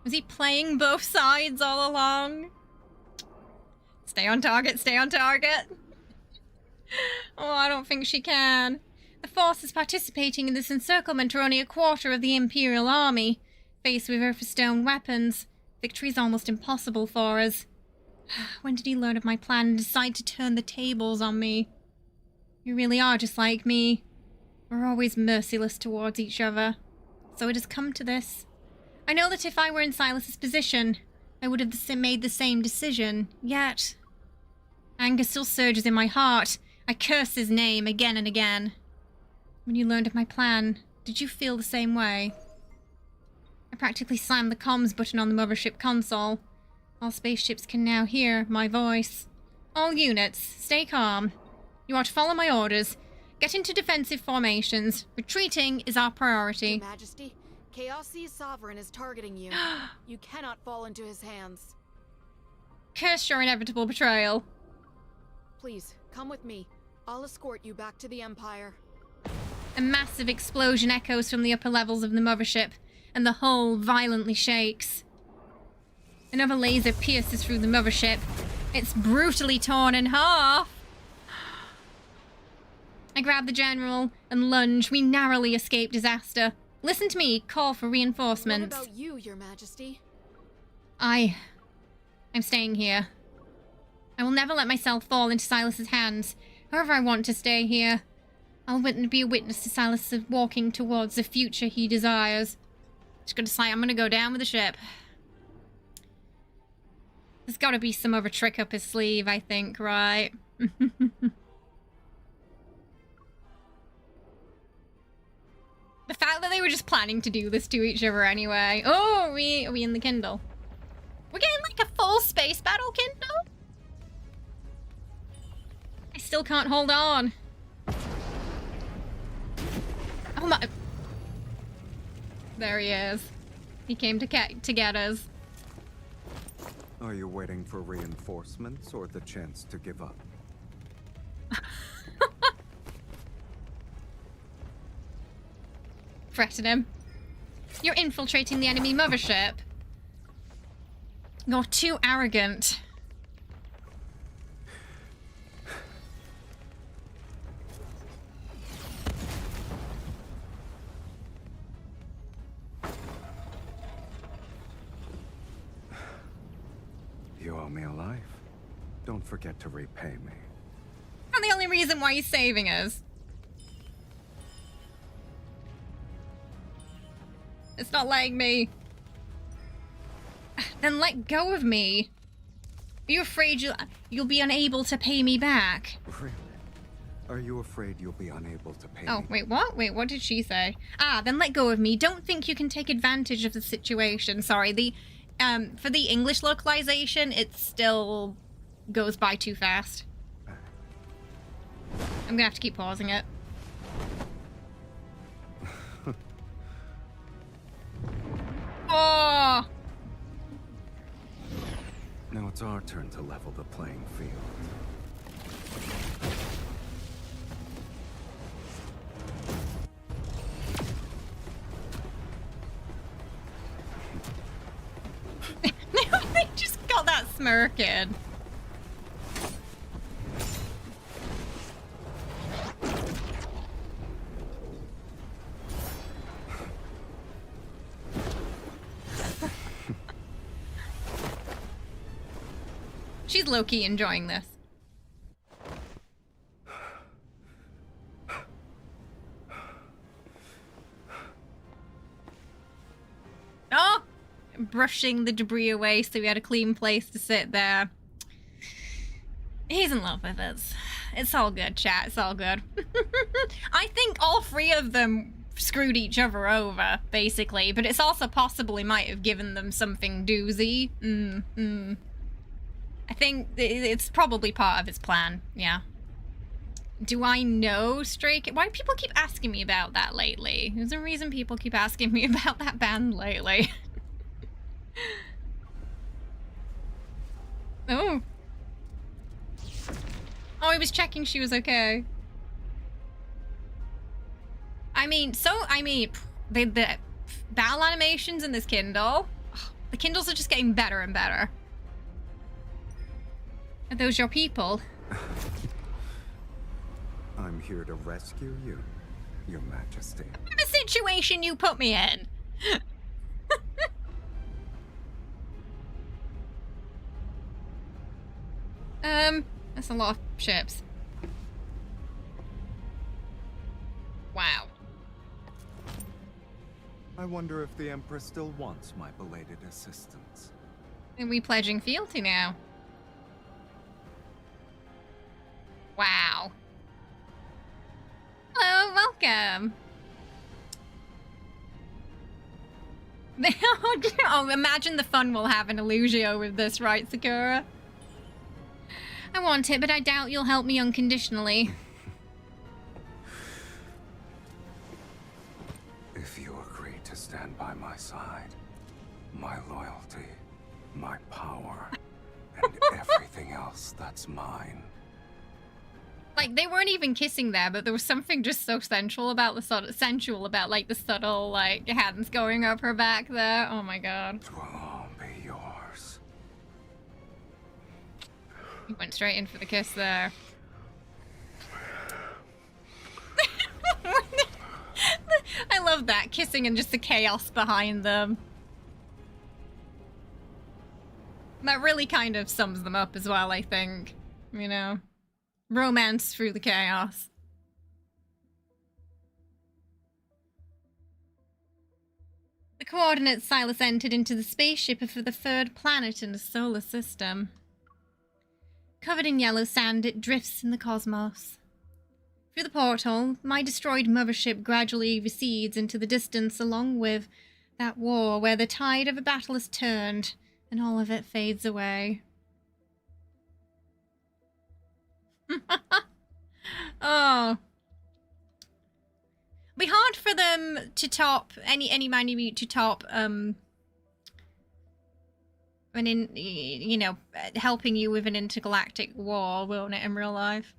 Was he playing both sides all along? Stay on target, stay on target. Oh, I don't think she can. The forces participating in this encirclement are only a quarter of the Imperial army. Faced with Earthstone weapons, victory is almost impossible for us. When did he learn of my plan and decide to turn the tables on me? You really are just like me. We're always merciless towards each other. So it has come to this. I know that if I were in Sylus's position, I would have made the same decision, yet anger still surges in my heart. I curse his name again and again. When you learned of my plan, did you feel the same way? I practically slammed the comms button on the mothership console. All spaceships can now hear my voice. All units, stay calm. You are to follow my orders. Get into defensive formations. Retreating is our priority. Your Majesty, Chaosi's sovereign is targeting you. You cannot fall into his hands. Curse your inevitable betrayal. Please, come with me. I'll escort you back to the Empire. A massive explosion echoes from the upper levels of the mothership, and the hull violently shakes. Another laser pierces through the mothership. It's brutally torn in half. I grab the general and lunge. We narrowly escape disaster. Listen to me, call for reinforcements. What about you, Your Majesty? I'm staying here. I will never let myself fall into Sylus's hands. However, I want to stay here. I'll be a witness to Sylus walking towards the future he desires. Just gonna say, I'm gonna go down with the ship. There's gotta be some other trick up his sleeve, I think, right? The fact that they were just planning to do this to each other anyway. Oh, are we in the Kindle? We're getting like a full space battle Kindle? I still can't hold on. Oh my... There he is. He came to get us. Are you waiting for reinforcements or the chance to give up? Threaten him. You're infiltrating the enemy mothership. You're too arrogant. You owe me a life. Don't forget to repay me. Not the only reason why he's saving us. It's not letting me. Then let go of me. Are you afraid you'll be unable to pay me back? Really? Are you afraid you'll be unable to pay Oh, me? wait, what? Wait, what did she say? Ah, then let go of me. Don't think you can take advantage of the situation. Sorry, for the English localization, it still goes by too fast. I'm gonna have to keep pausing it. Oh! Now it's our turn to level the playing field. They just got that smirk in. She's low-key enjoying this. Oh! Brushing the debris away so we had a clean place to sit there. He's in love with us. It's all good, chat. It's all good. I think all three of them screwed each other over, basically. But it's also possible he might have given them something doozy. I think it's probably part of his plan, yeah. Do I know Stray Kids? Why do people keep asking me about that lately? There's a reason people keep asking me about that band lately. Oh. Oh, he was checking she was okay. The battle animations in this Kindle, the Kindles are just getting better and better. Are those your people? I'm here to rescue you, Your Majesty. The situation you put me in. That's a lot of ships. Wow. I wonder if the Empress still wants my belated assistance. Are we pledging fealty now? Wow. Hello, welcome. Oh, imagine the fun we'll have in Illusio with this, right, Sakura? I want it, but I doubt you'll help me unconditionally. If you agree to stand by my side, my loyalty, my power, and everything else that's mine. Like, they weren't even kissing there, but there was something just so sensual about the subtle, like, the subtle, like, hands going up her back there. Oh my god. It will all be yours. He went straight in for the kiss there. I love that, kissing and just the chaos behind them. That really kind of sums them up as well, I think. You know, romance through the chaos. The coordinates Sylus entered into the spaceship are for the third planet in the solar system. Covered in yellow sand, it drifts in the cosmos. Through the portal, my destroyed mothership gradually recedes into the distance along with that war where the tide of a battle is turned and all of it fades away. Oh. It'd be hard for them to top any Manumute to top when in, you know, helping you with an intergalactic war, won't it, in real life?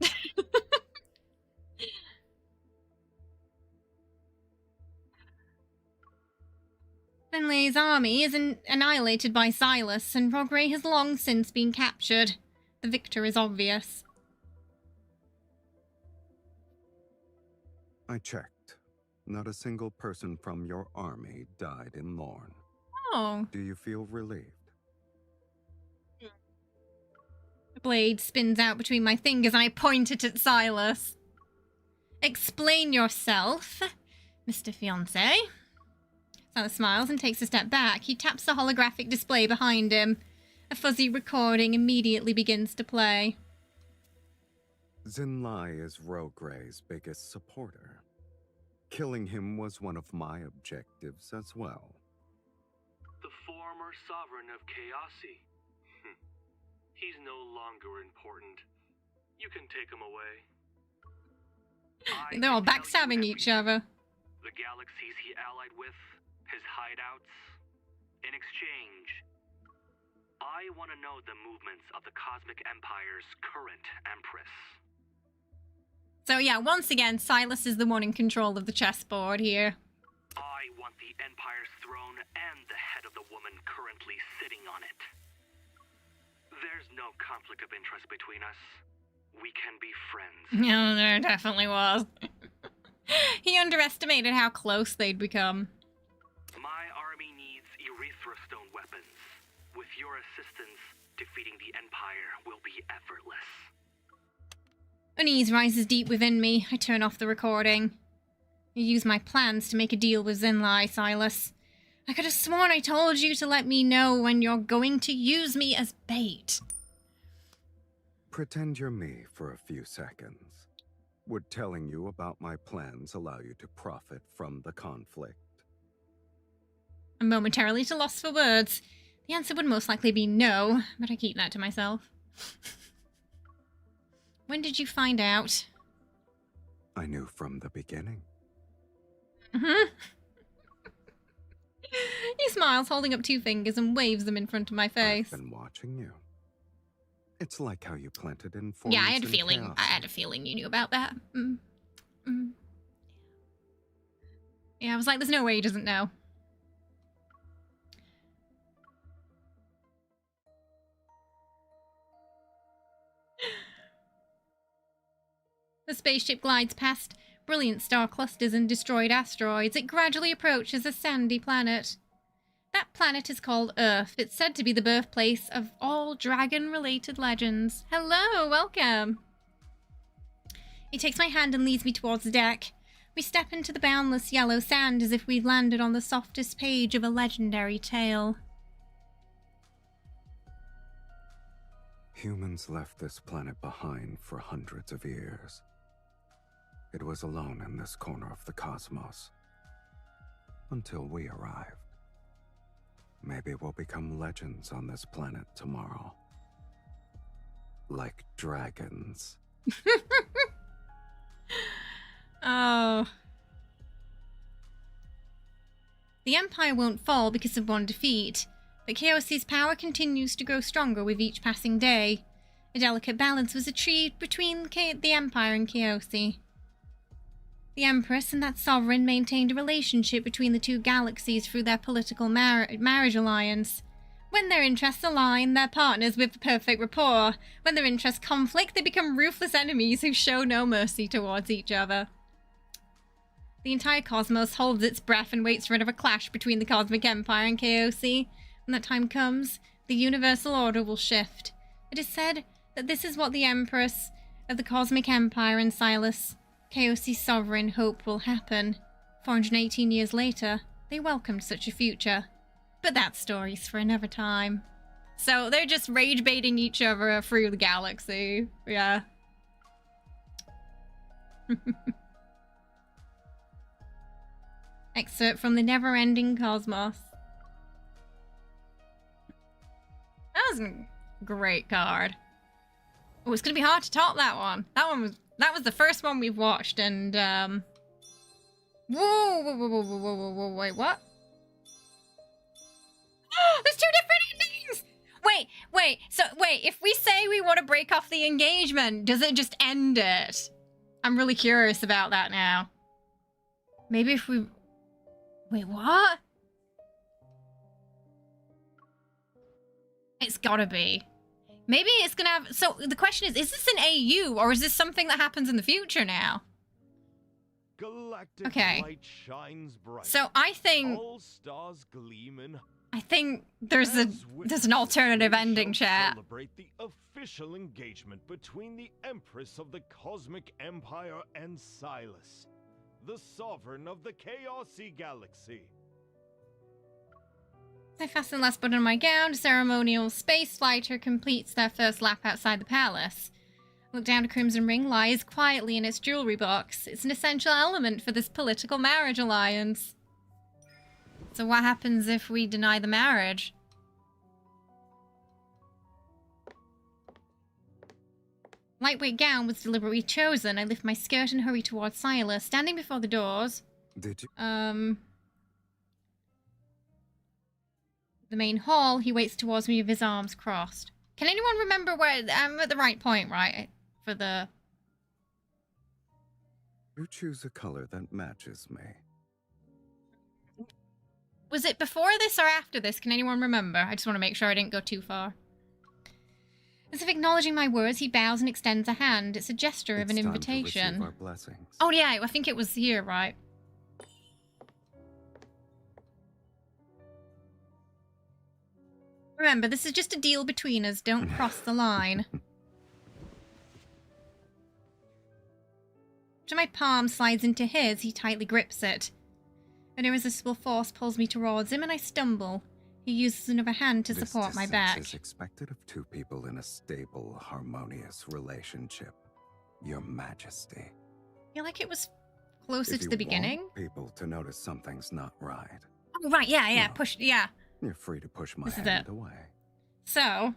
Finlay's army is annihilated by Sylus, and Rogray has long since been captured. The victor is obvious. I checked. Not a single person from your army died in Lorne. Oh. Do you feel relieved? The blade spins out between my fingers and I point it at Sylus. Explain yourself, Mr. Fiancé. Sylus smiles and takes a step back. He taps the holographic display behind him. A fuzzy recording immediately begins to play. Zinlai is Rogray's biggest supporter. Killing him was one of my objectives as well. The former sovereign of Chaosi. He's no longer important. You can take him away. They're all backstabbing each other. The galaxies he allied with, his hideouts. In exchange, I want to know the movements of the Cosmic Empire's current Empress. So yeah, once again, Sylus is the one in control of the chessboard here. I want the Empire's throne and the head of the woman currently sitting on it. There's no conflict of interest between us. We can be friends. No, there definitely was. He underestimated how close they'd become. My army needs Erythrostone weapons. With your assistance, defeating the Empire will be effortless. Unease rises deep within me. I turn off the recording. I use my plans to make a deal with Zinlai, Sylus. I could have sworn I told you to let me know when you're going to use me as bait. Pretend you're me for a few seconds. Would telling you about my plans allow you to profit from the conflict? I'm momentarily at a loss for words. The answer would most likely be no, but I keep that to myself. When did you find out? I knew from the beginning. He smiles, holding up two fingers and waves them in front of my face. I've been watching you. It's like how you planted in. Yeah, I had a feeling. Chaos. I had a feeling you knew about that. Yeah, I was like, there's no way he doesn't know. The spaceship glides past brilliant star clusters and destroyed asteroids. It gradually approaches a sandy planet. That planet is called Earth. It's said to be the birthplace of all dragon-related legends. Hello, welcome. He takes my hand and leads me towards the deck. We step into the boundless yellow sand as if we'd landed on the softest page of a legendary tale. Humans left this planet behind for hundreds of years. It was alone in this corner of the cosmos. Until we arrived. Maybe we'll become legends on this planet tomorrow. Like dragons. Oh. The Empire won't fall because of one defeat, but Chaosi's power continues to grow stronger with each passing day. A delicate balance was achieved between the Empire and Chaosi. The Empress and that sovereign maintained a relationship between the two galaxies through their political marriage alliance. When their interests align, they're partners with the perfect rapport. When their interests conflict, they become ruthless enemies who show no mercy towards each other. The entire cosmos holds its breath and waits for another clash between the Cosmic Empire and KOC. When that time comes, the universal order will shift. It is said that this is what the Empress of the Cosmic Empire and Sylus, KOC's sovereign, hope will happen. 418 years later, they welcomed such a future. But that story's for another time. So they're just rage baiting each other through the galaxy. Yeah. Excerpt from the Never-Ending Cosmos. That was a great card. Oh, it's gonna be hard to top that one. That was the first one we've watched, and whoa, wait, what? Oh, there's 2 different endings! Wait, if we say we want to break off the engagement, does it just end it? I'm really curious about that now. Maybe if we... Wait, what? It's gotta be. Maybe it's gonna have... So, the question is this an AU, or is this something that happens in the future now? Galactic okay. light shines bright. So, I think... All stars gleaming. I think there's an alternative ending, chat. Celebrate the official engagement between the Empress of the Cosmic Empire and Sylus, the sovereign of the Chaosy Galaxy. I fasten the last button on my gown. A ceremonial space fighter completes their first lap outside the palace. Look down. A crimson ring lies quietly in its jewelry box. It's an essential element for this political marriage alliance. So what happens if we deny the marriage? Lightweight gown was deliberately chosen. I lift my skirt and hurry towards Sylus. Standing before the doors. Did you? The main hall, he waits towards me with his arms crossed. Can anyone remember where... I'm at the right point, right? For the... You choose a color that matches me. Was it before this or after this? Can anyone remember? I just want to make sure I didn't go too far. As if acknowledging my words, he bows and extends a hand. It's a gesture of an invitation. Time to receive our blessings. Oh yeah, I think it was here, right? Remember, this is just a deal between us. Don't cross the line. After my palm slides into his, he tightly grips it. An irresistible force pulls me towards him, and I stumble. He uses another hand to support my back. This is expected of 2 people in a stable, harmonious relationship. Your Majesty. I feel like it was closer to the beginning. Want people to notice something's not right. Oh, right, yeah, yeah. You're free to push my hand away. So,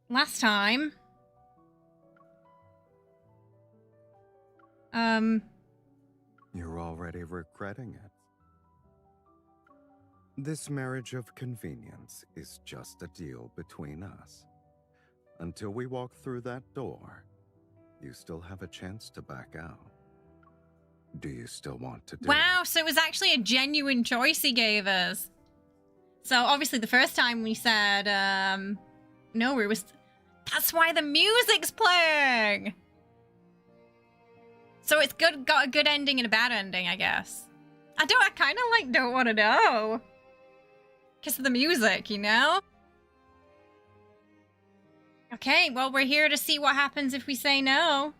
last time... You're already regretting it. This marriage of convenience is just a deal between us. Until we walk through that door, you still have a chance to back out. Do you still want to do it? Wow, so it was actually a genuine choice he gave us. So obviously the first time we said, no, it was... That's why the music's playing! So it's got a good ending and a bad ending, I guess. I kind of like don't want to know. Because of the music, you know? Okay, well, we're here to see what happens if we say no.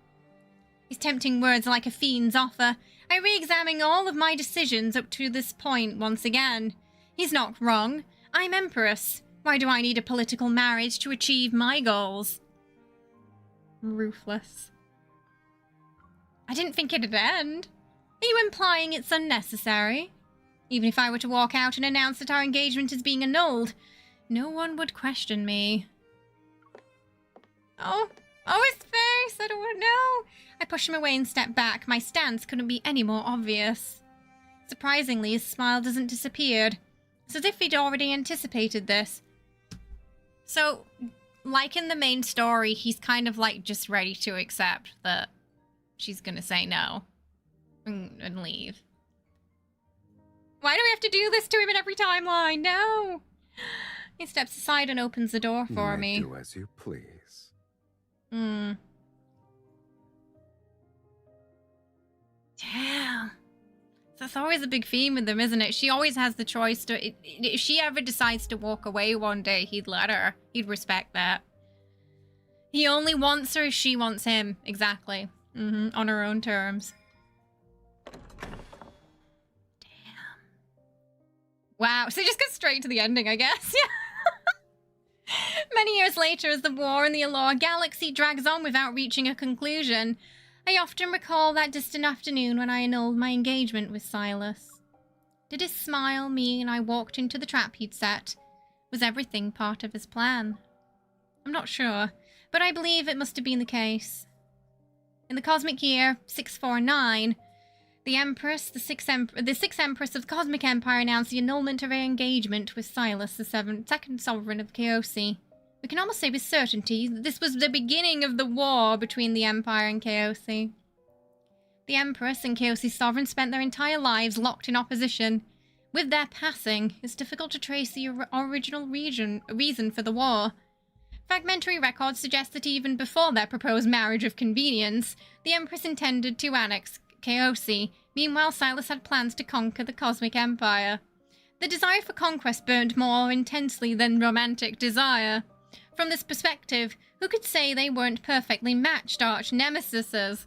His tempting words are like a fiend's offer. I re-examine all of my decisions up to this point once again. He's not wrong. I'm Empress. Why do I need a political marriage to achieve my goals? Ruthless. I didn't think it'd end. Are you implying it's unnecessary? Even if I were to walk out and announce that our engagement is being annulled, no one would question me. Oh, his face! I don't want to know! I push him away and step back. My stance couldn't be any more obvious. Surprisingly, his smile doesn't disappear. It's as if he'd already anticipated this. So, like in the main story, he's kind of like just ready to accept that she's gonna say no and leave. Why do we have to do this to him in every timeline? No! He steps aside and opens the door for me. Do as you please. Damn. That's always a big theme with them, isn't it? She always has the choice to... If she ever decides to walk away one day, he'd let her. He'd respect that. He only wants her if she wants him. Exactly. On her own terms. Damn. Wow. So just go straight to the ending, I guess. Yeah. Many years later, as the war in the Allure galaxy drags on without reaching a conclusion, I often recall that distant afternoon when I annulled my engagement with Sylus. Did his smile mean I walked into the trap he'd set? Was everything part of his plan? I'm not sure, but I believe it must have been the case. In the cosmic year 649, the Empress, the sixth Empress of the Cosmic Empire, announced the annulment of her engagement with Sylus, the second sovereign of Chaosi. We can almost say with certainty that this was the beginning of the war between the Empire and Chaosi. The Empress and Chaosi's sovereign spent their entire lives locked in opposition. With their passing, it's difficult to trace the original reason for the war. Fragmentary records suggest that even before their proposed marriage of convenience, the Empress intended to annex Chaosi. Meanwhile, Sylus had plans to conquer the Cosmic Empire. The desire for conquest burned more intensely than romantic desire. From this perspective, who could say they weren't perfectly matched arch-nemesises?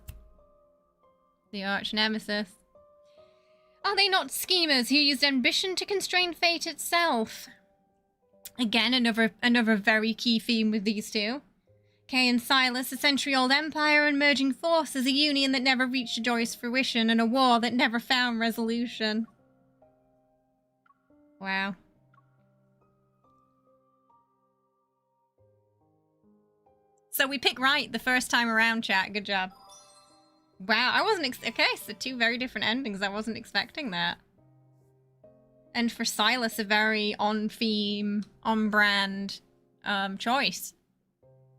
The arch-nemesis. Are they not schemers who used ambition to constrain fate itself? Again, another very key theme with these two. Kay and Sylus, a century-old empire and merging forces, a union that never reached a joyous fruition, and a war that never found resolution. Wow. So we picked right the first time around, chat. Good job. Wow, I wasn't okay, so two very different endings. I wasn't expecting that. And for Sylus, a very on-theme, on-brand choice.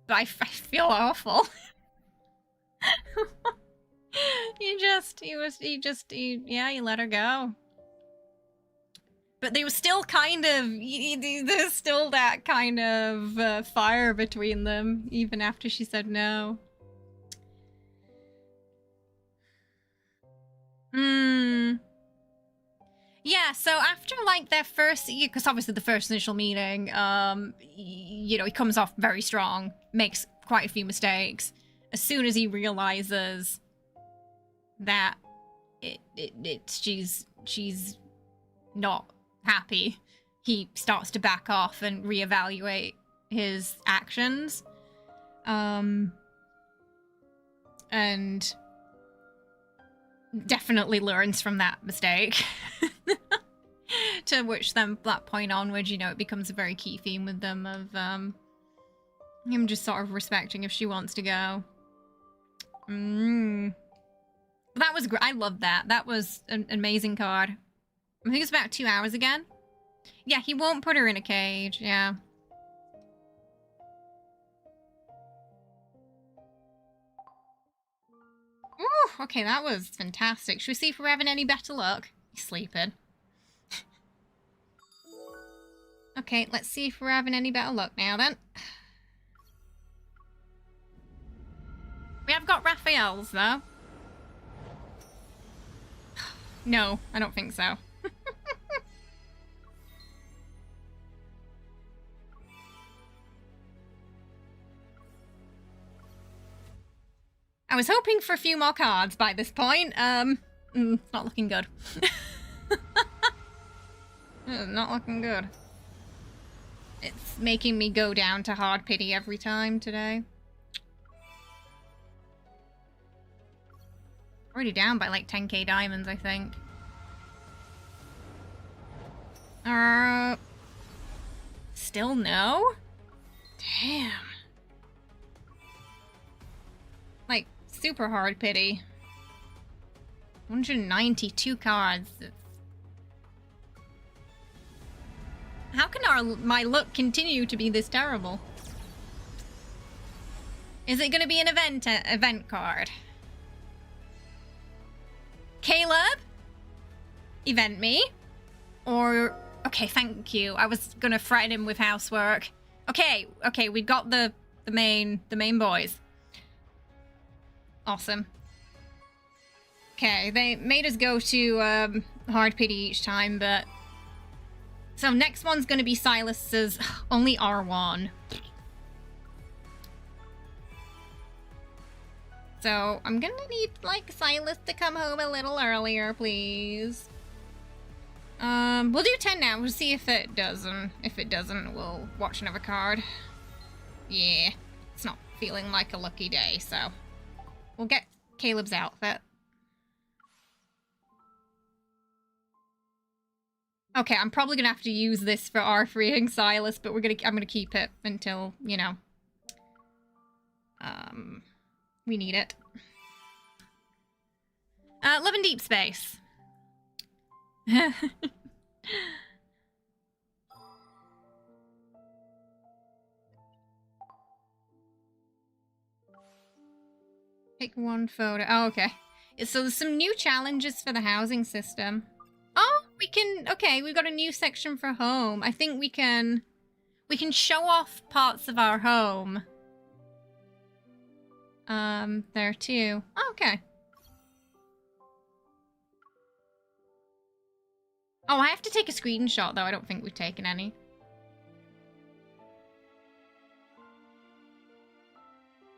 But I feel awful. Yeah, you let her go. But they were still kind of, there's still that kind of fire between them, even after she said no. Yeah, so after, like, their first, because obviously the first initial meeting, you know, he comes off very strong, makes quite a few mistakes. As soon as he realizes that she's not happy, he starts to back off and reevaluate his actions. And definitely learns from that mistake. To which then, that point onwards, you know, it becomes a very key theme with them of him just sort of respecting if she wants to go. That was great. I loved that. That was an amazing card. I think it's about 2 hours again. Yeah, he won't put her in a cage. Yeah. Ooh, okay, that was fantastic. Should we see if we're having any better luck? He's sleeping. Okay, let's see if we're having any better luck now then. We have got Rafayel's though. No, I don't think so. I was hoping for a few more cards by this point. It's not looking good. It's not looking good. It's making me go down to hard pity every time today. Already down by like 10k diamonds, I think. Still no? Damn. Like, super hard pity. 192 cards. How can my luck continue to be this terrible? Is it going to be an event card? Caleb? Event me? Or, okay, thank you. I was going to threaten him with housework. Okay, we got the main boys. Awesome. Okay, they made us go to hard pity each time, but... So next one's gonna be Sylus's only R1. So I'm gonna need, like, Sylus to come home a little earlier, please. We'll do 10 now. We'll see if it doesn't. If it doesn't, we'll watch another card. Yeah, it's not feeling like a lucky day, so we'll get Caleb's outfit. Okay, I'm probably gonna have to use this for our freeing Sylus, but I'm gonna keep it until, you know, we need it. Love and Deepspace. Take one photo. Oh, okay. So there's some new challenges for the housing system. Oh, we can... Okay, we've got a new section for home. I think we can show off parts of our home. There too. Oh, okay. Oh, I have to take a screenshot, though. I don't think we've taken any.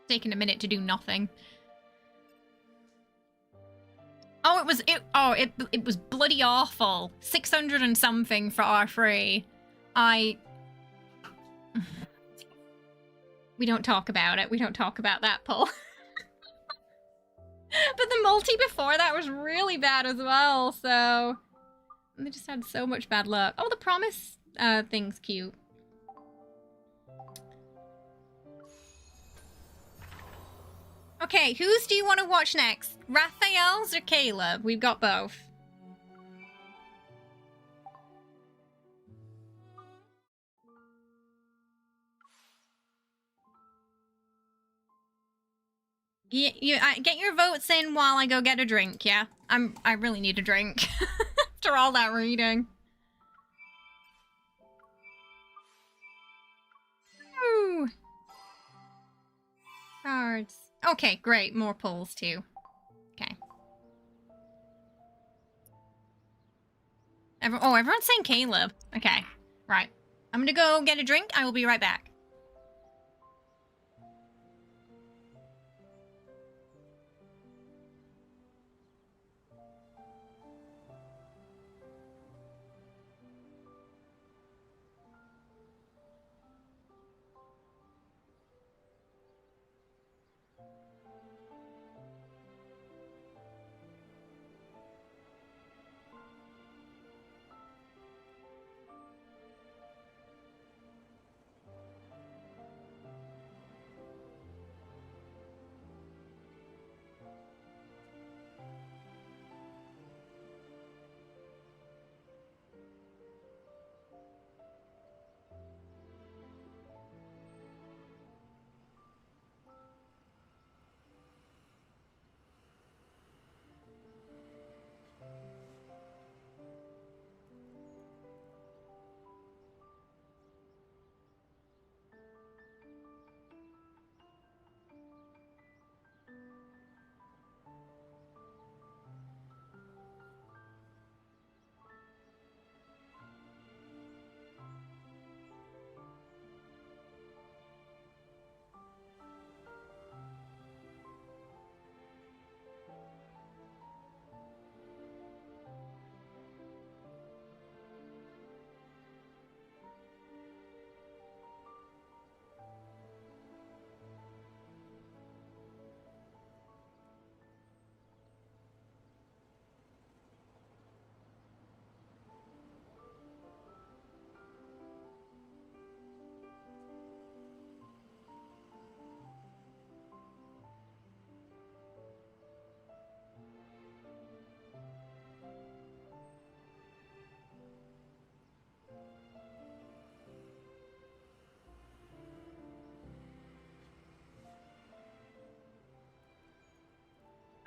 Taking a minute to do nothing. Oh, it was bloody awful. 600 and something for R3. We don't talk about it. We don't talk about that pull. But the multi before that was really bad as well, so... They just had so much bad luck. Oh, the promise thing's cute. Okay, whose do you want to watch next? Rafayel's or Caleb? We've got both. Get your votes in while I go get a drink, yeah? I really need a drink after all that reading. Ooh. Cards. Okay, great. More pulls too. Okay. Everyone's saying Caleb. Okay, right. I'm gonna go get a drink. I will be right back.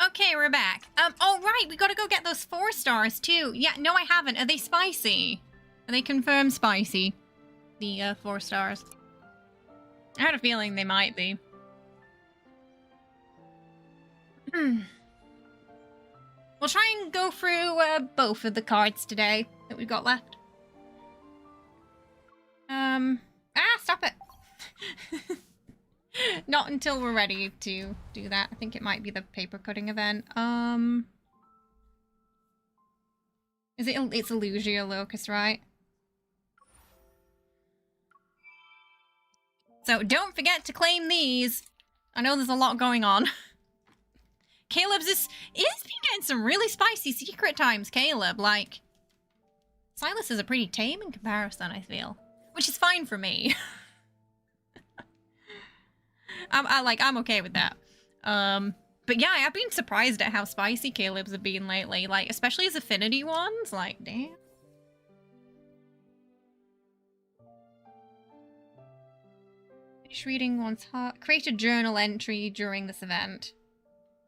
Okay, we're back. Oh, right, we gotta go get those 4 stars, too. Yeah, no, I haven't. Are they spicy? Are they confirmed spicy? The, 4 stars. I had a feeling they might be. We'll try and go through both of the cards today that we've got left. Stop it. Not until we're ready to do that. I think it might be the paper cutting event. It's Illusia Locus, right? So don't forget to claim these. I know there's a lot going on. Caleb's he's been getting some really spicy secret times, Caleb. Like, Sylus is a pretty tame in comparison, I feel. Which is fine for me. I'm okay with that. But yeah, I've been surprised at how spicy Caleb's have been lately. Like, especially his affinity ones. Like, damn. Finish reading one's heart. Create a journal entry during this event.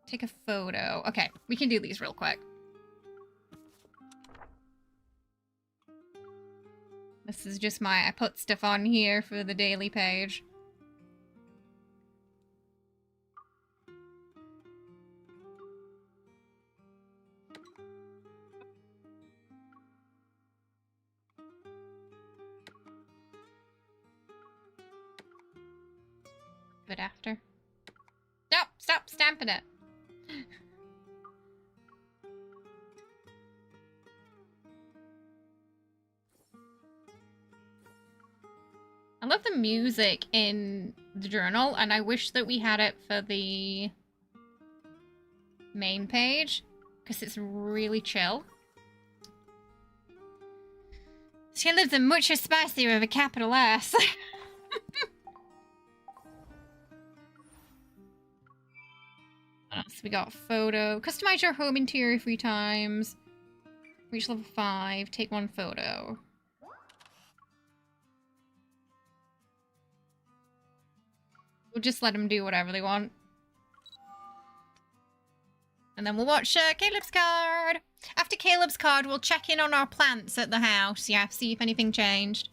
Take a photo. Okay, we can do these real quick. This is just I put stuff on here for the daily page. But after. Stop stamping it. I love the music in the journal, and I wish that we had it for the main page, because it's really chill. She lives in mucho spicier with a capital S. What else? We got photo. Customize your home interior 3 times. Reach level 5. Take 1 photo. We'll just let them do whatever they want. And then we'll watch Caleb's card. After Caleb's card, we'll check in on our plants at the house. Yeah, see if anything changed.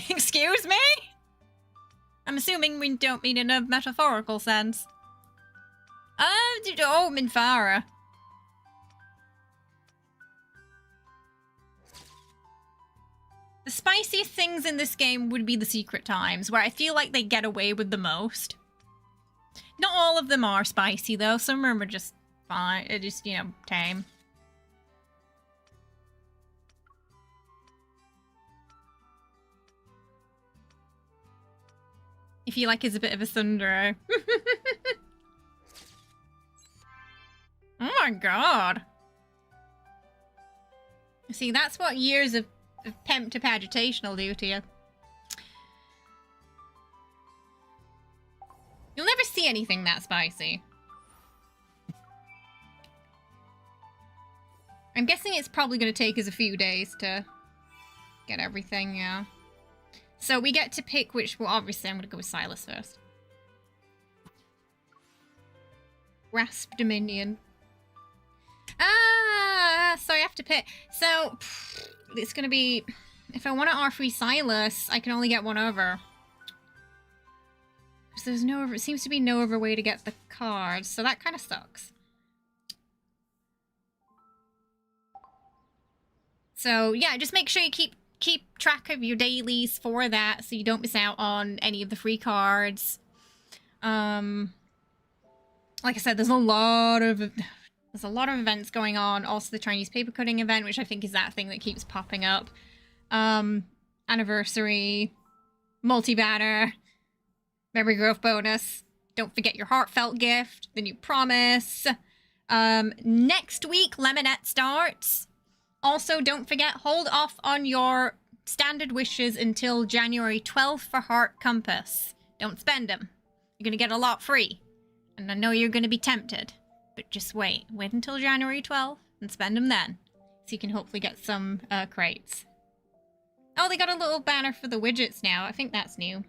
Excuse me? I'm assuming we don't mean in a metaphorical sense. Oh, Minfara. The spiciest things in this game would be the secret times, where I feel like they get away with the most. Not all of them are spicy, though. Some of them are just fine. Just, you know, tame. If you like, is a bit of a tsundere. Oh my god. See, that's what years of pent-up agitation will do to you. You'll never see anything that spicy. I'm guessing it's probably going to take us a few days to get everything, yeah. So we get to pick which... Well, obviously, I'm going to go with Sylus first. Grasp Dominion. So I have to pick... So, it's going to be... If I want to R3 Sylus, I can only get 1 over. Because there's no... It seems to be no other way to get the cards, so that kind of sucks. So, yeah, just make sure you keep track of your dailies for that so you don't miss out on any of the free cards. Like I said, there's a lot of events going on. Also the Chinese paper cutting event, which I think is that thing that keeps popping up. Anniversary, multi-banner, memory growth bonus. Don't forget your heartfelt gift, the new promise. Next week, Lemonette starts. Also, don't forget, hold off on your standard wishes until January 12th for Heart Compass. Don't spend them. You're going to get a lot free. And I know you're going to be tempted. But just wait. Wait until January 12th and spend them then. So you can hopefully get some crates. Oh, they got a little banner for the widgets now. I think that's new.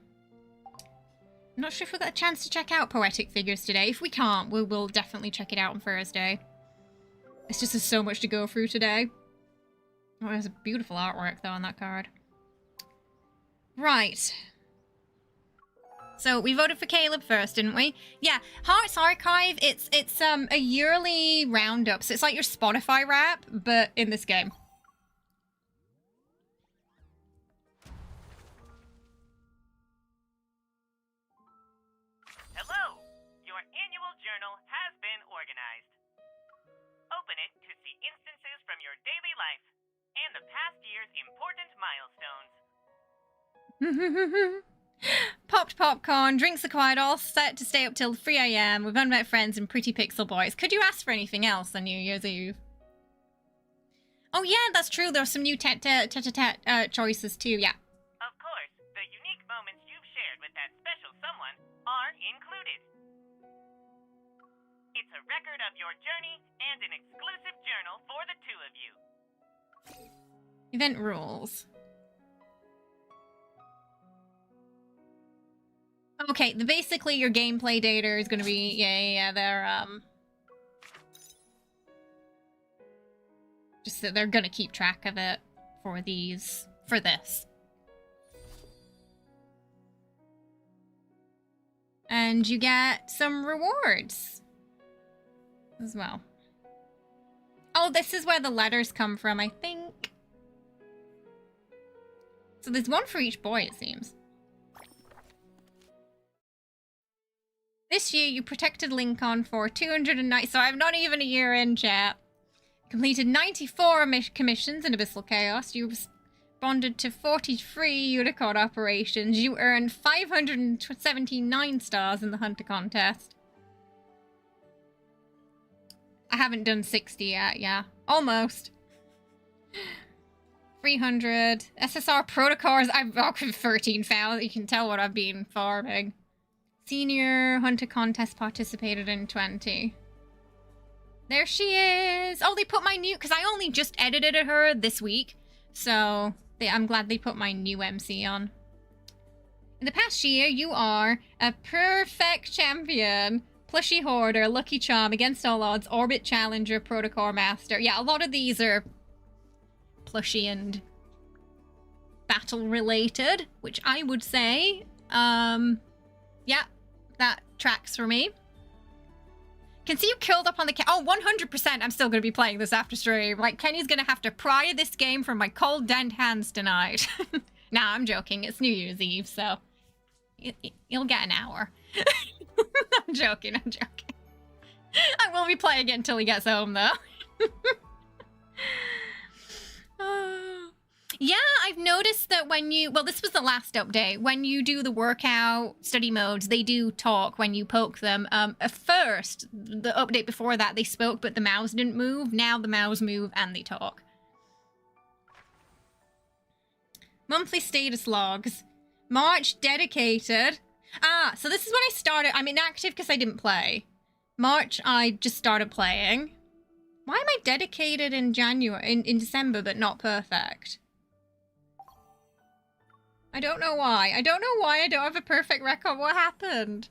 I'm not sure if we got a chance to check out Poetic Figures today. If we can't, we will definitely check it out on Thursday. It's just there's so much to go through today. Oh, there's a beautiful artwork, though, on that card. Right. So we voted for Caleb first, didn't we? Yeah, Hearts Archive, it's a yearly roundup. So it's like your Spotify rap, but in this game. Hello! Your annual journal has been organized. Open it to see instances from your daily life and the past year's important milestones. Popped popcorn, drinks are quiet, all set to stay up till 3 a.m. with unmet friends and pretty pixel boys. Could you ask for anything else on New Year's Eve? Oh yeah, that's true. There are some new tete-a-tete choices too, yeah. Of course, the unique moments you've shared with that special someone are included. It's a record of your journey and an exclusive journal for the two of you. Event rules. Okay, basically your gameplay data is going to be, they're, just that they're going to keep track of it for this. And you get some rewards as well. Oh, this is where the letters come from, I think. So there's one for each boy, it seems. This year, you protected Lincoln for 209. So I'm not even a year in, chat. Completed 94 commissions in Abyssal Chaos. You responded to 43 unicorn operations. You earned 579 stars in the Hunter contest. I haven't done 60 yet, yeah. Almost. 300. SSR Protocors. I've got 13,000. You can tell what I've been farming. Senior Hunter contest participated in 20. There she is. Oh, they put my new... Because I only just edited her this week. So I'm glad they put my new MC on. In the past year, you are a perfect champion. Plushie Hoarder, Lucky Charm, Against All Odds, Orbit Challenger, Protocol Master. Yeah, a lot of these are plushie and battle related, which I would say, yeah, that tracks for me. Can see you killed up on the oh, 100% I'm still going to be playing this after stream. Like, Kenny's going to have to pry this game from my cold, dead hands tonight. Nah, I'm joking. It's New Year's Eve, so you'll get an hour. I'm joking. I will be playing it until he gets home, though. Yeah, I've noticed that when you... Well, this was the last update. When you do the workout study modes, they do talk when you poke them. At first, the update before that, they spoke, but the mouse didn't move. Now the mouse move and they talk. Monthly status logs. March dedicated. Ah, so this is when I started. I'm inactive because I didn't play. March, I just started playing. Why am I dedicated in January, in December, but not perfect? I don't know why. I don't know why I don't have a perfect record. What happened?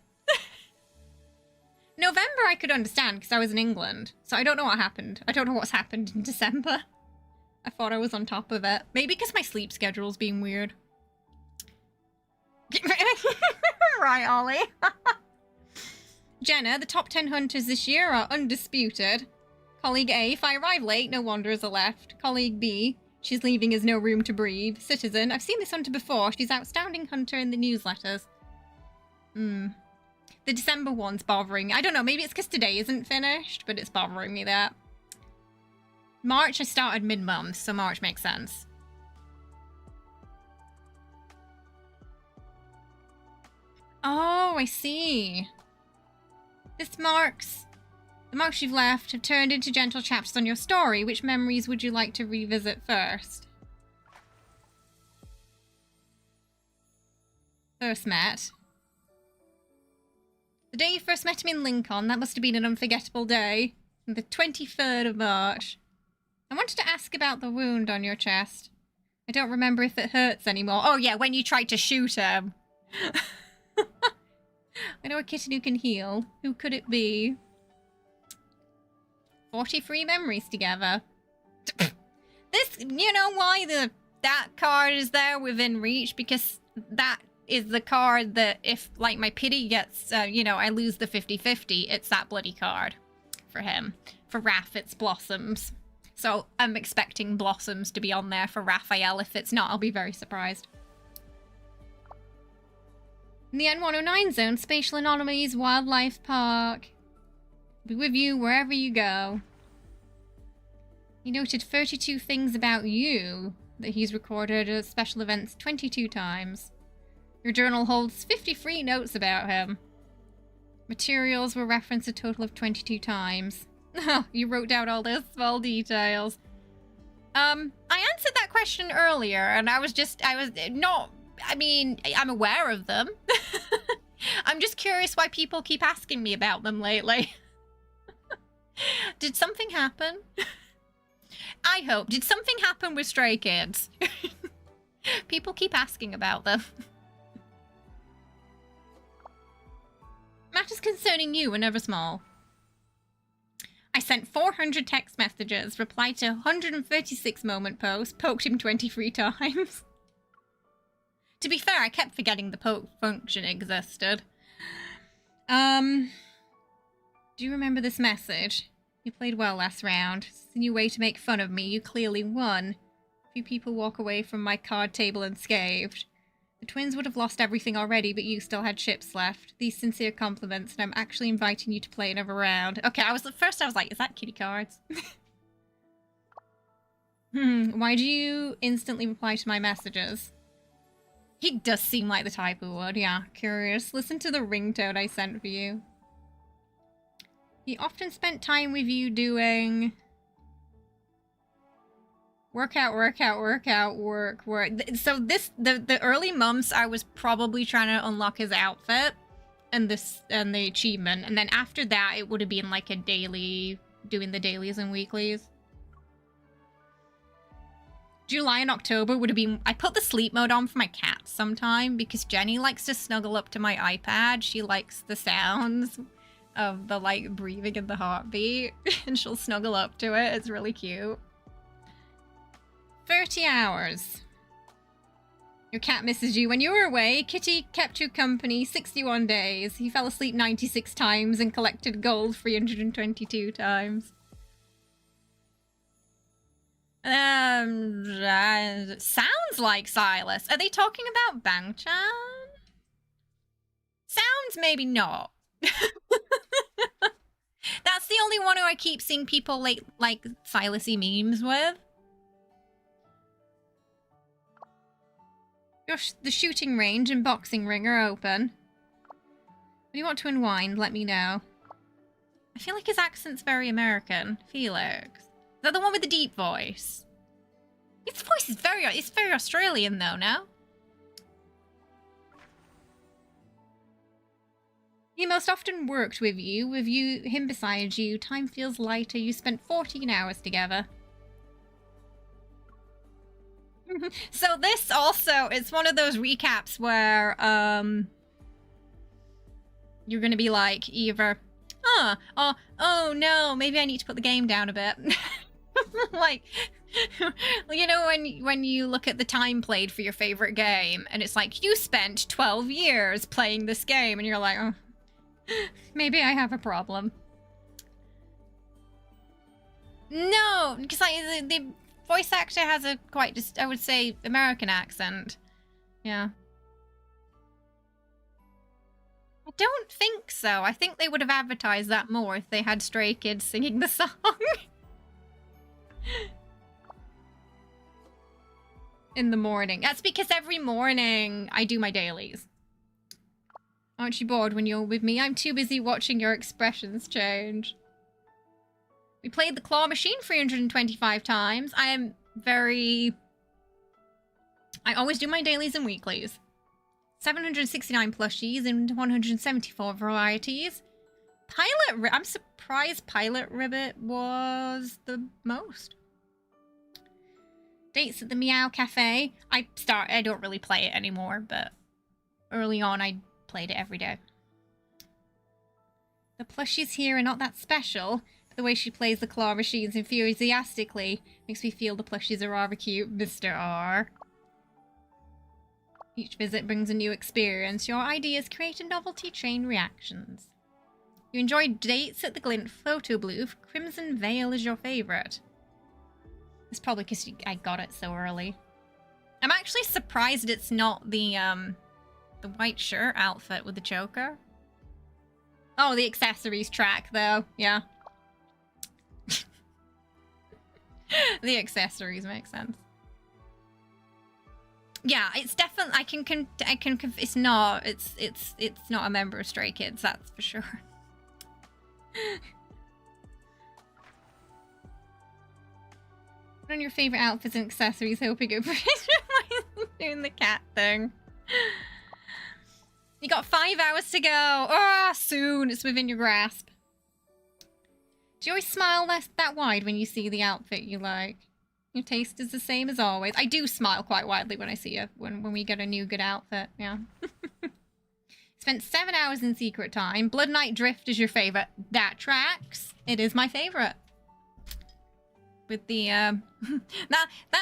November I could understand because I was in England. So I don't know what happened. I don't know what's happened in December. I thought I was on top of it. Maybe because my sleep schedule's being weird. Right, Ollie. Jenna, the top 10 hunters this year are undisputed. Colleague A, if I arrive late, no wanderers are left. Colleague B, she's leaving as no room to breathe. Citizen, I've seen this hunter before. She's outstanding hunter in the newsletters. The December one's bothering me. I don't know, maybe it's because today isn't finished, but it's bothering me that. March, I started mid-month, so March makes sense. Oh, I see. This marks... The marks you've left have turned into gentle chapters on your story. Which memories would you like to revisit first? First met. The day you first met him in Lincoln, that must have been an unforgettable day. The 23rd of March. I wanted to ask about the wound on your chest. I don't remember if it hurts anymore. Oh yeah, when you tried to shoot him. I know a kitten who can heal. Who could it be? 43 memories together. This, you know why that card is there within reach? Because that is the card that if, like, my pity gets, you know, I lose the 50-50, it's that bloody card for him. For Raph, it's Blossoms. So I'm expecting Blossoms to be on there for Rafayel. If it's not, I'll be very surprised. In the N109 zone, Spatial Anomalies Wildlife Park. Be with you wherever you go. He noted 32 things about you that he's recorded at special events 22 times. Your journal holds 53 notes about him. Materials were referenced a total of 22 times. You wrote down all those small details. I answered that question earlier, and I mean, I'm aware of them. I'm just curious why people keep asking me about them lately. Did something happen? I hope. Did something happen with Stray Kids? People keep asking about them. Matters concerning you are never small. I sent 400 text messages, replied to 136 moment posts, poked him 23 times. To be fair, I kept forgetting the poke function existed. Do you remember this message? You played well last round. It's a new way to make fun of me. You clearly won. A few people walk away from my card table unscathed. The twins would have lost everything already, but you still had chips left. These sincere compliments, and I'm actually inviting you to play another round. Okay, at first I was like, is that kitty cards? Why do you instantly reply to my messages? He does seem like the type who would, yeah. Curious. Listen to the ringtone I sent for you. He often spent time with you doing... work. So the early months, I was probably trying to unlock his outfit and the achievement. And then after that, it would have been like a daily, doing the dailies and weeklies. July and October would have been... I put the sleep mode on for my cat sometime because Jenny likes to snuggle up to my iPad. She likes the sounds of the, like, breathing and the heartbeat. And she'll snuggle up to it. It's really cute. 30 hours. Your cat misses you. When you were away, Kitty kept you company 61 days. He fell asleep 96 times and collected gold 322 times. Sounds like Sylus. Are they talking about Bangchan? Sounds maybe not. That's the only one who I keep seeing people like Sylus-y memes with. The shooting range and boxing ring are open. When you want to unwind, let me know. I feel like his accent's very American. Felix. Is that the one with the deep voice? His voice is very Australian though, no? He most often worked with you. Him beside you. Time feels lighter. You spent 14 hours together. So this also, it's one of those recaps where you're gonna be like either, oh no, maybe I need to put the game down a bit. Like, you know when you look at the time played for your favorite game and it's like you spent 12 years playing this game and you're like, oh, maybe I have a problem. No, because like the voice actor has a quite just, I would say, American accent. Yeah. I don't think so. I think they would have advertised that more if they had Stray Kids singing the song. In the morning. That's because every morning I do my dailies. Aren't you bored when you're with me? I'm too busy watching your expressions change. We played the claw machine 325 times. I always do my dailies and weeklies. 769 plushies and 174 varieties. I'm surprised Pilot Ribbit was the most. Dates at the Meow Cafe. I don't really play it anymore, but early on I played it every day. The plushies here are not that special. The way she plays the claw machines enthusiastically makes me feel the plushies are rather cute, Mr. R. Each visit brings a new experience. Your ideas create a novelty chain reactions. You enjoy dates at the Glint photo booth. Crimson Veil is your favorite. It's probably because I got it so early. I'm actually surprised it's not the white shirt outfit with the choker. Oh, the accessories track though. Yeah. The accessories make sense. Yeah, it's definitely it's not a member of Stray Kids, that's for sure. What are your favorite outfits and accessories? Hoping it doing the cat thing. You got 5 hours to go. Ah, soon. It's within your grasp. Do you always smile that wide when you see the outfit you like? Your taste is the same as always. I do smile quite widely when I see when we get a new good outfit. Yeah. Spent 7 hours in Secret Time. Blood Knight Drift is your favorite. That tracks. It is my favorite. With the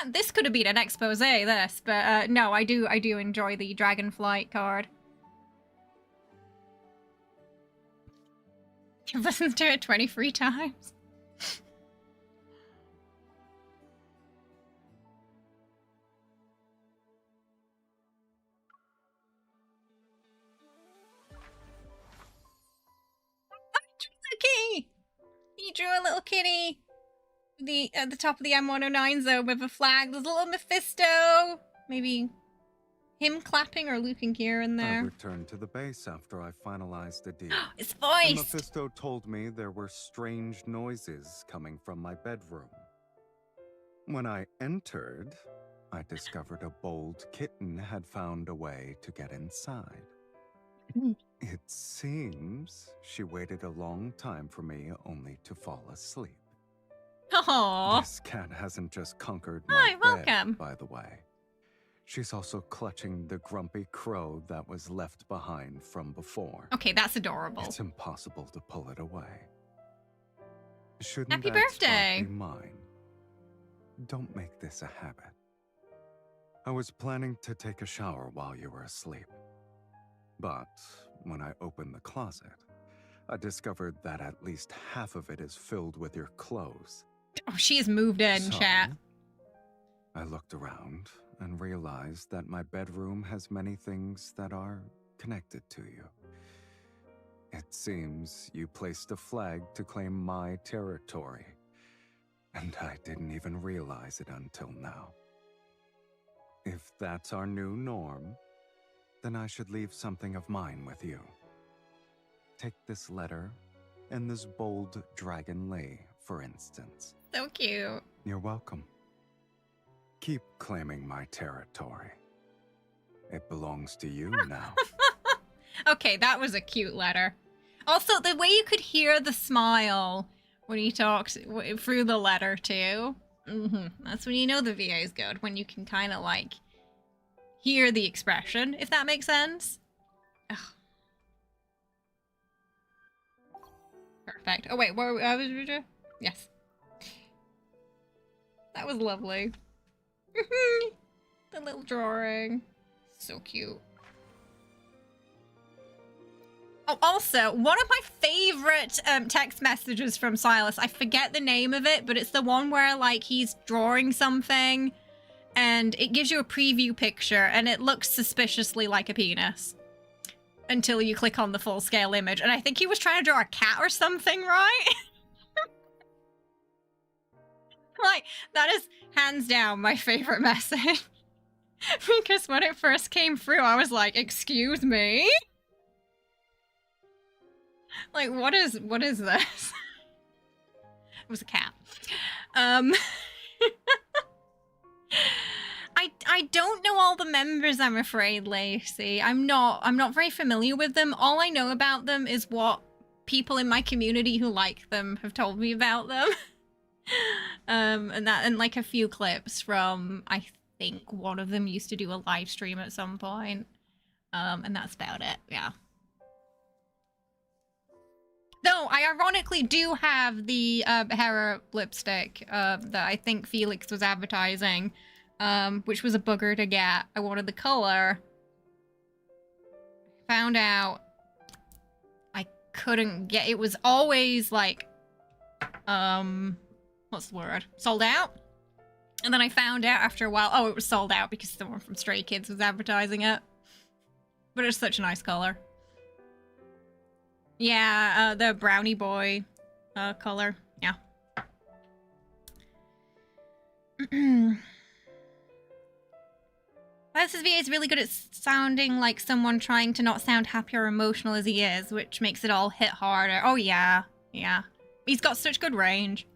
this could have been an expose, this, but no, I do enjoy the Dragonflight card. You've listened to it 23 times. Kitty! He drew a little kitty at the top of the M109 zone with a flag. There's a little Mephisto. Maybe him clapping or Luke and Kira in there. I returned to the base after I finalized a deal. It's voiced! And Mephisto told me there were strange noises coming from my bedroom. When I entered, I discovered a bold kitten had found a way to get inside. It seems she waited a long time for me only to fall asleep. Aww. This cat hasn't just conquered my bed, by the way. She's also clutching the grumpy crow that was left behind from before. Okay, that's adorable. It's impossible to pull it away. Shouldn't Happy that birthday! spot be mine? Don't make this a habit. I was planning to take a shower while you were asleep. But when I opened the closet, I discovered that at least half of it is filled with your clothes. Oh, she has moved in, chat. I looked around and realized that my bedroom has many things that are connected to you. It seems you placed a flag to claim my territory, and I didn't even realize it until now. If that's our new norm, then I should leave something of mine with you. Take this letter and this bold dragon lei, for instance. So cute. You're welcome. Keep claiming my territory. It belongs to you now. Okay, that was a cute letter. Also, the way you could hear the smile when he talked through the letter, too. That's when you know the VA is good, when you can kind of, like, hear the expression, if that makes sense. Ugh. Perfect. Oh, wait, what was we? Yes. That was lovely. The little drawing. So cute. Oh, also, one of my favorite text messages from Sylus, I forget the name of it, but it's the one where, like, he's drawing something and it gives you a preview picture and it looks suspiciously like a penis until you click on the full-scale image. And I think he was trying to draw a cat or something, right? Like, that is hands down my favorite message. Because when it first came through, I was like, excuse me? Like, what is this? It was a cat. I don't know all the members, I'm afraid, Lacey. I'm not very familiar with them. All I know about them is what people in my community who like them have told me about them. And like a few clips from, I think one of them used to do a live stream at some point. And that's about it, yeah. Though, I ironically do have the Hera lipstick that I think Felix was advertising, which was a booger to get. I wanted the color, found out I couldn't get... It was always, like... What's the word? Sold out? And then I found out after a while, oh, it was sold out because someone from Stray Kids was advertising it. But it's such a nice color. Yeah, the brownie boy color. Yeah. SSVA is really good at sounding like someone trying to not sound happy or emotional as he is, which makes it all hit harder. Oh, yeah. Yeah. He's got such good range.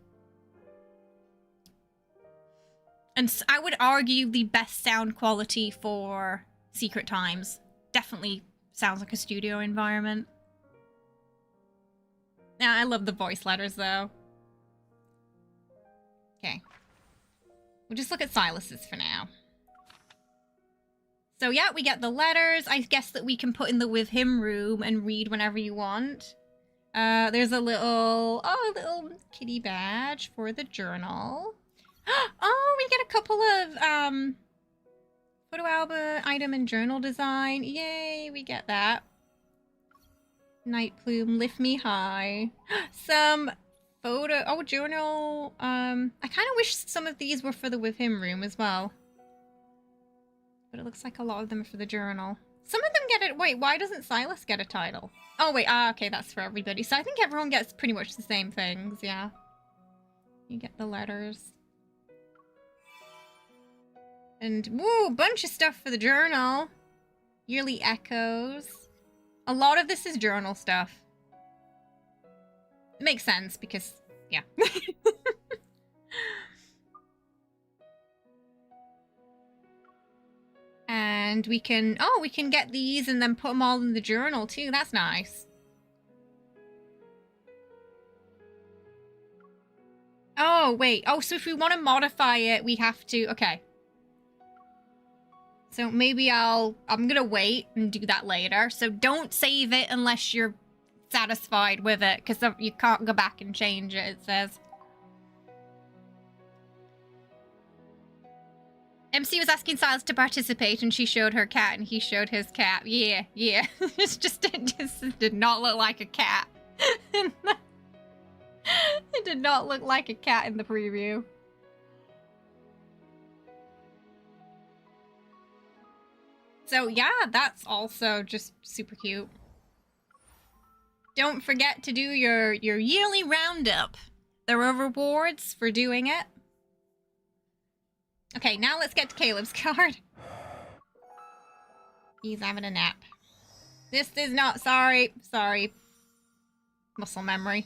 And I would argue the best sound quality for Secret Times. Definitely sounds like a studio environment. Yeah, I love the voice letters, though. Okay. We'll just look at Sylus's for now. So yeah, we get the letters. I guess that we can put in the with him room and read whenever you want. There's a little kitty badge for the journal. Oh, we get a couple of photo album item and journal design. Yay, we get that. Night plume, lift me high. Some photo journal. I kind of wish some of these were for the with him room as well. But it looks like a lot of them are for the journal. Some of them get it. Wait, why doesn't Sylus get a title? Oh wait, okay, that's for everybody. So I think everyone gets pretty much the same things, yeah. You get the letters. And woo, bunch of stuff for the journal. Yearly echoes. A lot of this is journal stuff. It makes sense because, yeah. And we can get these and then put them all in the journal too. That's nice. Oh, wait. Oh, so if we want to modify it, we have to, okay. So maybe I'm gonna wait and do that later. So don't save it unless you're satisfied with it, because you can't go back and change it, it says. MC was asking Sylus to participate and she showed her cat and he showed his cat. Yeah, yeah. it just did not look like a cat. It did not look like a cat in the preview. So yeah, that's also just super cute. Don't forget to do your yearly roundup. There are rewards for doing it. Okay, now let's get to Caleb's card. He's having a nap. This is not, sorry. Muscle memory.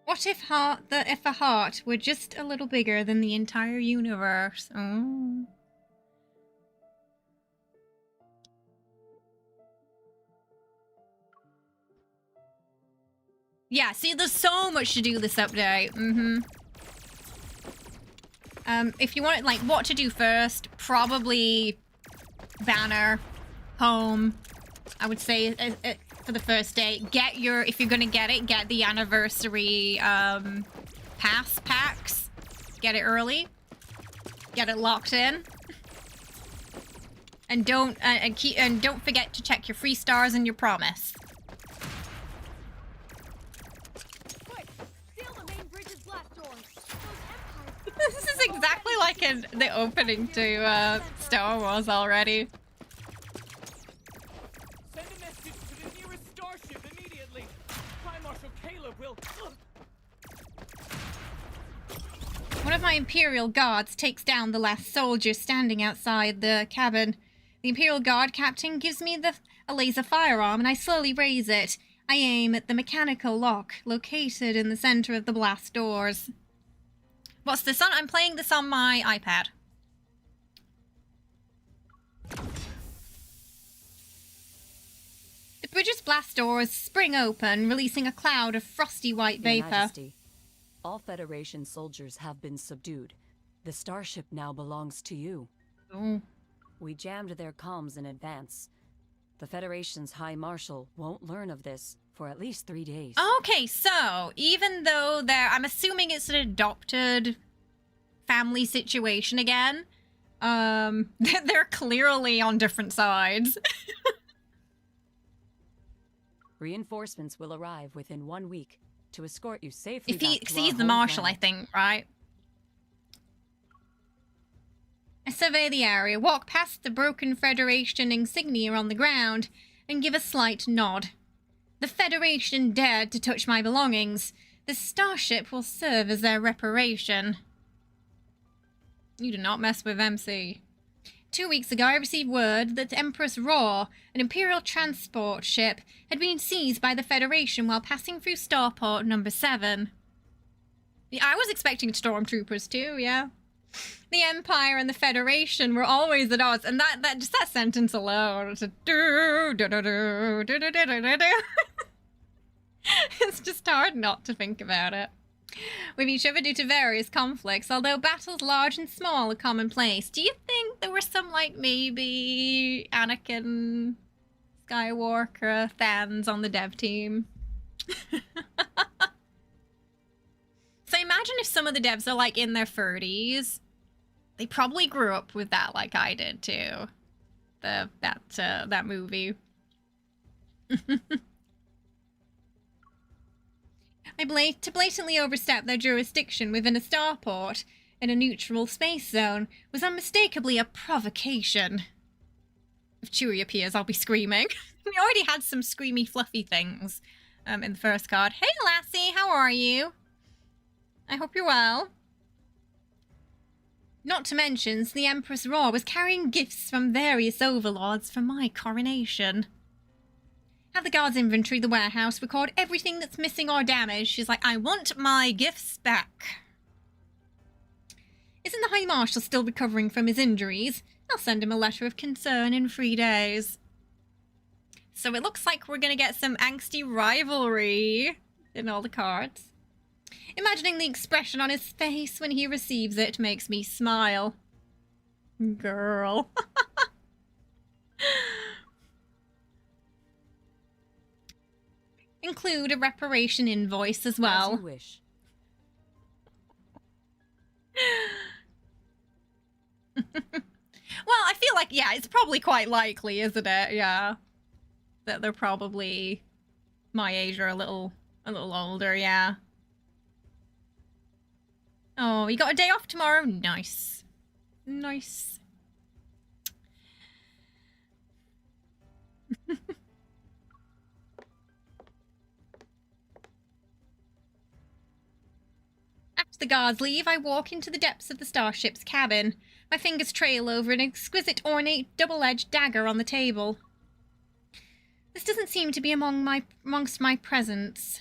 What if a heart were just a little bigger than the entire universe? Oh. Yeah, see, there's so much to do this update. If you want, like, what to do first, probably banner, home. I would say for the first day, if you're gonna get it, get the anniversary pass packs. Get it early. Get it locked in. And don't forget to check your free stars and your promise. This is exactly like the opening to Star Wars already. Send a message to the nearest starship immediately. Prime Marshal Caleb will. One of my Imperial guards takes down the last soldier standing outside the cabin. The Imperial guard captain gives me a laser firearm and I slowly raise it. I aim at the mechanical lock located in the center of the blast doors. What's this on? I'm playing this on my iPad. The bridge's blast doors spring open, releasing a cloud of frosty white vapor. Your Majesty, all Federation soldiers have been subdued. The starship now belongs to you. Oh. We jammed their comms in advance. The Federation's High Marshal won't learn of this for at least 3 days. Okay, so even though I'm assuming it's an adopted family situation again. They're clearly on different sides. Reinforcements will arrive within 1 week to escort you safely If he back to sees our the home marshal, I planet. think, right? I survey the area, walk past the broken Federation insignia on the ground, and give a slight nod. The Federation dared to touch my belongings. The starship will serve as their reparation. You do not mess with MC. 2 weeks ago, I received word that Empress Raw, an Imperial transport ship, had been seized by the Federation while passing through Starport number 7. Yeah, I was expecting stormtroopers too, yeah. The Empire and the Federation were always at odds, and that sentence alone, it's a it's just hard not to think about it. With each other due to various conflicts, although battles large and small are commonplace. Do you think there were some, like, maybe Anakin Skywalker fans on the dev team? So imagine if some of the devs are, like, in their 30s. They probably grew up with that like I did, too. That movie. To blatantly overstep their jurisdiction within a starport in a neutral space zone was unmistakably a provocation. If Chewie appears, I'll be screaming. We already had some screamy, fluffy things in the first card. Hey, Lassie, how are you? I hope you're well. Not to mention, the Empress Raw was carrying gifts from various overlords for my coronation. Have the guards inventory the warehouse, record everything that's missing or damaged. She's like, I want my gifts back. Isn't the High Marshal still recovering from his injuries? I'll send him a letter of concern in 3 days. So it looks like we're going to get some angsty rivalry in all the cards. Imagining the expression on his face when he receives it makes me smile. Girl. Include a reparation invoice as well. As you wish. Well, I feel like, yeah, it's probably quite likely, isn't it? Yeah. That they're probably my age or a little older, yeah. Oh, you got a day off tomorrow? Nice. Nice. After the guards leave, I walk into the depths of the starship's cabin. My fingers trail over an exquisite ornate double-edged dagger on the table. This doesn't seem to be amongst my presents.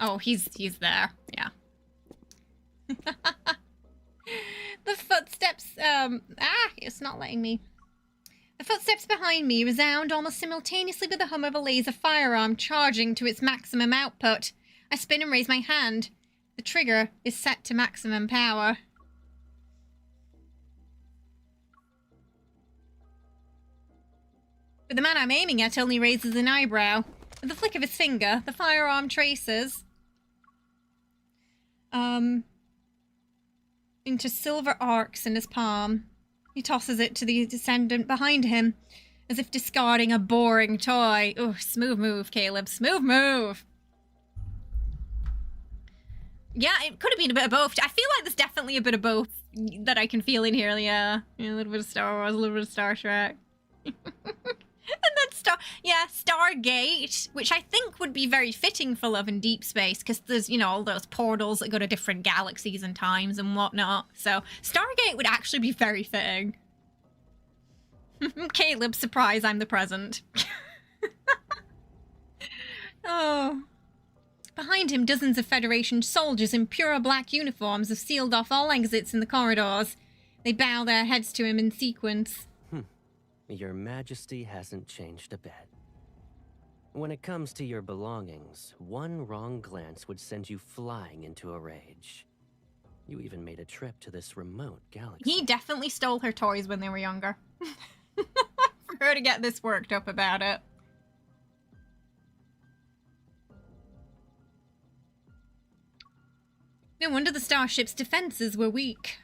Oh, he's there. Yeah. The footsteps, it's not letting me. The footsteps behind me resound almost simultaneously with the hum of a laser firearm charging to its maximum output. I spin and raise my hand. The trigger is set to maximum power. But the man I'm aiming at only raises an eyebrow. With a flick of his finger, the firearm traces into silver arcs in his palm. He tosses it to the descendant behind him, as if discarding a boring toy. Oh, smooth move, Caleb. Smooth move. Yeah, it could have been a bit of both. I feel like there's definitely a bit of both that I can feel in here, yeah. A little bit of Star Wars, a little bit of Star Trek. And then Stargate, which I think would be very fitting for Love and Deepspace, because there's, you know, all those portals that go to different galaxies and times and whatnot. So Stargate would actually be very fitting. Caleb, surprise, I'm the present. Oh. Behind him, dozens of Federation soldiers in pure black uniforms have sealed off all exits in the corridors. They bow their heads to him in sequence. Your Majesty hasn't changed a bit. When it comes to your belongings, one wrong glance would send you flying into a rage. You even made a trip to this remote galaxy. He definitely stole her toys when they were younger. For her to get this worked up about it. No wonder the starship's defenses were weak.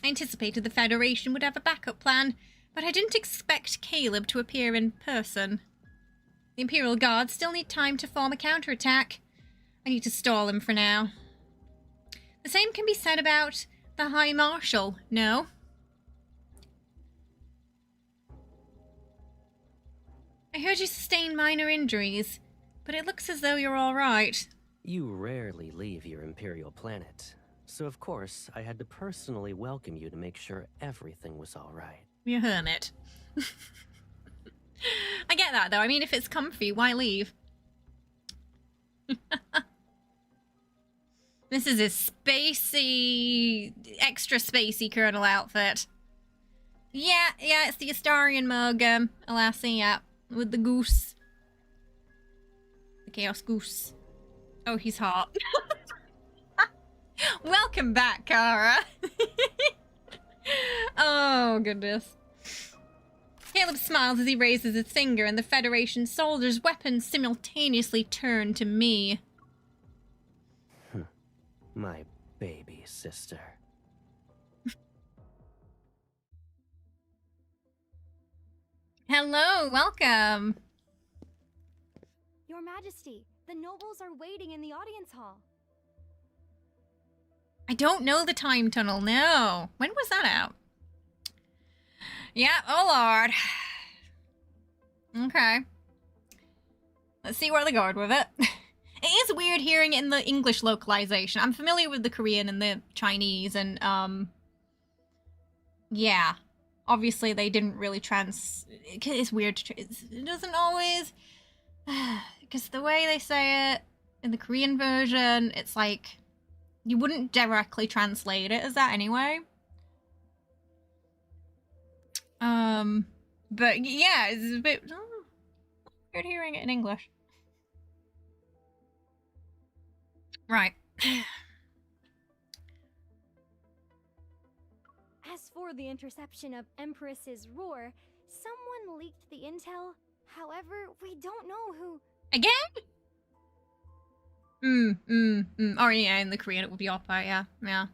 I anticipated the Federation would have a backup plan, but I didn't expect Caleb to appear in person. The Imperial Guards still need time to form a counterattack. I need to stall him for now. The same can be said about the High Marshal, no? I heard you sustained minor injuries, but it looks as though you're all right. You rarely leave your Imperial planet, so of course I had to personally welcome you to make sure everything was all right. You're a hermit. I get that, though. I mean, if it's comfy, why leave? This is his spacey, extra spacey Colonel outfit. Yeah, it's the Astarian mug, Alassi, yeah. With the goose. The Chaos Goose. Oh, he's hot. Welcome back, Kara. Oh, goodness. Caleb smiles as he raises his finger, and the Federation soldiers' weapons simultaneously turn to me. My baby sister. Hello, welcome. Your Majesty, the nobles are waiting in the audience hall. I don't know the time tunnel, no. When was that out? Yeah, oh lord. Okay. Let's see where they go with it. It is weird hearing it in the English localization. I'm familiar with the Korean and the Chinese, and, yeah. Obviously, they didn't really it's weird to it doesn't always... Because the way they say it in the Korean version, it's like... You wouldn't directly translate it as that anyway. But yeah, it's a bit weird hearing it in English. Right. As for the interception of Empress's roar, someone leaked the intel. However, we don't know who. Again? Oh yeah, in the Korean it would be Oppa, yeah.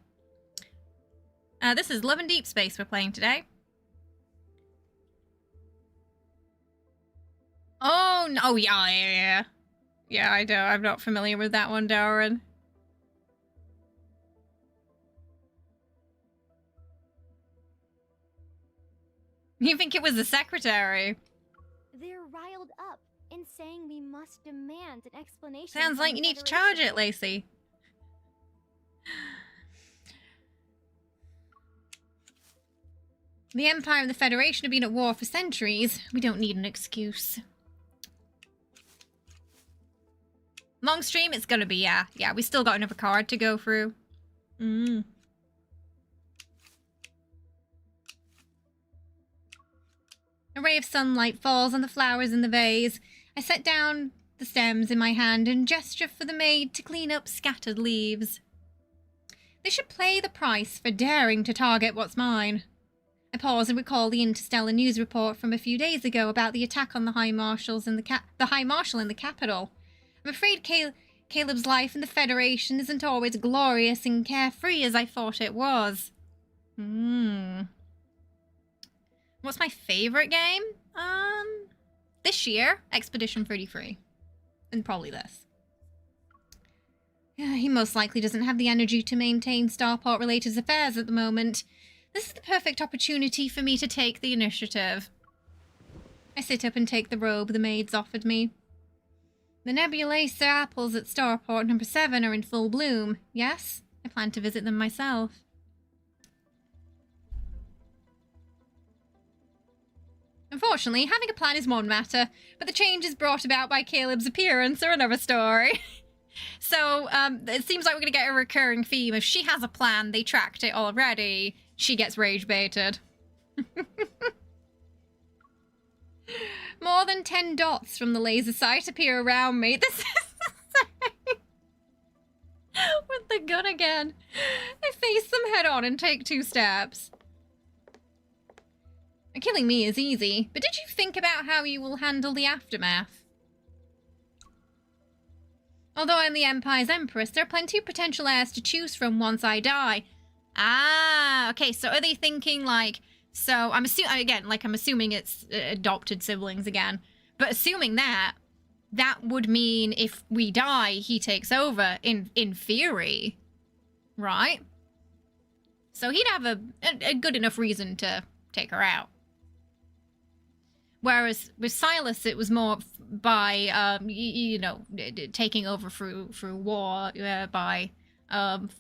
This is Love and Deepspace we're playing today. Oh, no, oh yeah. Yeah, I know, I'm not familiar with that one, Darren. You think it was the secretary? They're riled up and saying we must demand an explanation. Sounds like you need to charge it, Lacey. The Empire and the Federation have been at war for centuries. We don't need an excuse. Long stream, it's gonna be, yeah. Yeah, we still got another card to go through. A ray of sunlight falls on the flowers in the vase. I set down the stems in my hand and gesture for the maid to clean up scattered leaves. They should pay the price for daring to target what's mine. I pause and recall the interstellar news report from a few days ago about the attack on the High Marshal in the capital. I'm afraid Caleb's life in the Federation isn't always glorious and carefree as I thought it was. What's my favorite game? This year, Expedition 33. And probably this. He most likely doesn't have the energy to maintain Starport-related affairs at the moment. This is the perfect opportunity for me to take the initiative. I sit up and take the robe the maids offered me. The Nebulacer apples at Starport number 7 are in full bloom. Yes, I plan to visit them myself. Unfortunately, having a plan is one matter, but the changes brought about by Caleb's appearance are another story. So, it seems like we're going to get a recurring theme. If she has a plan, they tracked it already, she gets rage baited. More than 10 dots from the laser sight appear around me. This is insane. With the gun again. I face them head on and take 2 steps. Killing me is easy, but did you think about how you will handle the aftermath? Although I'm the Empire's Empress, there are plenty of potential heirs to choose from once I die. Ah, okay. So are they thinking like, so I'm assuming it's adopted siblings again, but assuming that would mean if we die, he takes over in theory, right? So he'd have a good enough reason to take her out. Whereas with Sylus, it was more by, taking over through war, by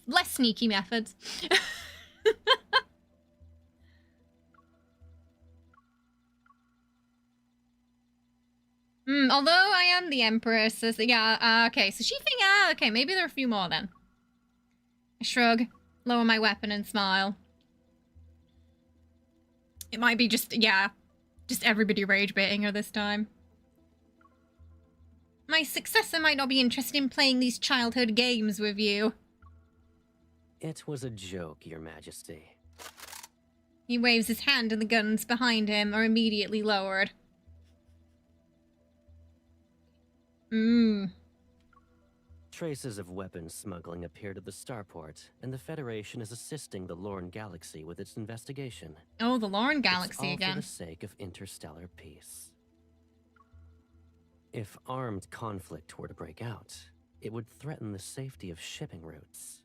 less sneaky methods. Although I am the Empress, okay, so she think, okay, maybe there are a few more then. I shrug, lower my weapon and smile. It might be just everybody rage baiting her this time. My successor might not be interested in playing these childhood games with you. It was a joke, Your Majesty. He waves his hand and the guns behind him are immediately lowered. Traces of weapons smuggling appeared at the starport, and the Federation is assisting the Lorne Galaxy with its investigation. Oh, the Lorne Galaxy it's all again. for the sake of interstellar peace. If armed conflict were to break out, it would threaten the safety of shipping routes.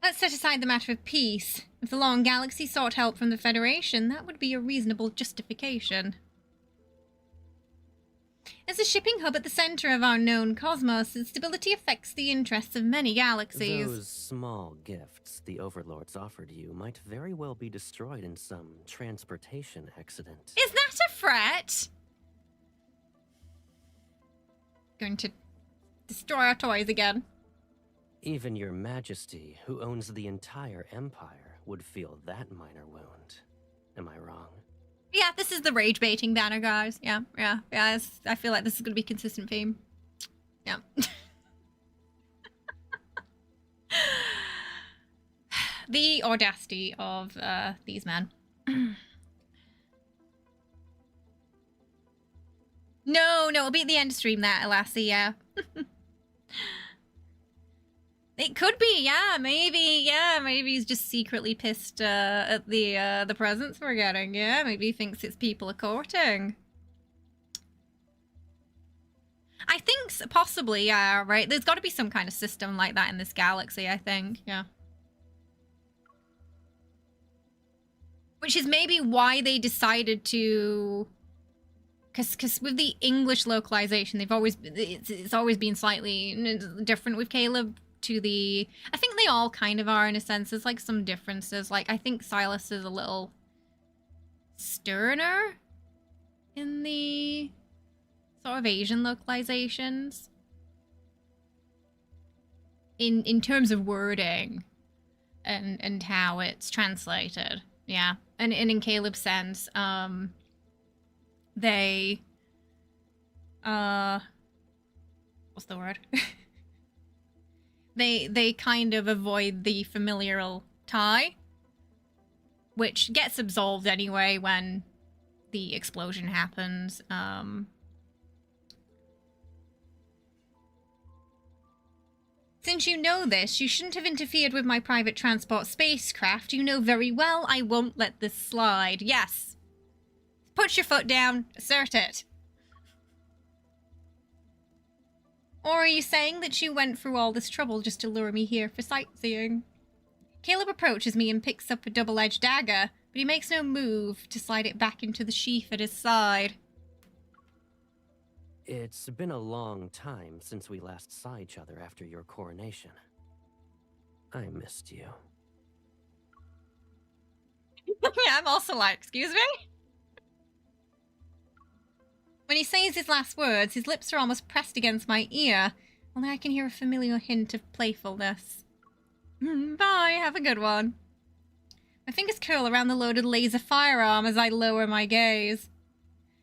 Let's set aside the matter of peace. If the Lorne Galaxy sought help from the Federation, that would be a reasonable justification. As a shipping hub at the center of our known cosmos, its stability affects the interests of many galaxies. Those small gifts the Overlords offered you might very well be destroyed in some transportation accident. Is that a threat? Going to destroy our toys again. Even Your Majesty, who owns the entire Empire, would feel that minor wound. Am I wrong? Yeah, this is the rage baiting banner, guys. Yeah. I feel like this is going to be a consistent theme. Yeah. The audacity of these men. No, it'll be at the end of stream, that, Elassie, yeah. It could be, maybe he's just secretly pissed at the presents we're getting, maybe he thinks it's people are courting. I think possibly, right, there's got to be some kind of system like that in this galaxy, I think, yeah. Which is maybe why they decided to... Because with the English localization, it's always been slightly different with Caleb to the... I think they all kind of are in a sense. There's like some differences. Like I think Sylus is a little sterner in the sort of Asian localizations. In terms of wording and how it's translated. Yeah. And in Caleb's sense, they what's the word? they kind of avoid the familial tie, which gets absolved anyway when the explosion happens. Since you know this, you shouldn't have interfered with my private transport spacecraft. You know very well I won't let this slide. Yes. Put your foot down. Assert it. Or are you saying that you went through all this trouble just to lure me here for sightseeing? Caleb approaches me and picks up a double-edged dagger, but he makes no move to slide it back into the sheath at his side. It's been a long time since we last saw each other after your coronation. I missed you. Yeah, I'm also like, excuse me? When he says his last words, his lips are almost pressed against my ear, only I can hear a familiar hint of playfulness. Bye, have a good one. My fingers curl around the loaded laser firearm as I lower my gaze.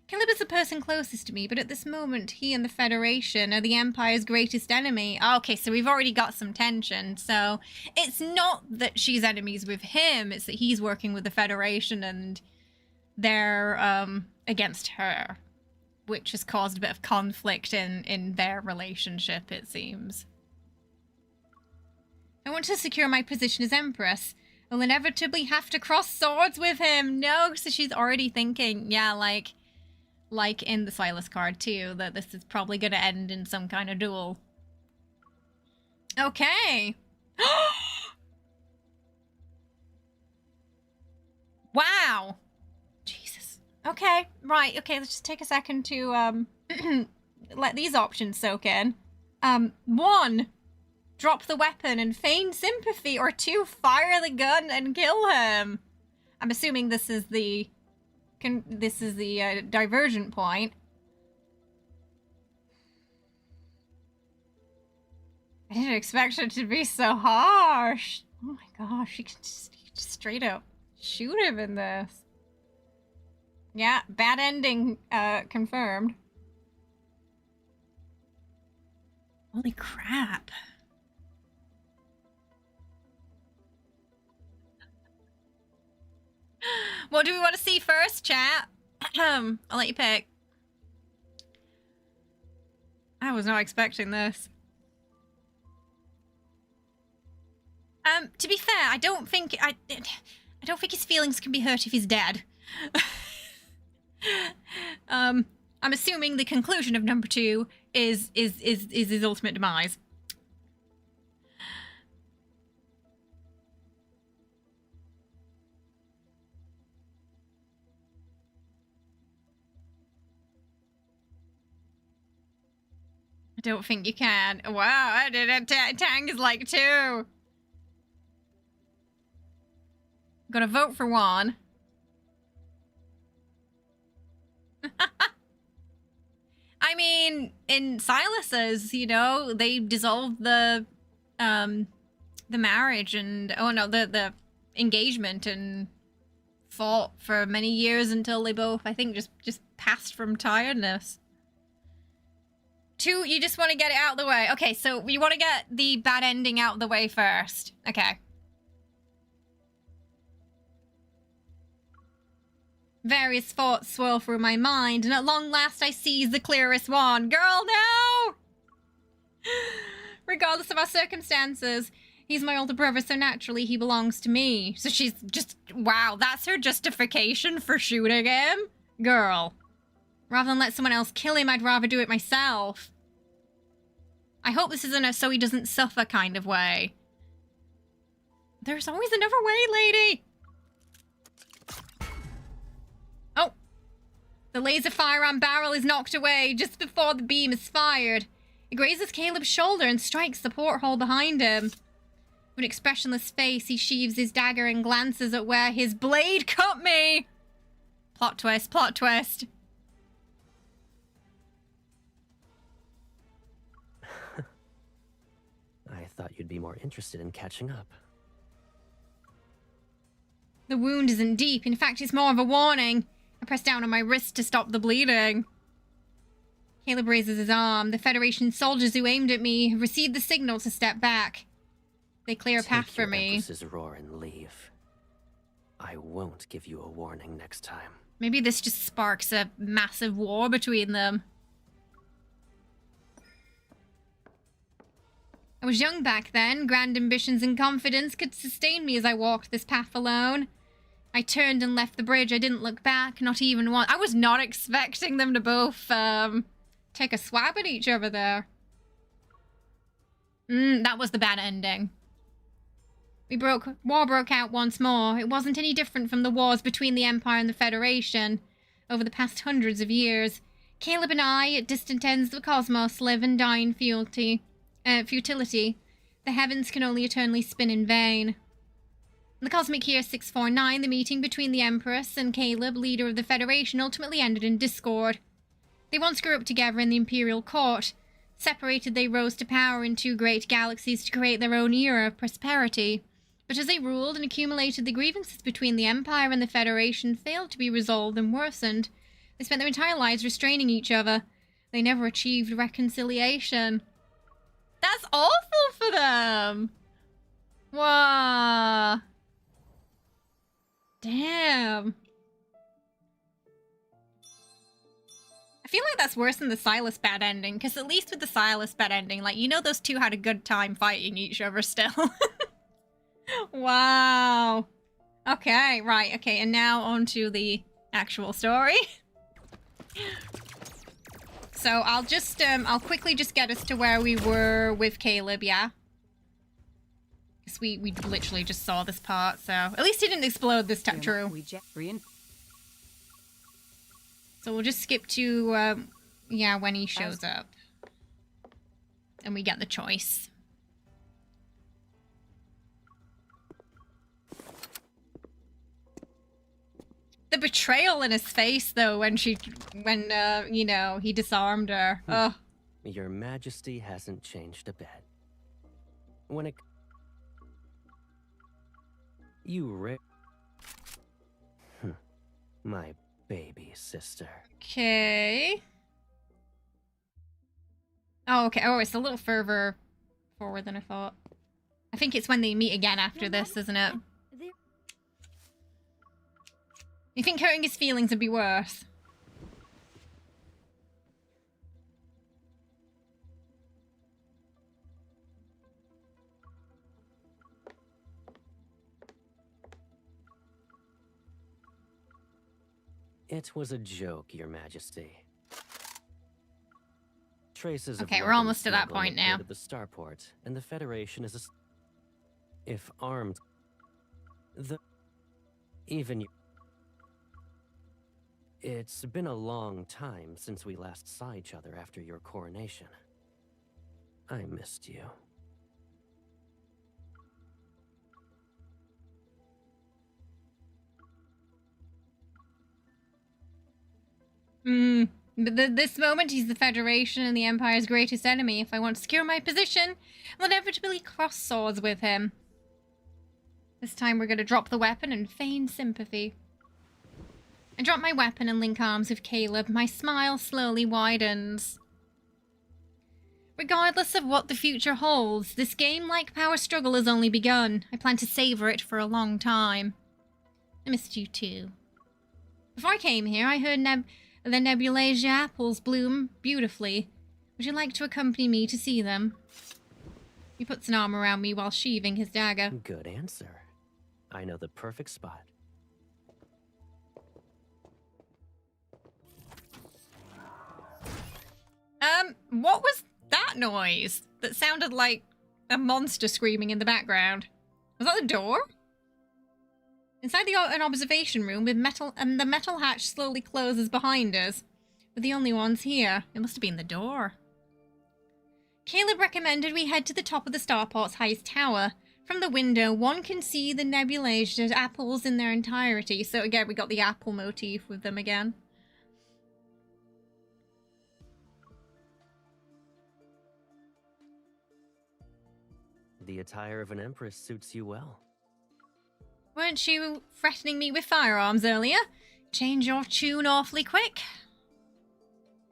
Caleb is the person closest to me, but at this moment, he and the Federation are the Empire's greatest enemy. Okay, so we've already got some tension. So it's not that she's enemies with him, it's that he's working with the Federation and they're against her, which has caused a bit of conflict in their relationship, it seems. I want to secure my position as Empress. I'll inevitably have to cross swords with him. No, so she's already thinking, yeah, like in the Sylus card too, that this is probably going to end in some kind of duel. Okay. Wow. Jesus. Okay, right. Okay, let's just take a second to let these options soak in. 1, drop the weapon and feign sympathy, or 2, fire the gun and kill him. I'm assuming this is the divergent point. I didn't expect it to be so harsh. Oh my gosh, you can just straight up shoot him in this. Yeah, bad ending confirmed. Holy crap. What do we want to see first, chat? I'll let you pick. I was not expecting this. To be fair, I don't think his feelings can be hurt if he's dead. I'm assuming the conclusion of number 2 is his ultimate demise. I don't think you can. Wow, I did it. Tang is like 2. Gotta vote for 1. I mean, in Sylus's, you know, they dissolved the marriage and the engagement and fought for many years until they both, I think, just passed from tiredness. 2, you just want to get it out of the way. Okay, so you want to get the bad ending out of the way first. Okay. Various thoughts swirl through my mind, and at long last I seize the clearest one. Girl, no! Regardless of our circumstances, he's my older brother, so naturally he belongs to me. So she's just, wow, that's her justification for shooting him? Girl. Rather than let someone else kill him, I'd rather do it myself. I hope this isn't a so he doesn't suffer kind of way. There's always another way, lady! Oh! The laser firearm barrel is knocked away just before the beam is fired. It grazes Caleb's shoulder and strikes the porthole behind him. With an expressionless face, he sheaves his dagger and glances at where his blade cut me! Plot twist, plot twist. I thought you'd be more interested in catching up. The wound isn't deep. In fact, it's more of a warning. I press down on my wrist to stop the bleeding. Caleb raises his arm. The Federation soldiers who aimed at me have received the signal to step back. They clear a path for me. Empress's roar and leave. I won't give you a warning next time. Maybe this just sparks a massive war between them. I was young back then. Grand ambitions and confidence could sustain me as I walked this path alone. I turned and left the bridge. I didn't look back, not even once. I was not expecting them to both take a swab at each other there. That was the bad ending. War broke out once more. It wasn't any different from the wars between the Empire and the Federation over the past hundreds of years. Caleb and I, at distant ends of the cosmos, live and die in futility. The heavens can only eternally spin in vain. In the cosmic year 649, the meeting between the Empress and Caleb, leader of the Federation, ultimately ended in discord. They once grew up together in the Imperial court. Separated, they rose to power in 2 great galaxies to create their own era of prosperity. But as they ruled and accumulated, the grievances between the Empire and the Federation failed to be resolved and worsened. They spent their entire lives restraining each other. They never achieved reconciliation. That's awful for them! Wow. Damn. I feel like that's worse than the Sylus bad ending, because at least with the Sylus bad ending, like, you know those two had a good time fighting each other still. Wow. Okay, right. Okay, and now on to the actual story. So I'll just, I'll quickly just get us to where we were with Caleb, yeah? Because we literally just saw this part, so... At least he didn't explode this time, true. So we'll just skip to, yeah, when he shows up. And we get the choice. The betrayal in his face, though, when you know, he disarmed her. Ugh. Your Majesty hasn't changed a bit. When it... You my baby sister. Okay. Oh, okay. Oh, it's a little further forward than I thought. I think it's when they meet again after this, isn't it? You think hurting his feelings would be worse? It was a joke, Your Majesty. Traces okay, of we're almost to that point now. At the starport, and the Federation is if armed, even you. It's been a long time since we last saw each other after your coronation. I missed you. But this moment, he's the Federation and the Empire's greatest enemy. If I want to secure my position, I'll inevitably cross swords with him. This time we're going to drop the weapon and feign sympathy. I drop my weapon and link arms with Caleb. My smile slowly widens. Regardless of what the future holds, this game-like power struggle has only begun. I plan to savor it for a long time. I missed you too. Before I came here, I heard the Nebulasia apples bloom beautifully. Would you like to accompany me to see them? He puts an arm around me while sheathing his dagger. Good answer. I know the perfect spot. What was that noise? That sounded like a monster screaming in the background. Was that the door? Inside an observation room with the metal hatch slowly closes behind us. We're the only ones here. It must have been the door. Caleb recommended we head to the top of the starport's highest tower. From the window, one can see the Nebulasia apples in their entirety. So again, we got the apple motif with them again. The attire of an empress suits you well. Weren't you threatening me with firearms earlier? Change your tune awfully quick.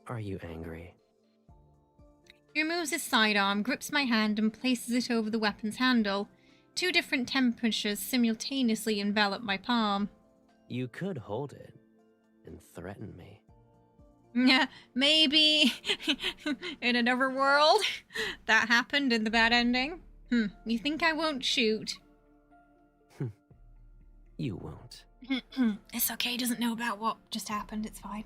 Are you angry? He removes his sidearm, grips my hand, and places it over the weapon's handle. 2 different temperatures simultaneously envelop my palm. You could hold it and threaten me. Yeah, maybe in another world that happened in the bad ending. You think I won't shoot? You won't. It's okay, he doesn't know about what just happened, it's fine.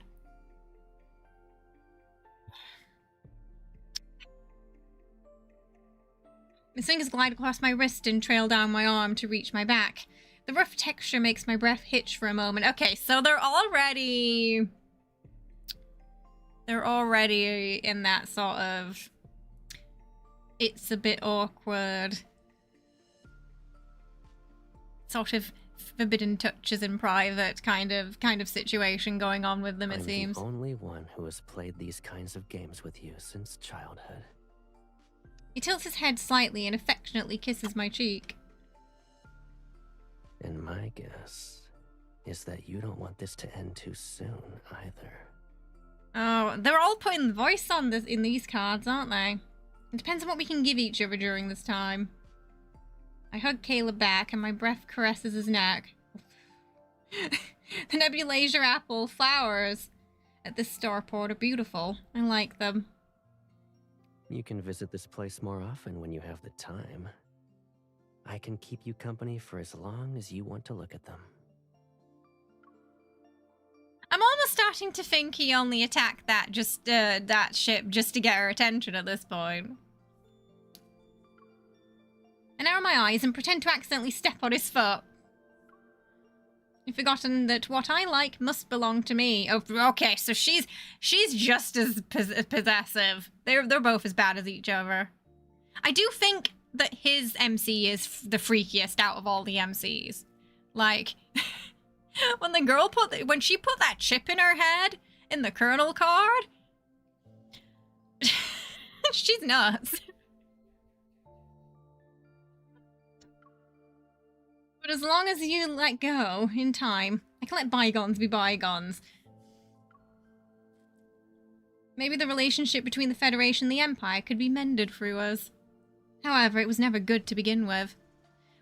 His fingers glide across my wrist and trail down my arm to reach my back. The rough texture makes my breath hitch for a moment. Okay, so they're already in that sort of... It's a bit awkward. Sort of forbidden touches in private kind of situation going on with them, it seems. I'm the only one who has played these kinds of games with you since childhood. He tilts his head slightly and affectionately kisses my cheek. And my guess is that you don't want this to end too soon, either. Oh, they're all putting the voice on this in these cards, aren't they? It depends on what we can give each other during this time. I hug Caleb back and my breath caresses his neck. The Nebulasia apple flowers at this starport are beautiful. I like them. You can visit this place more often when you have the time. I can keep you company for as long as you want to look at them. I'm almost starting to think he only attacked that ship just to get her attention at this point. I narrow my eyes and pretend to accidentally step on his foot. I've forgotten that what I like must belong to me. Oh, okay, so she's just as possessive. They're both as bad as each other. I do think that his MC is the freakiest out of all the MCs. Like, when the girl when she put that chip in her head in the Colonel card, she's nuts. But as long as you let go in time, I can let bygones be bygones. Maybe the relationship between the Federation and the Empire could be mended through us. However, it was never good to begin with.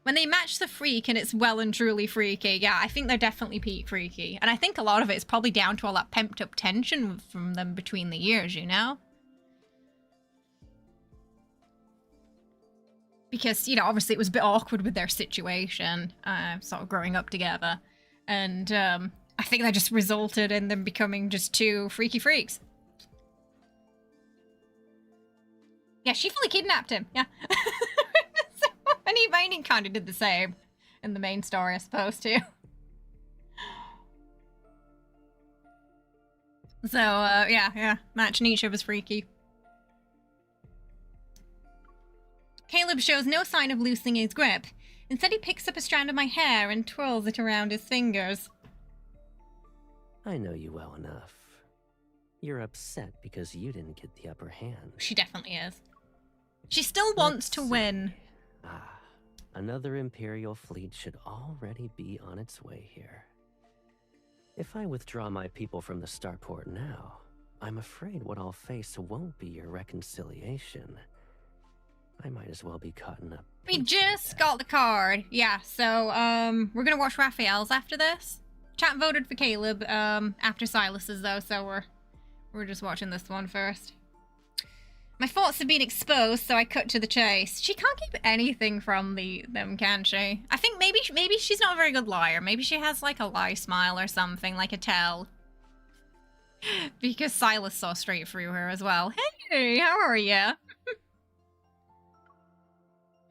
When they match the freak and it's well and truly freaky, yeah, I think they're definitely peak freaky. And I think a lot of it is probably down to all that pent up tension from them between the years, you know? Because, you know, obviously it was a bit awkward with their situation, sort of growing up together. And I think that just resulted in them becoming just two freaky freaks. Yeah, she fully kidnapped him, yeah. And he kind of did the same in the main story, I suppose, too. So, yeah, matching each other's freaky. Caleb shows no sign of loosening his grip. Instead, he picks up a strand of my hair and twirls it around his fingers. I know you well enough. You're upset because you didn't get the upper hand. She definitely is. She still wants to win. Another Imperial fleet should already be on its way here. If I withdraw my people from the starport now, I'm afraid what I'll face won't be your reconciliation. I might as well be caught in a... We just got the card. Yeah, so, we're gonna watch Rafayel's after this. Chat voted for Caleb, after Sylus's, though, so we're just watching this one first. My thoughts have been exposed, so I cut to the chase. She can't keep anything from them, can she? I think maybe she's not a very good liar. Maybe she has, like, a lie smile or something, like a tell. Because Sylus saw straight through her as well. Hey, how are you? On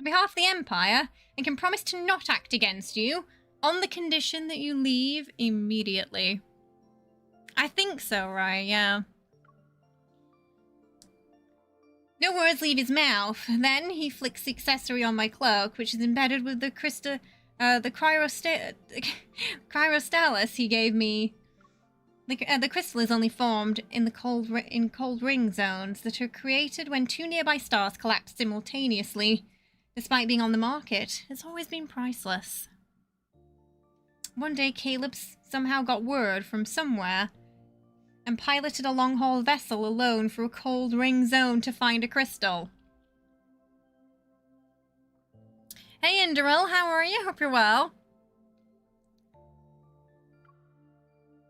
behalf of the Empire, I can promise to not act against you, on the condition that you leave immediately. I think so, right? Yeah. No words leave his mouth. Then he flicks the accessory on my cloak, which is embedded with the cryostalis he gave me. The crystal is only formed in the cold ring zones that are created when two nearby stars collapse simultaneously. Despite being on the market, it's always been priceless. One day, Caleb somehow got word from somewhere and piloted a long-haul vessel alone through a cold ring zone to find a crystal. Hey, Indoril, how are you? Hope you're well.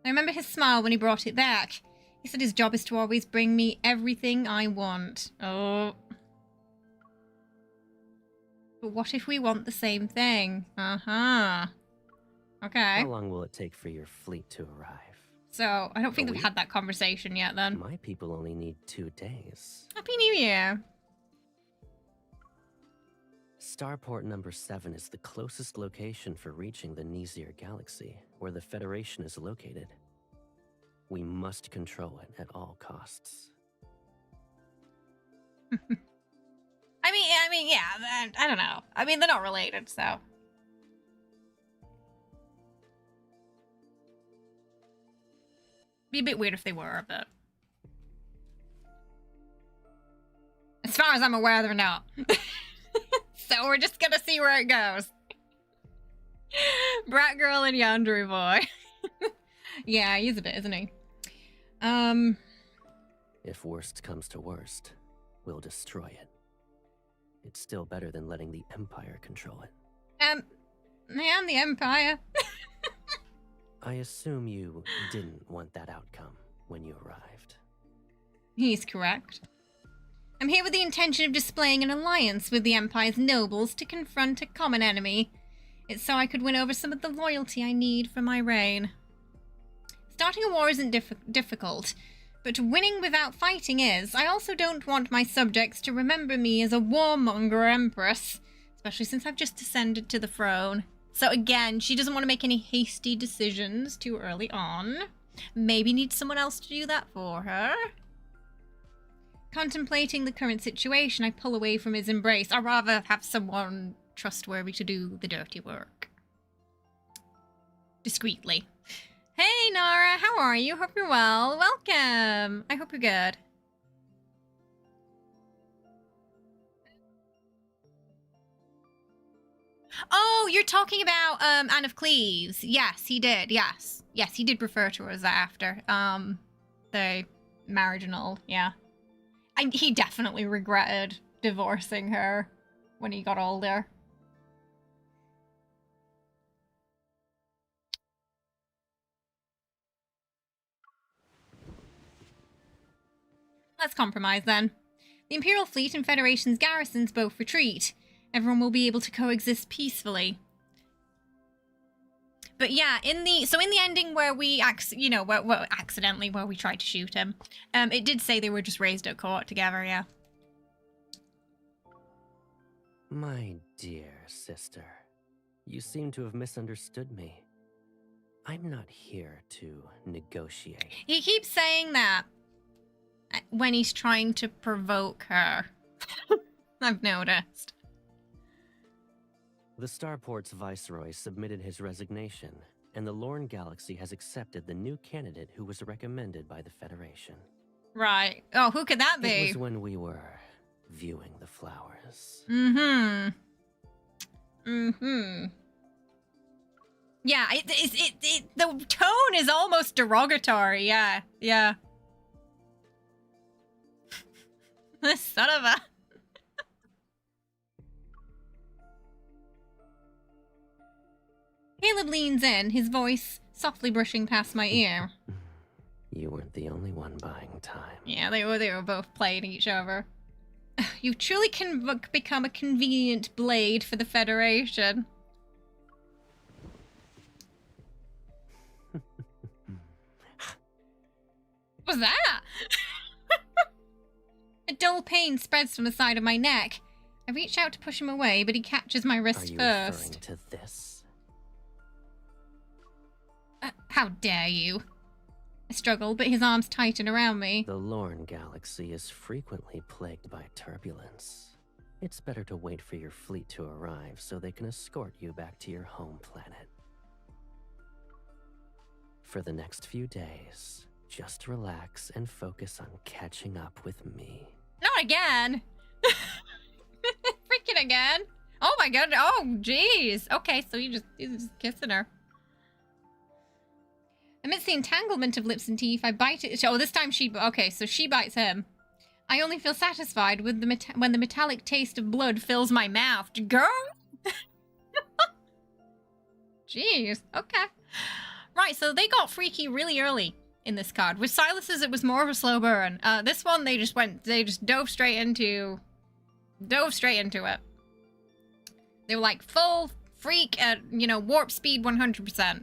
I remember his smile when he brought it back. He said his job is to always bring me everything I want. Oh. But what if we want the same thing? Uh-huh. Okay. How long will it take for your fleet to arrive? So, I don't think they've had that conversation yet, then. My people only need 2 days. Happy New Year! Starport number 7 is the closest location for reaching the Nizir galaxy, where the Federation is located. We must control it at all costs. I mean, yeah, I don't know. I mean, they're not related, so... Be a bit weird if they were, but... As far as I'm aware, they're not. So we're just gonna see where it goes. Brat girl and Yandere boy. Yeah, he's a bit, isn't he? If worst comes to worst, we'll destroy it. It's still better than letting the Empire control it. Man, the Empire. I assume you didn't want that outcome when you arrived. He's correct. I'm here with the intention of displaying an alliance with the Empire's nobles to confront a common enemy. It's so I could win over some of the loyalty I need for my reign. Starting a war isn't difficult, but winning without fighting is. I also don't want my subjects to remember me as a warmonger empress, especially since I've just ascended to the throne. So again, she doesn't want to make any hasty decisions too early on. Maybe needs someone else to do that for her. Contemplating the current situation, I pull away from his embrace. I'd rather have someone trustworthy to do the dirty work. Discreetly. Hey, Nara, how are you? Hope you're well. Welcome. I hope you're good. Oh, you're talking about Anne of Cleves. Yes, he did. Yes. Yes, he did refer to her as that after. The marriage and all. Yeah. He definitely regretted divorcing her when he got older. Let's compromise then. The Imperial fleet and Federation's garrisons both retreat. Everyone will be able to coexist peacefully. But yeah, in the ending where we accidentally where we tried to shoot him, it did say they were just raised at court together. Yeah. My dear sister, you seem to have misunderstood me. I'm not here to negotiate. He keeps saying that when he's trying to provoke her. I've noticed. The Starport's viceroy submitted his resignation, and the Lorne Galaxy has accepted the new candidate who was recommended by the Federation. Right. Oh, who could that be? It was when we were viewing the flowers. Yeah, the tone is almost derogatory. Yeah, yeah. Son of a... Caleb leans in, his voice softly brushing past my ear. You weren't the only one buying time. Yeah, they were both playing each other. You truly can become a convenient blade for the Federation. What was that? A dull pain spreads from the side of my neck. I reach out to push him away, but he catches my wrist first. Are you referring to this? How dare you? I struggle, but his arms tighten around me. The Lorne Galaxy is frequently plagued by turbulence. It's better to wait for your fleet to arrive so they can escort you back to your home planet. For the next few days, just relax and focus on catching up with me. Not again! Freaking again! Oh my god, oh jeez! Okay, so he's just kissing her. Amidst the entanglement of lips and teeth, I bite it. Oh, this time okay, so she bites him. I only feel satisfied with when the metallic taste of blood fills my mouth. Girl! Jeez, okay. Right, so they got freaky really early in this card. With Sylus's, it was more of a slow burn. This one, they just dove straight into it. They were like full freak at, warp speed 100%.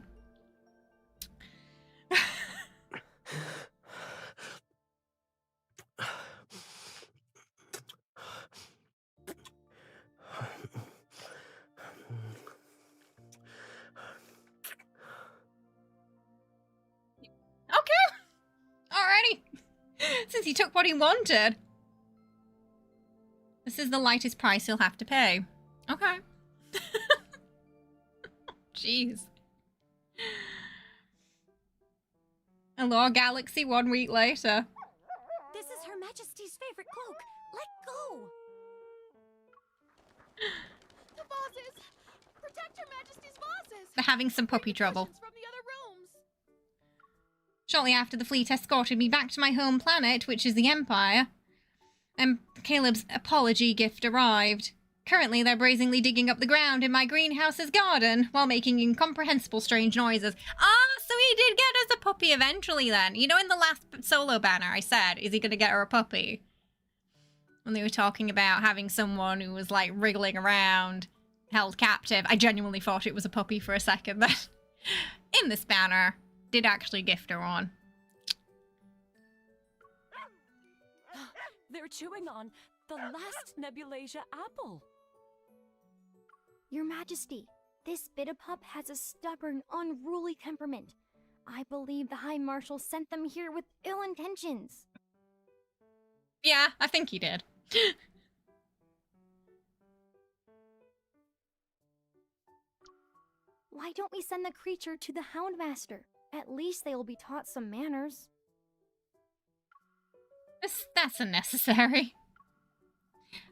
Okay. Alrighty. Since he took what he wanted. This is the lightest price he'll have to pay. Okay. Jeez. Hello, Galaxy, 1 week later. This is Her Majesty's favorite cloak. Let go! The vases! Protect Her Majesty's vases! They're having some puppy trouble. From the other rooms. Shortly after the fleet escorted me back to my home planet, which is the Empire, and Caleb's apology gift arrived. Currently, they're brazenly digging up the ground in my greenhouse's garden while making incomprehensible strange noises. Ah, so he did get us a puppy eventually then. In the last solo banner I said, is he going to get her a puppy? when they were talking about having someone who was like wriggling around, held captive. I genuinely thought it was a puppy for a second then. In this banner, did actually gift her on. They're chewing on the last Nebulasia apple. Your Majesty, this Bit-a-Pup has a stubborn, unruly temperament. I believe the High Marshal sent them here with ill intentions. Yeah, I think he did. Why don't we send the creature to the Houndmaster? At least they will be taught some manners. That's unnecessary.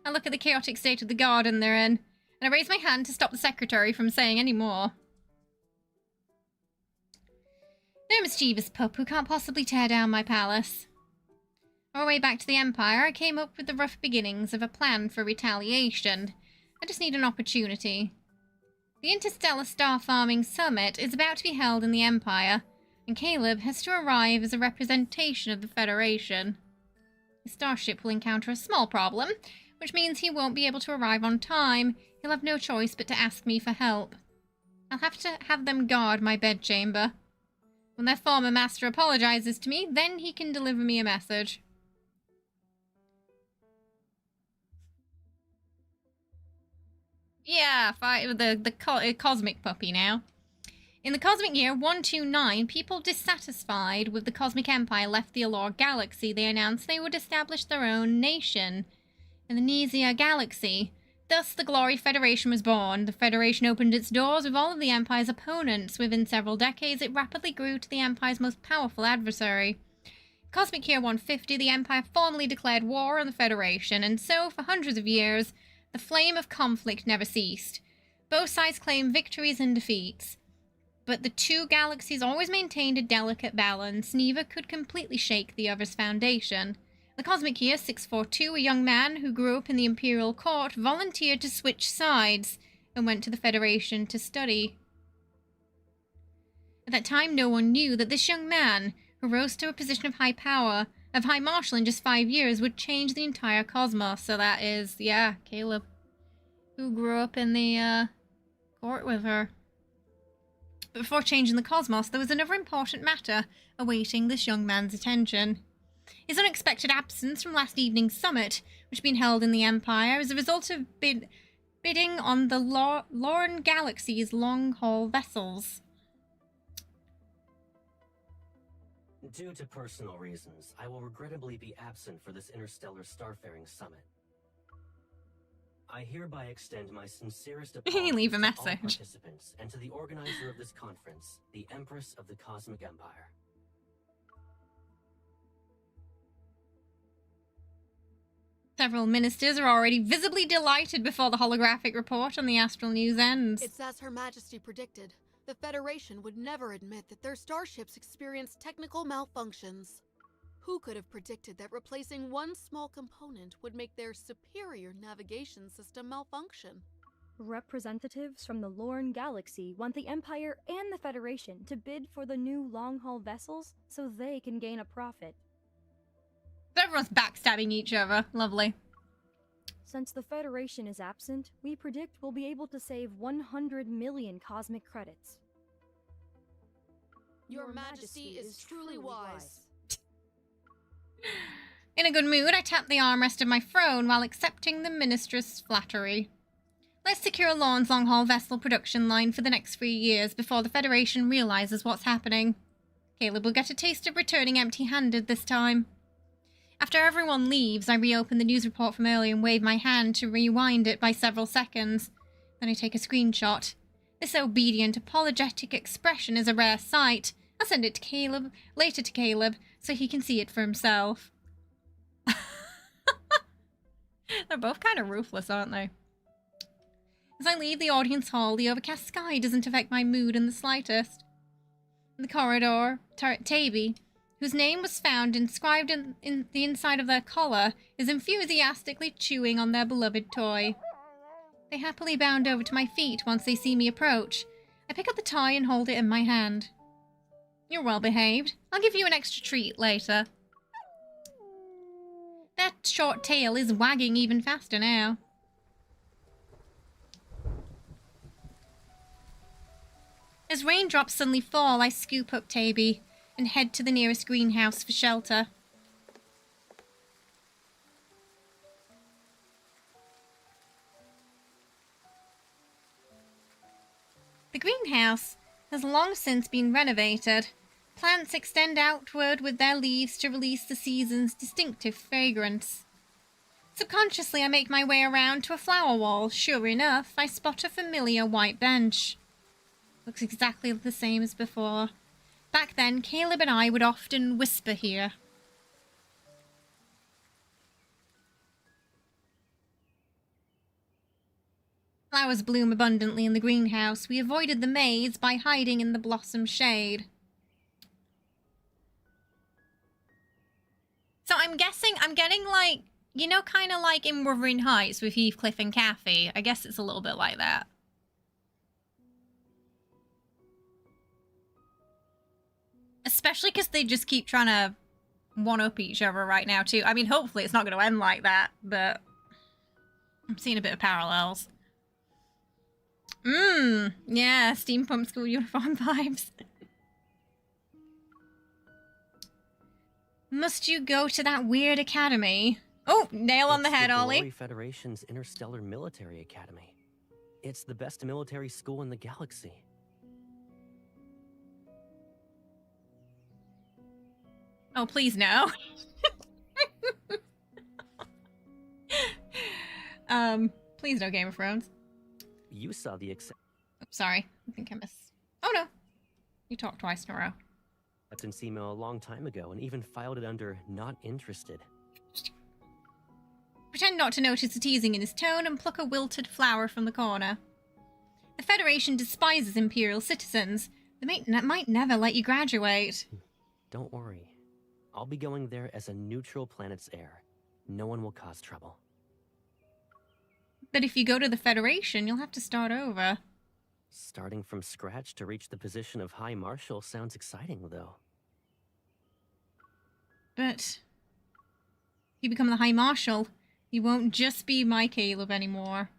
I look at the chaotic state of the garden they're in, and I raise my hand to stop the secretary from saying any more. No mischievous pup who can't possibly tear down my palace. On our way back to the Empire, I came up with the rough beginnings of a plan for retaliation. I just need an opportunity. The Interstellar Star Farming Summit is about to be held in the Empire, and Caleb has to arrive as a representation of the Federation. His starship will encounter a small problem, which means he won't be able to arrive on time. He'll have no choice but to ask me for help. I'll have to have them guard my bedchamber. When their former master apologizes to me, then he can deliver me a message. Yeah, the cosmic puppy now. In the cosmic year 129, people dissatisfied with the cosmic empire left the Allure galaxy. They announced they would establish their own nation in the Nesia galaxy. Thus, the Glory Federation was born. The Federation opened its doors with all of the Empire's opponents. Within several decades, it rapidly grew to the Empire's most powerful adversary. Cosmic year 150, the Empire formally declared war on the Federation, and so, for hundreds of years, the flame of conflict never ceased. Both sides claimed victories and defeats. But the two galaxies always maintained a delicate balance. Neither could completely shake the other's foundation. The cosmic year 642, a young man who grew up in the Imperial court volunteered to switch sides and went to the Federation to study. At that time, no one knew that this young man, who rose to a position of high power, of High Marshal in just 5 years, would change the entire cosmos. So that is, yeah, Caleb, who grew up in the court with her. But before changing the cosmos, there was another important matter awaiting this young man's attention. His unexpected absence from last evening's summit, which had been held in the Empire, is a result of bidding on the Lauren Galaxy's long-haul vessels. Due to personal reasons, I will regrettably be absent for this interstellar starfaring summit. I hereby extend my sincerest apologies Leave a to message. all participants and to the organizer of this conference, the Empress of the Cosmic Empire. Several ministers are already visibly delighted before the holographic report on the Astral News ends. It's as Her Majesty predicted. The Federation would never admit that their starships experienced technical malfunctions. Who could have predicted that replacing one small component would make their superior navigation system malfunction? Representatives from the Lauren Galaxy want the Empire and the Federation to bid for the new long-haul vessels so they can gain a profit. Everyone's backstabbing each other. Lovely. Since the Federation is absent, we predict we'll be able to save 100 million cosmic credits. Your Majesty is truly wise. In a good mood, I tap the armrest of my throne while accepting the minister's flattery. Let's secure Lorne's long-haul vessel production line for the next 3 years before the Federation realizes what's happening. Caleb will get a taste of returning empty-handed this time. After everyone leaves, I reopen the news report from earlier and wave my hand to rewind it by several seconds. Then I take a screenshot. This obedient, apologetic expression is a rare sight. I'll send it to Caleb, later to Caleb, so he can see it for himself. They're both kind of ruthless, aren't they? As I leave the audience hall, the overcast sky doesn't affect my mood in the slightest. In the corridor, Taby, whose name was found inscribed in the inside of their collar, is enthusiastically chewing on their beloved toy. They happily bound over to my feet once they see me approach. I pick up the toy and hold it in my hand. You're well behaved. I'll give you an extra treat later. Their That short tail is wagging even faster now. As raindrops suddenly fall, I scoop up Taby and head to the nearest greenhouse for shelter. The greenhouse has long since been renovated. Plants extend outward with their leaves to release the season's distinctive fragrance. Subconsciously, I make my way around to a flower wall. Sure enough, I spot a familiar white bench. Looks exactly the same as before. Back then, Caleb and I would often whisper here. Flowers bloom abundantly in the greenhouse. We avoided the maze by hiding in the blossom shade. So I'm guessing, I'm getting like, you know, kind of like in Wuthering Heights with Heathcliff and Kathy. I guess it's a little bit like that. Especially because they just keep trying to one-up each other right now, too. I mean, hopefully it's not going to end like that, but I'm seeing a bit of parallels. Yeah, steampunk school uniform vibes. Must you go to that weird academy? Oh, nail on the head, Ollie. Glory Federation's Interstellar Military Academy. It's the best military school in the galaxy. Oh, please no. Please no, Game of Thrones. You saw the Oops, sorry. I think I missed. Oh no. You talked twice in a row. acceptance email a long time ago and even filed it under not interested. Pretend not to notice the teasing in his tone and pluck a wilted flower from the corner. The Federation despises Imperial citizens. They might never let you graduate. Don't worry. I'll be going there as a neutral planet's heir. No one will cause trouble. But if you go to the Federation, you'll have to start over. Starting from scratch to reach the position of High Marshal sounds exciting, though. But if you become the High Marshal, you won't just be my Caleb anymore.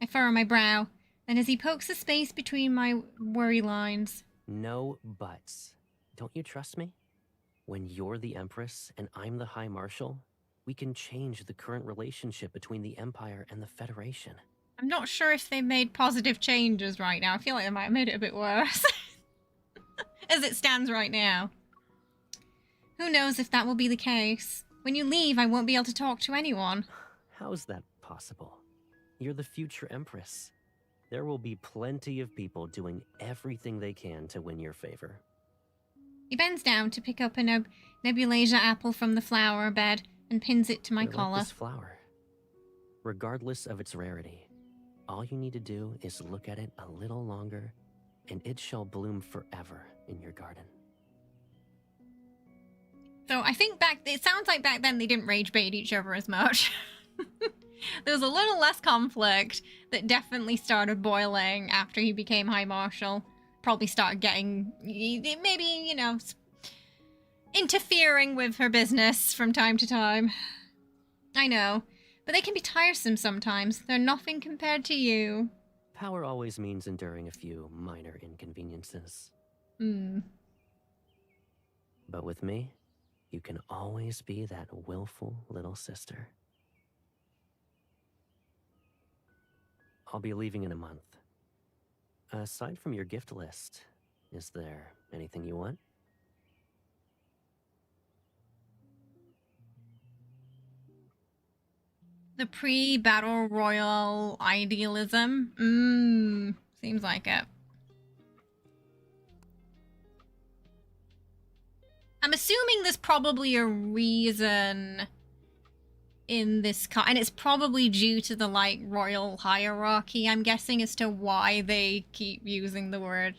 I furrow my brow, and as he pokes the space between my worry lines. No buts. Don't you trust me? When you're the Empress and I'm the High Marshal, we can change the current relationship between the Empire and the Federation. I'm not sure if they made positive changes right now. I feel like they might have made it a bit worse. As it stands right now. Who knows if that will be the case. When you leave, I won't be able to talk to anyone. How's that possible? You're the future Empress. There will be plenty of people doing everything they can to win your favor. He bends down to pick up a Nebulasia apple from the flower bed and pins it to my collar. Like this flower. Regardless of its rarity, all you need to do is look at it a little longer, and it shall bloom forever in your garden. So I think it sounds like back then they didn't rage bait each other as much. There was a little less conflict that definitely started boiling after he became High Marshal. Probably started getting, maybe, you know, interfering with her business from time to time. I know, but they can be tiresome sometimes. They're nothing compared to you. Power always means enduring a few minor inconveniences. But with me, you can always be that willful little sister. I'll be leaving in a month. Aside from your gift list, is there anything you want? The pre-battle royal idealism? Seems like it. I'm assuming there's probably a reason in this and it's probably due to the, like, royal hierarchy, I'm guessing, as to why they keep using the word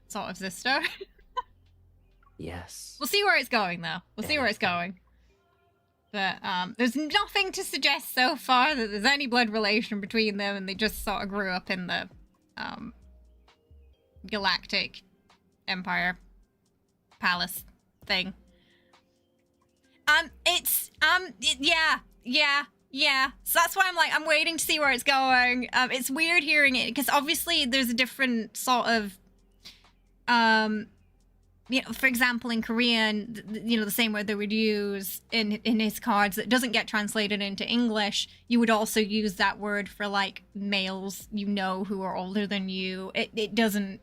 sort of sister. Yes. We'll see where it's going, though. We'll see where it's going. But there's nothing to suggest so far that there's any blood relation between them, and they just sort of grew up in the Galactic Empire Palace thing. Yeah. So that's why I'm like, I'm waiting to see where it's going. It's weird hearing it, because obviously there's a different sort of, you know, for example, in Korean, you know, the same word they would use in his cards that doesn't get translated into English, you would also use that word for, like, males, you know, who are older than you. It doesn't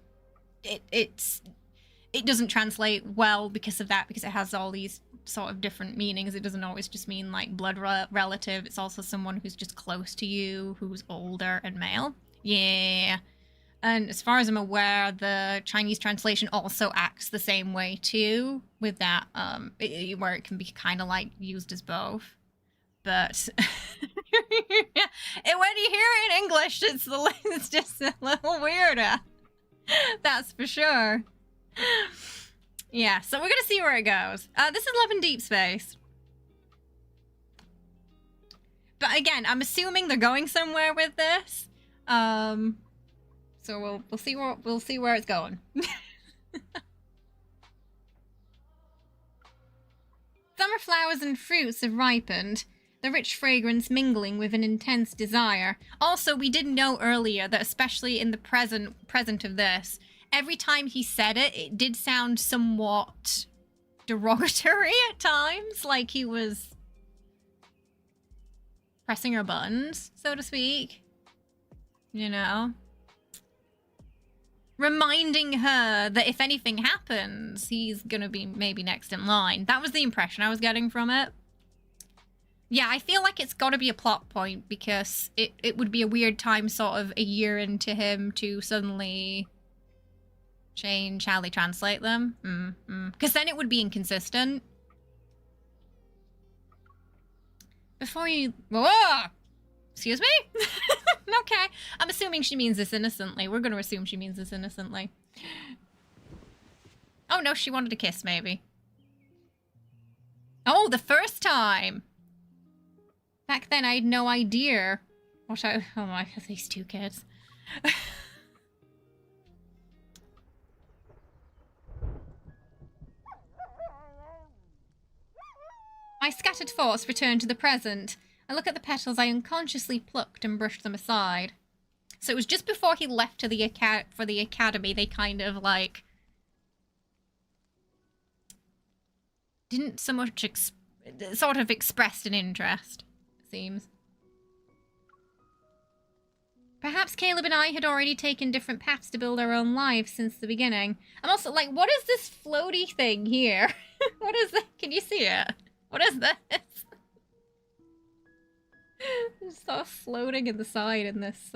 translate well because of that, because it has all these sort of different meanings. It doesn't always just mean, like, blood relative. It's also someone who's just close to you, who's older and male. Yeah. And as far as I'm aware, the Chinese translation also acts the same way too, with that, where it can be kind of like used as both. But when you hear it in English, it's just a little weirder. That's for sure. Yeah, so we're gonna see where it goes. This is Love and Deepspace. But again, I'm assuming they're going somewhere with this. So we'll see where it's going. Summer flowers and fruits have ripened, the rich fragrance mingling with an intense desire. Also, we did know earlier that, especially in the present of this, every time he said it, it did sound somewhat derogatory at times, like he was pressing her buttons, so to speak. You know? Reminding her that if anything happens, he's gonna be maybe next in line. That was the impression I was getting from it. Yeah, I feel like it's gotta be a plot point, because it would be a weird time sort of a year into him to suddenly change how they translate them. Because then it would be inconsistent. Before you... Whoa! Excuse me? Okay. I'm assuming she means this innocently. We're going to assume she means this innocently. Oh, no, she wanted a kiss, maybe. Oh, the first time! Back then, I had no idea. Oh my, these two kids. My scattered thoughts return to the present. I look at the petals I unconsciously plucked and brushed them aside. So it was just before he left to for the academy, they kind of, like, didn't so much sort of expressed an interest, it seems. Perhaps Caleb and I had already taken different paths to build our own lives since the beginning. I'm also like, what is this floaty thing here? What is that? Can you see it? What is this? It's sort of floating in the side in this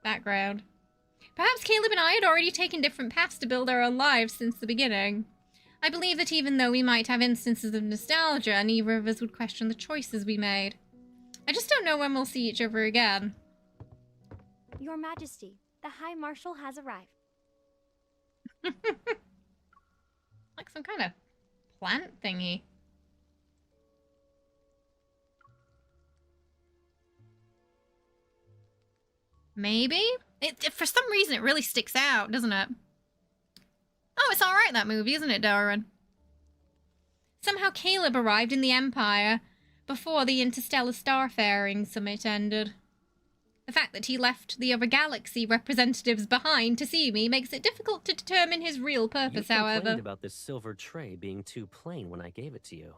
background. Perhaps Caleb and I had already taken different paths to build our own lives since the beginning. I believe that even though we might have instances of nostalgia, neither of us would question the choices we made. I just don't know when we'll see each other again. Your Majesty, the High Marshal has arrived. Like some kind of plant thingy. Maybe? For some reason, it really sticks out, doesn't it? Oh, it's alright, that movie, isn't it, Darwin? Somehow Caleb arrived in the Empire before the Interstellar Starfaring Summit ended. The fact that he left the other galaxy representatives behind to see me makes it difficult to determine his real purpose, You however. complained about this silver tray being too plain when I gave it to you.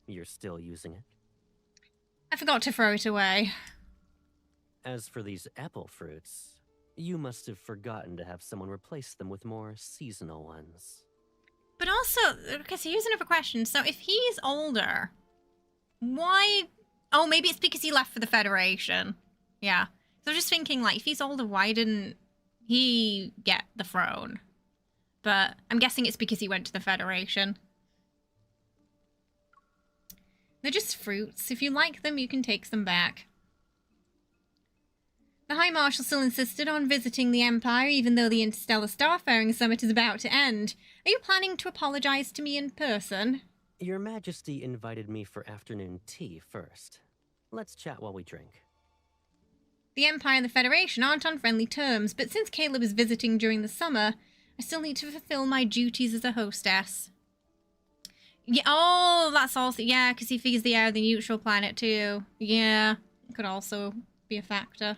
You're still using it? I forgot to throw it away. As for these apple fruits, you must have forgotten to have someone replace them with more seasonal ones. But also, okay, so here's another question. So if he's older, why... Oh, maybe it's because he left for the Federation. Yeah. So I'm just thinking, like, if he's older, why didn't he get the throne? But I'm guessing it's because he went to the Federation. They're just fruits. If you like them, you can take them back. The High Marshal still insisted on visiting the Empire, even though the Interstellar Starfaring Summit is about to end. Are you planning to apologize to me in person? Your Majesty invited me for afternoon tea first. Let's chat while we drink. The Empire and the Federation aren't on friendly terms, but since Caleb is visiting during the summer, I still need to fulfill my duties as a hostess. Yeah, oh, that's also, yeah, because he figures the air of the neutral planet too. Yeah, could also be a factor.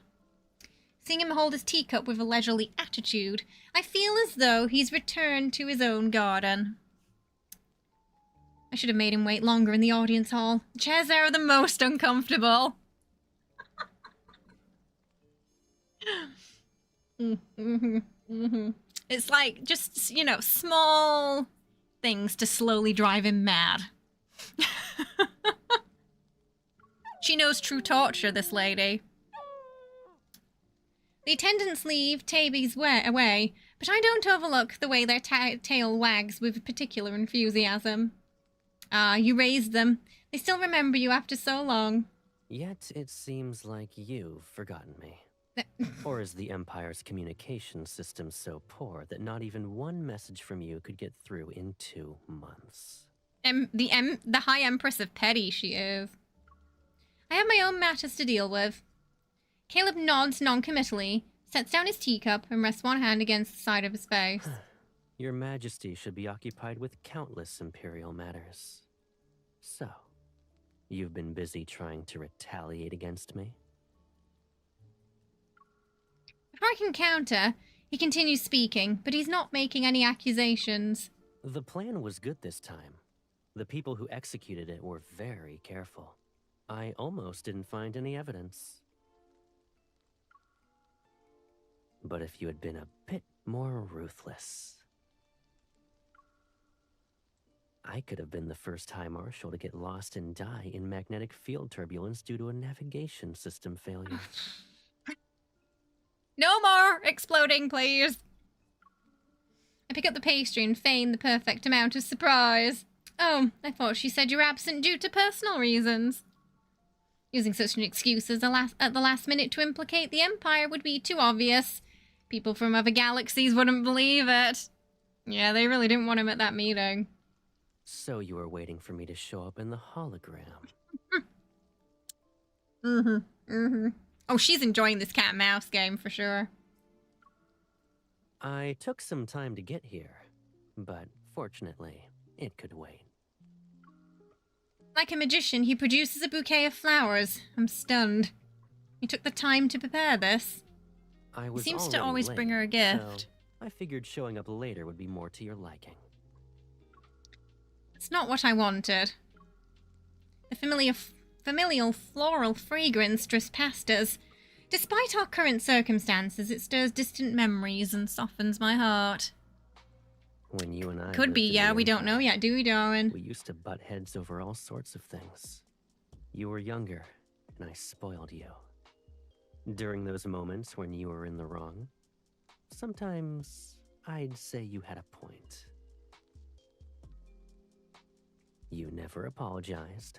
Seeing him hold his teacup with a leisurely attitude, I feel as though he's returned to his own garden. I should have made him wait longer in the audience hall. The chairs there are the most uncomfortable. It's like just, you know, small things to slowly drive him mad. She knows true torture, this lady. The attendants leave Taby's away, but I don't overlook the way their tail wags with particular enthusiasm. Ah, you raised them. They still remember you after so long. Yet it seems like you've forgotten me. Or is the Empire's communication system so poor that not even one message from you could get through in 2 months? The High Empress of Petty, she is. I have my own matters to deal with. Caleb nods non-committally, sets down his teacup, and rests one hand against the side of his face. Your Majesty should be occupied with countless Imperial matters. So, you've been busy trying to retaliate against me? Before I can counter, he continues speaking, but he's not making any accusations. The plan was good this time. The people who executed it were very careful. I almost didn't find any evidence. But if you had been a bit more ruthless, I could have been the first High Marshal to get lost and die in magnetic field turbulence due to a navigation system failure. No more exploding, please. I pick up the pastry and feign the perfect amount of surprise. Oh, I thought she said you're absent due to personal reasons. Using such an excuse as at the last minute to implicate the Empire would be too obvious. People from other galaxies wouldn't believe it. Yeah, they really didn't want him at that meeting. So you were waiting for me to show up in the hologram. Oh, she's enjoying this cat and mouse game for sure. I took some time to get here, but fortunately, it could wait. Like a magician, he produces a bouquet of flowers. I'm stunned. He took the time to prepare this. He seems to always bring her a gift. So I figured showing up later would be more to your liking. It's not what I wanted. The familial floral fragrance drifts past us. Despite our current circumstances, it stirs distant memories and softens my heart. When you and I Could be, yeah, we don't know yet, do we, Darwin? We used to butt heads over all sorts of things. You were younger, and I spoiled you. During those moments when you were in the wrong, sometimes I'd say you had a point. You never apologized,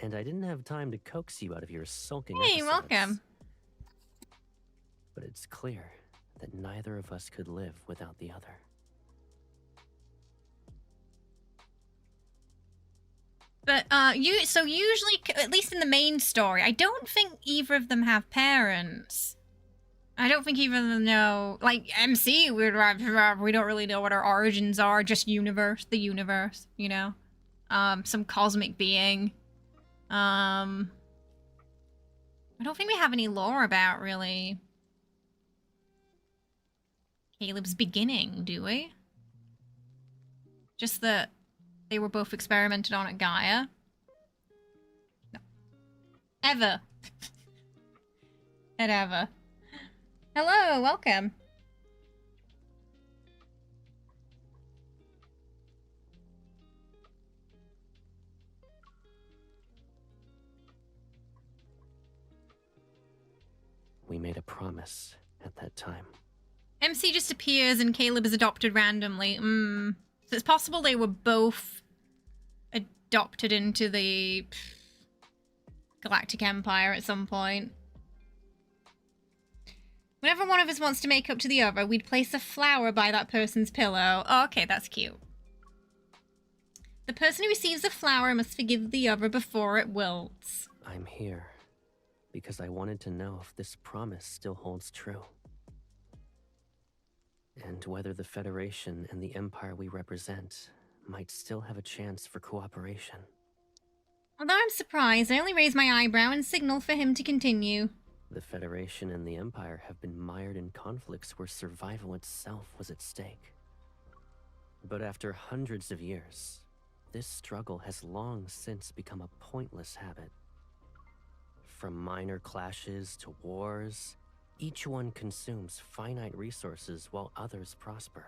and I didn't have time to coax you out of your sulking Hey, episodes. welcome. But it's clear that neither of us could live without the other. But, so usually, at least in the main story, I don't think either of them have parents. I don't think either of them know, like, MC, we don't really know what our origins are, just the universe, you know? Some cosmic being. I don't think we have any lore about, really, Caleb's beginning, do we? Just that they were both experimented on at Gaia. No. Ever. At ever. Hello, welcome. We made a promise at that time. MC just appears and Caleb is adopted randomly. So it's possible they were both adopted into the Galactic Empire at some point. Whenever one of us wants to make up to the other, we'd place a flower by that person's pillow. Oh, okay, that's cute. The person who receives the flower must forgive the other before it wilts. I'm here because I wanted to know if this promise still holds true. And whether the Federation and the Empire we represent might still have a chance for cooperation. Although I'm surprised, I only raise my eyebrow and signal for him to continue. The Federation and the Empire have been mired in conflicts where survival itself was at stake. But after hundreds of years, this struggle has long since become a pointless habit. From minor clashes to wars, each one consumes finite resources while others prosper.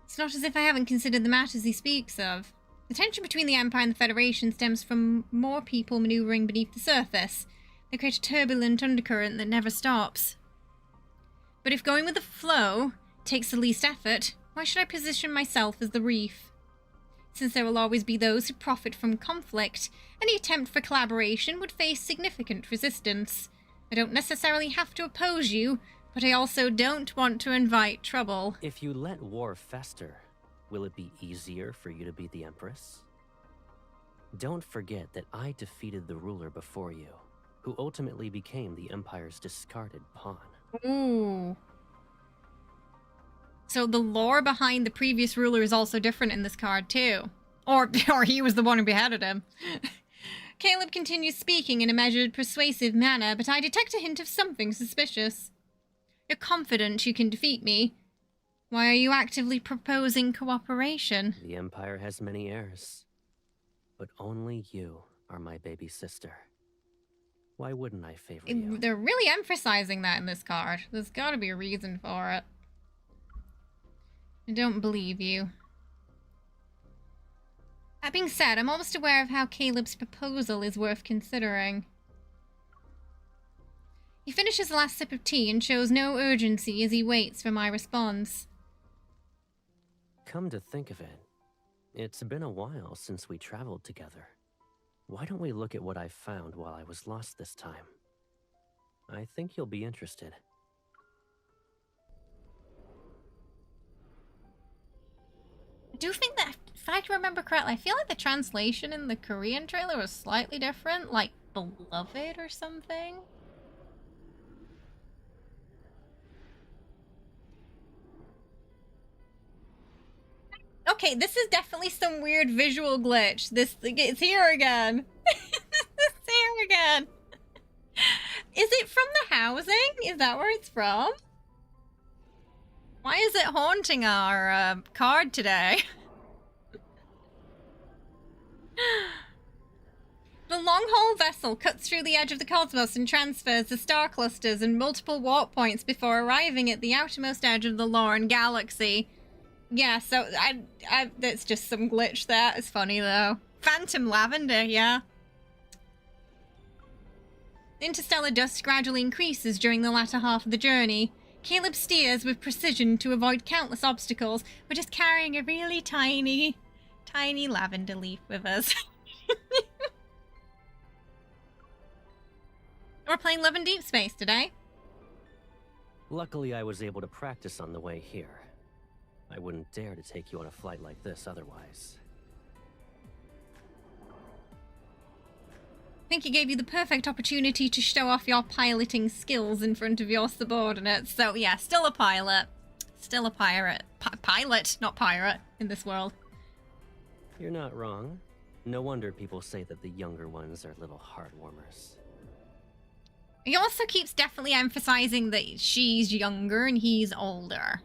It's not as if I haven't considered the matters he speaks of. The tension between the Empire and the Federation stems from more people maneuvering beneath the surface. They create a turbulent undercurrent that never stops. But if going with the flow takes the least effort, why should I position myself as the reef? Since there will always be those who profit from conflict, any attempt for collaboration would face significant resistance. I don't necessarily have to oppose you, but I also don't want to invite trouble. If you let war fester, will it be easier for you to be the Empress? Don't forget that I defeated the ruler before you, who ultimately became the Empire's discarded pawn. Ooh. So the lore behind the previous ruler is also different in this card too. Or he was the one who beheaded him. Caleb continues speaking in a measured, persuasive manner, but I detect a hint of something suspicious. You're confident you can defeat me. Why are you actively proposing cooperation? The Empire has many heirs, but only you are my baby sister. Why wouldn't I favor you? They're really emphasizing that in this card. There's gotta be a reason for it. I don't believe you. That being said, I'm almost aware of how Caleb's proposal is worth considering. He finishes the last sip of tea and shows no urgency as he waits for my response. Come to think of it, it's been a while since we traveled together. Why don't we look at what I found while I was lost this time? I think you'll be interested. I do think that, if I remember correctly, I feel like the translation in the Korean trailer was slightly different, like beloved or something. Okay, this is definitely some weird visual glitch. It's here again. It's here again. Is it from the housing? Is that where it's from? Why is it haunting our card today? The long-haul vessel cuts through the edge of the cosmos and transfers the star clusters and multiple warp points before arriving at the outermost edge of the Lauren galaxy. Yeah, so that's just some glitch there. It's funny though. Phantom lavender, yeah. The interstellar dust gradually increases during the latter half of the journey. Caleb steers with precision to avoid countless obstacles. We're just carrying a really tiny lavender leaf with us. We're playing Love and Deepspace today. Luckily, I was able to practice on the way here. I wouldn't dare to take you on a flight like this otherwise. I think it gave you the perfect opportunity to show off your piloting skills in front of your subordinates. So yeah, still a pilot. Still a pirate. Pilot, not pirate, in this world. You're not wrong. No wonder people say that the younger ones are little heart warmers. He also keeps definitely emphasizing that she's younger and he's older.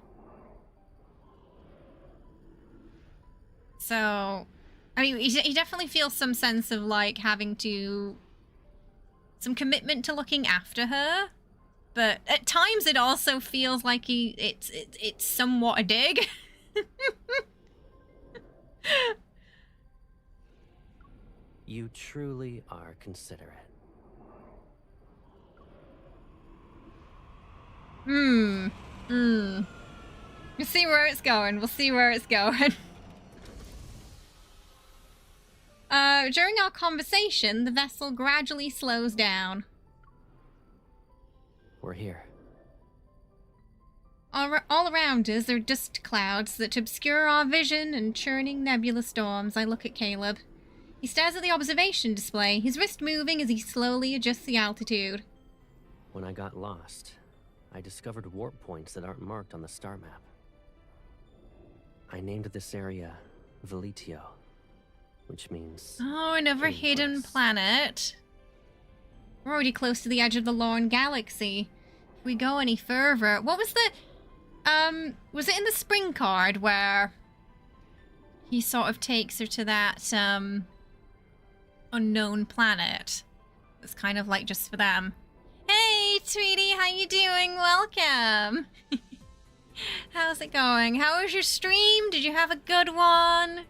So, I mean, he definitely feels some sense of, like, having to... some commitment to looking after her. But at times it also feels like it's somewhat a dig. You truly are considerate. We'll see where it's going. We'll see where it's going. During our conversation, the vessel gradually slows down. We're here. All around us are dust clouds that obscure our vision and churning nebula storms. I look at Caleb. He stares at the observation display, his wrist moving as he slowly adjusts the altitude. When I got lost, I discovered warp points that aren't marked on the star map. I named this area Velitio, which means... Oh, another hidden planet. We're already close to the edge of the Lorne Galaxy. If we go any further... What was the... was it in the spring card where he sort of takes her to that, unknown planet? It's kind of like just for them. Hey, Tweety, how you doing? Welcome! How's it going? How was your stream? Did you have a good one?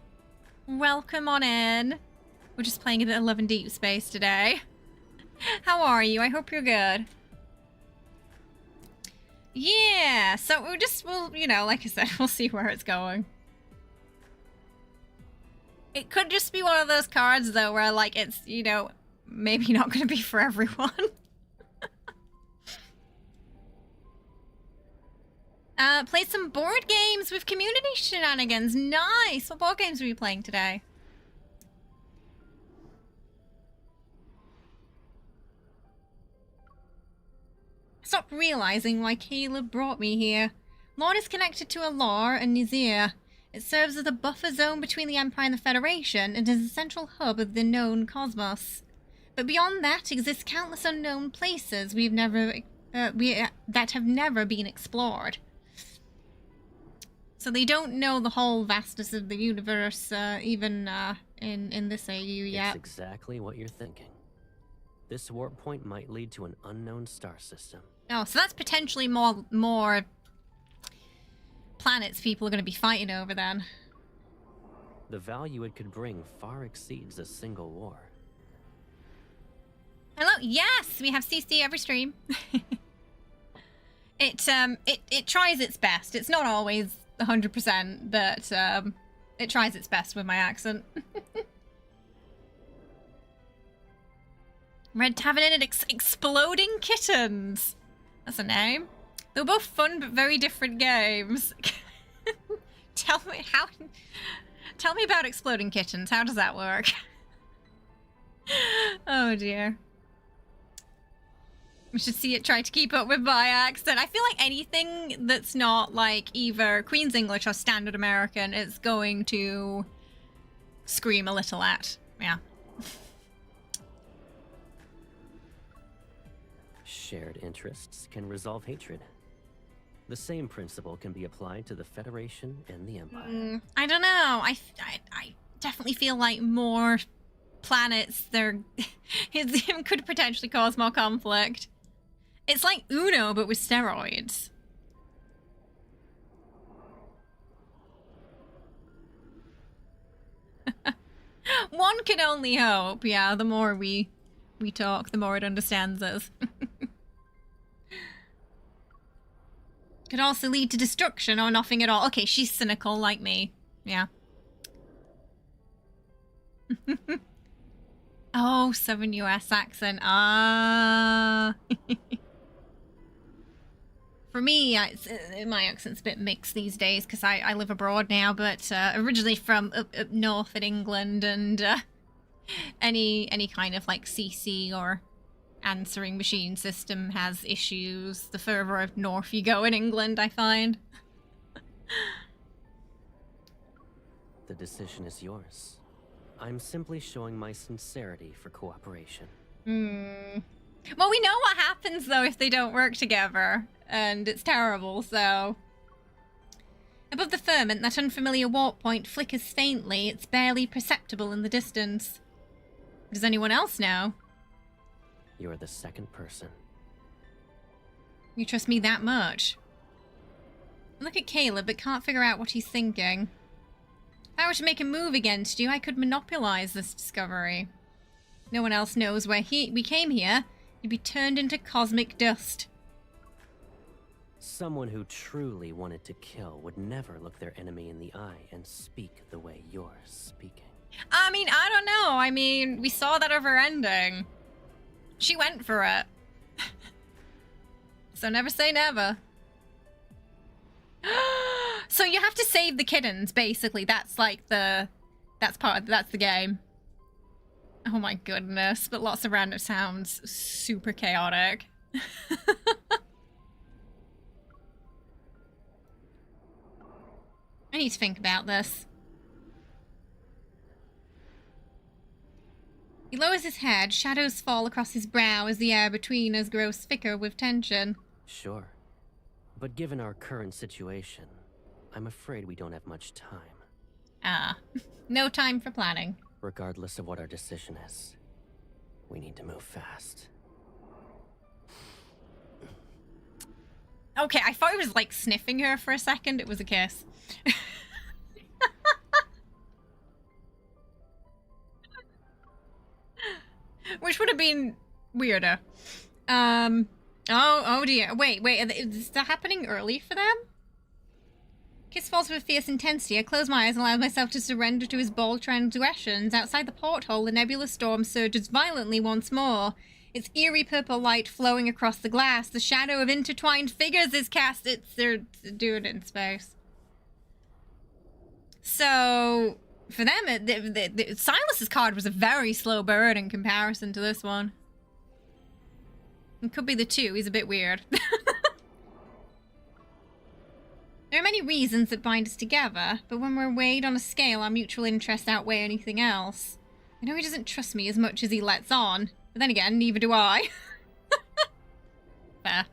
Welcome on in. We're just playing a bit of Love and Deepspace today. How are you? I hope you're good. Yeah, so we'll, you know, like I said, we'll see where it's going. It could just be one of those cards, though, where, like, it's, you know, maybe not going to be for everyone. Played some board games with community shenanigans. Nice! What board games were you playing today? Stop realizing why Caleb brought me here. Lorne is connected to Alar and Nizir. It serves as a buffer zone between the Empire and the Federation and is a central hub of the known cosmos. But beyond that exists countless unknown places that have never been explored. So they don't know the whole vastness of the universe, even in this AU yet. It's exactly what you're thinking. This warp point might lead to an unknown star system. Oh, so that's potentially more planets people are going to be fighting over then. The value it could bring far exceeds a single war. Hello, yes, we have CC every stream. It tries its best. It's not always 100%, but it tries its best with my accent. Red Tavern and Exploding Kittens. That's a name. They're both fun but very different games. Tell me about Exploding Kittens. How does that work? Oh dear. We should see it try to keep up with my accent. I feel like anything that's not like either Queen's English or Standard American is going to scream a little at. Yeah. Shared interests can resolve hatred. The same principle can be applied to the Federation and the Empire. I don't know. I definitely feel like more planets there could potentially cause more conflict. It's like Uno, but with steroids. One can only hope. Yeah, the more we talk, the more it understands us. Could also lead to destruction or nothing at all. Okay, she's cynical like me. Yeah. Oh, Southern US accent. Ah. For me, my accent's a bit mixed these days because I live abroad now, but originally from up north in England, and any kind of like CC or answering machine system has issues the further north you go in England, I find. The decision is yours. I'm simply showing my sincerity for cooperation. Well, we know what happens, though, if they don't work together, and it's terrible, so... Above the firmament, that unfamiliar warp point flickers faintly. It's barely perceptible in the distance. Does anyone else know? You're the second person. You trust me that much? Look at Caleb, but can't figure out what he's thinking. If I were to make a move against you, I could monopolize this discovery. No one else knows where we came here. You'd be turned into cosmic dust. Someone who truly wanted to kill would never look their enemy in the eye and speak the way you're speaking. I mean, I don't know. I mean, we saw that of her ending. She went for it. So never say never. So you have to save the kittens, basically. That's like that's the game. Oh my goodness, but lots of random sounds. Super chaotic. I need to think about this. He lowers his head, shadows fall across his brow as the air between us grows thicker with tension. Sure. But given our current situation, I'm afraid we don't have much time. Ah, no time for planning. Regardless of what our decision is, we need to move fast. Okay, I thought he was like sniffing her for a second. It was a kiss. Which would have been weirder. Oh dear. Wait, is that happening early for them? Kiss falls with fierce intensity. I close my eyes and allow myself to surrender to his bold transgressions. Outside the porthole, the nebulous storm surges violently once more. Its eerie purple light flowing across the glass. The shadow of intertwined figures is cast. They're doing it in space. So, for them, Sylus's card was a very slow burn in comparison to this one. It could be the two. He's a bit weird. There are many reasons that bind us together, but when we're weighed on a scale, our mutual interests outweigh anything else. I know he doesn't trust me as much as he lets on, but then again, neither do I. Fair.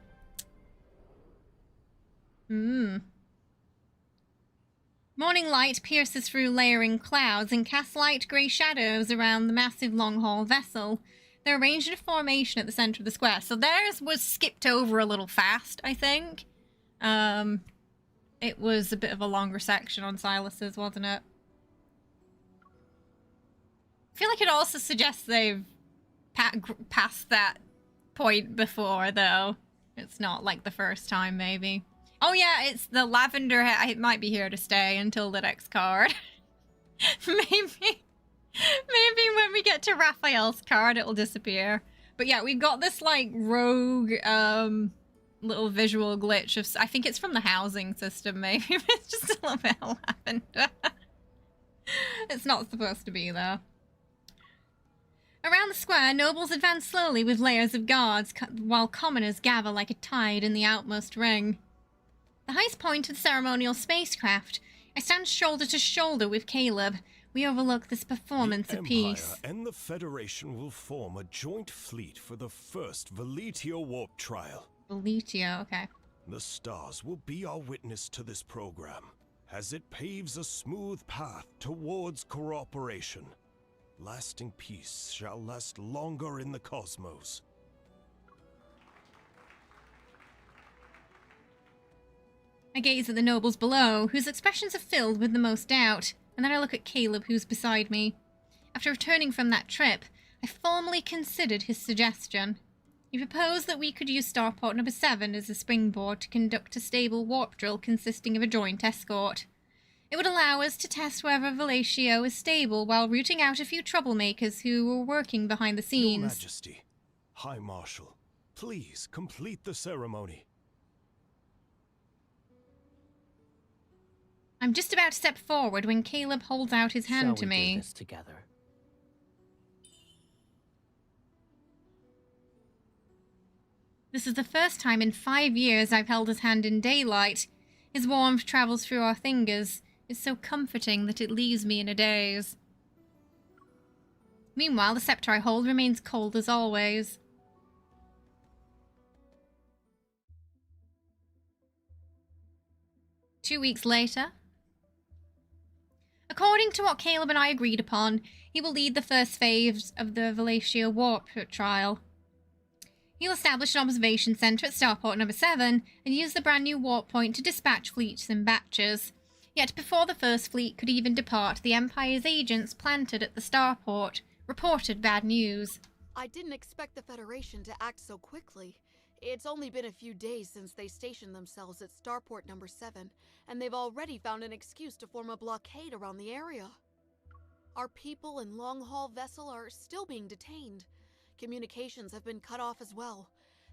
Morning light pierces through layering clouds and casts light grey shadows around the massive long-haul vessel. They're arranged in a formation at the centre of the square, so theirs was skipped over a little fast, I think. It was a bit of a longer section on Sylus's, wasn't it? I feel like it also suggests they've passed that point before, though. It's not like the first time, maybe. Oh yeah, it's the lavender. It might be here to stay until the next card. Maybe when we get to Rafayel's card, it'll disappear. But yeah, we've got this like rogue little visual glitch of, I think it's from the housing system, maybe. It's just a little bit of lavender. It's not supposed to be there. Around the square, nobles advance slowly with layers of guards, while commoners gather like a tide in the outmost ring. The highest point of the ceremonial spacecraft, I stand shoulder to shoulder with Caleb. We overlook this performance of peace. The Empire and the Federation will form a joint fleet for the first Veletio warp trial. Veletio, okay. The stars will be our witness to this program, as it paves a smooth path towards cooperation. Lasting peace shall last longer in the cosmos. I gaze at the nobles below, whose expressions are filled with the most doubt, and then I look at Caleb, who's beside me. After returning from that trip, I formally considered his suggestion. He proposed that we could use Starport number 7 as a springboard to conduct a stable warp drill consisting of a joint escort. It would allow us to test whether Veletio is stable while rooting out a few troublemakers who were working behind the scenes. Your Majesty, High Marshal, please complete the ceremony. I'm just about to step forward when Caleb holds out his hand to me. Shall we do this together? This is the first time in 5 years I've held his hand in daylight. His warmth travels through our fingers. It's so comforting that it leaves me in a daze. Meanwhile, the scepter I hold remains cold as always. Two weeks later. According to what Caleb and I agreed upon, he will lead the first phase of the Veletio warp trial. He'll establish an observation center at Starport number 7 and use the brand new warp point to dispatch fleets in batches. Yet before the first fleet could even depart, the Empire's agents planted at the starport reported bad news. I didn't expect the Federation to act so quickly. It's only been a few days since they stationed themselves at Starport number 7, and they've already found an excuse to form a blockade around the area. Our people and long-haul vessel are still being detained. Communications have been cut off as well.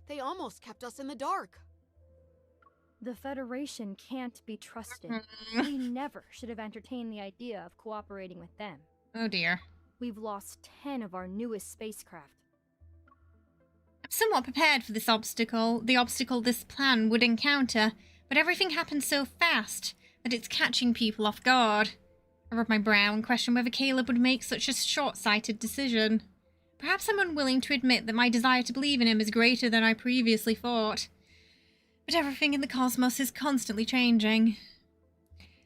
They almost kept us in the dark. The Federation can't be trusted. We never should have entertained the idea of cooperating with them. Oh dear. We've lost 10 of our newest spacecraft. I'm somewhat prepared for this obstacle, the obstacle this plan would encounter, but everything happened so fast. that it's catching people off guard. I rub my brow and question whether Caleb would make such a short-sighted decision. Perhaps I'm unwilling to admit that my desire to believe in him is greater than I previously thought. But everything in the cosmos is constantly changing.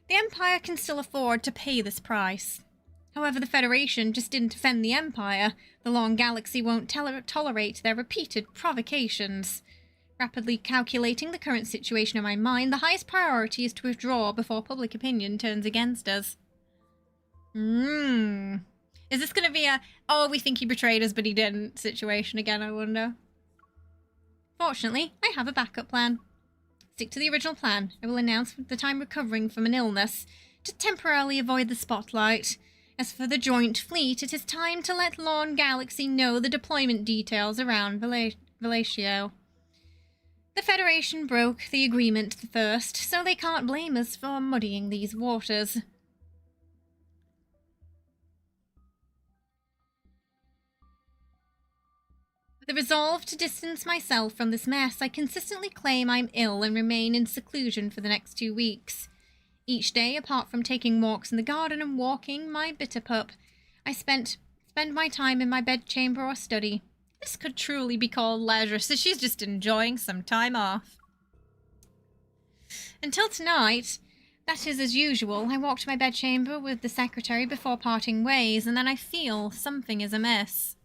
The Empire can still afford to pay this price. However, the Federation just didn't defend the Empire. The Long Galaxy won't tolerate their repeated provocations. Rapidly calculating the current situation in my mind, the highest priority is to withdraw before public opinion turns against us. Is this going to be a, oh, we think he betrayed us, but he didn't situation again, I wonder? Fortunately, I have a backup plan. Stick to the original plan. I will announce that I'm recovering from an illness to temporarily avoid the spotlight. As for the joint fleet, it is time to let Lorne Galaxy know the deployment details around Velatio. The Federation broke the agreement first, so they can't blame us for muddying these waters. With the resolve to distance myself from this mess, I consistently claim I'm ill and remain in seclusion for the next 2 weeks. Each day, apart from taking walks in the garden and walking my bitter pup, I spend my time in my bedchamber or study. This could truly be called leisure, so she's just enjoying some time off. Until tonight, that is as usual. I walk to my bedchamber with the secretary before parting ways, and then I feel something is amiss.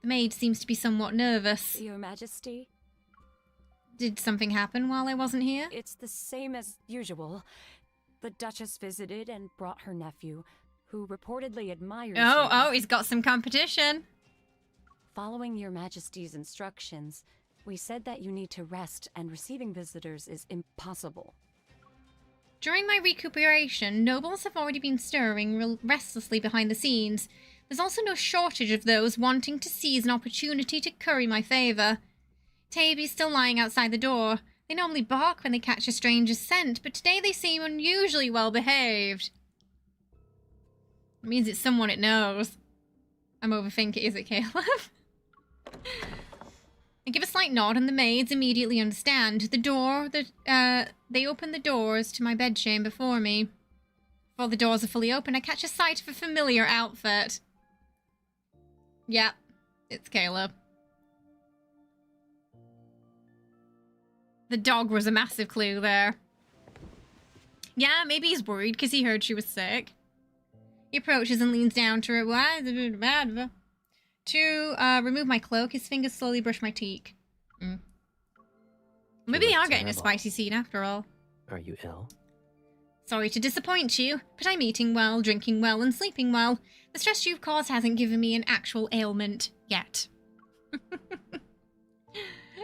The maid seems to be somewhat nervous. Your Majesty? Did something happen while I wasn't here? It's the same as usual. The Duchess visited and brought her nephew, who reportedly admires you. Oh, he's got some competition. Following Your Majesty's instructions, we said that you need to rest and receiving visitors is impossible. During my recuperation, nobles have already been stirring restlessly behind the scenes. There's also no shortage of those wanting to seize an opportunity to curry my favour. Taby's still lying outside the door. They normally bark when they catch a stranger's scent, but today they seem unusually well behaved. It means it's someone it knows. I'm overthinking. Is it Caleb? I give a slight nod and the maids immediately understand. They open the doors to my bedchamber for me. Before the doors are fully open, I catch a sight of a familiar outfit. Yep, it's Caleb. The dog was a massive clue there. Yeah, maybe he's worried because he heard she was sick. He approaches and leans down to her. To remove my cloak, his fingers slowly brush my cheek. Maybe they are getting a spicy scene after all. Are you ill? Sorry to disappoint you, but I'm eating well, drinking well, and sleeping well. The stress you've caused hasn't given me an actual ailment yet.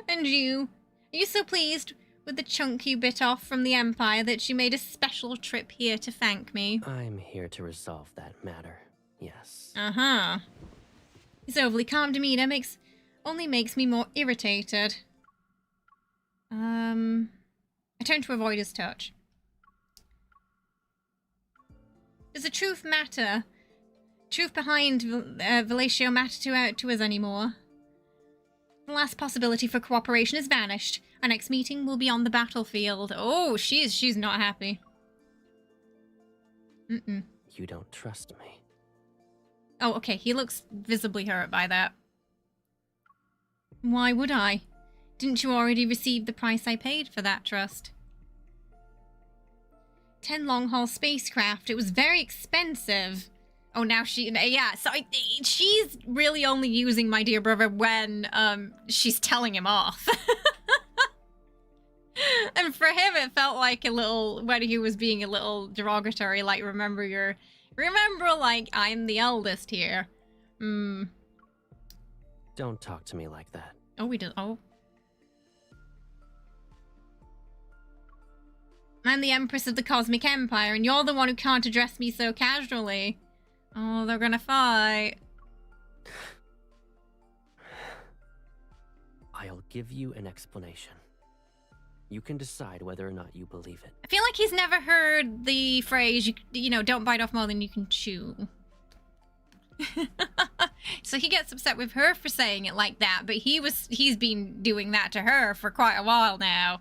And you? Are you so pleased with the chunk you bit off from the Empire that you made a special trip here to thank me? I'm here to resolve that matter, yes. Uh-huh. His overly calm demeanor only makes me more irritated. I turn to avoid his touch. Does the truth matter? Truth behind Velatio matter to us anymore? The last possibility for cooperation has vanished. Our next meeting will be on the battlefield. Oh, she's not happy. You don't trust me. Oh, okay. He looks visibly hurt by that. Why would I? Didn't you already receive the price I paid for that trust? 10 long-haul spacecraft. It was very expensive. Oh, now yeah, so she's really only using my dear brother when she's telling him off. And for him, it felt like a little, when he was being a little derogatory, like, remember, like, I'm the eldest here. Don't talk to me like that. Oh, we did, oh. I'm the Empress of the Cosmic Empire, and you're the one who can't address me so casually. Oh, they're gonna fight. I'll give you an explanation. You can decide whether or not you believe it. I feel like he's never heard the phrase, you know, don't bite off more than you can chew. So he gets upset with her for saying it like that, but he's been doing that to her for quite a while now,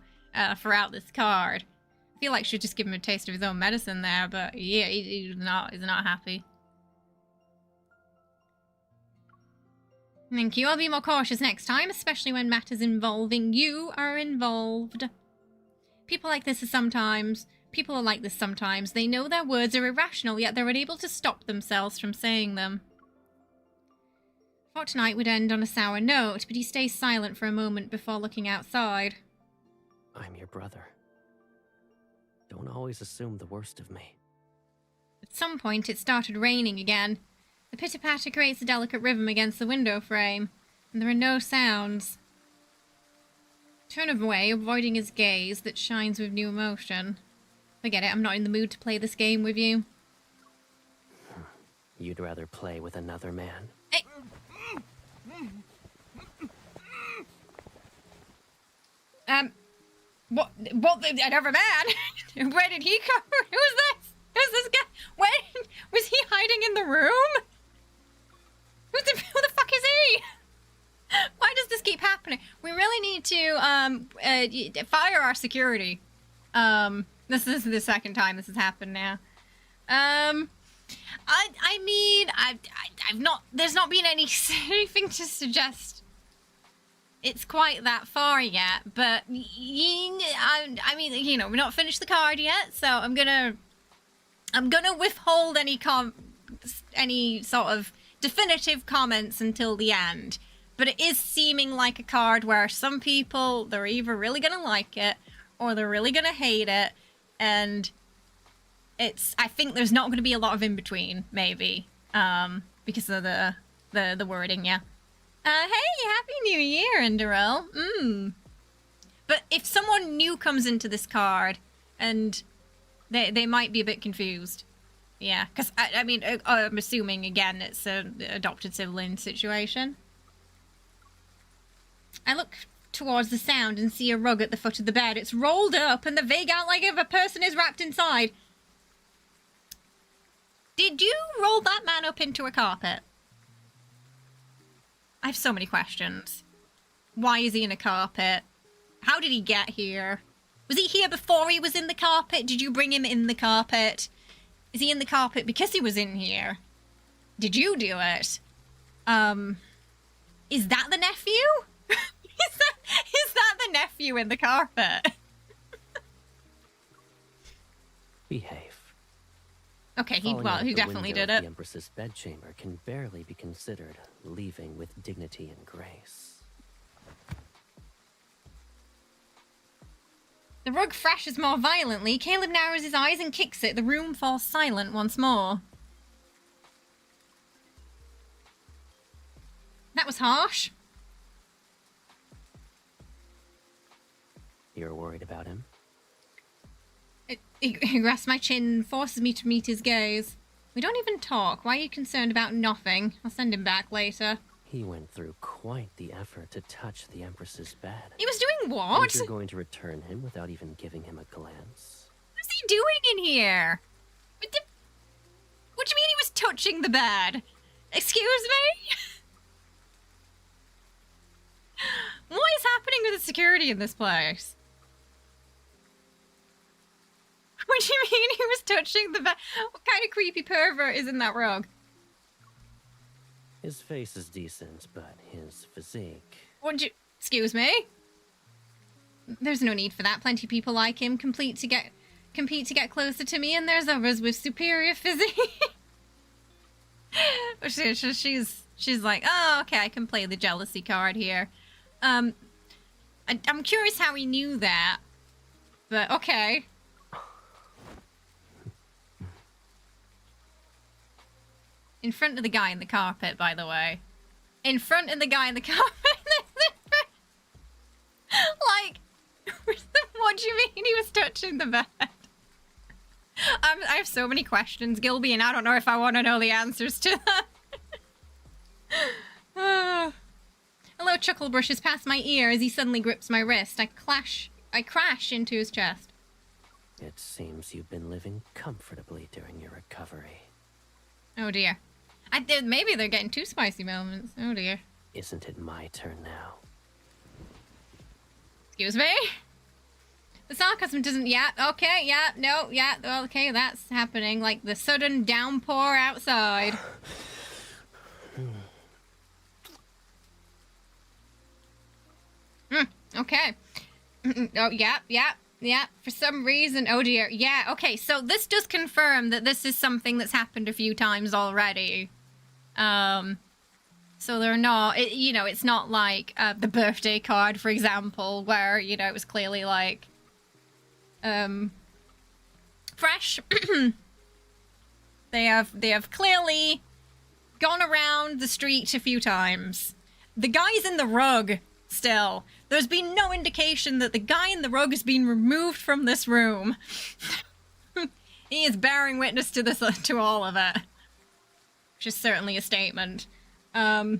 throughout this card. feel like she'd just give him a taste of his own medicine there, but yeah, he's not happy. Thank you. I'll be more cautious next time, especially when matters involving you are involved. People are like this sometimes. They know their words are irrational, yet they're unable to stop themselves from saying them. Thought tonight would end on a sour note, but he stays silent for a moment before looking outside. I'm your brother. Don't always assume the worst of me. At some point, it started raining again. The pitter-patter creates a delicate rhythm against the window frame, and there are no sounds. Turn away, avoiding his gaze that shines with new emotion. Forget it, I'm not in the mood to play this game with you. You'd rather play with another man? Hey. What, another man? Where did he come from? Who's this? Who's this guy? When? Was he hiding in the room? Who the fuck is he? Why does this keep happening? We really need to fire our security. This is the second time this has happened now. I mean, there's not been anything to suggest it's quite that far yet, but I mean, you know, we're not finished the card yet, so I'm gonna withhold any sort of definitive comments until the end. But it is seeming like a card where some people, they're either really gonna like it or they're really gonna hate it, and I think there's not gonna be a lot of in between, maybe, because of the wording, yeah. Hey, Happy New Year, Indiro. But if someone new comes into this card, and they might be a bit confused. Yeah, because, I mean, I'm assuming, again, it's an adopted sibling situation. I look towards the sound and see a rug at the foot of the bed. It's rolled up, and the vague outline of a person is wrapped inside. Did you roll that man up into a carpet? I have so many questions. Why is he in a carpet? How did he get here? Was he here before he was in the carpet? Did you bring him in the carpet? Is he in the carpet because he was in here? Did you do it? Is that the nephew? Is that the nephew in the carpet? Behave. Okay, he definitely did it. The Empress's bedchamber can barely be considered leaving with dignity and grace. The rug thrashes more violently. Caleb narrows his eyes and kicks it. The room falls silent once more. That was harsh. You're worried about him? He grasps my chin and forces me to meet his gaze. We don't even talk. Why are you concerned about nothing? I'll send him back later. He went through quite the effort to touch the Empress's bed. He was doing what? And you're going to return him without even giving him a glance? What's he doing in here? What do you mean he was touching the bed? Excuse me? What is happening with the security in this place? What do you mean he was touching the bed? What kind of creepy pervert is in that rug? His face is decent, but his physique... Excuse me? There's no need for that. Plenty of people like him compete to get closer to me, and there's others with superior physique. She's like, oh, okay, I can play the jealousy card here. I'm curious how he knew that, but okay. In front of the guy in the carpet, by the way. In front of the guy in the carpet. Like, what do you mean he was touching the bed? I have so many questions, Gilby, and I don't know if I want to know the answers to them. A low chuckle brushes past my ear as he suddenly grips my wrist. I crash into his chest. It seems you've been living comfortably during your recovery. Oh dear. Maybe they're getting too spicy moments. Oh dear. Isn't it my turn now? Excuse me? The sarcasm doesn't, yeah, okay, yeah, no, yeah, okay, that's happening. Like the sudden downpour outside. Okay. Oh, yeah, for some reason, oh dear. Yeah, okay, so this does confirm that this is something that's happened a few times already. So they're not, it's not like the birthday card, for example, where, it was clearly like, fresh. They have clearly gone around the street a few times. The guy's in the rug still. There's been no indication that the guy in the rug has been removed from this room. He is bearing witness to this, to all of it. Which is certainly a statement. Because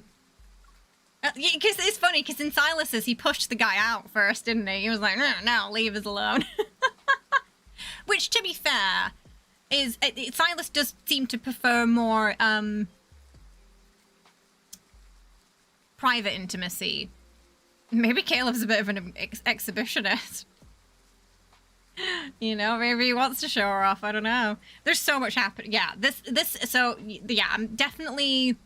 it's funny, because in Sylus, he pushed the guy out first, didn't he? He was like, no, leave us alone. Which, to be fair, is... Sylus does seem to prefer more, private intimacy. Maybe Caleb's a bit of an exhibitionist. Maybe he wants to show her off, I don't know. There's so much happening. Yeah, I'm definitely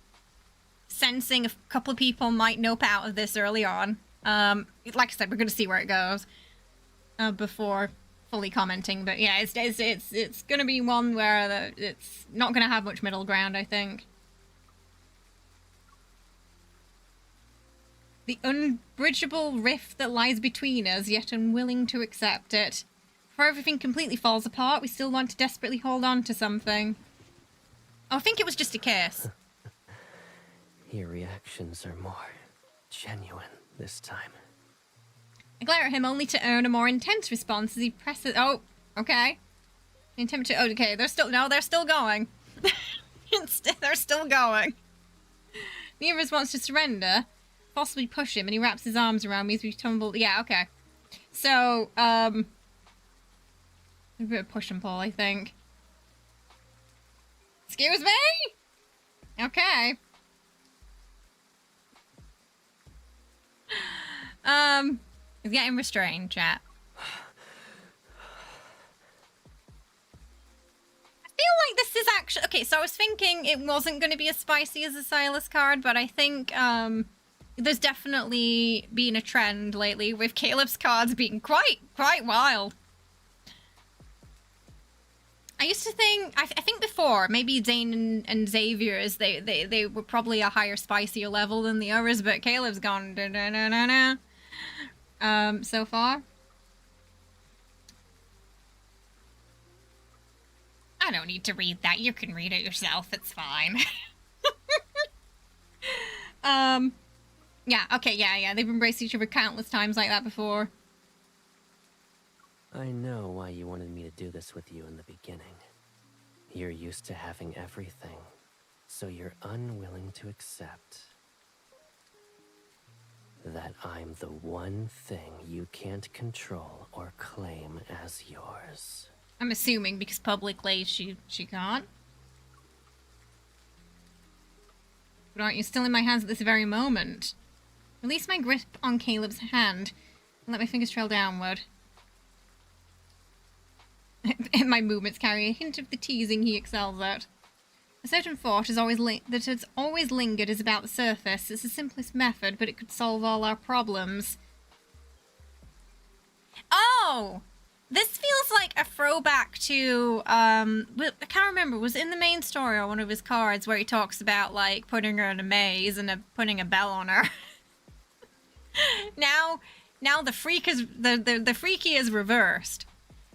sensing a couple of people might nope out of this early on. Like I said, we're going to see where it goes before fully commenting. But yeah, it's going to be one where it's not going to have much middle ground, I think. The unbridgeable rift that lies between us, yet unwilling to accept it. Before everything completely falls apart, we still want to desperately hold on to something. Oh, I think it was just a kiss. Your reactions are more genuine this time. I glare at him only to earn a more intense response as he presses... Oh, okay. Okay, they're still going. They're still going. Neither of us wants to surrender. Possibly push him, and he wraps his arms around me as we tumble. Yeah, okay. So, a bit of push and pull, I think. Excuse me? Okay. He's getting restrained, chat. I feel like this is actually... Okay, so I was thinking it wasn't going to be as spicy as a Sylus card, but I think, there's definitely been a trend lately with Caleb's cards being quite wild. I used to think, I think before, maybe Zane and Xavier's, they were probably a higher, spicier level than the others, but Caleb's gone so far. I don't need to read that. You can read it yourself. It's fine. Yeah, okay, yeah. They've embraced each other countless times like that before. I know why you wanted me to do this with you in the beginning. You're used to having everything, so you're unwilling to accept that I'm the one thing you can't control or claim as yours. I'm assuming because publicly she can't. But aren't you still in my hands at this very moment? Release my grip on Caleb's hand and let my fingers trail downward. My movements carry a hint of the teasing he excels at. A certain thought has always lingered is about the surface. It's the simplest method, but it could solve all our problems. Oh! This feels like a throwback to, I can't remember, was it in the main story or one of his cards where he talks about, like, putting her in a maze and putting a bell on her? Now the freak is, the freaky is reversed.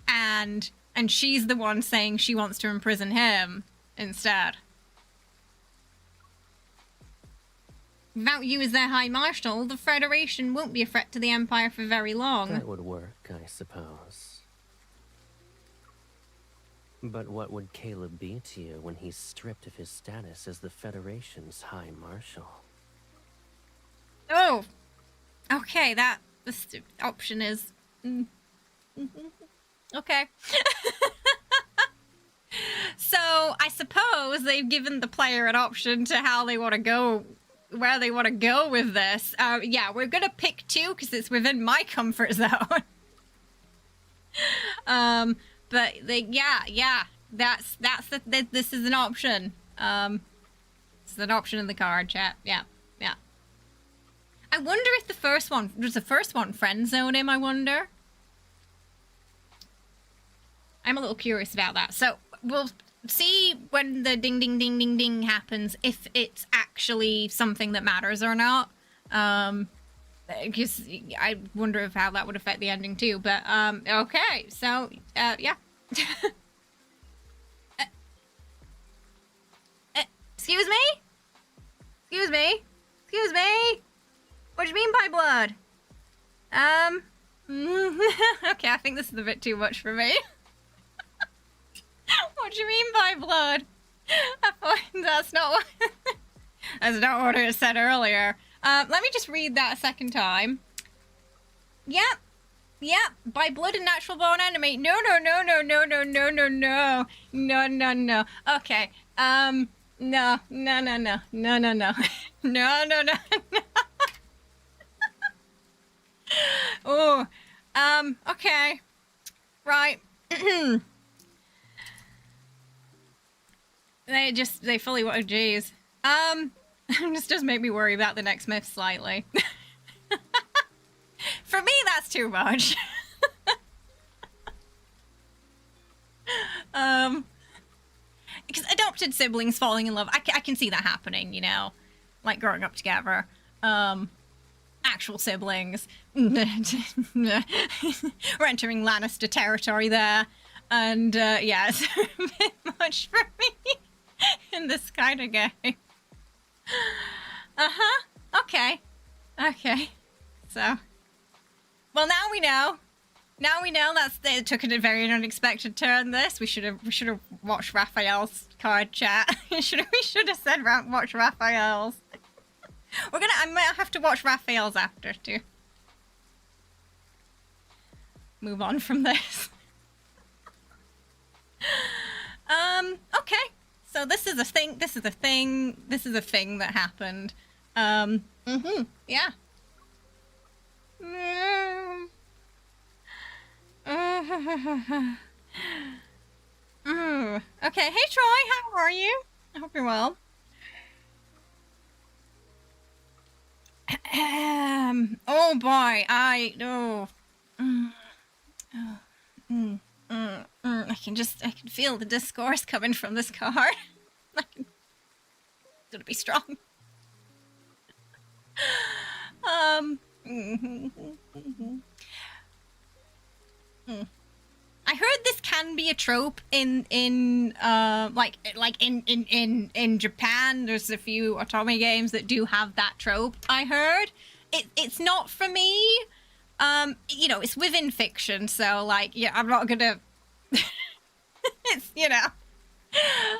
And she's the one saying she wants to imprison him instead. Without you as their High Marshal, the Federation won't be a threat to the Empire for very long. That would work, I suppose. But what would Caleb be to you when he's stripped of his status as the Federation's High Marshal? Oh! Okay, the option is... Okay. So, I suppose they've given the player an option to how they want to go, where they want to go with this. Yeah, we're gonna pick two, because it's within my comfort zone. But yeah, this is an option. This is an option in the card chat. Yeah. I wonder if the first one friend zone him. I wonder. I'm a little curious about that. So we'll see when the ding ding ding ding ding happens if it's actually something that matters or not. Because I wonder if how that would affect the ending too. But okay, so yeah. Excuse me. What do you mean by blood? Okay, I think this is a bit too much for me. What do you mean by blood? That's not what it said earlier. Let me just read that a second time. Yep. By blood and natural born enemy. No. Okay. No. Oh. Okay. Right. They fully want. Jeez. This does make me worry about the next myth slightly. For me, that's too much. Because adopted siblings falling in love, I can see that happening, you know, like growing up together. Actual siblings. We're entering Lannister territory there. And, yeah, it's a bit much for me in this kind of game. Okay. So, well, now we know. It took a very unexpected turn. This we should have watched Rafayel's card chat. we should have said watch Rafayel's. I might have to watch Rafayel's after to move on from this. Okay. So this is a thing. This is a thing that happened. Yeah. Okay. Hey, Troy. How are you? I hope you're well. Oh boy. I can feel the discourse coming from this card. It's gonna be strong. I heard this can be a trope in Japan. There's a few Otome games that do have that trope. I heard it's not for me. You know, it's within fiction, so like, yeah, I'm not gonna. It's, you know,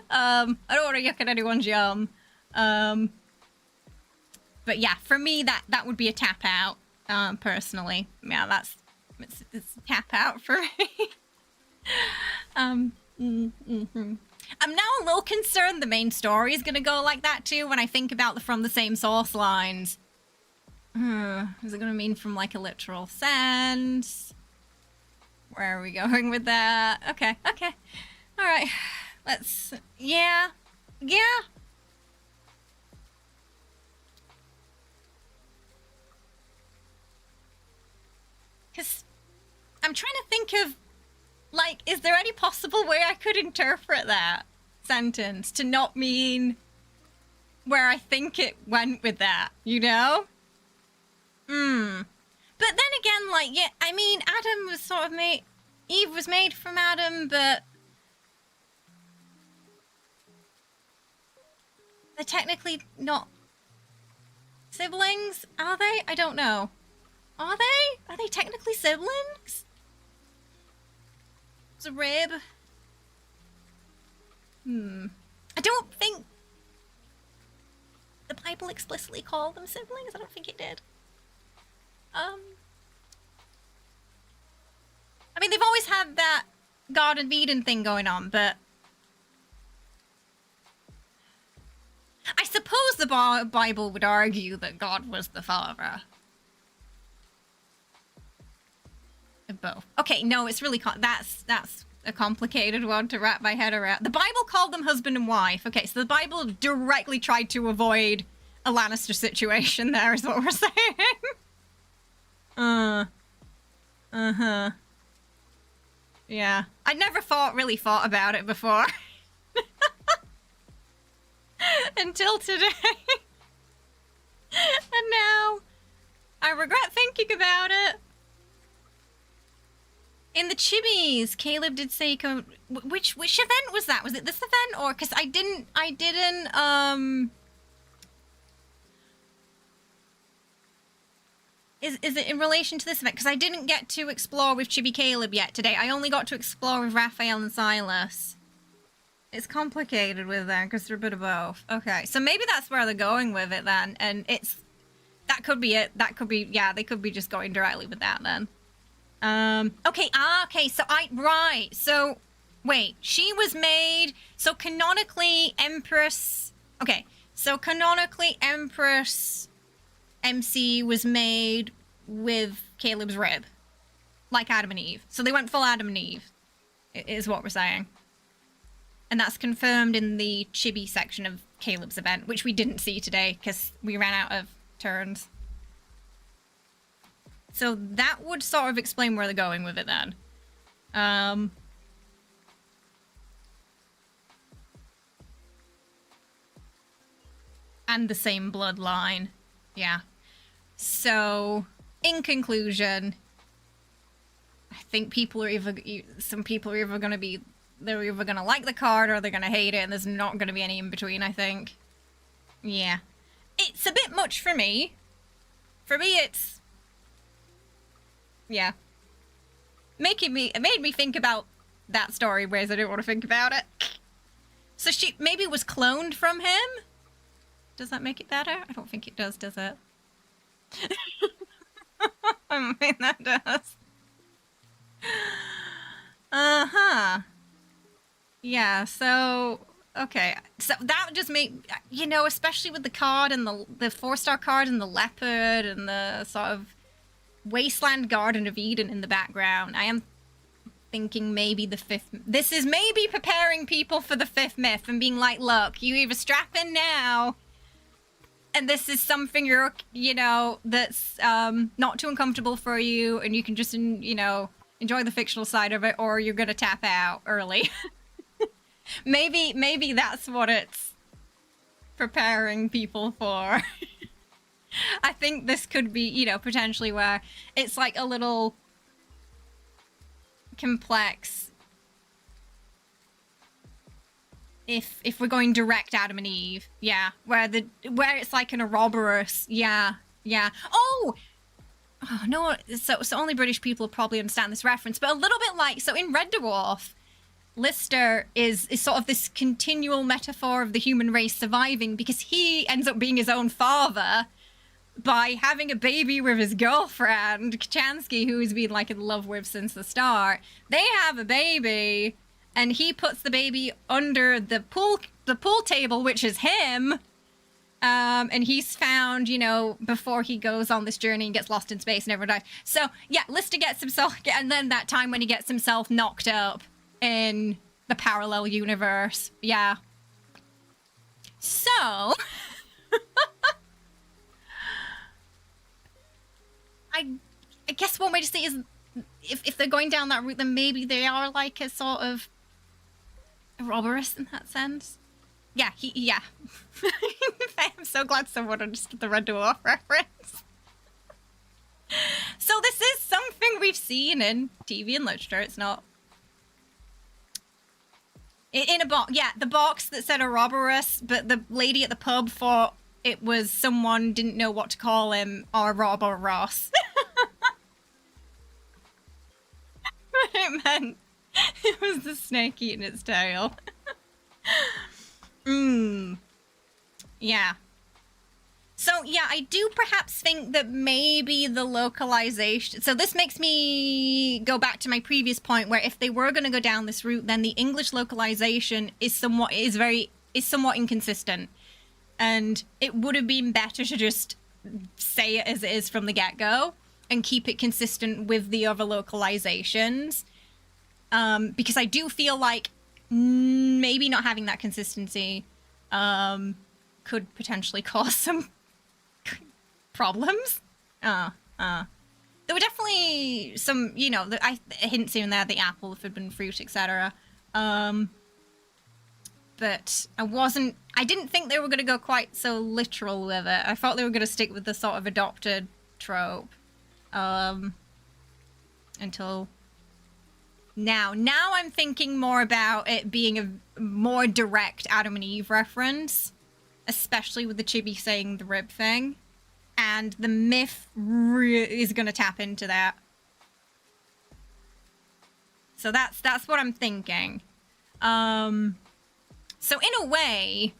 I don't want to yuck at anyone's yum. But yeah, for me that would be a tap out. Personally, yeah, it's a tap out for me. I'm now a little concerned the main story is gonna go like that too when I think about from the same source lines. Is it gonna mean from like a literal sense? Where are we going with that? Okay. All right. Let's. Yeah. Because I'm trying to think of, like, is there any possible way I could interpret that sentence to not mean where I think it went with that, you know? But then again, like, yeah, I mean, Adam was sort of made... Eve was made from Adam, but... They're technically not siblings, are they? I don't know. Are they? Are they technically siblings? It's a rib. I don't think the Bible explicitly called them siblings. I don't think it did. I mean, they've always had that Garden of Eden thing going on, but I suppose the Bible would argue that God was the father. both. Okay, no, it's really that's a complicated one to wrap my head around. The Bible called them husband and wife. Okay, so the Bible directly tried to avoid a Lannister situation there, is what we're saying. Uh-huh. Yeah. I'd never really thought about it before. Until today. And now I regret thinking about it. In the Chibis, Caleb did say, which event was that? Was it this event or, because I didn't, is it in relation to this event? Because I didn't get to explore with Chibi Caleb yet today. I only got to explore with Rafayel and Sylus. It's complicated with them because they're a bit of both. Okay, so maybe that's where they're going with it then. And that could be it. That could be, yeah, they could be just going directly with that then. Okay, so right. So, wait, she was made, so canonically Empress, okay, so canonically Empress MC was made with Caleb's rib. Like Adam and Eve. So they went full Adam and Eve, is what we're saying. And that's confirmed in the Chibi section of Caleb's event, which we didn't see today because we ran out of turns. So that would sort of explain where they're going with it then. And the same bloodline. Yeah. So, in conclusion, I think people are some people are either going to be, they're either going to like the card or they're going to hate it, and there's not going to be any in between, I think. Yeah. It's a bit much for me. For me, it's... Yeah. It made me think about that story in ways I didn't want to think about it. So she maybe was cloned from him? Does that make it better? I don't think it does it? I mean, that does. Uh-huh. Yeah, so... Okay, so that would just make... You know, especially with the card and the 4-star card and the leopard and the sort of Wasteland Garden of Eden in the background. I am thinking maybe the 5th... This is maybe preparing people for the 5th myth and being like, look, you either strap in now... And this is something you're, you know, that's not too uncomfortable for you, and you can just, you know, enjoy the fictional side of it, or you're gonna tap out early. maybe that's what it's preparing people for. I think this could be, you know, potentially where it's like a little complex. If we're going direct Adam and Eve, yeah, where it's like an Ouroboros, yeah. Oh no, so only British people probably understand this reference, but a little bit like, so in Red Dwarf, Lister is sort of this continual metaphor of the human race surviving because he ends up being his own father by having a baby with his girlfriend, Kachansky, who he's been like in love with since the start. They have a baby. And he puts the baby under the pool table, which is him. And he's found, you know, before he goes on this journey and gets lost in space and everyone dies. So, yeah, Lister gets himself... And then that time when he gets himself knocked up in the parallel universe. Yeah. So... I guess one way to say is... If they're going down that route, then maybe they are like a sort of... Ouroboros in that sense. Yeah, yeah. I'm so glad someone understood the Red Dwarf reference. So this is something we've seen in TV and literature. It's not... In a box, yeah, the box that said Ouroboros, but the lady at the pub thought it was someone didn't know what to call him, or Rob or Ross. It meant it was the snake eating its tail. Yeah. So, yeah, I do perhaps think that maybe the localization... So this makes me go back to my previous point where if they were going to go down this route, then the English localization is somewhat inconsistent. And it would have been better to just say it as it is from the get-go. and keep it consistent with the other localizations. Because I do feel like maybe not having that consistency could potentially cause some problems. There were definitely some, you know, hints here and there, the apple, the forbidden fruit, etc. But I didn't think they were going to go quite so literal with it. I thought they were going to stick with the sort of adopted trope. Until now. Now I'm thinking more about it being a more direct Adam and Eve reference, especially with the chibi saying the rib thing. And the myth is going to tap into that. So that's what I'm thinking. So in a way,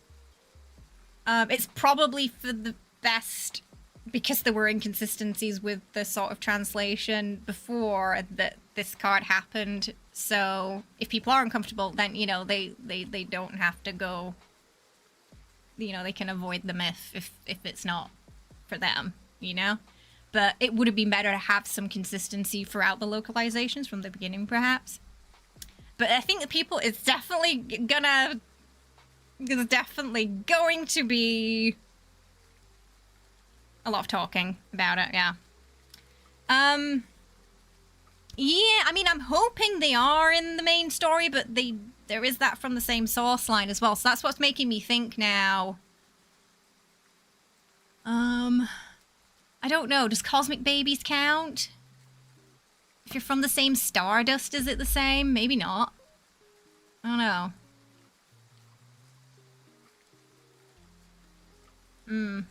it's probably for the best, because there were inconsistencies with the sort of translation before that this card happened. So if people are uncomfortable, then, you know, they don't have to go, you know, they can avoid the myth if it's not for them, you know? But it would have been better to have some consistency throughout the localizations from the beginning, perhaps. But I think the people, it's definitely going to be a lot of talking about it, yeah. Yeah, I mean, I'm hoping they are in the main story, but there is that from the same source line as well, so that's what's making me think now. I don't know, does Cosmic Babies count? If you're from the same Stardust, is it the same? Maybe not. I don't know.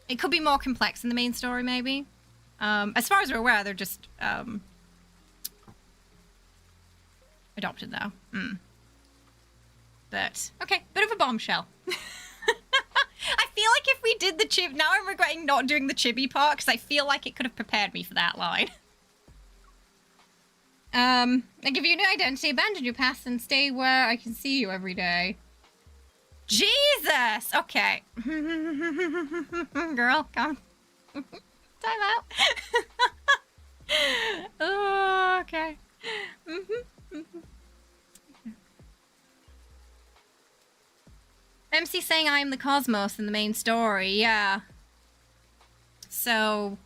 It could be more complex in the main story, maybe. As far as we're aware, they're just adopted, though. But, okay, bit of a bombshell. I feel like if we did the chibi... Now I'm regretting not doing the chibi part, because I feel like it could have prepared me for that line. I give you a new identity, abandon your past, and stay where I can see you every day. Jesus! Okay. Girl, come. Time out. Oh, okay. MC saying I am the cosmos in the main story, yeah. So...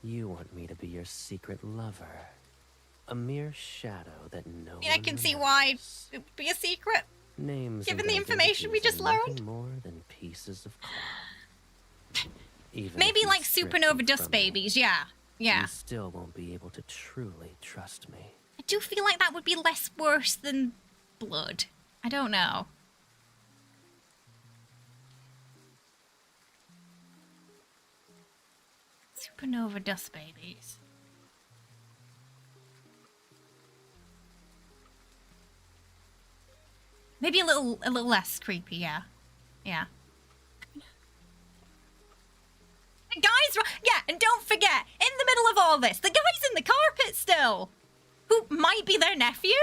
You want me to be your secret lover. A mere shadow that no one I can see why it would be a secret. Names given the information we just learned. More than pieces of cloth. Maybe like supernova dust babies, yeah. Yeah. You still won't be able to truly trust me. I do feel like that would be less worse than blood. I don't know. Supernova dust babies. Maybe a little less creepy, yeah. Yeah. The guy's yeah, and don't forget, in the middle of all this, the guy's in the carpet still. Who might be their nephew?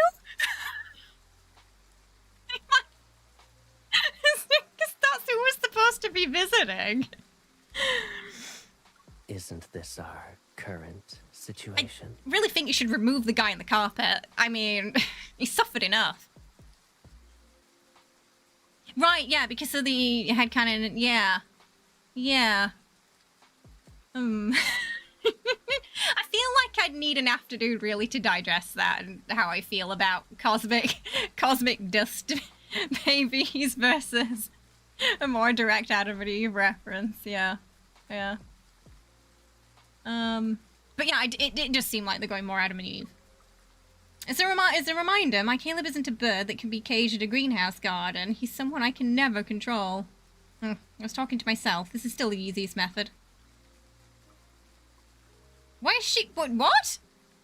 Because that's who we're supposed to be visiting. Isn't this our current situation? I really think you should remove the guy in the carpet. I mean, he suffered enough. Right, yeah, because of the headcanon, yeah. Yeah. I feel like I'd need an afternoon really to digest that and how I feel about cosmic dust babies versus a more direct Adam and Eve reference, yeah. Yeah. But yeah, it just seemed like they're going more Adam and Eve. As a reminder, my Caleb isn't a bird that can be caged at a greenhouse garden. He's someone I can never control. I was talking to myself. This is still the easiest method. Why is she... What?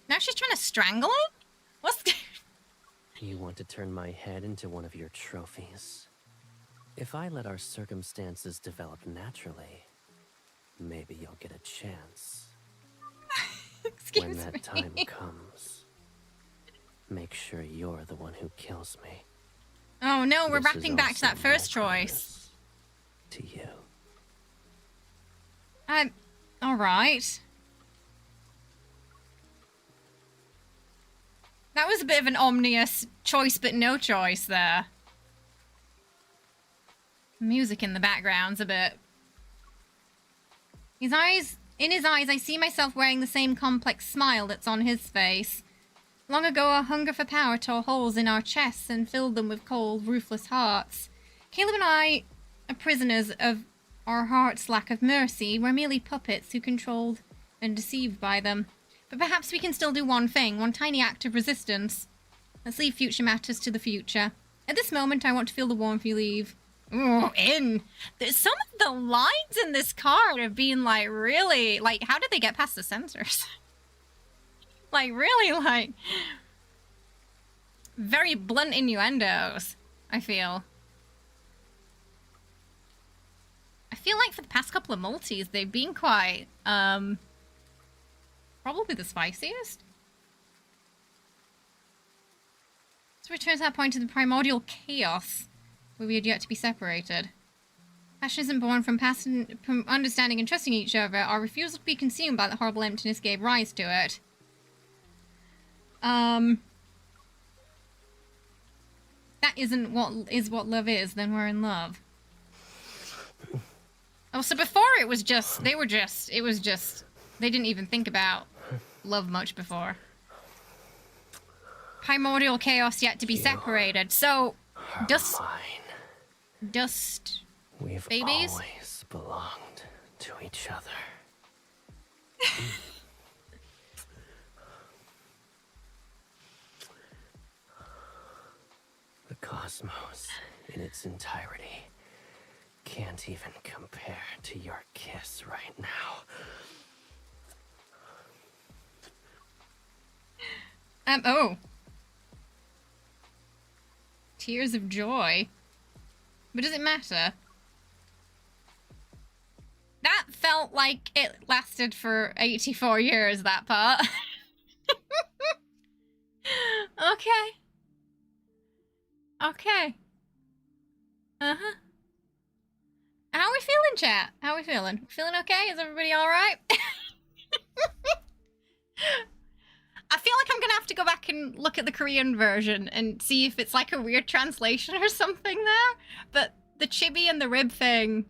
Now she's trying to strangle him? What's... You want to turn my head into one of your trophies? If I let our circumstances develop naturally, maybe you'll get a chance. When that time comes, make sure you're the one who kills me. Oh no, we're wrapping back to that first choice. to you. All right. That was a bit of an ominous choice but no choice there. Music in the background's a bit... In his eyes, I see myself wearing the same complex smile that's on his face. Long ago, our hunger for power tore holes in our chests and filled them with cold, ruthless hearts. Caleb and I are prisoners of our heart's lack of mercy. We're merely puppets who controlled and deceived by them. But perhaps we can still do one thing, one tiny act of resistance. Let's leave future matters to the future. At this moment, I want to feel the warmth you leave. Ooh, some of the lines in this card have been, like, really... Like, how did they get past the censors? Like, really, like... Very blunt innuendos, I feel. I feel like for the past couple of multis, they've been quite, probably the spiciest. So return to that point of the primordial chaos, where we had yet to be separated. Passion isn't born from understanding and trusting each other. Our refusal to be consumed by the horrible emptiness gave rise to it. That isn't what love is, then we're in love. Oh, so before it was just, they didn't even think about love much before. Primordial chaos yet to be separated. So, dust We've babies? always belonged to each other. The cosmos in its entirety can't even compare to your kiss right now. Oh. Tears of joy. But does it matter? That felt like it lasted for 84 years, that part. Okay. Okay. Uh-huh. How are we feeling, chat? How are we feeling? Feeling okay? Is everybody alright? I feel like I'm gonna have to go back and look at the Korean version and see if it's like a weird translation or something there. But the chibi and the rib thing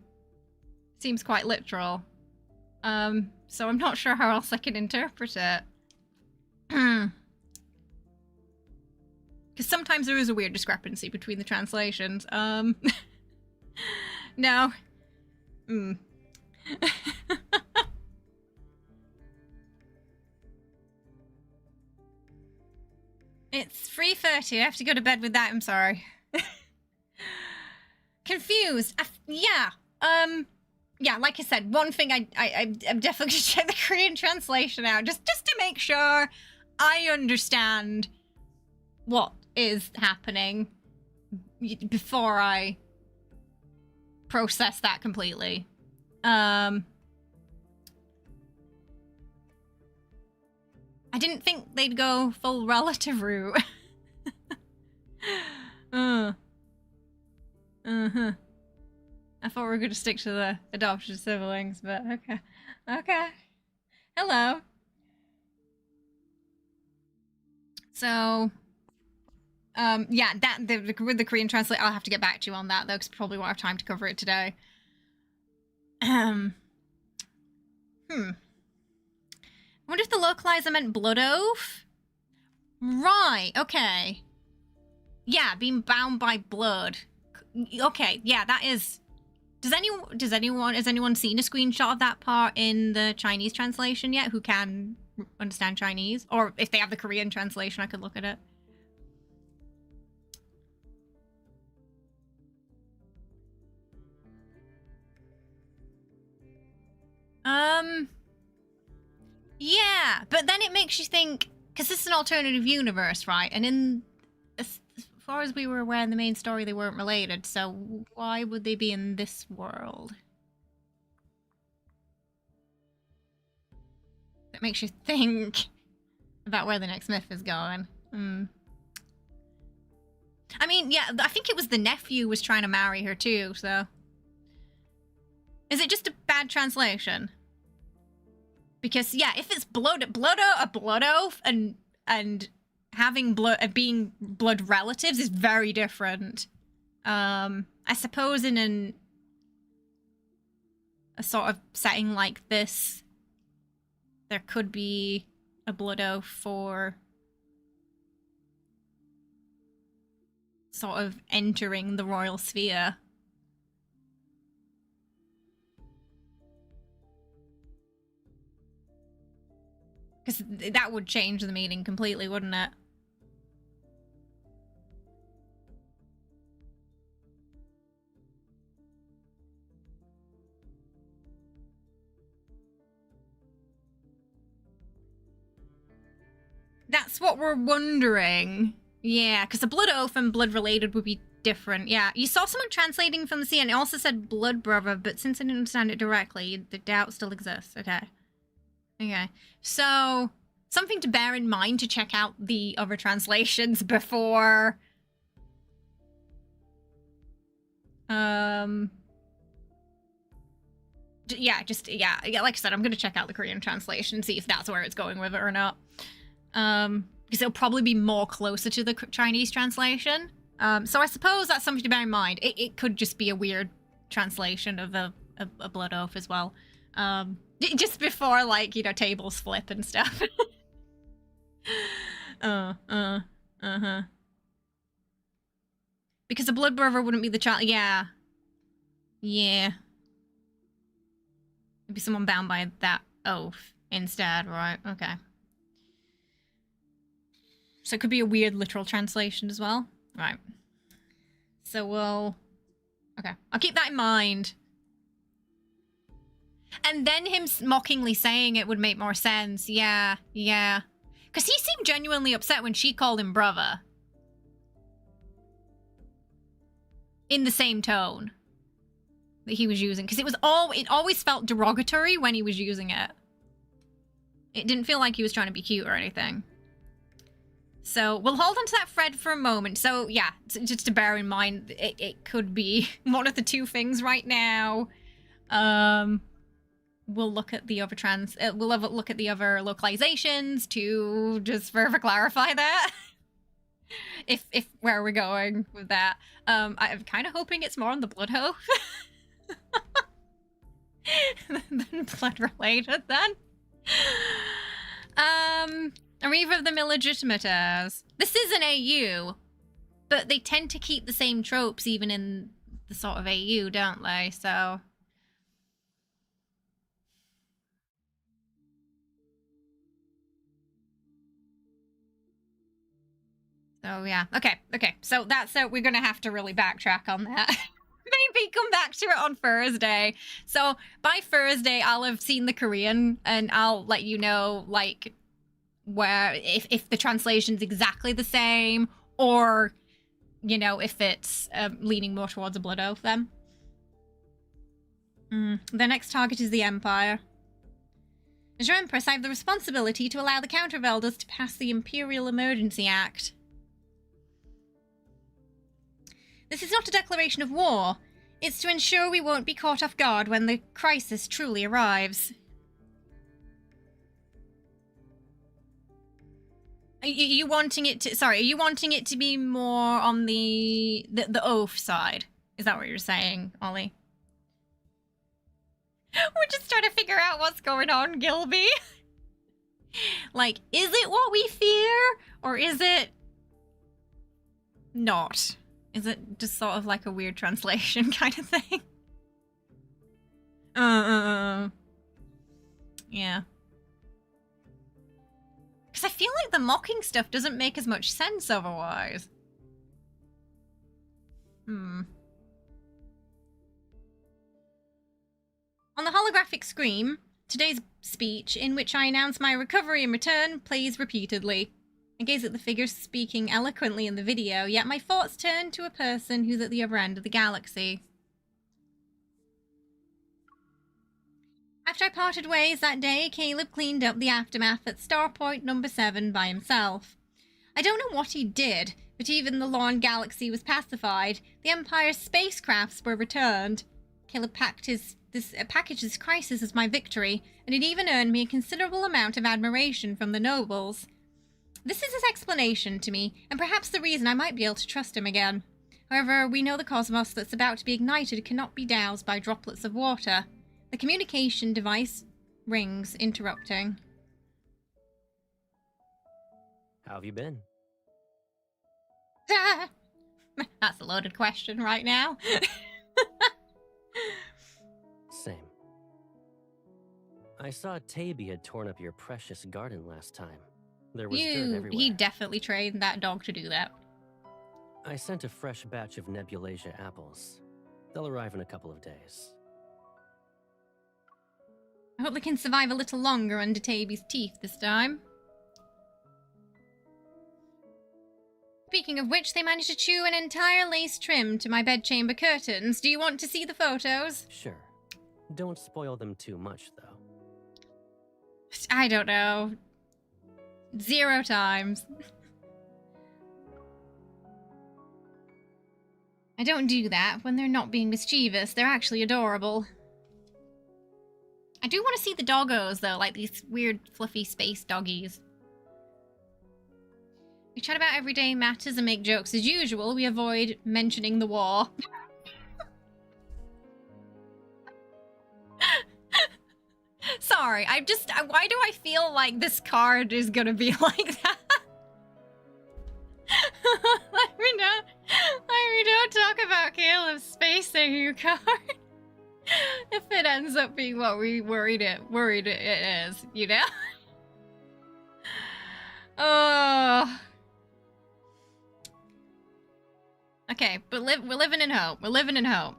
seems quite literal. So I'm not sure how else I can interpret it. Because sometimes there is a weird discrepancy between the translations. No. It's 3:30. I have to go to bed with that. I'm sorry. Confused. Yeah. Yeah, like I said, one thing I'm definitely gonna check the Korean translation out just to make sure I understand what is happening before I process that completely. I didn't think they'd go full relative route. Uh-huh. I thought we were going to stick to the adopted siblings, but okay. Okay. Hello. So, yeah, with the Korean translate, I'll have to get back to you on that, though, because probably won't have time to cover it today. I wonder if the localizer meant blood oath? Right, okay. Yeah, being bound by blood. Okay, yeah, that is... Has anyone seen a screenshot of that part in the Chinese translation yet? Who can understand Chinese? Or if they have the Korean translation, I could look at it. Yeah, but then it makes you think, because this is an alternative universe, right? And as far as we were aware in the main story, they weren't related, so why would they be in this world? That makes you think about where the next myth is going. I mean, yeah, I think it was the nephew was trying to marry her too, so... Is it just a bad translation? Because yeah, if it's a blood oath and having being blood relatives is very different. I suppose in a sort of setting like this, there could be a blood oath for sort of entering the royal sphere. Because that would change the meaning completely, wouldn't it? That's what we're wondering. Yeah, because the blood oath and blood related would be different. Yeah, you saw someone translating from the sea and it also said blood brother, but since I didn't understand it directly, the doubt still exists. Okay. Okay. So, something to bear in mind to check out the other translations before... yeah, like I said, I'm going to check out the Korean translation, see if that's where it's going with it or not. Because it'll probably be more closer to the Chinese translation. So I suppose that's something to bear in mind. It could just be a weird translation of a blood oath as well. Just before, like, you know, tables flip and stuff. Uh-huh. Because a blood brother wouldn't be the child. Yeah. Yeah. It'd be someone bound by that oath instead, right? Okay. So it could be a weird literal translation as well. Right. So we'll... Okay. I'll keep that in mind. And then him mockingly saying it would make more sense. Yeah. Because he seemed genuinely upset when she called him brother. In the same tone that he was using. Because it always felt derogatory when he was using it. It didn't feel like he was trying to be cute or anything. So we'll hold on to that thread for a moment. So yeah, just to bear in mind, it could be one of the two things right now. We'll look at the other we'll have a look at the other localizations to just further clarify that. if where we're going with that. I'm kind of hoping it's more on the blood oath than blood related then. Are either of them illegitimate as? This is an AU, but they tend to keep the same tropes even in the sort of AU, don't they? So yeah, okay. So that's we're gonna have to really backtrack on that. Maybe come back to it on Thursday. So by Thursday, I'll have seen the Korean and I'll let you know, like, where if the translation's exactly the same or, you know, if it's leaning more towards a blood oath then. The next target is the Empire. As your Empress, I have the responsibility to allow the Council of Elders to pass the Imperial Emergency Act. This is not a declaration of war. It's to ensure we won't be caught off guard when the crisis truly arrives. Are you wanting it to be more on the oath side? Is that what you're saying, Ollie? We're just trying to figure out what's going on, Gilby. Like, is it what we fear? Or is it not? Is it just sort of like a weird translation kind of thing? Yeah. Because I feel like the mocking stuff doesn't make as much sense otherwise. On the holographic screen, today's speech, in which I announce my recovery and return, plays repeatedly. I gaze at the figure speaking eloquently in the video, yet my thoughts turn to a person who's at the other end of the galaxy. After I parted ways that day, Caleb cleaned up the aftermath at Starpoint number 7 by himself. I don't know what he did, but even the Lorne Galaxy was pacified. The Empire's spacecrafts were returned. Caleb packed his package this crisis as my victory, and it even earned me a considerable amount of admiration from the nobles. This is his explanation to me, and perhaps the reason I might be able to trust him again. However, we know the cosmos that's about to be ignited cannot be doused by droplets of water. The communication device rings, interrupting. How have you been? That's a loaded question right now. Same. I saw Taby had torn up your precious garden last time. There was dirt everywhere. He definitely trained that dog to do that. I sent a fresh batch of Nebulasia apples. They'll arrive in a couple of days. I hope they can survive a little longer under Taby's teeth this time. Speaking of which, they managed to chew an entire lace trim to my bedchamber curtains. Do you want to see the photos? Sure. Don't spoil them too much, though. I don't know. 0 times. I don't do that when they're not being mischievous. They're actually adorable. I do want to see the doggos, though, like these weird, fluffy space doggies. We chat about everyday matters and make jokes as usual. We avoid mentioning the war. Sorry, why do I feel like this card is gonna be like that? Let me don't talk about Caleb's space saving card. If it ends up being what we worried it is, you know? Oh. Okay, but we're living in hope. We're living in hope.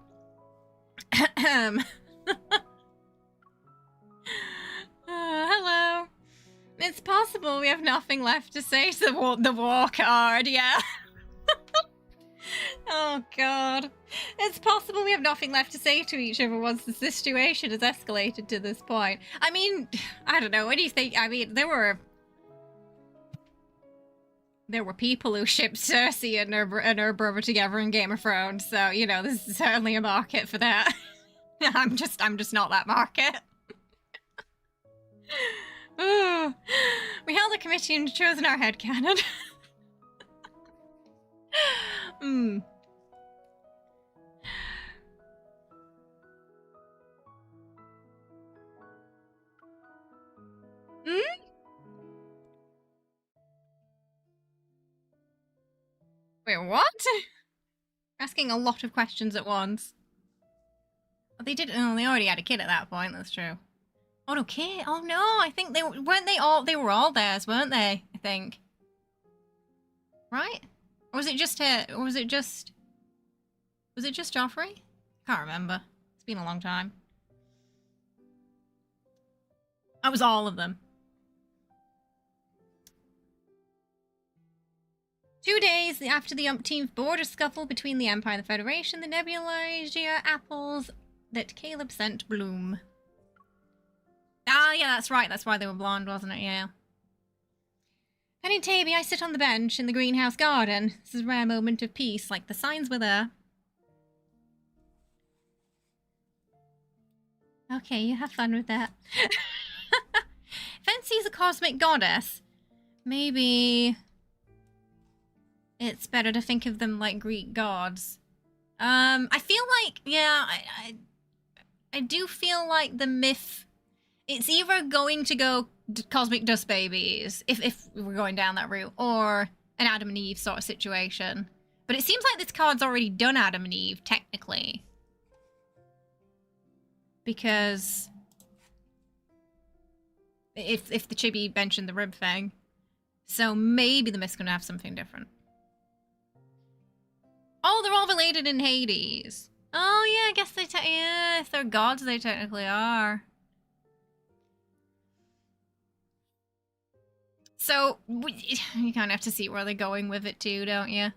Hello. It's possible we have nothing left to say to the war card, yeah. Oh god. It's possible we have nothing left to say to each other once the situation has escalated to this point. I mean, I don't know, what do you think? I mean, there were people who shipped Cersei and her brother together in Game of Thrones, so, you know, there's certainly a market for that. I'm just not that market. Ooh. We held a committee and chosen our headcanon. Wait, what? Asking a lot of questions at once. Oh, they already had a kid at that point, that's true. Oh, no, kid? Oh, no, I think they were all theirs, weren't they? I think. Right? Or was it just her? Or was it just Joffrey? Can't remember. It's been a long time. That was all of them. 2 days after the umpteenth border scuffle between the Empire and the Federation, the Nebulasia apples that Caleb sent bloom. Ah, yeah, that's right. That's why they were blonde, wasn't it? Yeah. And in Taby, I sit on the bench in the greenhouse garden. This is a rare moment of peace, like the signs were there. Okay, you have fun with that. Fancy's a cosmic goddess. Maybe it's better to think of them like Greek gods. I feel like, yeah, I do feel like the myth, it's either going to go cosmic dust babies, if we're going down that route, or an Adam and Eve sort of situation. But it seems like this card's already done Adam and Eve, technically. Because if the chibi mentioned the rib thing. So maybe the myth's gonna have something different. Oh, they're all related in Hades. Oh yeah, I guess yeah, if they're gods, they technically are. So, you kind of have to see where they're going with it too, don't you?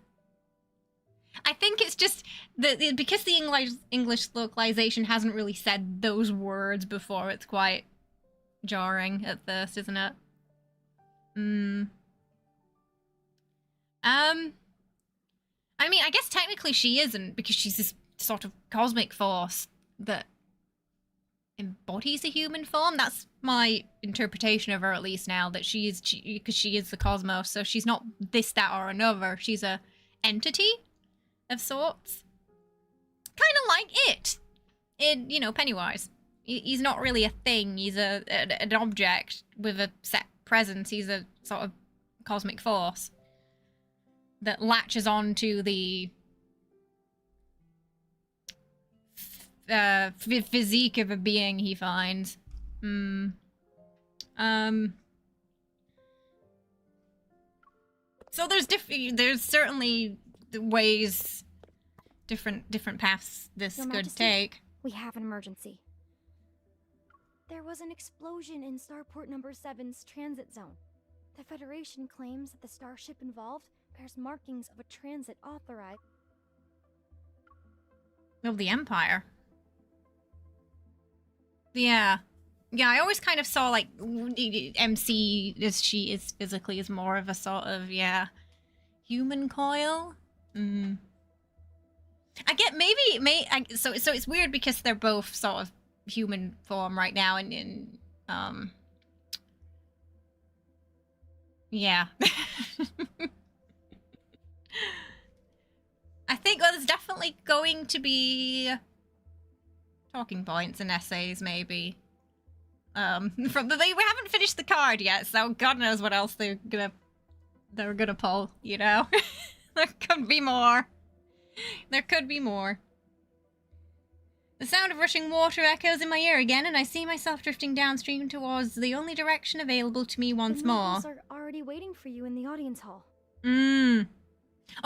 I think it's just because the English localization hasn't really said those words before, it's quite jarring at first, isn't it? I mean, I guess technically she isn't, because she's this sort of cosmic force that embodies a human form. That's my interpretation of her, at least now, that because she is the cosmos, so she's not this, that, or another. She's a entity of sorts. Kind of like it. In, you know, Pennywise. He's not really a thing. He's an object with a set presence. He's a sort of cosmic force that latches on to the physique of a being he finds. So there's certainly ways, different paths this Your could Majesty, take. We have an emergency. There was an explosion in Starport Number 7's transit zone. The Federation claims that the starship involved bears markings of a transit authorized. Of the Empire. Yeah. Yeah, I always kind of saw, like, MC, as she is physically, is more of a sort of, yeah, human coil? I get, so it's weird because they're both sort of human form right now, and yeah. I think there's definitely going to be talking points and essays, maybe. We haven't finished the card yet, so God knows what else they're gonna pull, you know? There could be more. There could be more. The sound of rushing water echoes in my ear again, and I see myself drifting downstream towards the only direction available to me once the more. The are already waiting for you in the audience hall. Oh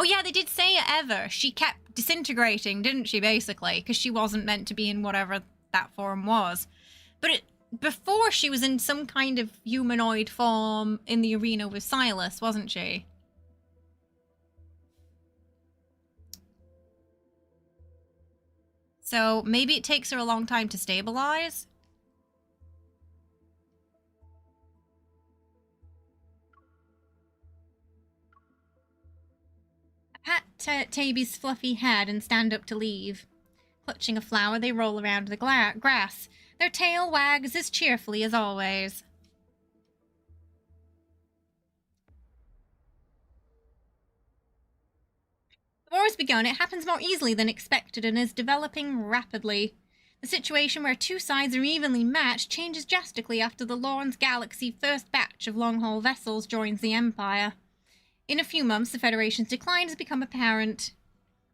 yeah, they did say Ever. She kept disintegrating, didn't she, basically? Because she wasn't meant to be in whatever that form was. But before, she was in some kind of humanoid form in the arena with Sylus, wasn't she? So maybe it takes her a long time to stabilize? I pat Taby's fluffy head and stand up to leave. Clutching a flower, they roll around the grass. Their tail wags as cheerfully as always. The war has begun. It happens more easily than expected and is developing rapidly. The situation where two sides are evenly matched changes drastically after the Lorne's Galaxy first batch of long-haul vessels joins the Empire. In a few months, the Federation's decline has become apparent.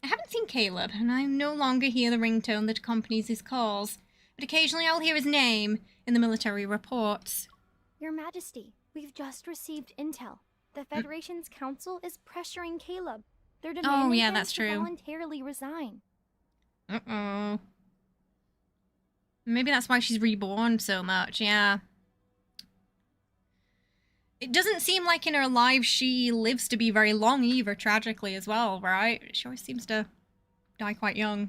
I haven't seen Caleb, and I no longer hear the ringtone that accompanies his calls, but occasionally I'll hear his name in the military reports. Your Majesty, we've just received intel. The Federation's council is pressuring Caleb. They're demanding him to voluntarily resign. Uh-oh. Maybe that's why she's reborn so much, yeah. It doesn't seem like in her life she lives to be very long either, tragically as well, right? She always seems to die quite young.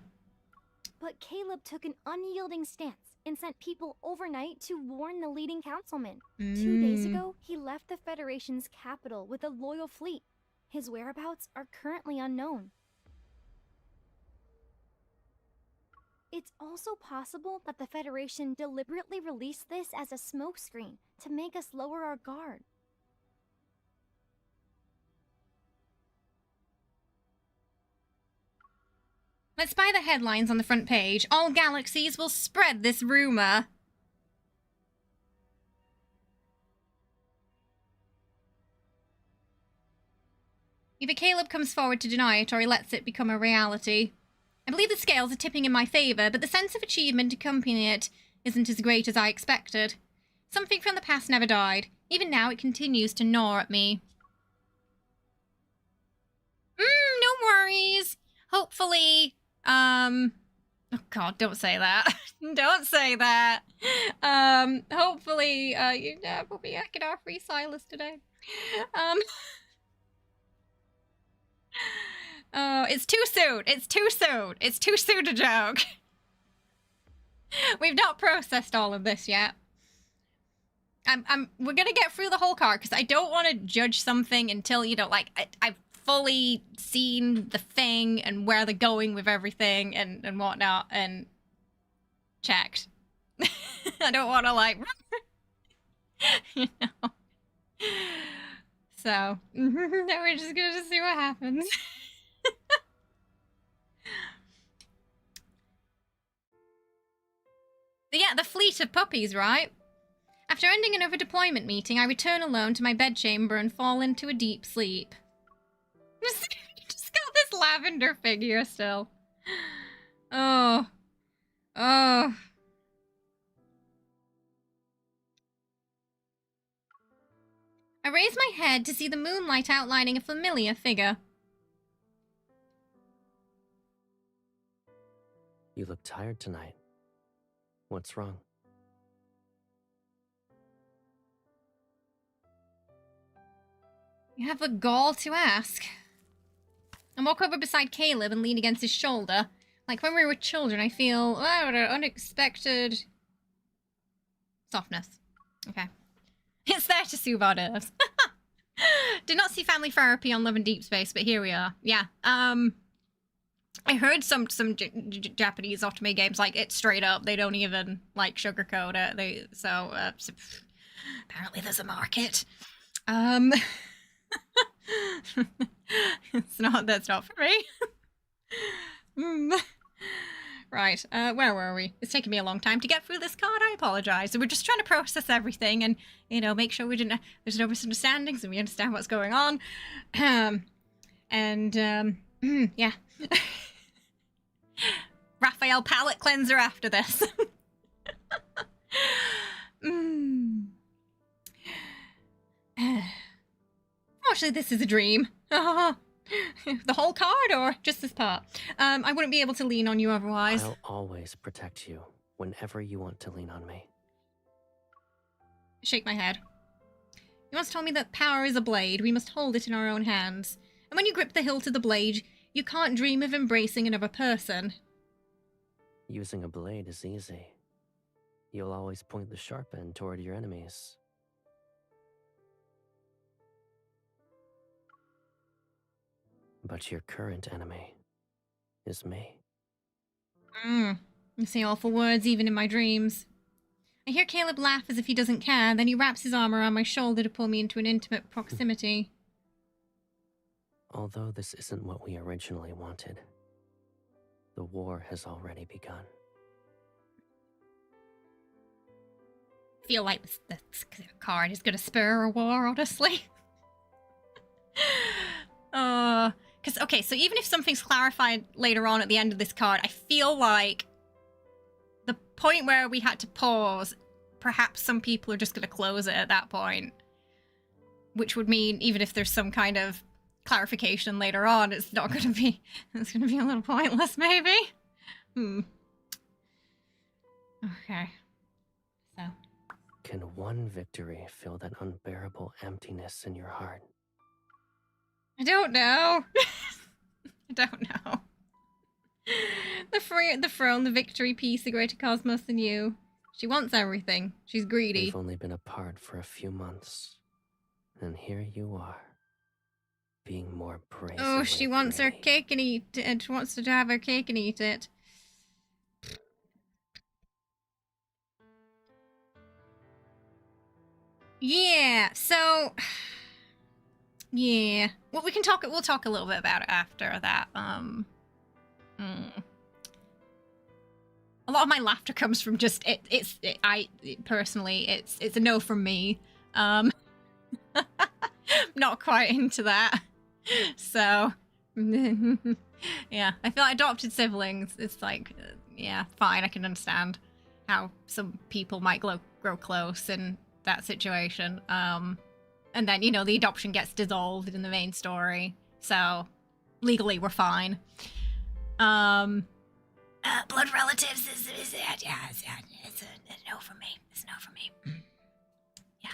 But Caleb took an unyielding stance and sent people overnight to warn the leading councilman. 2 days ago, he left the Federation's capital with a loyal fleet. His whereabouts are currently unknown. It's also possible that the Federation deliberately released this as a smokescreen to make us lower our guard. Let's buy the headlines on the front page. All galaxies will spread this rumor. Either Caleb comes forward to deny it, or he lets it become a reality. I believe the scales are tipping in my favor, but the sense of achievement accompanying it isn't as great as I expected. Something from the past never died. Even now, it continues to gnaw at me. No worries. Hopefully, oh God, don't say that. Don't say that. Hopefully, I can offer you Sylus today. Oh, it's too soon. It's too soon. It's too soon to joke. We've not processed all of this yet. We're gonna get through the whole card because I don't want to judge something until, you know, like I've fully seen the thing and where they're going with everything and whatnot and checked. I don't want to, like, you know. So, we're just gonna see what happens. But yeah, the fleet of puppies, right? After ending another deployment meeting, I return alone to my bedchamber and fall into a deep sleep. Just got this lavender figure still. Oh. Oh. I raise my head to see the moonlight outlining a familiar figure. You look tired tonight. What's wrong? You have the gall to ask. I walk over beside Caleb and lean against his shoulder. Like when we were children, I feel unexpected softness. Okay. It's there to soothe our nerves. Did not see family therapy on Love and Deepspace, but here we are. Yeah. I heard some Japanese otome games, like, it's straight up. They don't even, like, sugarcoat it. So apparently there's a market. That's not for me. Right, where were we? It's taken me a long time to get through this card. I apologize. So we're just trying to process everything and, you know, make sure there's no misunderstandings and we understand what's going on. Yeah. Rafayel palette cleanser after this. Actually, this is a dream. The whole card or just this part? I wouldn't be able to lean on you otherwise. I'll always protect you whenever you want to lean on me. Shake my head. You once told me that power is a blade. We must hold it in our own hands. And when you grip the hilt of the blade, you can't dream of embracing another person. Using a blade is easy. You'll always point the sharp end toward your enemies. But your current enemy is me. You say awful words even in my dreams. I hear Caleb laugh as if he doesn't care, then he wraps his arm around my shoulder to pull me into an intimate proximity. Although this isn't what we originally wanted, the war has already begun. I feel like this card is gonna spur a war, honestly. Because, okay, so even if something's clarified later on at the end of this card, I feel like the point where we had to pause, perhaps some people are just going to close it at that point. Which would mean, even if there's some kind of clarification later on, it's not going to be, it's going to be a little pointless, maybe? Okay. So. Can one victory fill that unbearable emptiness in your heart? I don't know. I don't know. The throne, the victory, peace, the greater cosmos than you. She wants everything. She's greedy. We've only been apart for a few months. And here you are. Being more brazen. Oh, she wants her cake and eat it. She wants to have her cake and eat it. Yeah, so... Yeah. Well, we'll talk a little bit about it after that. A lot of my laughter comes from just personally, it's a no from me. Not quite into that. So, yeah, I feel like adopted siblings, it's like, yeah, fine, I can understand how some people might grow close in that situation. And then, you know, the adoption gets dissolved in the main story. So, legally, we're fine. Blood relatives is it's a no for me. It's a no for me. Yeah.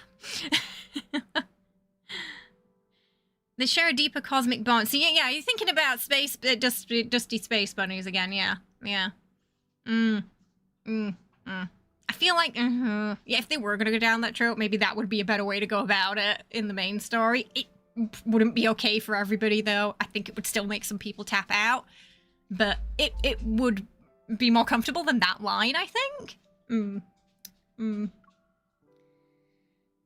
They share a deeper cosmic bond. So, yeah, you're thinking about space, dusty space bunnies again, yeah. Yeah. I feel like, yeah, if they were going to go down that trope, maybe that would be a better way to go about it in the main story. It wouldn't be okay for everybody, though. I think it would still make some people tap out. But it would be more comfortable than that line, I think.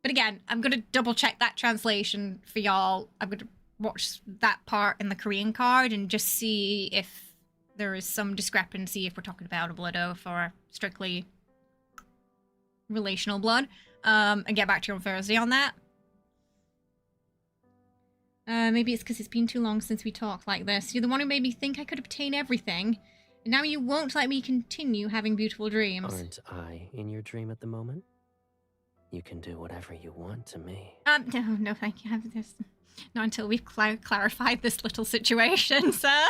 But again, I'm going to double check that translation for y'all. I'm going to watch that part in the Korean card and just see if there is some discrepancy if we're talking about a blood oath or strictly relational blood. And get back to you on Thursday on that. Maybe it's because it's been too long since we talked like this. You're the one who made me think I could obtain everything. And now you won't let me continue having beautiful dreams. Aren't I in your dream at the moment? You can do whatever you want to me. No, thank you. Not until we've clarified this little situation, sir.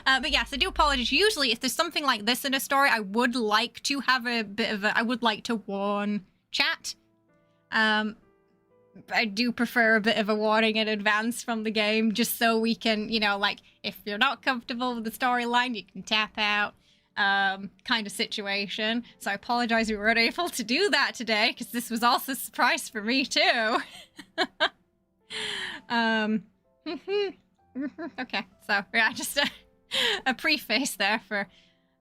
But yes, I do apologize. Usually, if there's something like this in a story, I would like to have a bit of I would like to warn chat. I do prefer a bit of a warning in advance from the game, just so we can, you know, like, if you're not comfortable with the storyline, you can tap out, kind of situation. So I apologize we weren't able to do that today, because this was also a surprise for me, too. Okay, so, yeah, just a preface there for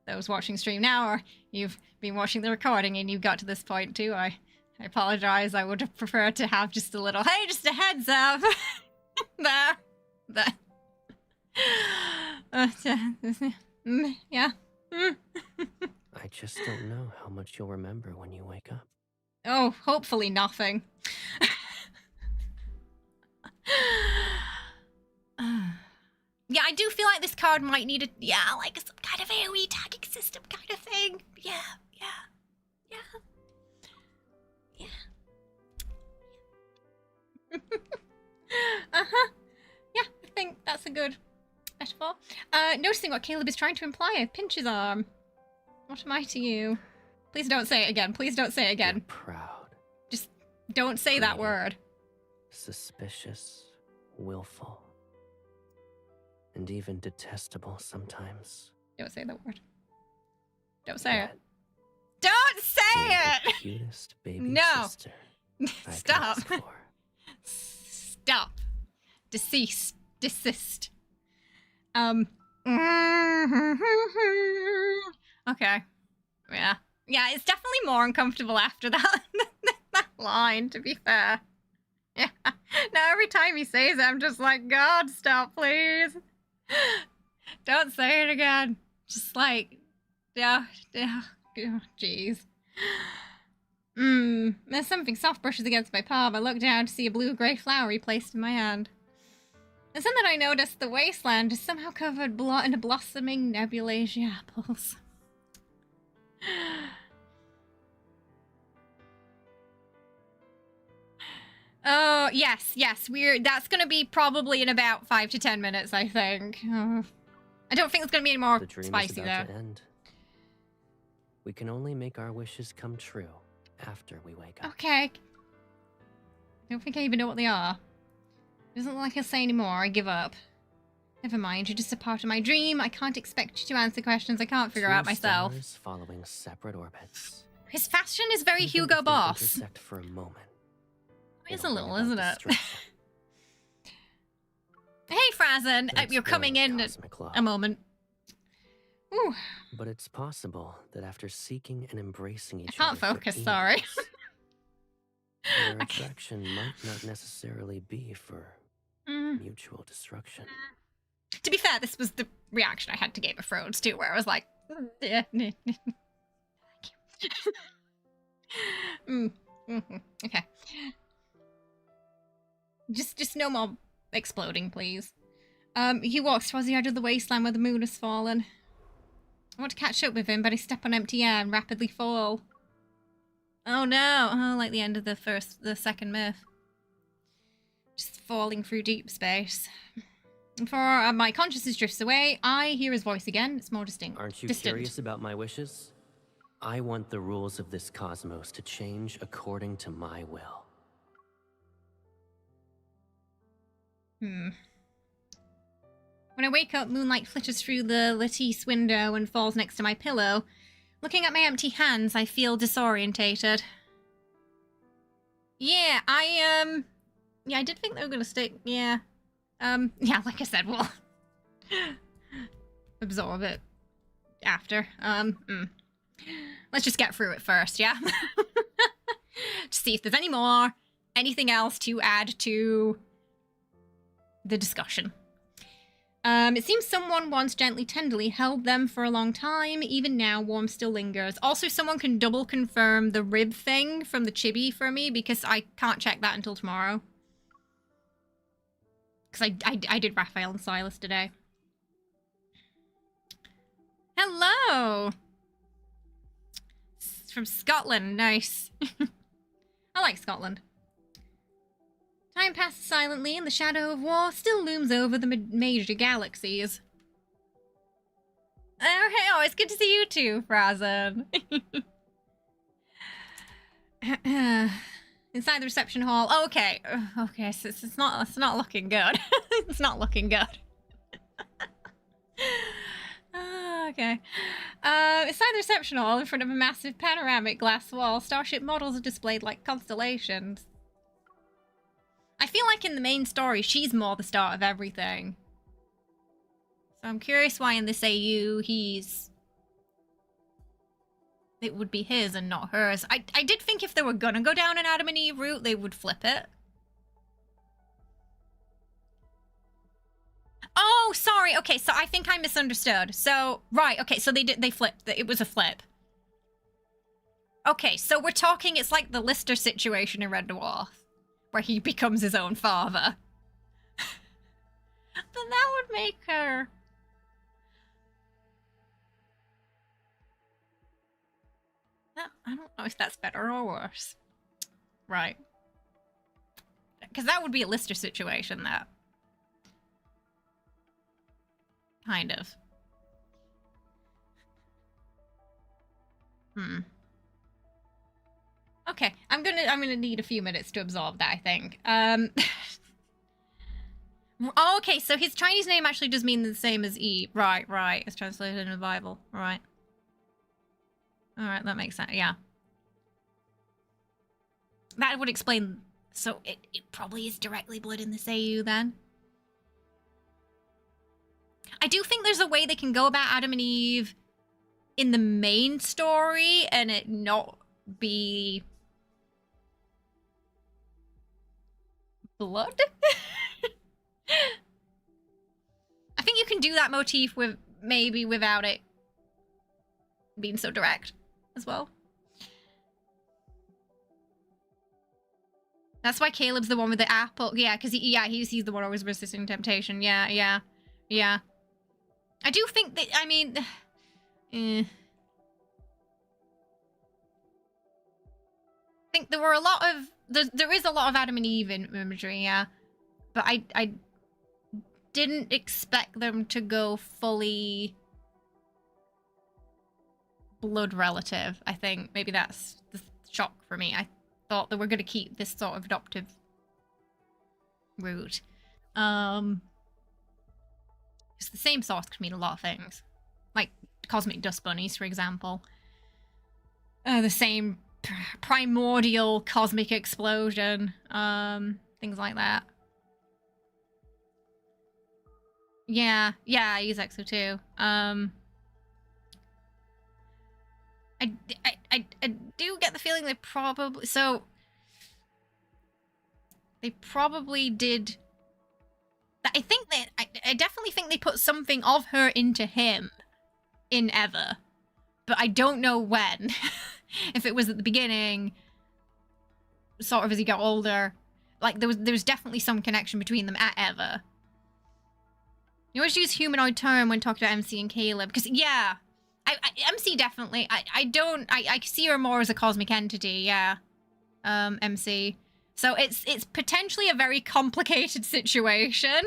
those watching stream now, or you've been watching the recording and you got to this point, too. I apologize. I would have preferred to have just a little, hey, just a heads up. there. Yeah. I just don't know how much you'll remember when you wake up. Oh, hopefully nothing. Yeah, I do feel like this card might need like some kind of AoE tagging system kind of thing. Yeah. Yeah, I think that's a good metaphor. Noticing what Caleb is trying to imply, I pinch his arm. What am I to you? Please don't say it again. Please don't say it again. You're proud. Just don't say that word. Suspicious, willful, and even detestable sometimes. Don't say that word. Don't say it. Don't say it! The cutest baby sister I could Stop. ask for. Stop. Desist. Okay. Yeah, it's definitely more uncomfortable after that line, to be fair. Yeah. Now every time he says it, I'm just like, God, stop, please. Don't say it again. Just like, yeah. Oh, jeez. There's something soft brushes against my palm. I look down to see a blue-gray flower he placed in my hand. And then I noticed the wasteland is somehow covered in blossoming nebulasia apples. Oh, yes. That's gonna be probably in about 5 to 10 minutes, I think. I don't think it's gonna be any more spicy, though. To end. We can only make our wishes come true after we wake up. Okay. I don't think I even know what they are. Doesn't look like he'll say anymore. I give up. Never mind, you're just a part of my dream. I can't expect you to answer questions I can't figure out myself. Stars following separate orbits. His fashion is very Even Hugo if they Boss. intersect for a moment. It's a little, isn't it? Hey, Frazen, you're coming in at a moment. Ooh. But it's possible that after seeking and embracing each I can't other focus, for sorry. their attraction might not necessarily be for mutual destruction. To be fair, this was the reaction I had to Game of Thrones too, where I was like, okay. Just no more exploding, please. He walks towards the edge of the wasteland where the moon has fallen. I want to catch up with him, but I step on empty air and rapidly fall. Oh no! Oh, like the end of the second myth. Just falling through deep space. Before my consciousness drifts away, I hear his voice again. It's more distinct. Aren't you curious about my wishes? I want the rules of this cosmos to change according to my will. When I wake up, moonlight flitters through the lattice window and falls next to my pillow. Looking at my empty hands, I feel disorientated. Yeah, I did think they were gonna stick. Yeah, like I said, we'll absorb it after. Let's just get through it first, yeah? To see if there's anything else to add to the discussion. It seems someone once gently, tenderly held them for a long time. Even now, warmth still lingers. Also, someone can double confirm the rib thing from the chibi for me, because I can't check that until tomorrow. Because I did Rafayel and Sylus today. Hello! It's from Scotland, nice. I like Scotland. Time passes silently, and the shadow of war still looms over the major galaxies. Oh, hey, oh, it's good to see you too, Frazan. Inside the reception hall. Oh, okay, okay, so it's not looking good. It's not looking good. Okay. Inside the reception hall, in front of a massive panoramic glass wall, starship models are displayed like constellations. I feel like in the main story, she's more the start of everything. So I'm curious why in this AU it would be his and not hers. I did think if they were gonna go down an Adam and Eve route, they would flip it. Oh, sorry. Okay, so I think I misunderstood. So, right, okay, so they flipped. It was a flip. Okay, so we're talking, it's like the Lister situation in Red Dwarf, where he becomes his own father. But that would make her... I don't know if that's better or worse. Right. Because that would be a Lister situation, that. Kind of. Okay, I'm gonna need a few minutes to absorb that, I think. Oh, okay, so his Chinese name actually does mean the same as E. Right, right. It's translated in the Bible. Right. Alright, that makes sense, yeah. That would explain... So, it probably is directly blood in this AU, then? I do think there's a way they can go about Adam and Eve in the main story and it not be... blood? I think you can do that motif with maybe without it being so direct as well. That's why Caleb's the one with the apple. Yeah, because he's the one always resisting temptation. Yeah. I do think that, I mean... I think there were a lot of... There is a lot of Adam and Eve imagery, yeah. But I didn't expect them to go fully... blood relative, I think. Maybe that's the shock for me. I thought they were going to keep this sort of adoptive route. It's the same source could mean a lot of things. Like cosmic dust bunnies, for example. The same primordial cosmic explosion. Things like that. Yeah, I use EXO too. I do get the feeling they probably... So... They probably did... I think that... I definitely think they put something of her into him in Ever. But I don't know when. If it was at the beginning, sort of as he got older. Like, there was definitely some connection between them at Ever. You always use humanoid term when talking to MC and Caleb. Because, yeah... MC definitely. I see her more as a cosmic entity, yeah. MC. So it's potentially a very complicated situation.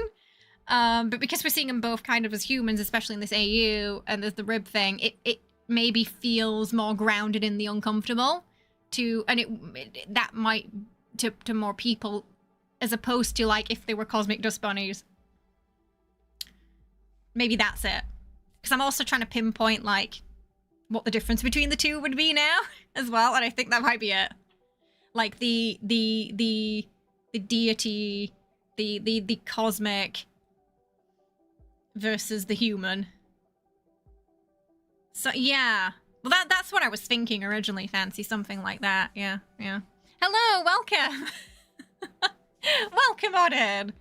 But because we're seeing them both kind of as humans, especially in this AU, and there's the rib thing, it maybe feels more grounded in the uncomfortable that might to more people, as opposed to like if they were cosmic dust bunnies. Maybe that's it. Because I'm also trying to pinpoint, like, what the difference between the two would be now, as well, and I think that might be it. Like, the deity, the cosmic versus the human. So, yeah. Well, that's what I was thinking originally, Fancy. Something like that. Yeah, yeah. Hello, welcome. Welcome on in.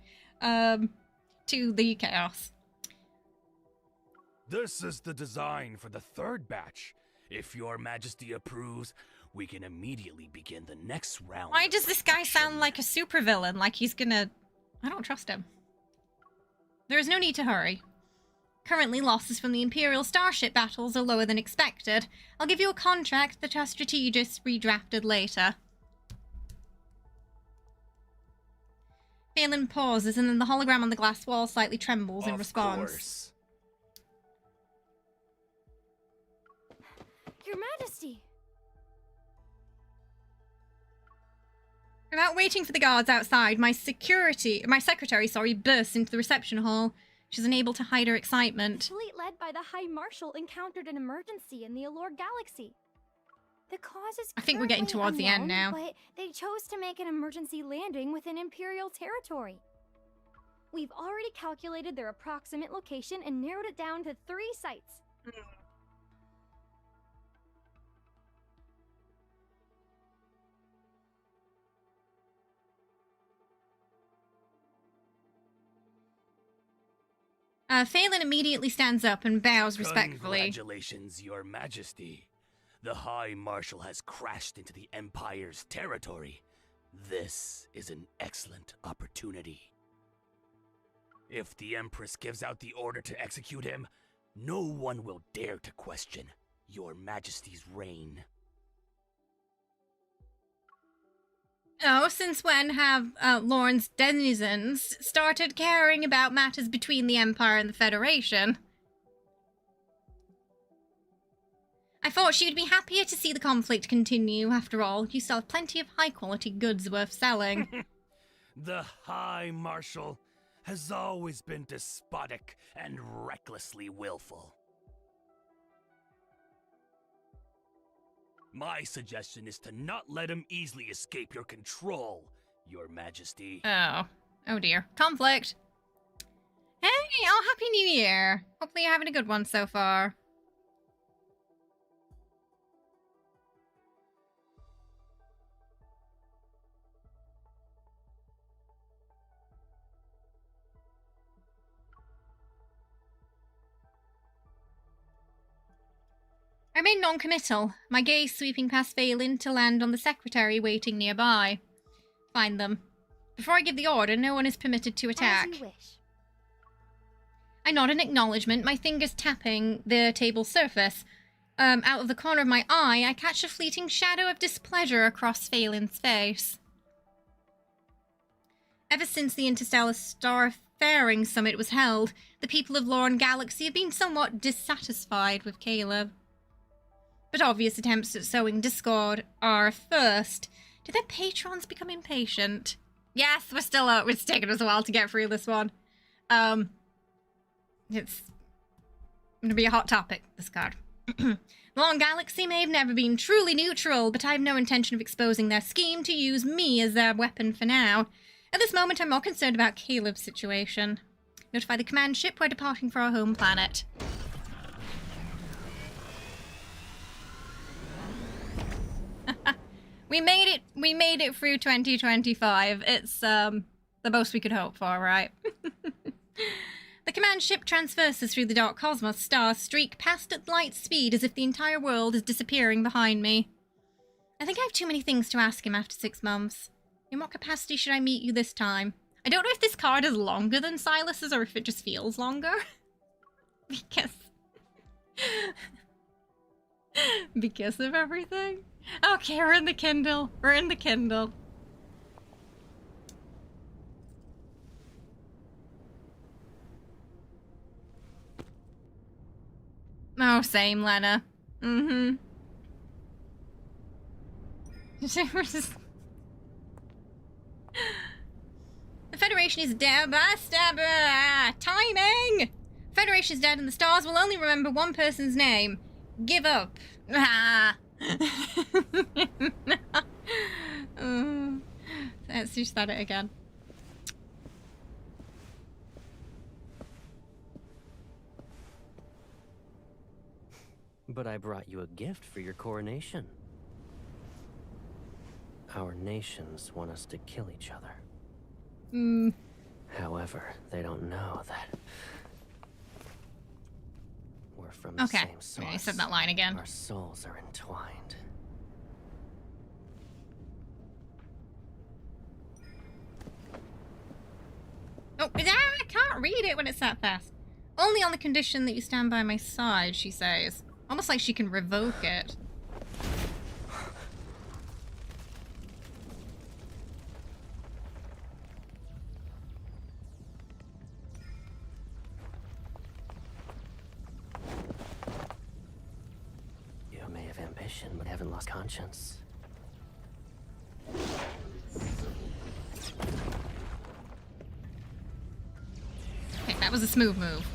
To the chaos. This is the design for the third batch. If your majesty approves, we can immediately begin the next round. Why does this guy sound like a supervillain? Like he's gonna... I don't trust him. There is no need to hurry. Currently, losses from the Imperial starship battles are lower than expected. I'll give you a contract that our strategists redrafted later. Phelan pauses, and then the hologram on the glass wall slightly trembles in response. Course. Your Majesty! Without waiting for the guards outside, my secretary, bursts into the reception hall. She's unable to hide her excitement. The fleet led by the High Marshal encountered an emergency in the Allure Galaxy. The cause is I think we're getting towards the end now. But they chose to make an emergency landing within Imperial territory. We've already calculated their approximate location and narrowed it down to 3 sites. Phelan immediately stands up and bows respectfully. Congratulations, Your Majesty. The High Marshal has crashed into the Empire's territory. This is an excellent opportunity. If the Empress gives out the order to execute him, no one will dare to question Your Majesty's reign. Oh, since when have Lorne's denizens started caring about matters between the Empire and the Federation? I thought she would be happier to see the conflict continue. After all, you still have plenty of high-quality goods worth selling. The High Marshal has always been despotic and recklessly willful. My suggestion is to not let him easily escape your control, Your Majesty. Oh dear. Conflict. Hey, oh, Happy New Year. Hopefully you're having a good one so far. I remain non-committal, my gaze sweeping past Phelan to land on the secretary waiting nearby. Find them. Before I give the order, no one is permitted to attack. As you wish. I nod in acknowledgement, my fingers tapping the table surface. Out of the corner of my eye, I catch a fleeting shadow of displeasure across Phelan's face. Ever since the Interstellar Starfaring Summit was held, the people of Lorne Galaxy have been somewhat dissatisfied with Caleb. But obvious attempts at sowing discord are a first. Did their patrons become impatient? Yes, we're still out. It's taken us a while to get through this one. It's going to be a hot topic, this card. Lorne Galaxy may have never been truly neutral, but I have no intention of exposing their scheme to use me as their weapon for now. At this moment, I'm more concerned about Caleb's situation. Notify the command ship we're departing for our home planet. We made it through 2025. It's the most we could hope for, right? The command ship transverses through the dark cosmos. Stars streak past at light speed as if the entire world is disappearing behind me. I think I have too many things to ask him after 6 months. In what capacity should I meet you this time? I don't know if this card is longer than Sylus's or if it just feels longer. Because of everything. Okay, we're in the Kindle. We're in the Kindle. Oh, same, Lena. Mm-hmm. We're just... The Federation is dead. Timing! Federation is dead and the stars will only remember one person's name. Give up. Let's just start it again. But I brought you a gift for your coronation. Our nations want us to kill each other. However, they don't know that we're from the same source. Okay, I said that line again. Our souls are entwined. Oh, I can't read it when it's that fast. Only on the condition that you stand by my side, she says. Almost like she can revoke it. You may have ambition, but haven't lost conscience. Okay, that was a smooth move.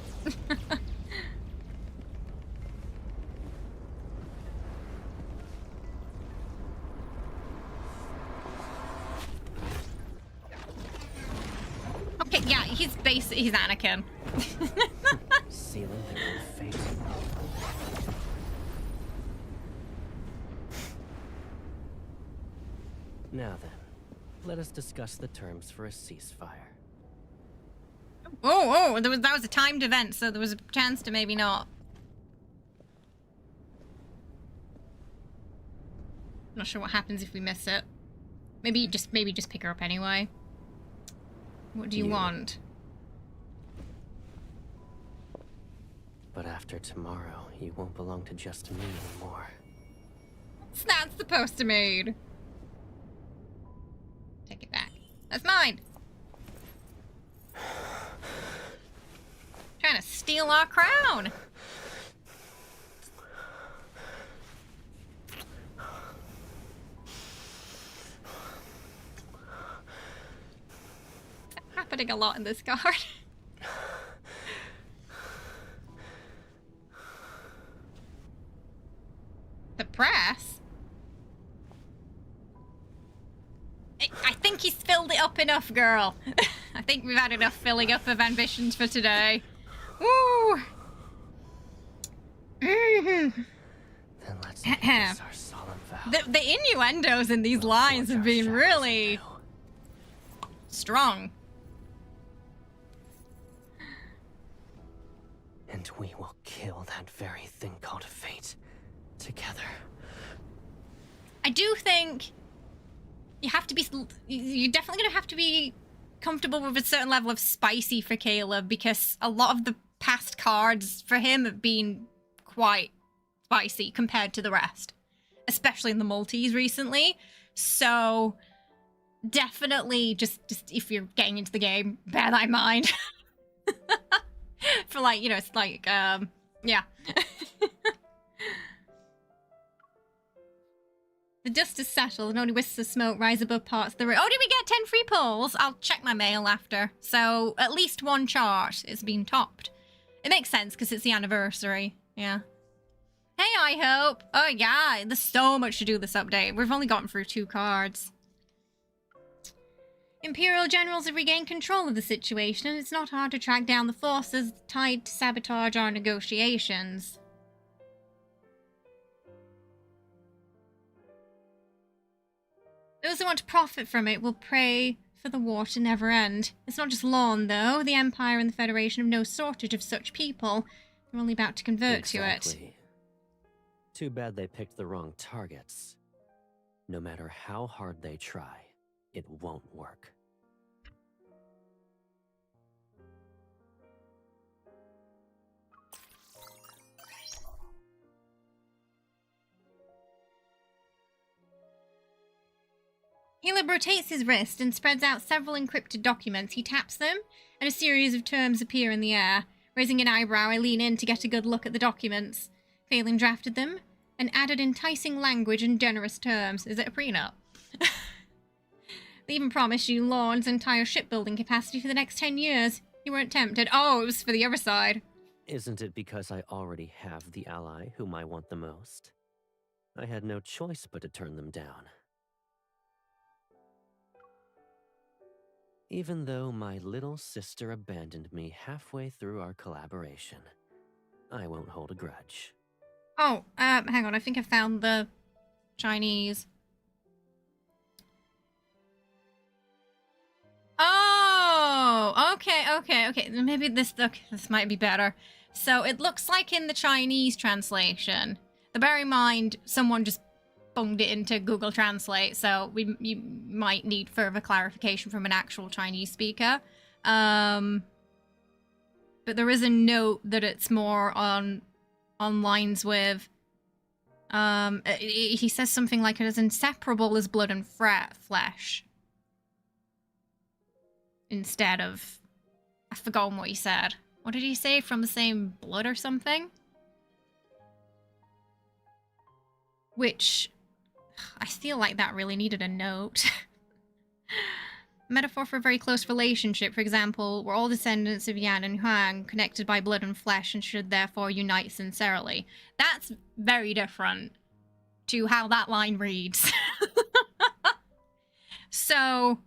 Okay, yeah, he's Anakin. Sealing their own fate. Now then, let us discuss the terms for a ceasefire. Oh, that was a timed event, so there was a chance to maybe not. Not sure what happens if we miss it. Maybe just pick her up anyway. What do you want? But after tomorrow, you won't belong to just me anymore. What's that supposed to mean? Take it back. That's mine. Trying to steal our crown. Happening a lot in this card. The press? I think he's filled it up enough, girl. I think we've had enough filling up of ambitions for today. Woo! Then let's make this our solemn vow. The innuendos in these lines have been really strong. And we will kill that very thing called fate together. I do think you have to be. You're definitely going to have to be comfortable with a certain level of spicy for Caleb, because a lot of the past cards for him have been quite spicy compared to the rest, especially in the multis recently. So definitely just if you're getting into the game, bear that in mind. For like, you know, it's like, yeah. The dust is settled and only wisps of smoke rise above parts of the room. Oh, did we get 10 free polls? I'll check my mail after. So at least one chart is being topped. It makes sense because it's the anniversary. Yeah. Hey, I hope. Oh, yeah. There's so much to do this update. We've only gotten through 2 cards. Imperial generals have regained control of the situation, and it's not hard to track down the forces tied to sabotage our negotiations. Those who want to profit from it will pray for the war to never end. It's not just Lorne, though. The Empire and the Federation have no shortage of such people. They're only about to convert to it. Too bad they picked the wrong targets. No matter how hard they try, it won't work. Caleb rotates his wrist and spreads out several encrypted documents. He taps them, and a series of terms appear in the air. Raising an eyebrow, I lean in to get a good look at the documents. Phelan drafted them and added enticing language and generous terms. Is it a prenup? They even promised you Lorne's entire shipbuilding capacity for the next 10 years. You weren't tempted. Oh, it was for the other side. Isn't it because I already have the ally whom I want the most? I had no choice but to turn them down. Even though my little sister abandoned me halfway through our collaboration, I won't hold a grudge. Oh, hang on. I think I found the Chinese. Oh, okay. Maybe this might be better. So it looks like in the Chinese translation, but bear in mind, someone just bunged it into Google Translate, so you might need further clarification from an actual Chinese speaker. But there is a note that it's more on lines with, he says something like it is inseparable as blood and flesh. Instead of, I've forgotten what he said. What did he say? From the same blood or something? Which, I feel like that really needed a note. Metaphor for a very close relationship, for example, we're all descendants of Yan and Huang, connected by blood and flesh, and should therefore unite sincerely. That's very different to how that line reads. So,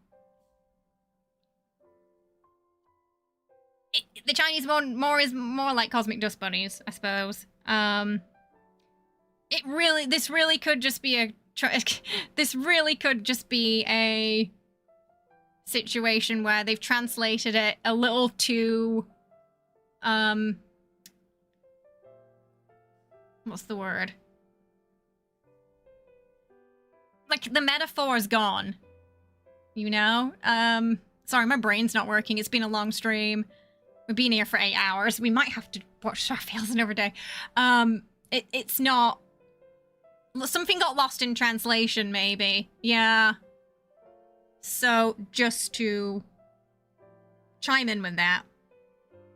the Chinese one is more like cosmic dust bunnies, I suppose. This really could just be a situation where they've translated it a little too, what's the word? Like, the metaphor's gone, you know? Sorry, my brain's not working. It's been a long stream. We've been here for 8 hours. We might have to watch Rafayel's another day. It's not... Something got lost in translation, maybe. Yeah. So, just to chime in with that,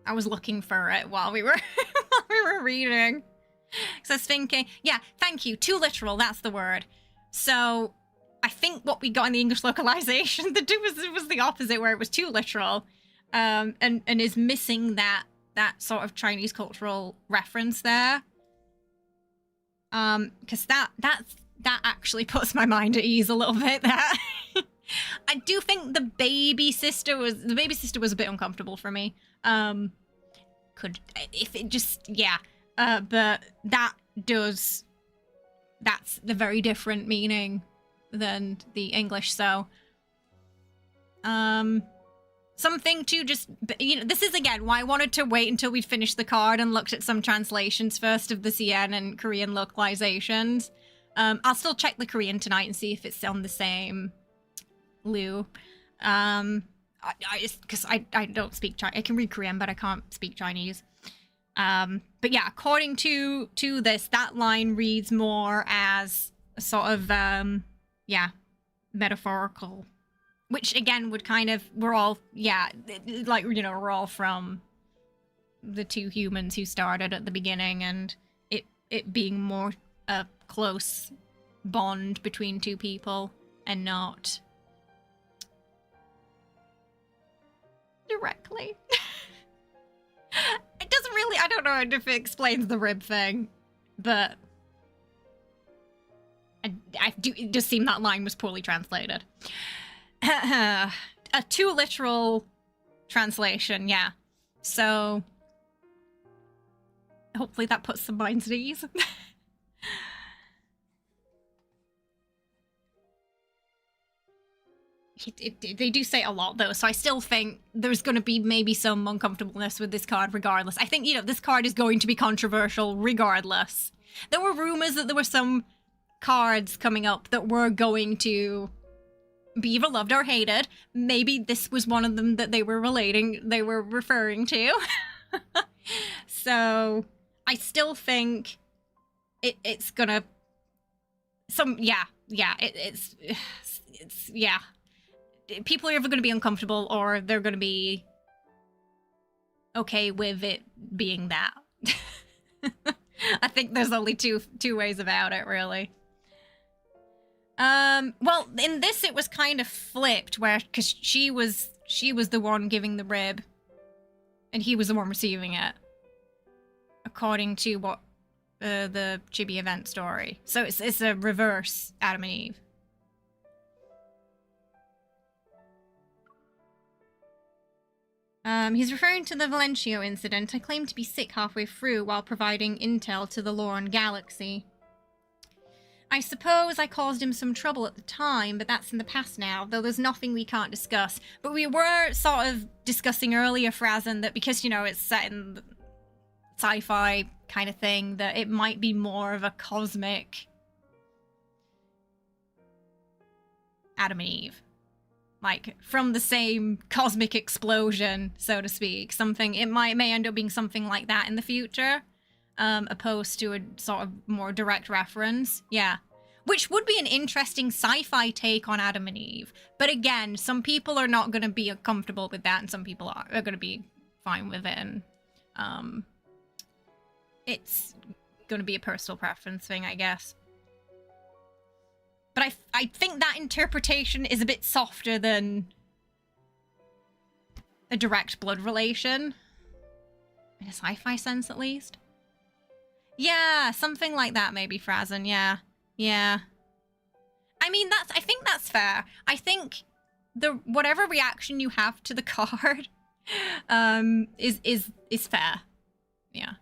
I was looking for it while we were reading. Because I was thinking, yeah, thank you, too literal, that's the word. So, I think what we got in the English localization, was the opposite, where it was too literal. And is missing that sort of Chinese cultural reference there. Because that actually puts my mind at ease a little bit there. I do think the baby sister was a bit uncomfortable for me. But that's the very different meaning than the English, so something to just, this is again why I wanted to wait until we'd finished the card and looked at some translations first of the CN and Korean localizations. I'll still check the Korean tonight and see if it's on the same Lu. Because I don't speak Chinese. I can read Korean, but I can't speak Chinese. But yeah, according to this, that line reads more as a sort of, metaphorical. Which, again, would kind of, we're all from the two humans who started at the beginning, and it being more a close bond between two people and not directly. It doesn't really, I don't know if it explains the rib thing, but it just seemed that line was poorly translated. A too literal translation, yeah. So, hopefully that puts some minds at ease. They do say a lot, though, so I still think there's going to be maybe some uncomfortableness with this card regardless. I think, this card is going to be controversial regardless. There were rumors that there were some cards coming up that were going to be either loved or hated. Maybe this was one of them that they were referring to. So, I still think it's gonna... People are either going to be uncomfortable or they're going to be okay with it being that. I think there's only two ways about it, really. Well, in this it was kind of flipped, because she was the one giving the rib, and he was the one receiving it, according to what the Chibi event story. So it's a reverse Adam and Eve. He's referring to the Valencio incident. I claimed to be sick halfway through while providing intel to the Lauren Galaxy. I suppose I caused him some trouble at the time, but that's in the past now, though there's nothing we can't discuss. But we were sort of discussing earlier, Frazen, that because, you know, it's set in the sci-fi kind of thing, that it might be more of a cosmic Adam and Eve. Like, from the same cosmic explosion, so to speak. Something, it may end up being something like that in the future. Opposed to a sort of more direct reference. Yeah. Which would be an interesting sci-fi take on Adam and Eve. But again, some people are not going to be comfortable with that, and some people are going to be fine with it. And it's going to be a personal preference thing, I guess. But I think that interpretation is a bit softer than a direct blood relation. In a sci-fi sense, at least. Yeah, something like that, maybe, Frazen. Yeah. Yeah. I mean, I think that's fair. I think whatever reaction you have to the card is fair. Yeah.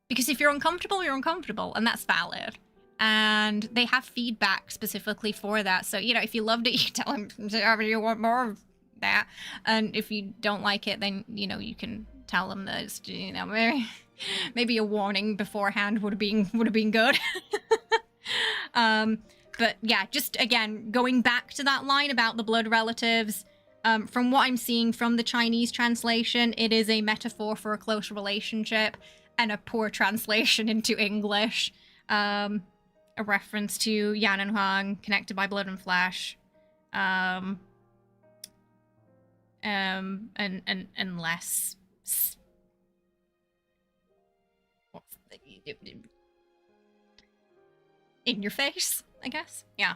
Because if you're uncomfortable, you're uncomfortable, and that's valid. And they have feedback specifically for that. So, you know, if you loved it, you tell them you want more of that. And if you don't like it, then, you know, you can tell them that it's, you know, maybe a warning beforehand would have been good. But yeah, just again, going back to that line about the blood relatives, from what I'm seeing from the Chinese translation, it is a metaphor for a close relationship and a poor translation into English. A reference to Yan and Huang, connected by blood and flesh. And less... in your face, I guess? Yeah.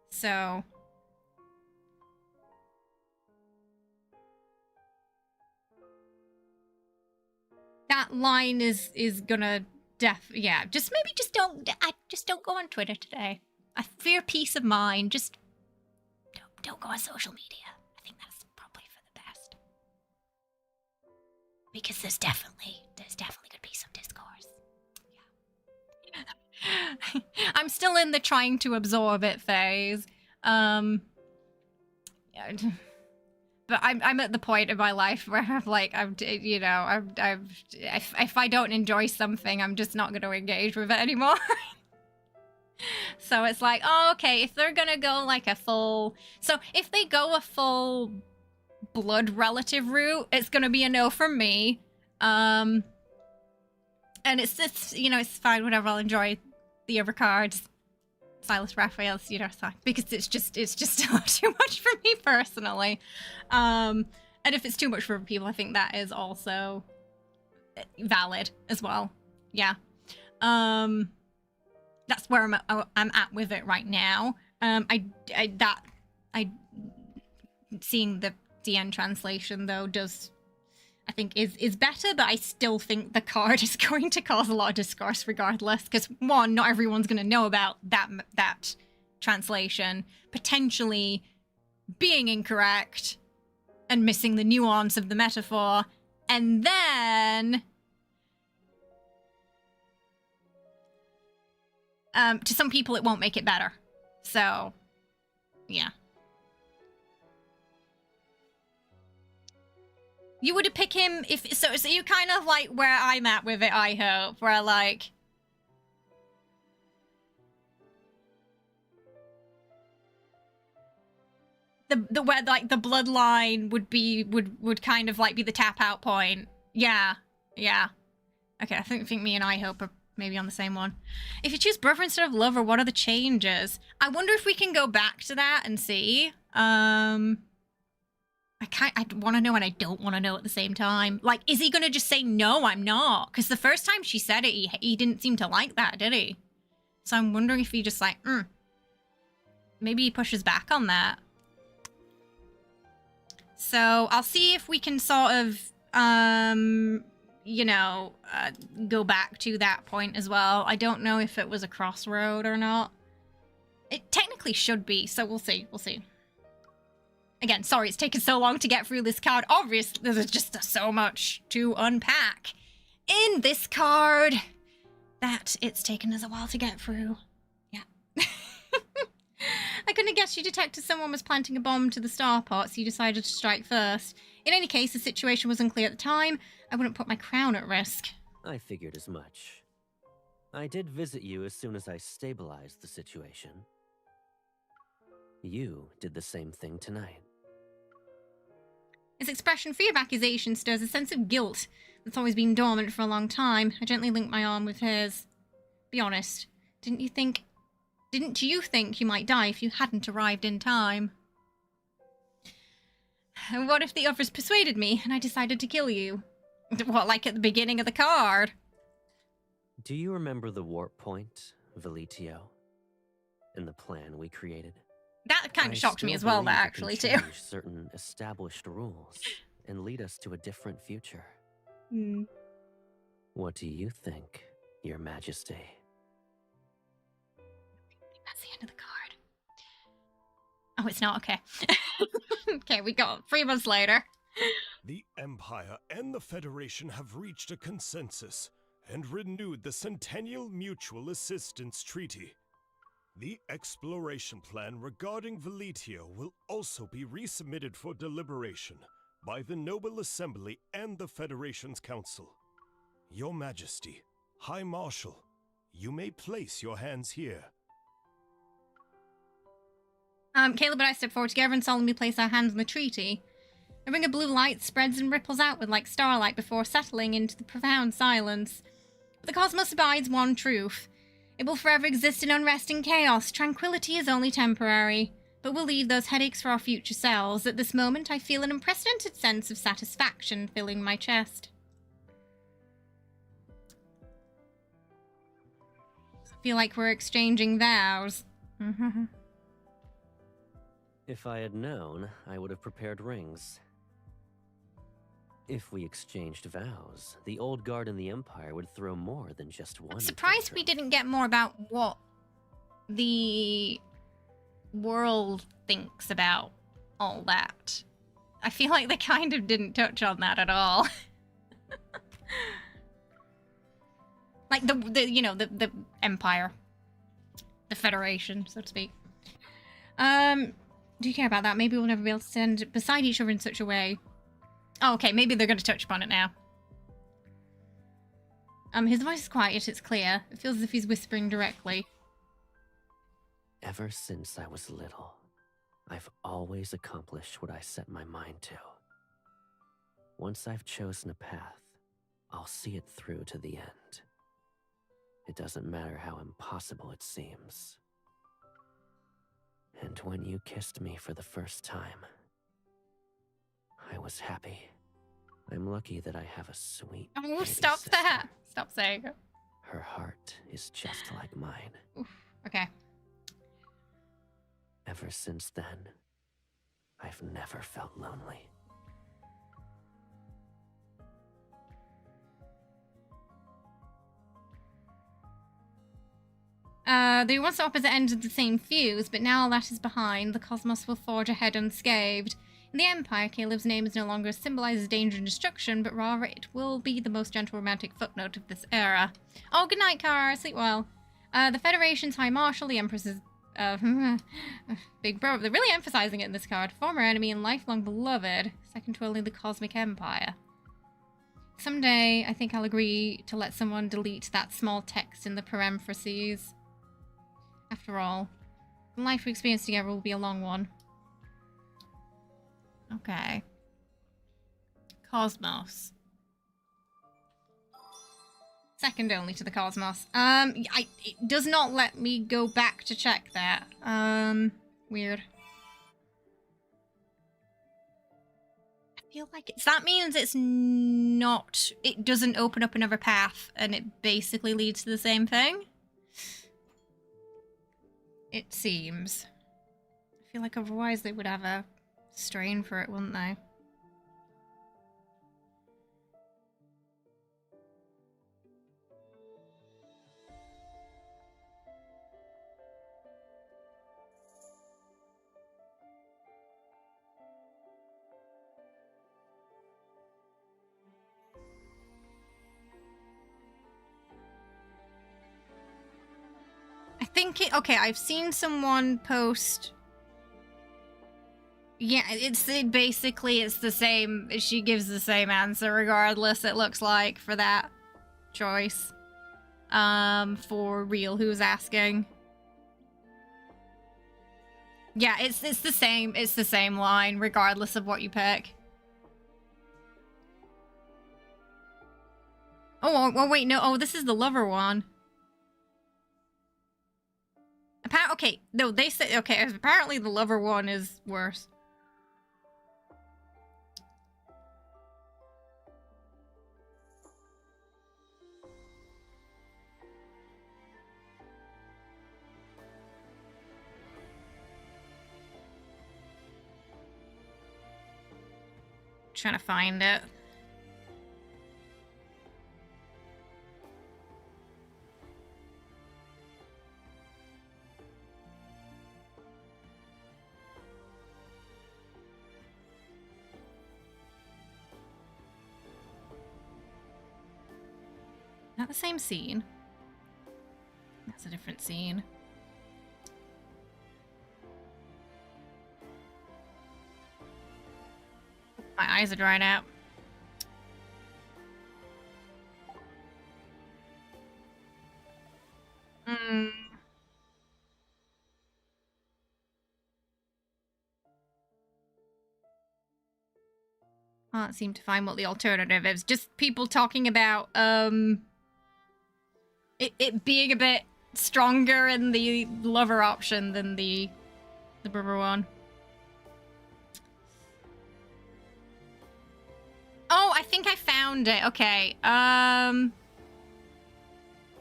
So... that line is gonna... yeah, just don't go on Twitter today. I fear peace of mind. Just don't go on social media. I think that's probably for the best. Because there's definitely gonna be some discourse. Yeah. I'm still in the trying to absorb it phase. Yeah, but I'm at the point in my life where I'm like, if I don't enjoy something, I'm just not going to engage with it anymore. So it's like, oh, okay, if they're going to go like so if they go a full blood relative route, it's going to be a no from me. And it's, you know, it's fine, whatever, I'll enjoy the other cards. Sylus, Rafayel, you know, because it's just a lot too much for me personally. And if it's too much for people, I think that is also valid as well. Yeah. That's where I'm at with it right now. Seeing the DN translation though I think is better, but I still think the card is going to cause a lot of discourse regardless, because one, not everyone's going to know about that translation potentially being incorrect and missing the nuance of the metaphor, and then to some people it won't make it better. So yeah. You would pick him if so you kind of like where I'm at with it, I hope, where like the where like the bloodline would kind of like be the tap out point. Yeah. Yeah. Okay, I think me and I hope are maybe on the same one. If you choose brother instead of lover, what are the changes? I wonder if we can go back to that and see. I want to know and I don't want to know at the same time. Like, is he going to just say, no, I'm not? Because the first time she said it, he didn't seem to like that, did he? So I'm wondering if he just like, maybe he pushes back on that. So I'll see if we can sort of, you know, go back to that point as well. I don't know if it was a crossroad or not. It technically should be, so we'll see. We'll see. Again, sorry it's taken so long to get through this card. Obviously, there's just so much to unpack in this card that it's taken us a while to get through. Yeah. I couldn't have guessed you detected someone was planting a bomb to the starport, so you decided to strike first. In any case, the situation was unclear at the time. I wouldn't put my crown at risk. I figured as much. I did visit you as soon as I stabilized the situation. You did the same thing tonight. His expression free of accusation stirs a sense of guilt that's always been dormant for a long time. I gently linked my arm with his. Be honest, didn't you think you might die if you hadn't arrived in time? And what if the others persuaded me and I decided to kill you? What, like at the beginning of the card? Do you remember the warp point, Veletio? And the plan we created? That kind of shocked me as well, that actually, too. Change certain established rules and lead us to a different future. Hmm. What do you think, Your Majesty? That's the end of the card. Oh, it's not? Okay. Okay, we got 3 months later. The Empire and the Federation have reached a consensus and renewed the Centennial Mutual Assistance Treaty. The exploration plan regarding Veletio will also be resubmitted for deliberation by the Noble Assembly and the Federation's Council. Your Majesty, High Marshal, you may place your hands here. Caleb and I step forward together and solemnly place our hands on the treaty. A ring of blue light spreads and ripples outward like starlight before settling into the profound silence. But the cosmos abides one truth. It will forever exist in unrest and chaos. Tranquility is only temporary. But we'll leave those headaches for our future selves. At this moment, I feel an unprecedented sense of satisfaction filling my chest. I feel like we're exchanging vows. If I had known, I would have prepared rings. If we exchanged vows, the old guard in the Empire would throw more than just one. I'm surprised we didn't get more about what the world thinks about all that. I feel like they kind of didn't touch on that at all. Like the Empire. The Federation, so to speak. Do you care about that? Maybe we'll never be able to stand beside each other in such a way. Oh, okay, maybe they're going to touch upon it now. His voice is quiet, yet it's clear. It feels as if he's whispering directly. Ever since I was little, I've always accomplished what I set my mind to. Once I've chosen a path, I'll see it through to the end. It doesn't matter how impossible it seems. And when you kissed me for the first time, I was happy. I'm lucky that I have a sweet. Oh, stop sister. that! Stop saying it. Her heart is just like mine. Oof, okay. Ever since then, I've never felt lonely. They were once opposite ends of the same fuse, but now all that is behind. The cosmos will forge ahead unscathed. In the Empire, Caleb's name is no longer a symbolizes danger and destruction, but rather it will be the most gentle romantic footnote of this era. Oh, good night, Kara. Sleep well. The Federation's High Marshal, the Empress's big brother. They're really emphasizing it in this card. Former enemy and lifelong beloved, second to only the Cosmic Empire. Someday, I think I'll agree to let someone delete that small text in the parentheses. After all, the life we experience together will be a long one. Okay. Cosmos. Second only to the Cosmos. It does not let me go back to check that. Weird. I feel like it's... That means it's not... It doesn't open up another path, and it basically leads to the same thing? It seems. I feel like otherwise they would have a strain for it, wouldn't they? think it... Okay, I've seen someone post... Yeah, basically it's the same. She gives the same answer regardless, it looks like, for that choice. For real, who's asking? Yeah, it's the same. It's the same line regardless of what you pick. Oh wait, no. Oh, this is the lover one. Okay, no, they said okay. Apparently, the lover one is worse. Trying to find it. Not the same scene. That's a different scene. My eyes are drying out. Can't seem to find what the alternative is. Just people talking about it being a bit stronger in the lover option than the brother one. Oh, I think I found it. Okay.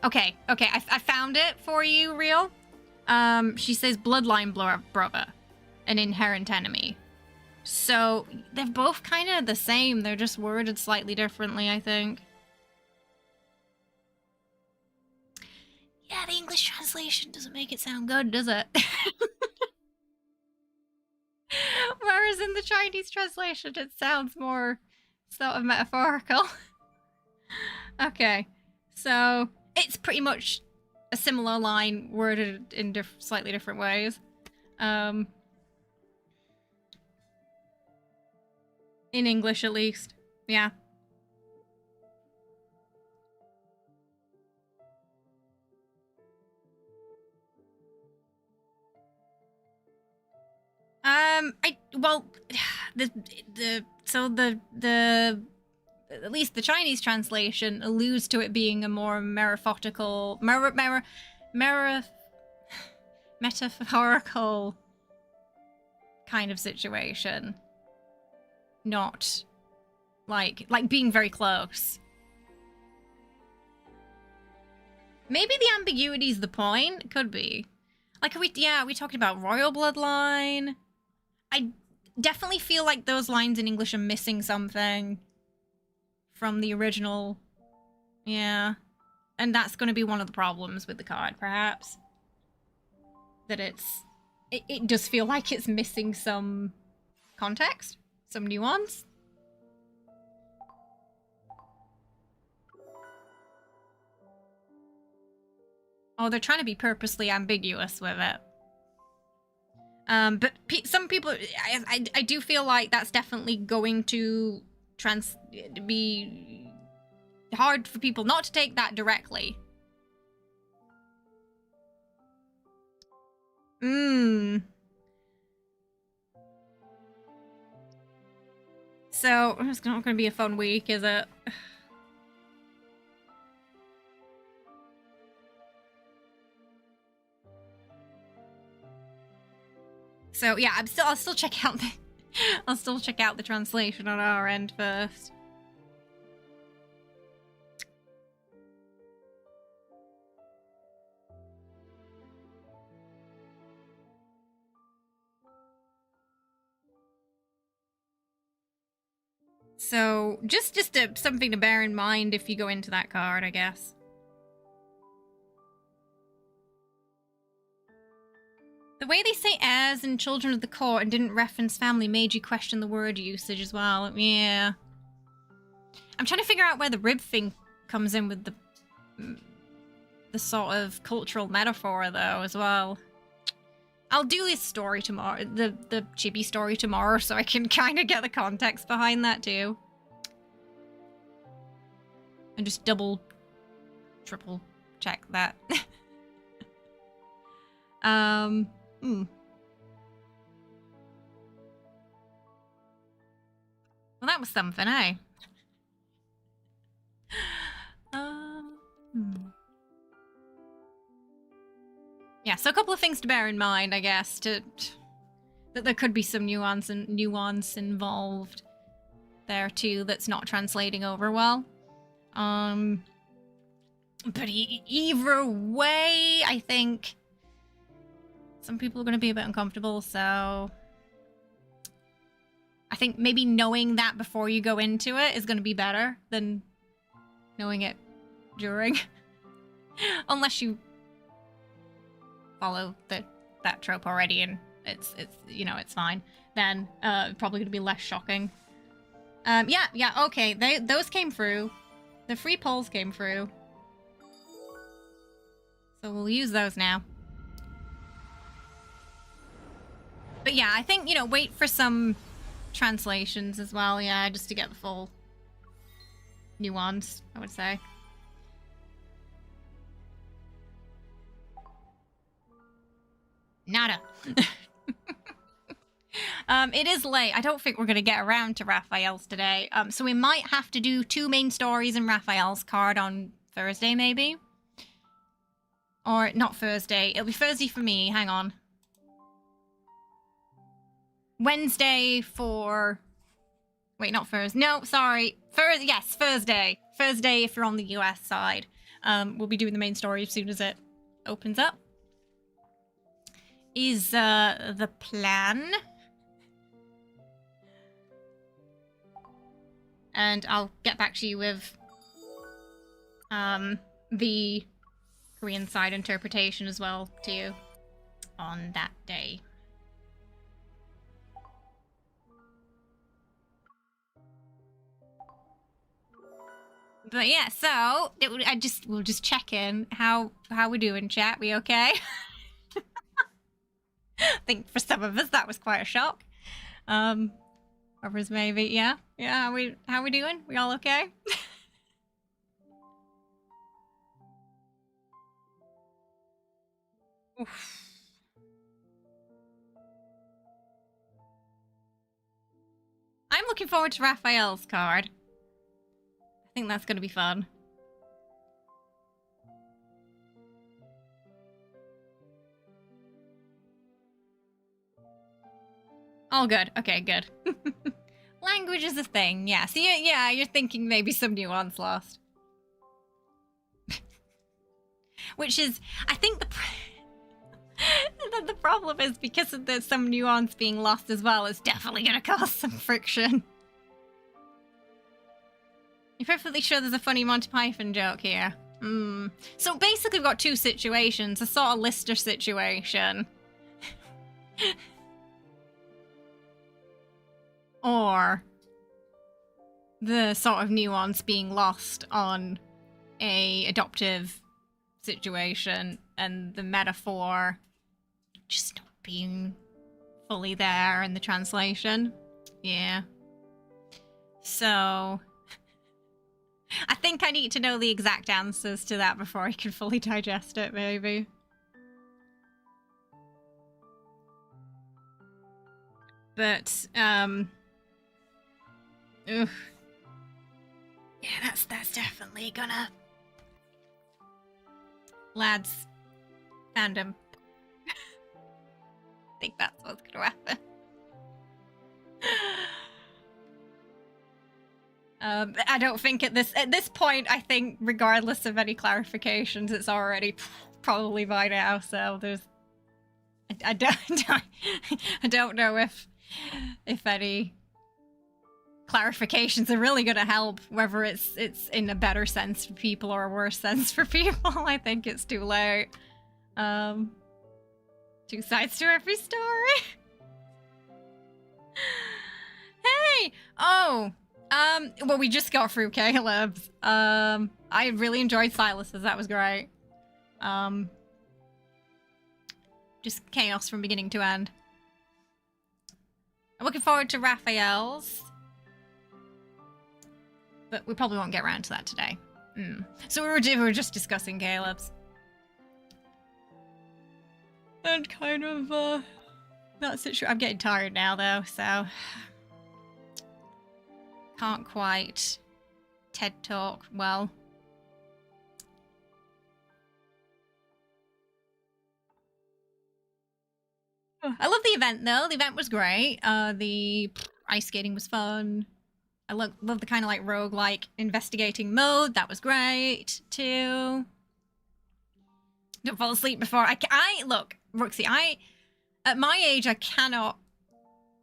Okay. I found it for you, Real. She says bloodline brother, an inherent enemy. So they're both kind of the same. They're just worded slightly differently, I think. Yeah, the English translation doesn't make it sound good, does it? Whereas in the Chinese translation, it sounds more sort of metaphorical. Okay, so it's pretty much a similar line worded in slightly different ways. In English, at least. Yeah. At least the Chinese translation alludes to it being a more metaphorical kind of situation. Not like being very close. Maybe the ambiguity is the point. Could be. Like, we talked about royal bloodline. I definitely feel like those lines in English are missing something from the original. Yeah. And that's going to be one of the problems with the card, perhaps. That it does feel like it's missing some context, some nuance. Oh, they're trying to be purposely ambiguous with it. But some people, I do feel like that's definitely going to be hard for people not to take that directly. So, it's not going to be a fun week, is it? So yeah, I'll still check out the translation on our end first. So just something to bear in mind if you go into that card, I guess. The way they say heirs and children of the court and didn't reference family made you question the word usage as well. Yeah. I'm trying to figure out where the rib thing comes in with the the sort of cultural metaphor, though, as well. I'll do his story tomorrow, the chibi story tomorrow, so I can kind of get the context behind that, too. And just double, triple check that. Well, that was something, eh? Yeah, so a couple of things to bear in mind, I guess, that there could be some nuance involved there too that's not translating over well. But either way, I think some people are going to be a bit uncomfortable, so I think maybe knowing that before you go into it is going to be better than knowing it during. Unless you follow that trope already and it's you know, it's fine. Then probably going to be less shocking. Yeah, okay. Those came through. The free polls came through. So we'll use those now. But yeah, I think, you know, wait for some translations as well, yeah, just to get the full nuance, I would say. Nada. It is late. I don't think we're going to get around to Rafayel's today. So we might have to do 2 main stories in Rafayel's card on Thursday, maybe. Or not Thursday. It'll be Thursday for me. Hang on. Wednesday for... Wait, not Thursday. No, sorry. Yes, Thursday. Thursday if you're on the US side. We'll be doing the main story as soon as it opens up. Is the plan. And I'll get back to you with the Korean side interpretation as well to you on that day. But yeah, so we'll just check in. How we doing, chat? We okay? I think for some of us that was quite a shock. Others maybe, yeah. How we doing? We all okay? Oof. I'm looking forward to Rafayel's card. I think that's going to be fun. All good. Okay, good. Language is a thing, yeah. So you're thinking maybe some nuance lost. Which is, I think the problem is because of there's some nuance being lost as well, it's definitely going to cause some friction. You're perfectly sure there's a funny Monty Python joke here. So basically we've got 2 situations, a sort of Lister situation. Or the sort of nuance being lost on a adoptive situation and the metaphor just not being fully there in the translation. Yeah. So I think I need to know the exact answers to that before I can fully digest it, maybe. But, oof. Yeah, that's definitely gonna... Lads, fandom. I think that's what's gonna happen. I don't think at this point, I think regardless of any clarifications, it's already probably by now, so there's... I don't know if any clarifications are really going to help, whether it's in a better sense for people or a worse sense for people. I think it's too late. 2 sides to every story. Hey! Oh! Well, we just got through Caleb's. I really enjoyed Sylus, that was great. Just chaos from beginning to end. I'm looking forward to Rafayel's, but we probably won't get around to that today. So we were just discussing Caleb's. And kind of, that's it. I'm getting tired now, though, so can't quite TED Talk well. I love the event, though. The event was great. The ice skating was fun. I love the kind of like roguelike investigating mode. That was great, too. Don't fall asleep before I look, Roxy, at my age, I cannot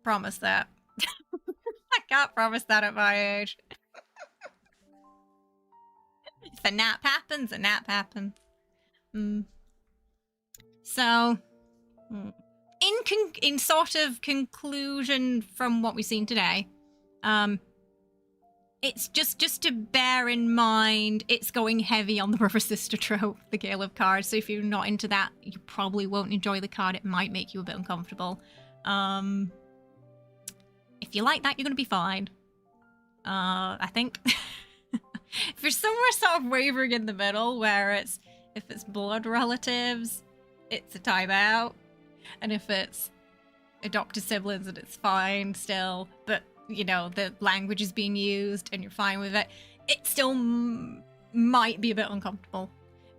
promise that. I can't promise that at my age. If a nap happens, a nap happens. So, in sort of conclusion from what we've seen today, it's just to bear in mind, it's going heavy on the brother-sister trope, the Caleb card. So if you're not into that, you probably won't enjoy the card. It might make you a bit uncomfortable. If you like that, you're going to be fine. I think. If you're somewhere sort of wavering in the middle, where if it's blood relatives, it's a timeout. And if it's adopted siblings, and it's fine still, but you know, the language is being used and you're fine with it, it still might be a bit uncomfortable,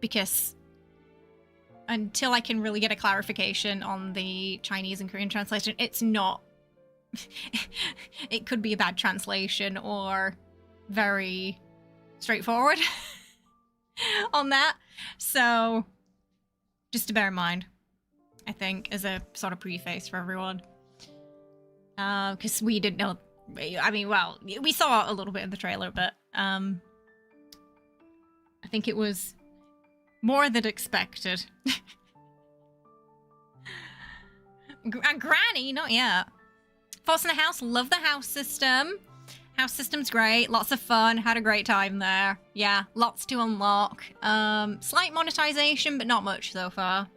because until I can really get a clarification on the Chinese and Korean translation, it's not it could be a bad translation or very straightforward on that. So just to bear in mind, I think, as a sort of preface for everyone, because we didn't know. I mean, well, we saw a little bit in the trailer, but I think it was more than expected. Granny, not yet. Force in the House, love the house system. House system's great, lots of fun, had a great time there. Yeah, lots to unlock. Slight monetization, but not much so far.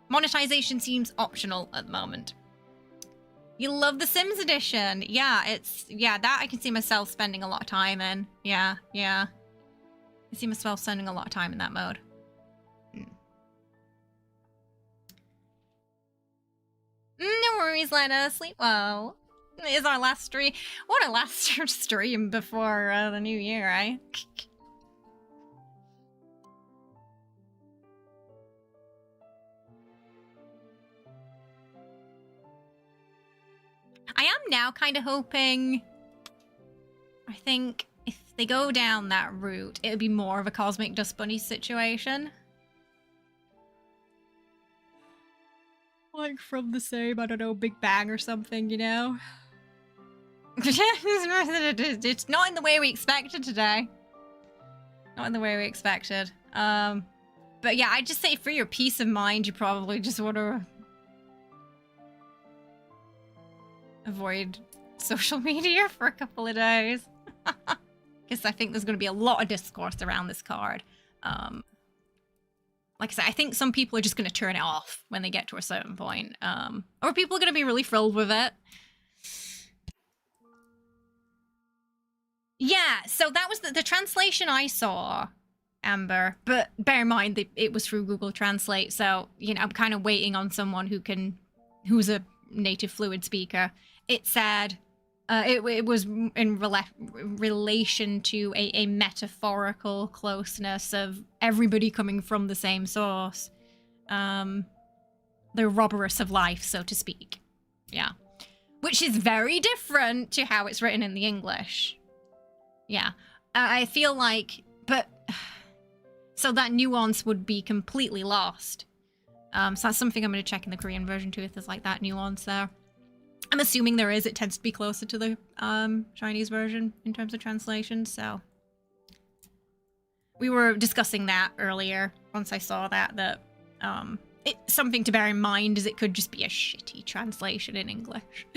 Monetization seems optional at the moment. You love the Sims edition. Yeah, that I can see myself spending a lot of time in. Yeah. I see myself spending a lot of time in that mode. No worries, Lena. Sleep well. It is our last stream. What a last stream before the new year, eh? I am now kind of hoping, I think if they go down that route, it would be more of a Cosmic Dust Bunny situation. Like from the same, I don't know, Big Bang or something, you know? It's not in the way we expected today. Not in the way we expected. But yeah, I just say for your peace of mind, you probably just want to avoid social media for a couple of days. Because I think there's going to be a lot of discourse around this card. Like I said, I think some people are just going to turn it off when they get to a certain point. Or people are going to be really thrilled with it. Yeah, so that was the translation I saw, Amber. But bear in mind, it was through Google Translate. So, you know, I'm kind of waiting on someone who's a native fluid speaker. It said it was in relation to a metaphorical closeness of everybody coming from the same source. The Roborus of life, so to speak. Yeah. Which is very different to how it's written in the English. Yeah. I feel like, but so that nuance would be completely lost. So that's something I'm going to check in the Korean version too, if there's like that nuance there. I'm assuming there is. It tends to be closer to the Chinese version in terms of translation, so. We were discussing that earlier, once I saw that something to bear in mind is it could just be a shitty translation in English.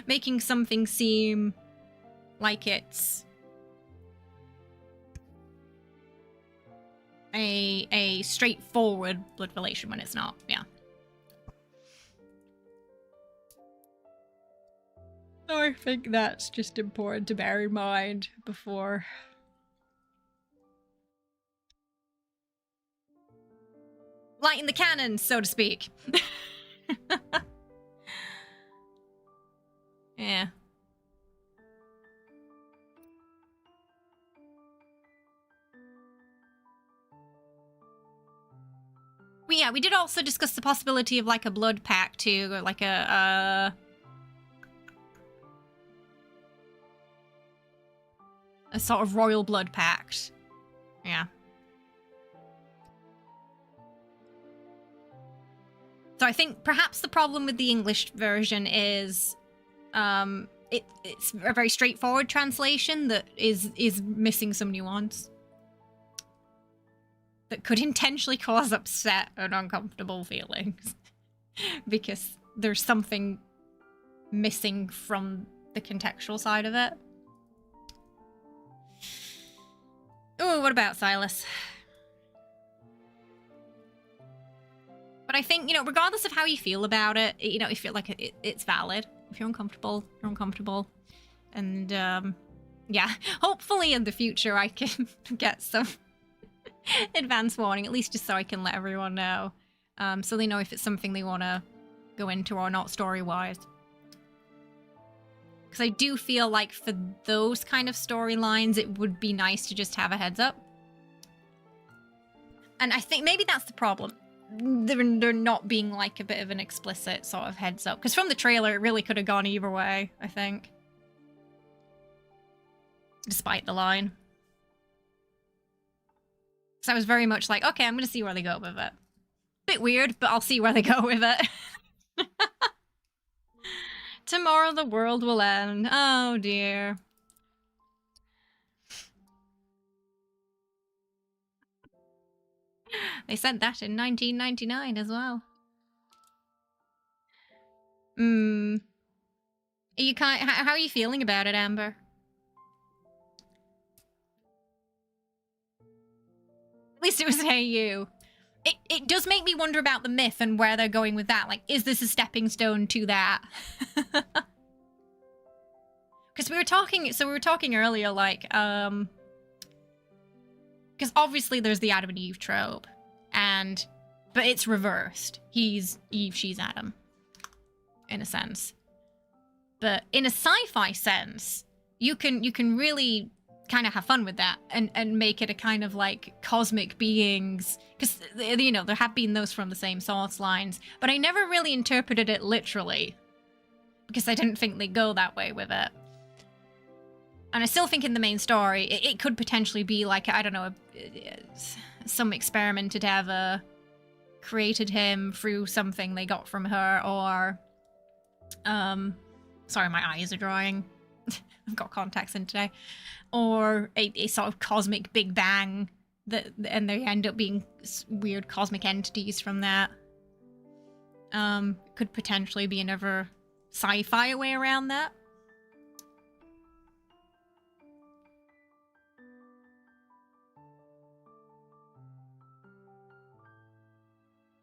Making something seem like it's a straightforward blood relation when it's not. Yeah. So I think that's just important to bear in mind before lighting the cannon, so to speak. Yeah. Well, yeah, we did also discuss the possibility of like a blood pact too, or like a sort of royal blood pact. Yeah. So I think perhaps the problem with the English version is it's a very straightforward translation that is missing some nuance that could intentionally cause upset and uncomfortable feelings because there's something missing from the contextual side of it. Oh, what about Sylus? But I think, you know, regardless of how you feel about it, you know, if you feel like it's valid. If you're uncomfortable, you're uncomfortable. And, yeah, hopefully in the future I can get some advance warning, at least just so I can let everyone know. So they know if it's something they want to go into or not story-wise. Because I do feel like for those kind of storylines, it would be nice to just have a heads up. And I think maybe that's the problem. They're not being like a bit of an explicit sort of heads up. Because from the trailer, it really could have gone either way, I think. Despite the line. So I was very much like, okay, I'm going to see where they go with it. Bit weird, but I'll see where they go with it. Tomorrow the world will end. Oh dear. They said that in 1999 as well. Are you how are you feeling about it, Amber? At least it was Hey You. It does make me wonder about the myth and where they're going with that. Like, is this a stepping stone to that? Because we were talking earlier, like, because obviously there's the Adam and Eve trope, but it's reversed. He's Eve, she's Adam, in a sense. But in a sci-fi sense, you can really kind of have fun with that and make it a kind of like cosmic beings, because you know there have been those from the same source lines, but I never really interpreted it literally because I didn't think they'd go that way with it. And I still think in the main story it could potentially be like, I don't know, some experimented Eva created him through something they got from her, or sorry, my eyes are drying. I've got contacts in today. Or a sort of cosmic Big Bang, and they end up being weird cosmic entities from that. Could potentially be another sci-fi way around that.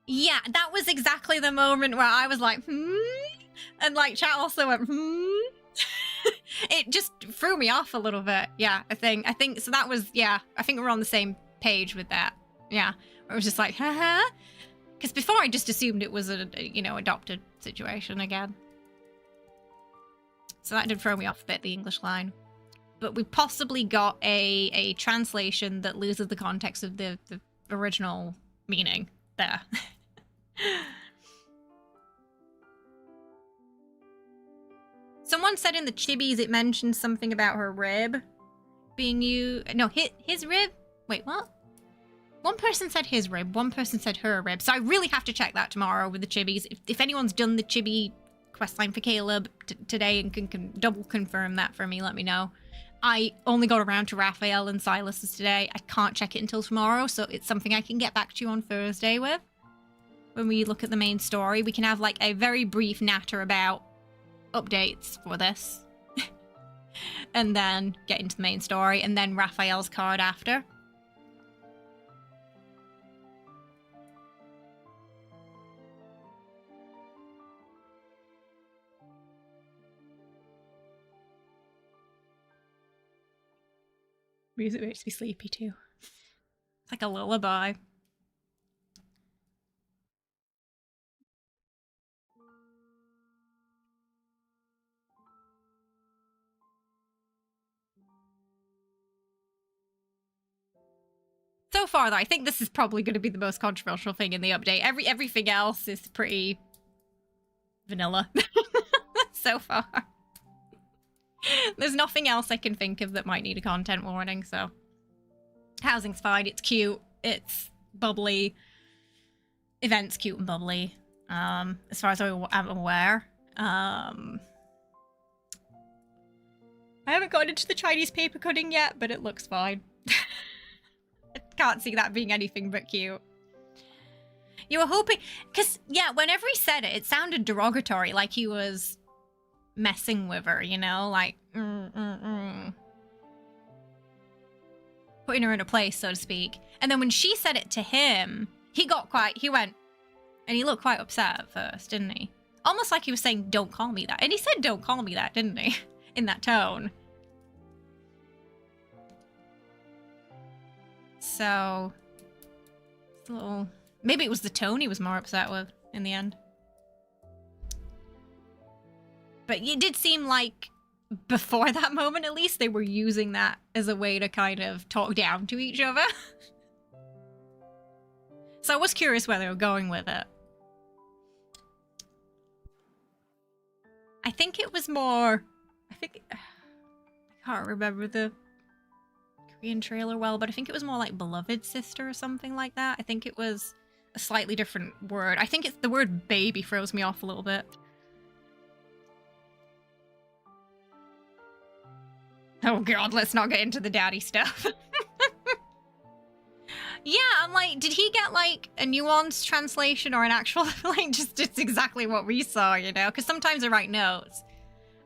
Yeah, that was exactly the moment where I was like, and like chat also went, It just threw me off a little bit. Yeah, I think so. That was, yeah, I think we're on the same page with that. Yeah, it was just like, haha. Because before I just assumed it was a, you know, adopted situation again. So that did throw me off a bit, the English line. But we possibly got a translation that loses the context of the original meaning there. Someone said in the chibis it mentioned something about her rib being no, his rib? Wait, what? One person said his rib, one person said her rib. So I really have to check that tomorrow with the chibis. If anyone's done the chibi questline for Caleb today and can double confirm that for me, let me know. I only got around to Rafayel and Sylus today. I can't check it until tomorrow, so it's something I can get back to you on Thursday with. When we look at the main story, we can have like a very brief natter about updates for this. And then get into the main story, and then Raphael's card after. Music makes me sleepy too. It's like a lullaby. So far, though, I think this is probably going to be the most controversial thing in the update. Everything else is pretty vanilla so far. There's nothing else I can think of that might need a content warning, so... Housing's fine, it's cute, it's bubbly. Event's cute and bubbly, as far as I'm aware. I haven't gotten into the Chinese paper cutting yet, but it looks fine. I can't see that being anything but cute. You were hoping... Because, yeah, whenever he said it, it sounded derogatory, like he was messing with her, you know? Like, putting her in a place, so to speak. And then when she said it to him, he went, and he looked quite upset at first, didn't he? Almost like he was saying, don't call me that. And he said, don't call me that, didn't he? In that tone. So, it's a little... Maybe it was the tone he was more upset with in the end. But it did seem like, before that moment at least, they were using that as a way to kind of talk down to each other. So I was curious where they were going with it. I think it was more... I can't remember the Korean trailer well, but I think it was more like beloved sister or something like that. I think it was a slightly different word. I think it's the word baby throws me off a little bit. Oh god, let's not get into the daddy stuff. Yeah, I'm like, did he get like a nuanced translation or an actual, like, just exactly what we saw, you know? Because sometimes I write notes.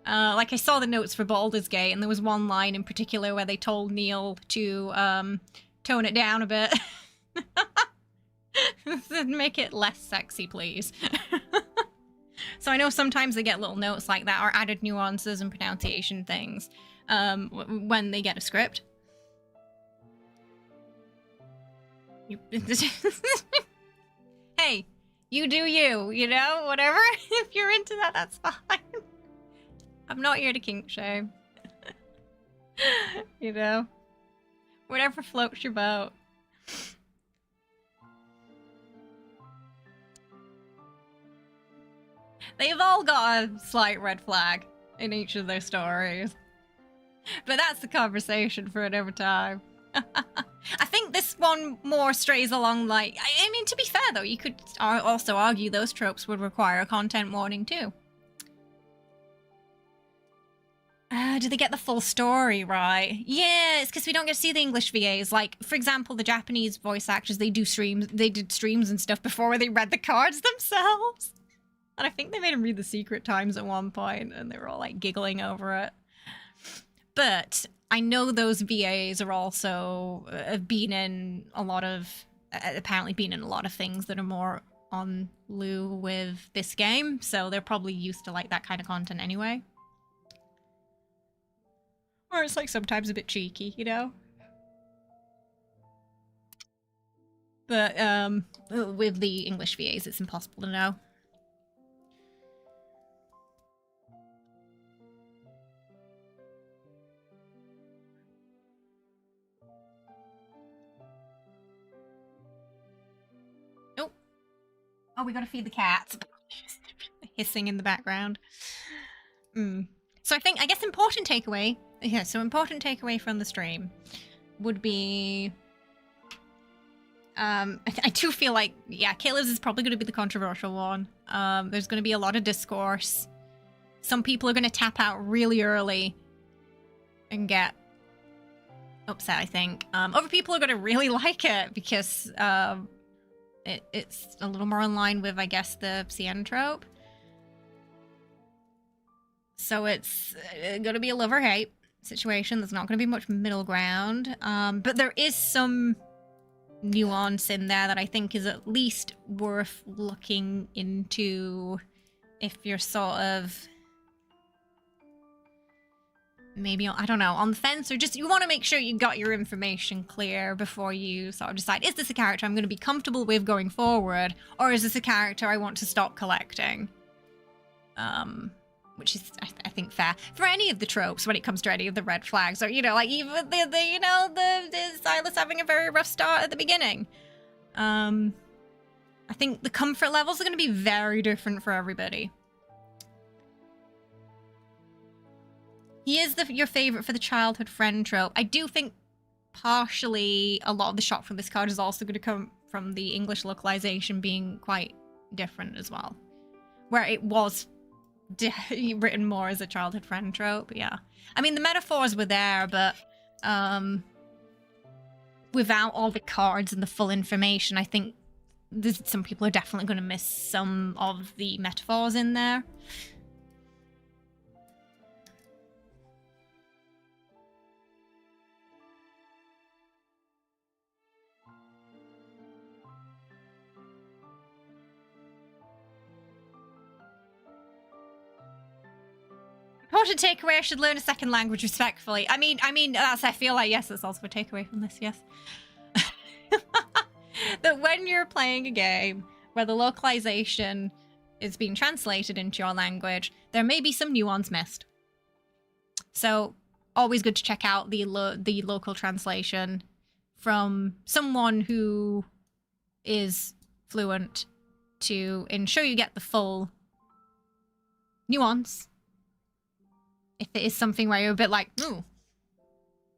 Like I saw the notes for Baldur's Gate, and there was one line in particular where they told Neil to tone it down a bit. Make it less sexy, please. So I know sometimes they get little notes like that, or added nuances and pronunciation things when they get a script. Hey, you do you, you know? Whatever. If you're into that, that's fine. I'm not here to kink shame. You know? Whatever floats your boat. They've all got a slight red flag in each of their stories. But that's the conversation for another time. I think this one more strays along like... I mean, to be fair though, you could also argue those tropes would require a content warning too. Do they get the full story right? Yeah, it's because we don't get to see the English VAs. Like, for example, the Japanese voice actors, they did streams and stuff before where they read the cards themselves. And I think they made them read the Secret Times at one point, and they were all like giggling over it. But I know those VAs are also have been in a lot of, apparently been in a lot of things that are more on lieu with this game, so they're probably used to like that kind of content anyway. Or it's like sometimes a bit cheeky, you know? But with the English VAs, it's impossible to know. Oh, we gotta feed the cats. Hissing in the background. So I guess important takeaway. Yeah, so important takeaway from the stream would be... I do feel like, yeah, Caleb's is probably going to be the controversial one. There's going to be a lot of discourse. Some people are going to tap out really early and get upset, I think. Other people are going to really like it because... It's a little more in line with, I guess, the CN trope. So it's going to be a love or hate situation. There's not going to be much middle ground. But there is some nuance in there that I think is at least worth looking into if you're sort of maybe, I don't know, on the fence, or just you want to make sure you got your information clear before you sort of decide, is this a character I'm going to be comfortable with going forward, or is this a character I want to stop collecting? Which is, I think, fair for any of the tropes when it comes to any of the red flags, or, you know, like even the Sylus having a very rough start at the beginning. I think the comfort levels are going to be very different for everybody. He is your favorite for the childhood friend trope. I do think partially a lot of the shock from this card is also going to come from the English localization being quite different as well. Where it was written more as a childhood friend trope, yeah. I mean, the metaphors were there, but without all the cards and the full information, I think some people are definitely going to miss some of the metaphors in there. Important takeaway, I should learn a second language respectfully. I mean, that's, I feel like, yes, that's also a takeaway from this, yes. That when you're playing a game where the localization is being translated into your language, there may be some nuance missed. So, always good to check out the local translation from someone who is fluent to ensure you get the full nuance. If it is something where you're a bit like, ooh,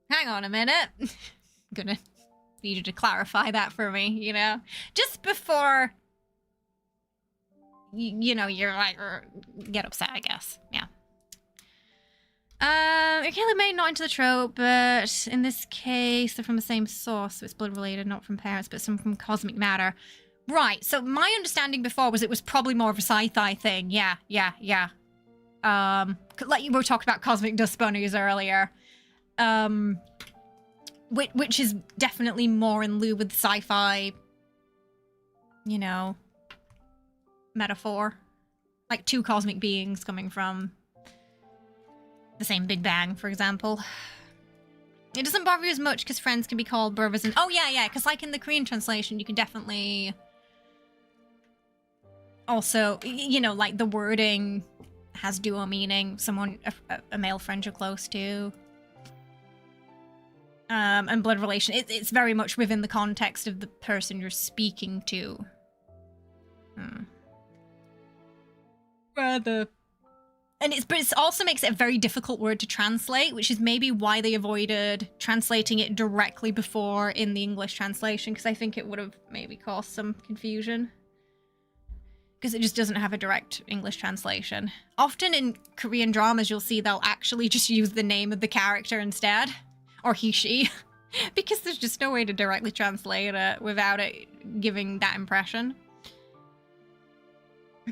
hang on a minute. I'm gonna need you to clarify that for me, you know? Just before, you know, you're like, get upset, I guess. Yeah. Caleb made not into the trope, but in this case, they're from the same source, so it's blood related, not from parents, but some from cosmic matter. Right, so my understanding before was it was probably more of a sci-fi thing. Yeah. Like you were talking about cosmic dust bunnies earlier. Which is definitely more in lieu with sci-fi, you know, metaphor. Like two cosmic beings coming from the same Big Bang, for example. It doesn't bother you as much because friends can be called brothers and... Oh, yeah, because like in the Korean translation, you can definitely... Also, you know, like the wording has dual meaning. Someone, a male friend you're close to. And blood relation. It's very much within the context of the person you're speaking to. Rather... But it also makes it a very difficult word to translate, which is maybe why they avoided translating it directly before in the English translation, because I think it would have maybe caused some confusion. Because it just doesn't have a direct English translation. Often in Korean dramas, you'll see they'll actually just use the name of the character instead. Or he, she. Because there's just no way to directly translate it without it giving that impression.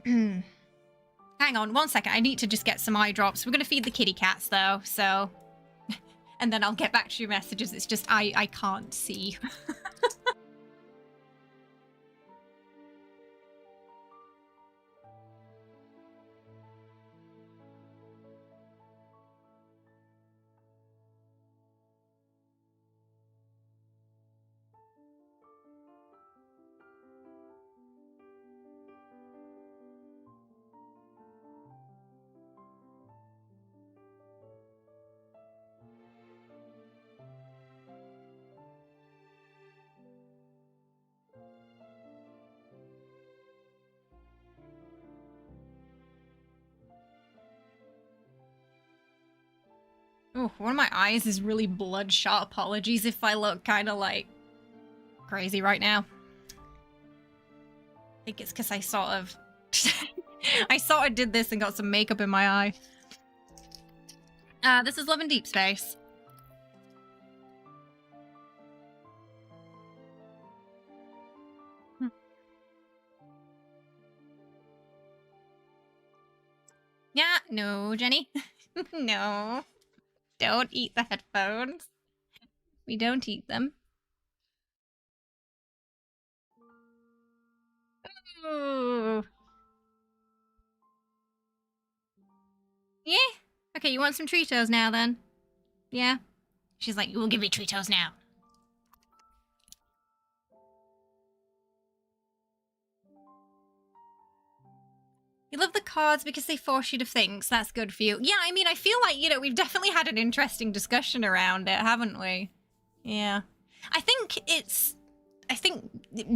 Hang on, 1 second. I need to just get some eye drops. We're going to feed the kitty cats, though, so... And then I'll get back to your messages. It's just I can't see. Oh, one of my eyes is really bloodshot. Apologies if I look kind of like crazy right now. I think it's because I sort of... I sort of did this and got some makeup in my eye. This is Love and Deepspace. Yeah, no, Jenny. No. Don't eat the headphones. We don't eat them. Ooh. Yeah? Okay, you want some Treatos now then? Yeah. She's like, you will give me Tritos now. You love the cards because they force you to think, so that's good for you. Yeah, I mean, I feel like, you know, we've definitely had an interesting discussion around it, haven't we? Yeah. I think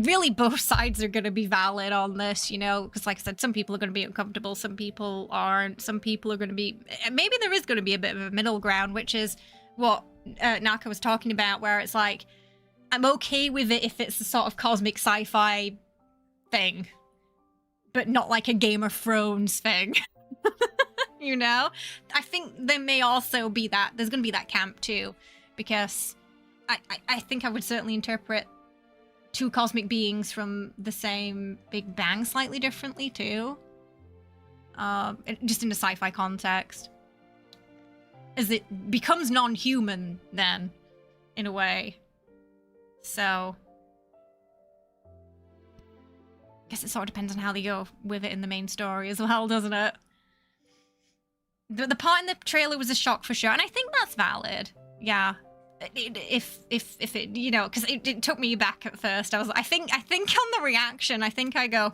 really both sides are going to be valid on this, you know, because like I said, some people are going to be uncomfortable, some people aren't, some people are going to be, maybe there is going to be a bit of a middle ground, which is what Naka was talking about, where it's like, I'm okay with it if it's a sort of cosmic sci-fi thing, but not like a Game of Thrones thing. You know? I think there may also be that, there's going to be that camp too, because I think I would certainly interpret two cosmic beings from the same Big Bang slightly differently too. Just in a sci-fi context. As it becomes non-human then, in a way. So I guess it sort of depends on how they go with it in the main story as well, doesn't it? The part in the trailer was a shock for sure, and I think that's valid. Yeah. If it, you know, because it took me back at first. I think on the reaction, I think I go,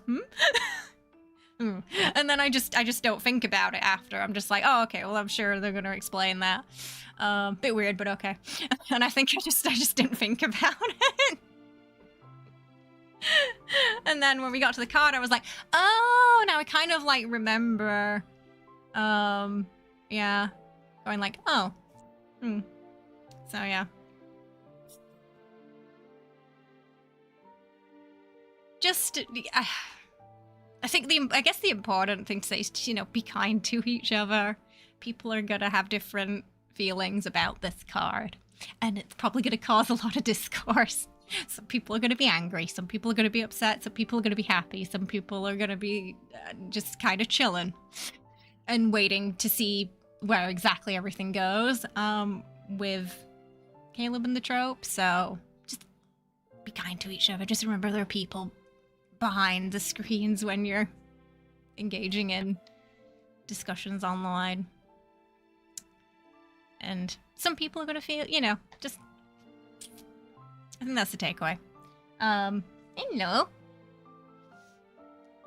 and then I just don't think about it after. I'm just like, oh, okay, well, I'm sure they're gonna explain that. Bit weird, but okay. And I think I just didn't think about it. And then when we got to the card, I was like, oh, now I kind of like remember. Yeah, going like, oh, So yeah. Just, I think I guess the important thing to say is to, you know, be kind to each other. People are gonna have different feelings about this card, and it's probably gonna cause a lot of discourse. Some people are gonna be angry, some people are gonna be upset, some people are gonna be happy, some people are gonna be just kind of chilling and waiting to see where exactly everything goes with Caleb and the trope. So just be kind to each other. Just remember there are people behind the screens when you're engaging in discussions online. And some people are going to feel, you know, just... I think that's the takeaway. Hello.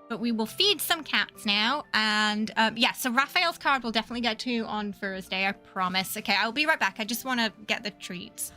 But we will feed some cats now. And yeah, so Raphael's card we'll definitely get to on Thursday, I promise. Okay, I'll be right back. I just want to get the treats.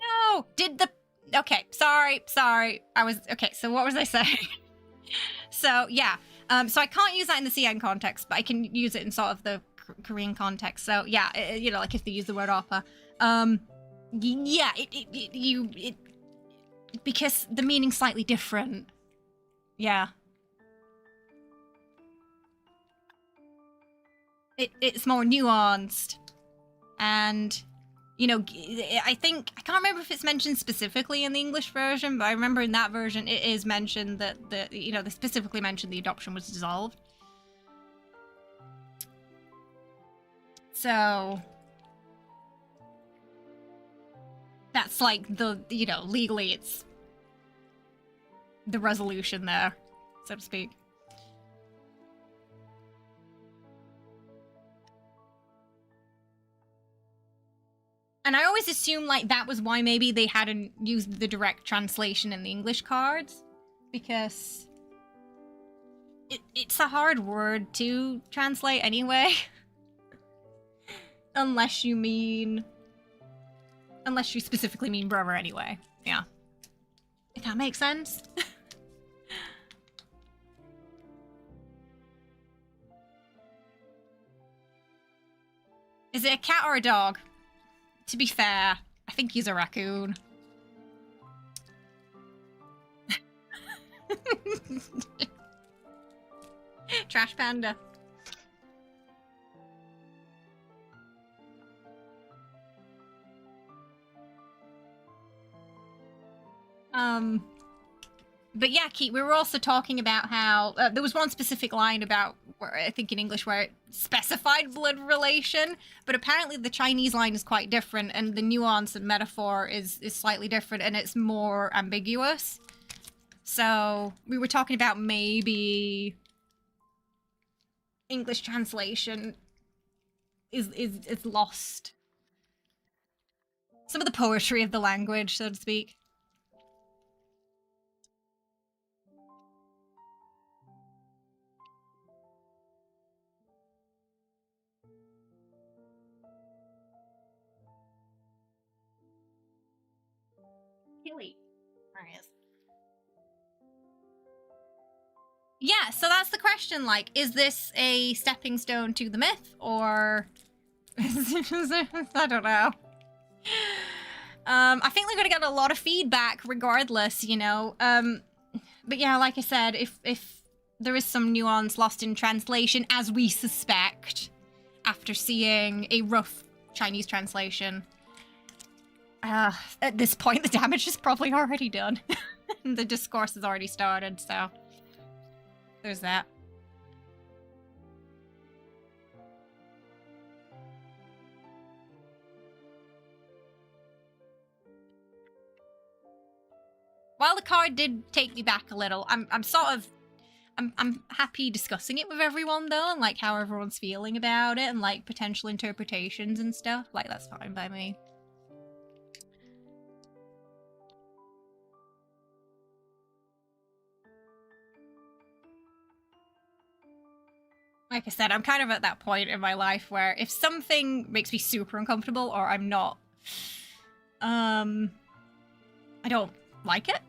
No! Okay, sorry. I was... Okay, so what was I saying? So, yeah. So I can't use that in the CN context, but I can use it in sort of the Korean context. So, yeah, you know, like if they use the word oppa. Yeah, because the meaning's slightly different. Yeah. It's more nuanced. And... You know, I think, I can't remember if it's mentioned specifically in the English version, but I remember in that version it is mentioned that, you know, they specifically mentioned the adoption was dissolved. So, That's like the, you know, legally it's the resolution there, so to speak. And I always assume like that was why maybe they hadn't used the direct translation in the English cards, because it's a hard word to translate anyway. Unless you specifically mean brother anyway. Yeah. If that makes sense. Is it a cat or a dog? To be fair, I think he's a raccoon. Trash panda. But yeah, Keith, we were also talking about how there was one specific line about, where, I think in English, where it specified blood relation, but apparently the Chinese line is quite different, and the nuance and metaphor is slightly different, and it's more ambiguous. So we were talking about maybe English translation is lost. Some of the poetry of the language, so to speak. Hilly. Yeah, so that's the question, like, is this a stepping stone to the myth, or... I don't know. I think they're gonna get a lot of feedback regardless, you know. But yeah, like I said, if there is some nuance lost in translation, as we suspect, after seeing a rough Chinese translation, at this point the damage is probably already done. The discourse has already started, so there's that. While the card did take me back a little, I'm happy discussing it with everyone though, and like how everyone's feeling about it, and like potential interpretations and stuff. Like, that's fine by me. Like I said, I'm kind of at that point in my life where if something makes me super uncomfortable, or I'm not, I don't like it,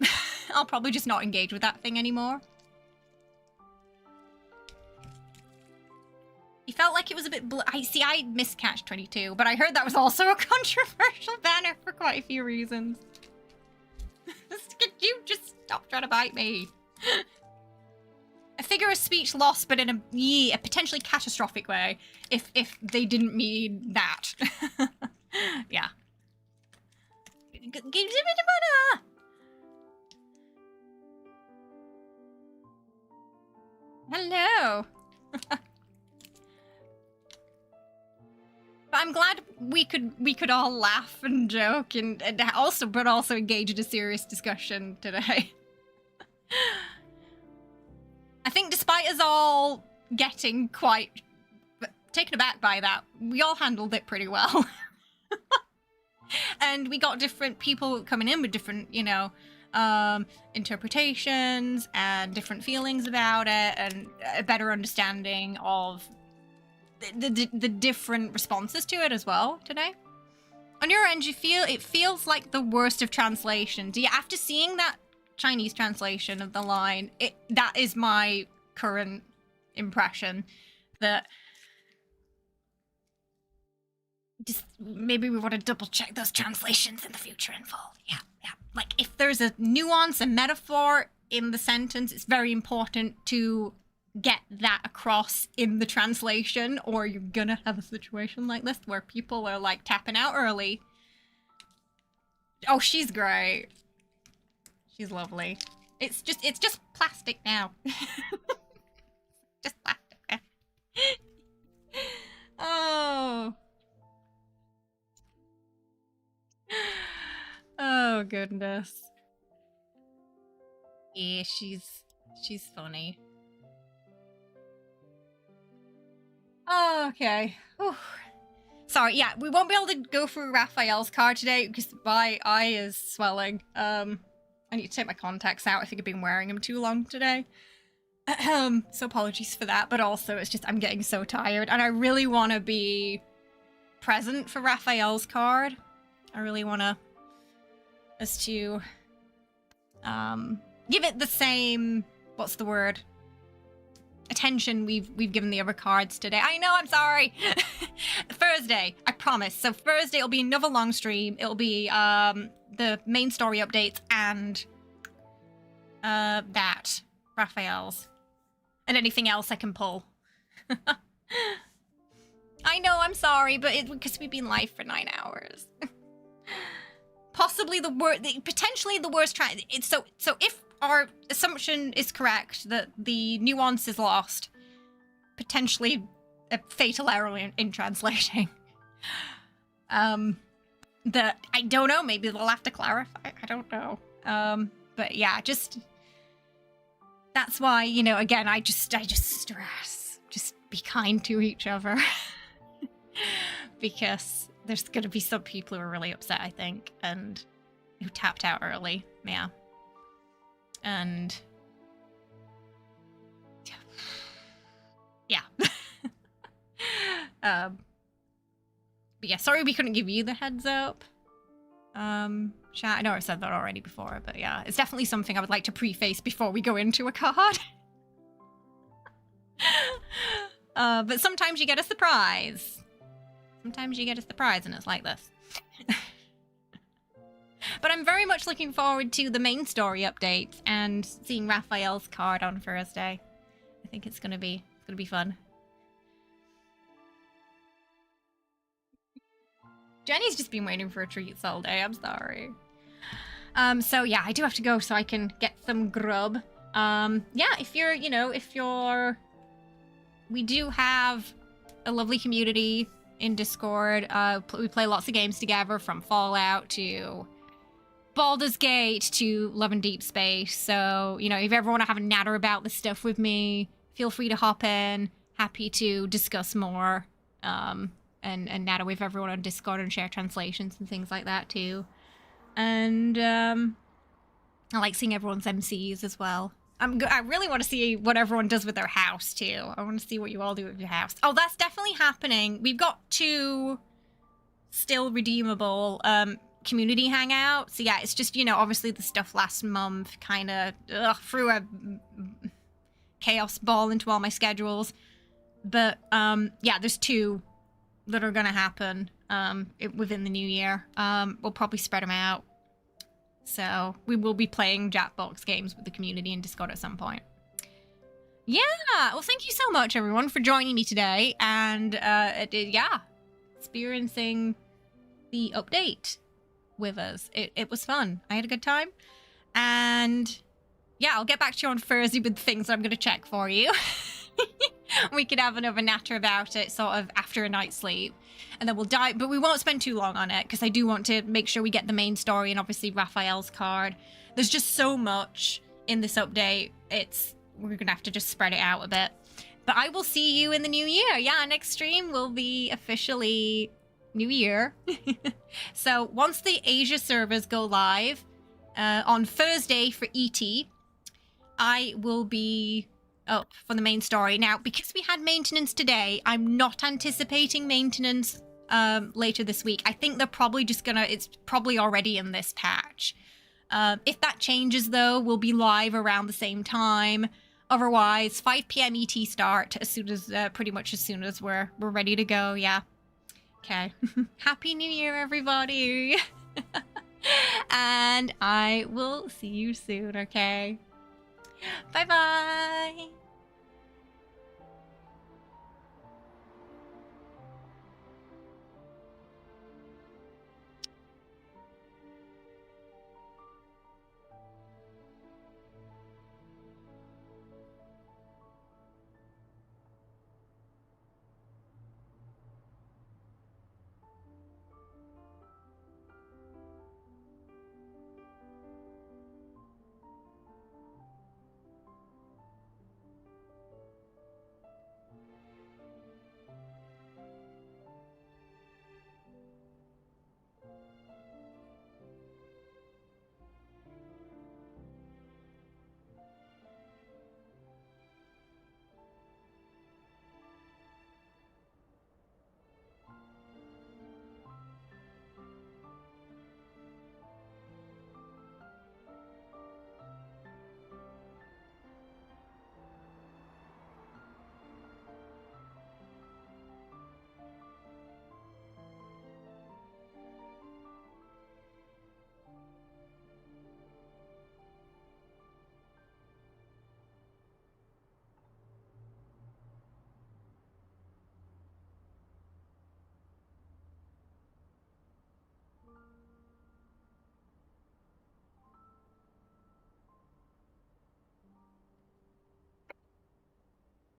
I'll probably just not engage with that thing anymore. He felt like it was a bit I missed Catch 22, but I heard that was also a controversial banner for quite a few reasons. Could you just stop trying to bite me? A figure of speech lost, but in a potentially catastrophic way, if they didn't mean that. Yeah. Hello. But I'm glad we could all laugh and joke and also engage in a serious discussion today. I think despite us all getting quite taken aback by that, we all handled it pretty well. And we got different people coming in with different, you know, interpretations and different feelings about it, and a better understanding of the different responses to it as well today. On your end, it feels like the worst of translations. Yeah, after seeing that Chinese translation of the line, that is my current impression, that just maybe we want to double check those translations in the future in full. Yeah. Like, if there's a nuance and metaphor in the sentence, it's very important to get that across in the translation, or you're gonna have a situation like this where people are like tapping out early. Oh, she's great. She's lovely. It's just plastic now. Just plastic now. Oh. Oh goodness. Yeah, she's funny. Oh, okay. Whew. Sorry, yeah, we won't be able to go through Rafayel's card today because my eye is swelling. I need to take my contacts out. I think I've been wearing them too long today. So apologies for that, but also it's just I'm getting so tired and I really want to be present for Rafayel's card. I really want us to give it the same, what's the word? Attention we've given the other cards today. I know, I'm sorry. Thursday, I promise. So Thursday it'll be another long stream. It'll be the main story updates and that Rafayel's and anything else I can pull. I know, I'm sorry, but because we've been live for 9 hours. Possibly potentially the worst try. So if our assumption is correct that the nuance is lost, potentially a fatal error in translating. That I don't know. Maybe they'll have to clarify. I don't know. But yeah, just that's why, you know. Again, I just stress. Just be kind to each other, because there's gonna be some people who are really upset, I think, and who tapped out early. Yeah. And yeah. But yeah, sorry we couldn't give you the heads up. Chat, I know I've said that already before, but yeah, it's definitely something I would like to preface before we go into a card. But sometimes you get a surprise. Sometimes you get a surprise and it's like this. But I'm very much looking forward to the main story updates and seeing Rafayel's card on Thursday. I think it's gonna be fun. Jenny's just been waiting for treats all day. I'm sorry. So yeah, I do have to go so I can get some grub. Yeah, if you're, we do have a lovely community in Discord. We play lots of games together, from Fallout to Baldur's Gate to Love and Deepspace. So, you know, if you ever want to have a natter about this stuff with me, feel free to hop in. Happy to discuss more. And natter with everyone on Discord and share translations and things like that too. And I like seeing everyone's MCs as well. I really want to see what everyone does with their house too. I want to see what you all do with your house. Oh, that's definitely happening. We've got 2 still redeemable community hangouts. So yeah, it's just, you know, obviously the stuff last month kind of threw a chaos ball into all my schedules. But yeah, there's 2 that are gonna happen within the new year. We'll probably spread them out. So we will be playing Jackbox games with the community in Discord at some point. Yeah, well, thank you so much, everyone, for joining me today. And yeah, experiencing the update with us. It was fun. I had a good time. And yeah, I'll get back to you on Thursday with things I'm going to check for you. We could have another natter about it sort of after a night's sleep. And then we'll dive, but we won't spend too long on it because I do want to make sure we get the main story and obviously Rafayel's card. There's just so much in this update. We're going to have to just spread it out a bit. But I will see you in the new year. Yeah, next stream will be officially New Year. So once the Asia servers go live on Thursday for ET, I will be up for the main story. Now, because we had maintenance today, I'm not anticipating maintenance later this week. I think they're probably just gonna, it's probably already in this patch. If that changes though, we'll be live around the same time. Otherwise, 5 p.m. ET start as soon as, pretty much as soon as we're ready to go, yeah. Okay. Happy New Year, everybody! And I will see you soon, okay? Bye-bye!